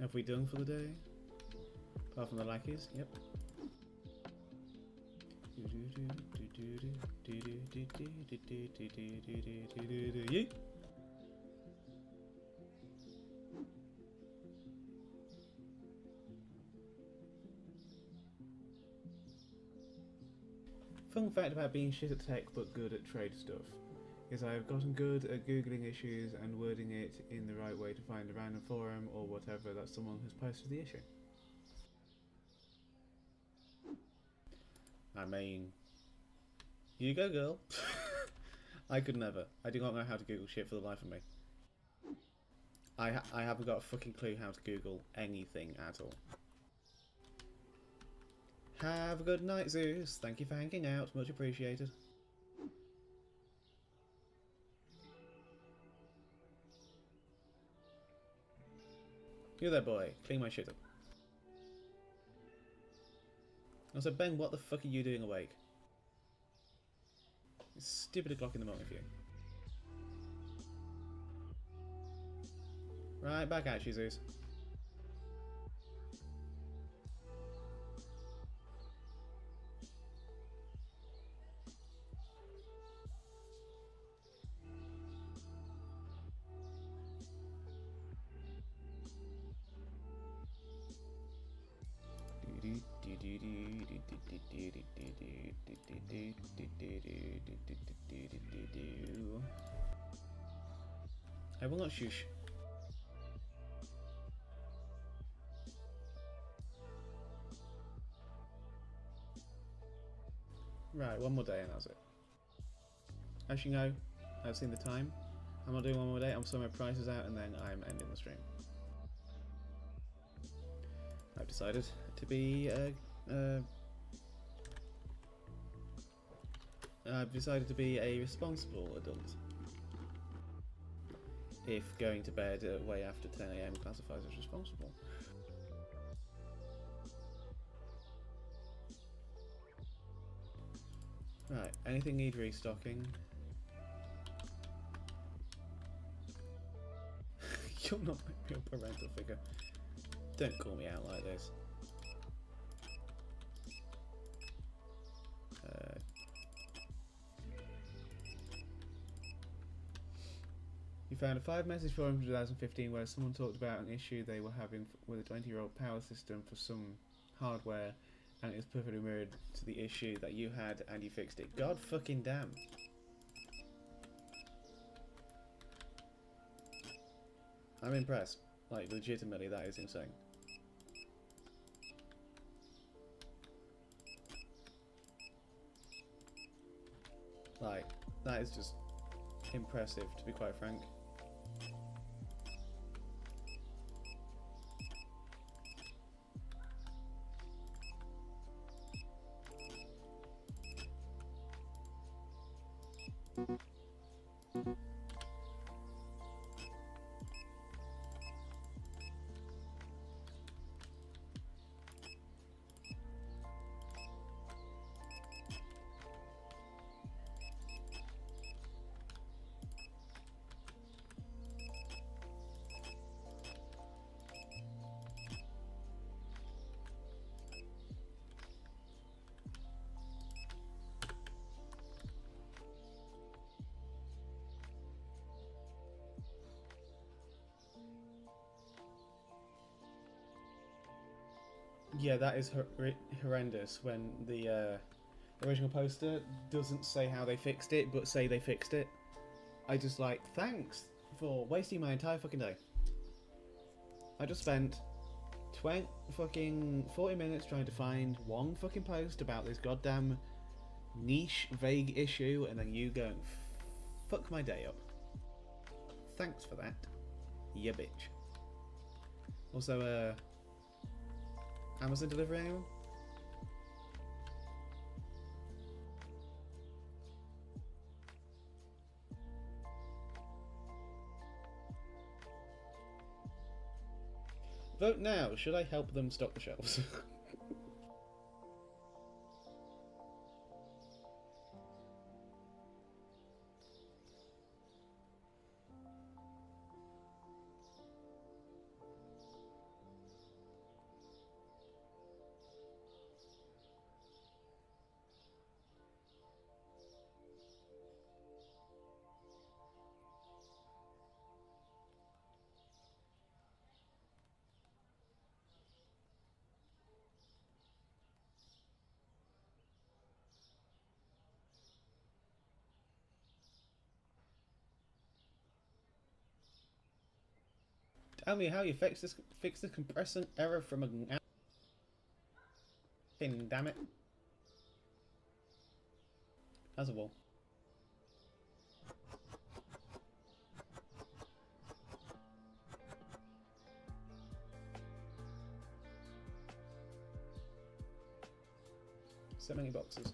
Have we done for the day? Apart from the lackeys? Yep. Yeet. Fun fact about being shit at tech but good at trade stuff is I have gotten good at googling issues and wording it in the right way to find a random forum or whatever that someone has posted the issue. I mean, you go girl. I could never. I do not know how to Google shit for the life of me. I haven't got a fucking clue how to Google anything at all. Have a good night, Zeus. Thank you for hanging out. Much appreciated. You there, boy. Clean my shit up. Also, Ben, what the fuck are you doing awake? It's stupid o'clock in the morning for you. Right, back at you, Zeus. I will not shush. Right, one more day and that's it. As you know, I've seen the time. I'm not doing one more day, I'm sorting my prices out and then I'm ending the stream. I've decided to be a responsible adult. If going to bed way after 10 AM classifies as responsible. Right, anything need restocking? You're not my real parental figure. Don't call me out like this. You found a 5 message forum from 2015 where someone talked about an issue they were having with a 20-year-old power system for some hardware, and it was perfectly mirrored to the issue that you had, and you fixed it. God fucking damn. I'm impressed. Like, legitimately, that is insane. That is just impressive, to be quite frank. Yeah, that is horrendous when the original poster doesn't say how they fixed it, but say they fixed it. I just like, thanks for wasting my entire fucking day. I just spent 40 minutes trying to find one fucking post about this goddamn niche, vague issue, and then you go and fuck my day up. Thanks for that, you bitch. Also, Amazon delivery, anyone? Vote now. Should I help them stock the shelves? Tell me how you fix the compressor error from an pin, damn it. As a wall. So many boxes.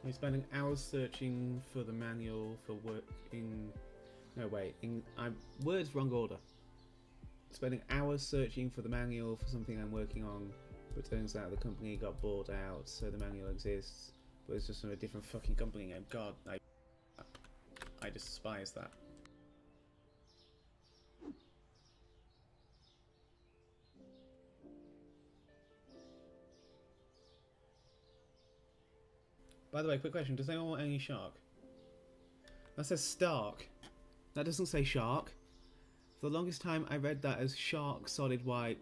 We're spending hours searching for the manual for working. No, wait. Words wrong order. Spending hours searching for the manual for something I'm working on, but it turns out the company got bought out, so the manual exists, but it's just from a different fucking company name. God, I despise that. By the way, quick question, does anyone want any shark? That says Stark. That doesn't say shark. For the longest time I read that as shark solid white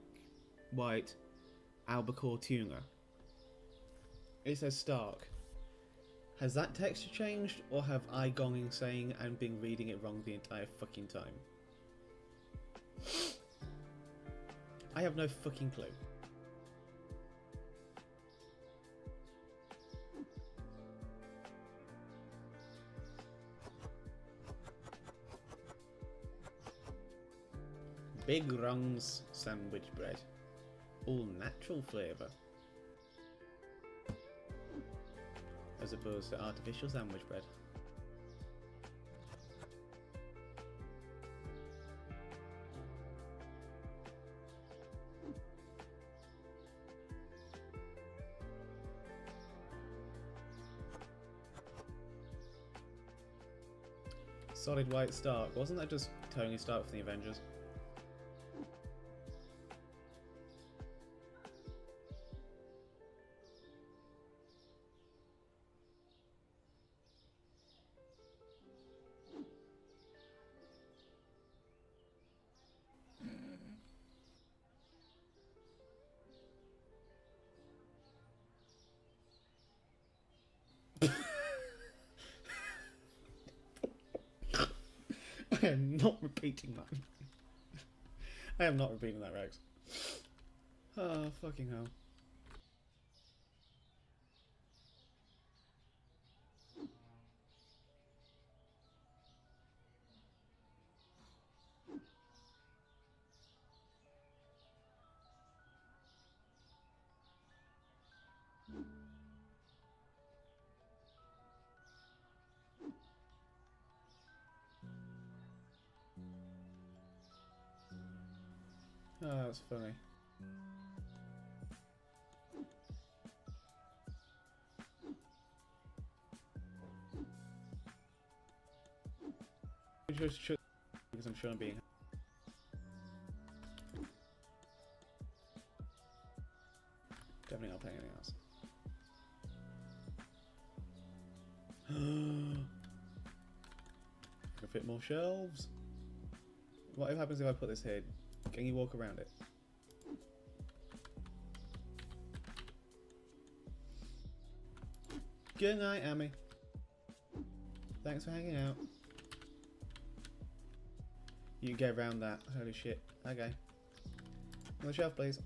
albacore tuna. It says Stark. Has that texture changed, or have I gone insane and been reading it wrong the entire fucking time? I have no fucking clue. Big Rungs sandwich bread. All natural flavour. As opposed to artificial sandwich bread. Solid white Stark. Wasn't that just Tony Stark from the Avengers? I am not repeating that. I am not repeating that, Rex. Oh, fucking hell. Oh, that's funny. Just because I'm sure I'm being. Definitely not playing anything else. I can fit more shelves. What happens if I put this here? Can you walk around it? Good night, Amy. Thanks for hanging out. You can get around that. Holy shit. Okay. On the shelf, please.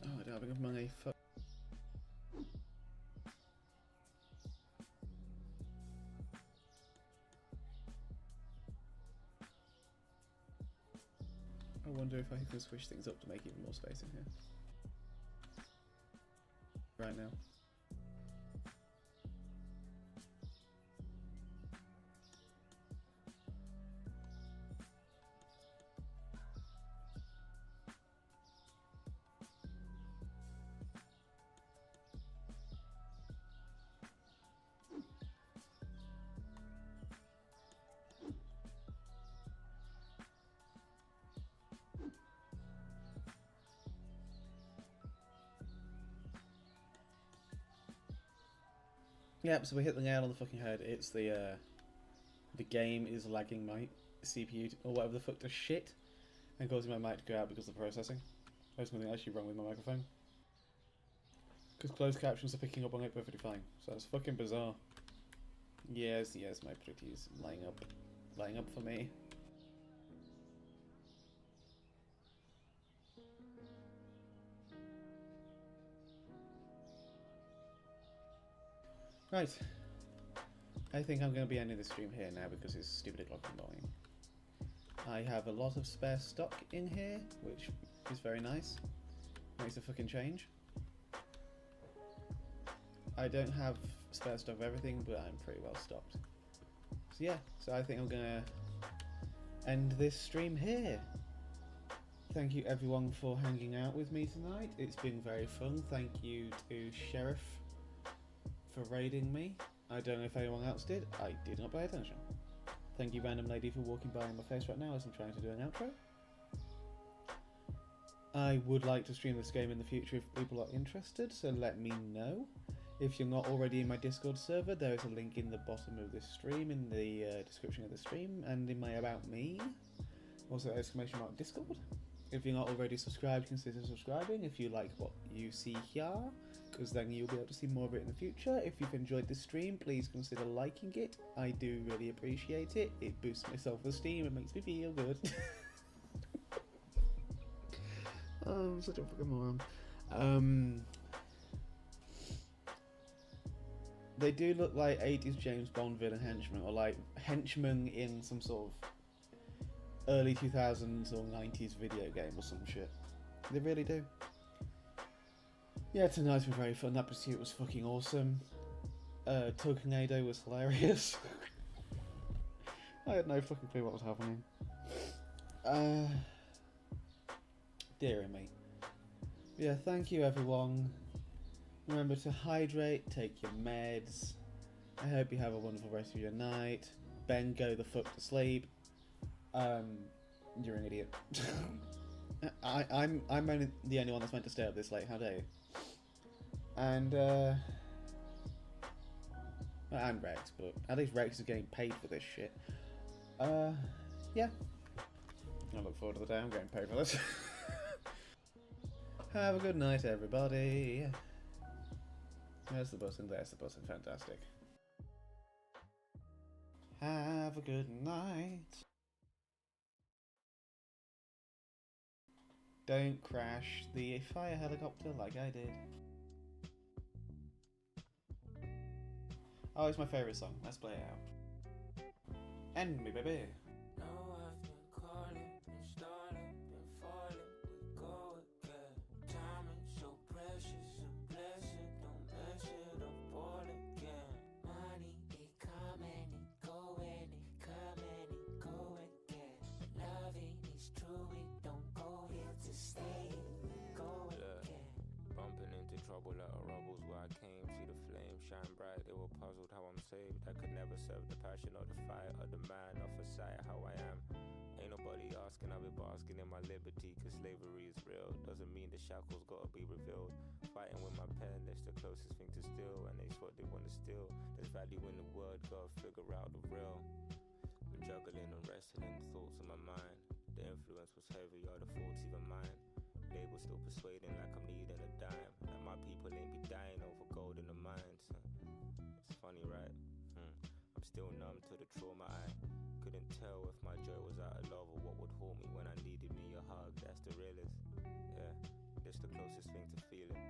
Oh, I don't have enough money. Fuck. I wonder if I can switch things up to make even more space in here. Right now. Yep, so we hit the nail on the fucking head. It's the game is lagging my CPU or whatever the fuck does shit and causing my mic to go out because of the processing. There's something actually wrong with my microphone. Because closed captions are picking up on it perfectly fine. So that's fucking bizarre. Yes, yes, my pretties lying up for me. Right. I think I'm going to be ending the stream here now because it's stupid o'clock in the morning. I have a lot of spare stock in here, which is very nice. Makes a fucking change. I don't have spare stock of everything, but I'm pretty well stocked. So yeah, so I think I'm going to end this stream here. Thank you everyone for hanging out with me tonight. It's been very fun. Thank you to Sheriff for raiding me. I don't know if anyone else did. I did not pay attention. Thank you, random lady, for walking by in my face right now as I'm trying to do an outro. I would like to stream this game in the future if people are interested, so let me know. If you're not already in my Discord server, there is a link in the bottom of this stream, in the description of the stream, and in my About Me. Also, exclamation mark Discord. If you're not already subscribed, consider subscribing if you like what you see here, because then you'll be able to see more of it in the future. If you've enjoyed this stream, please consider liking it. I do really appreciate it. It boosts my self-esteem and makes me feel good. Oh, I'm such a fucking moron. They do look like 80s James Bond villain henchmen, or like henchmen in some sort of early 2000s or 90s video game or some shit. They really do. Yeah, tonight's been very fun. That pursuit was fucking awesome. Tokenado was hilarious. I had no fucking clue what was happening. Dear me. Yeah, thank you everyone. Remember to hydrate, take your meds. I hope you have a wonderful rest of your night. Ben, go the fuck to sleep. You're an idiot. I'm only the only one that's meant to stay up this late. How dare you? And Rex, but at least Rex is getting paid for this shit. Yeah. I look forward to the day I'm getting paid for this. Have a good night, everybody. There's the button. There's the button. Fantastic. Have a good night. Don't crash the fire helicopter like I did. Oh, it's my favourite song. Let's play it out. End me, baby. Trouble out of rubbles where I came, see the flames shine bright. They were puzzled how I'm saved. I could never serve the passion or the fire of the man off a sight how I am. Ain't nobody asking, I'll be basking in my liberty, cause slavery is real. Doesn't mean the shackles gotta be revealed. Fighting with my pen, that's the closest thing to steal, and it's what they wanna steal. There's value in the word, gotta figure out the real. Been juggling and wrestling the thoughts in my mind. The influence was heavy, all the thoughts even mine. Label still persuading like I'm needing a dime. Like my people ain't be dying over gold in the mines. It's funny, right? I'm still numb to the trauma. I couldn't tell if my joy was out of love or what would haunt me when I needed me a hug. That's the realest. Yeah, that's the closest thing to feeling.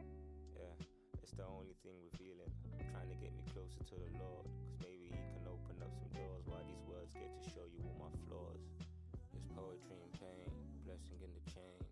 Yeah, it's the only thing revealing. Trying to get me closer to the Lord, cause maybe he can open up some doors while these words get to show you all my flaws. There's poetry in pain, blessing in the chain.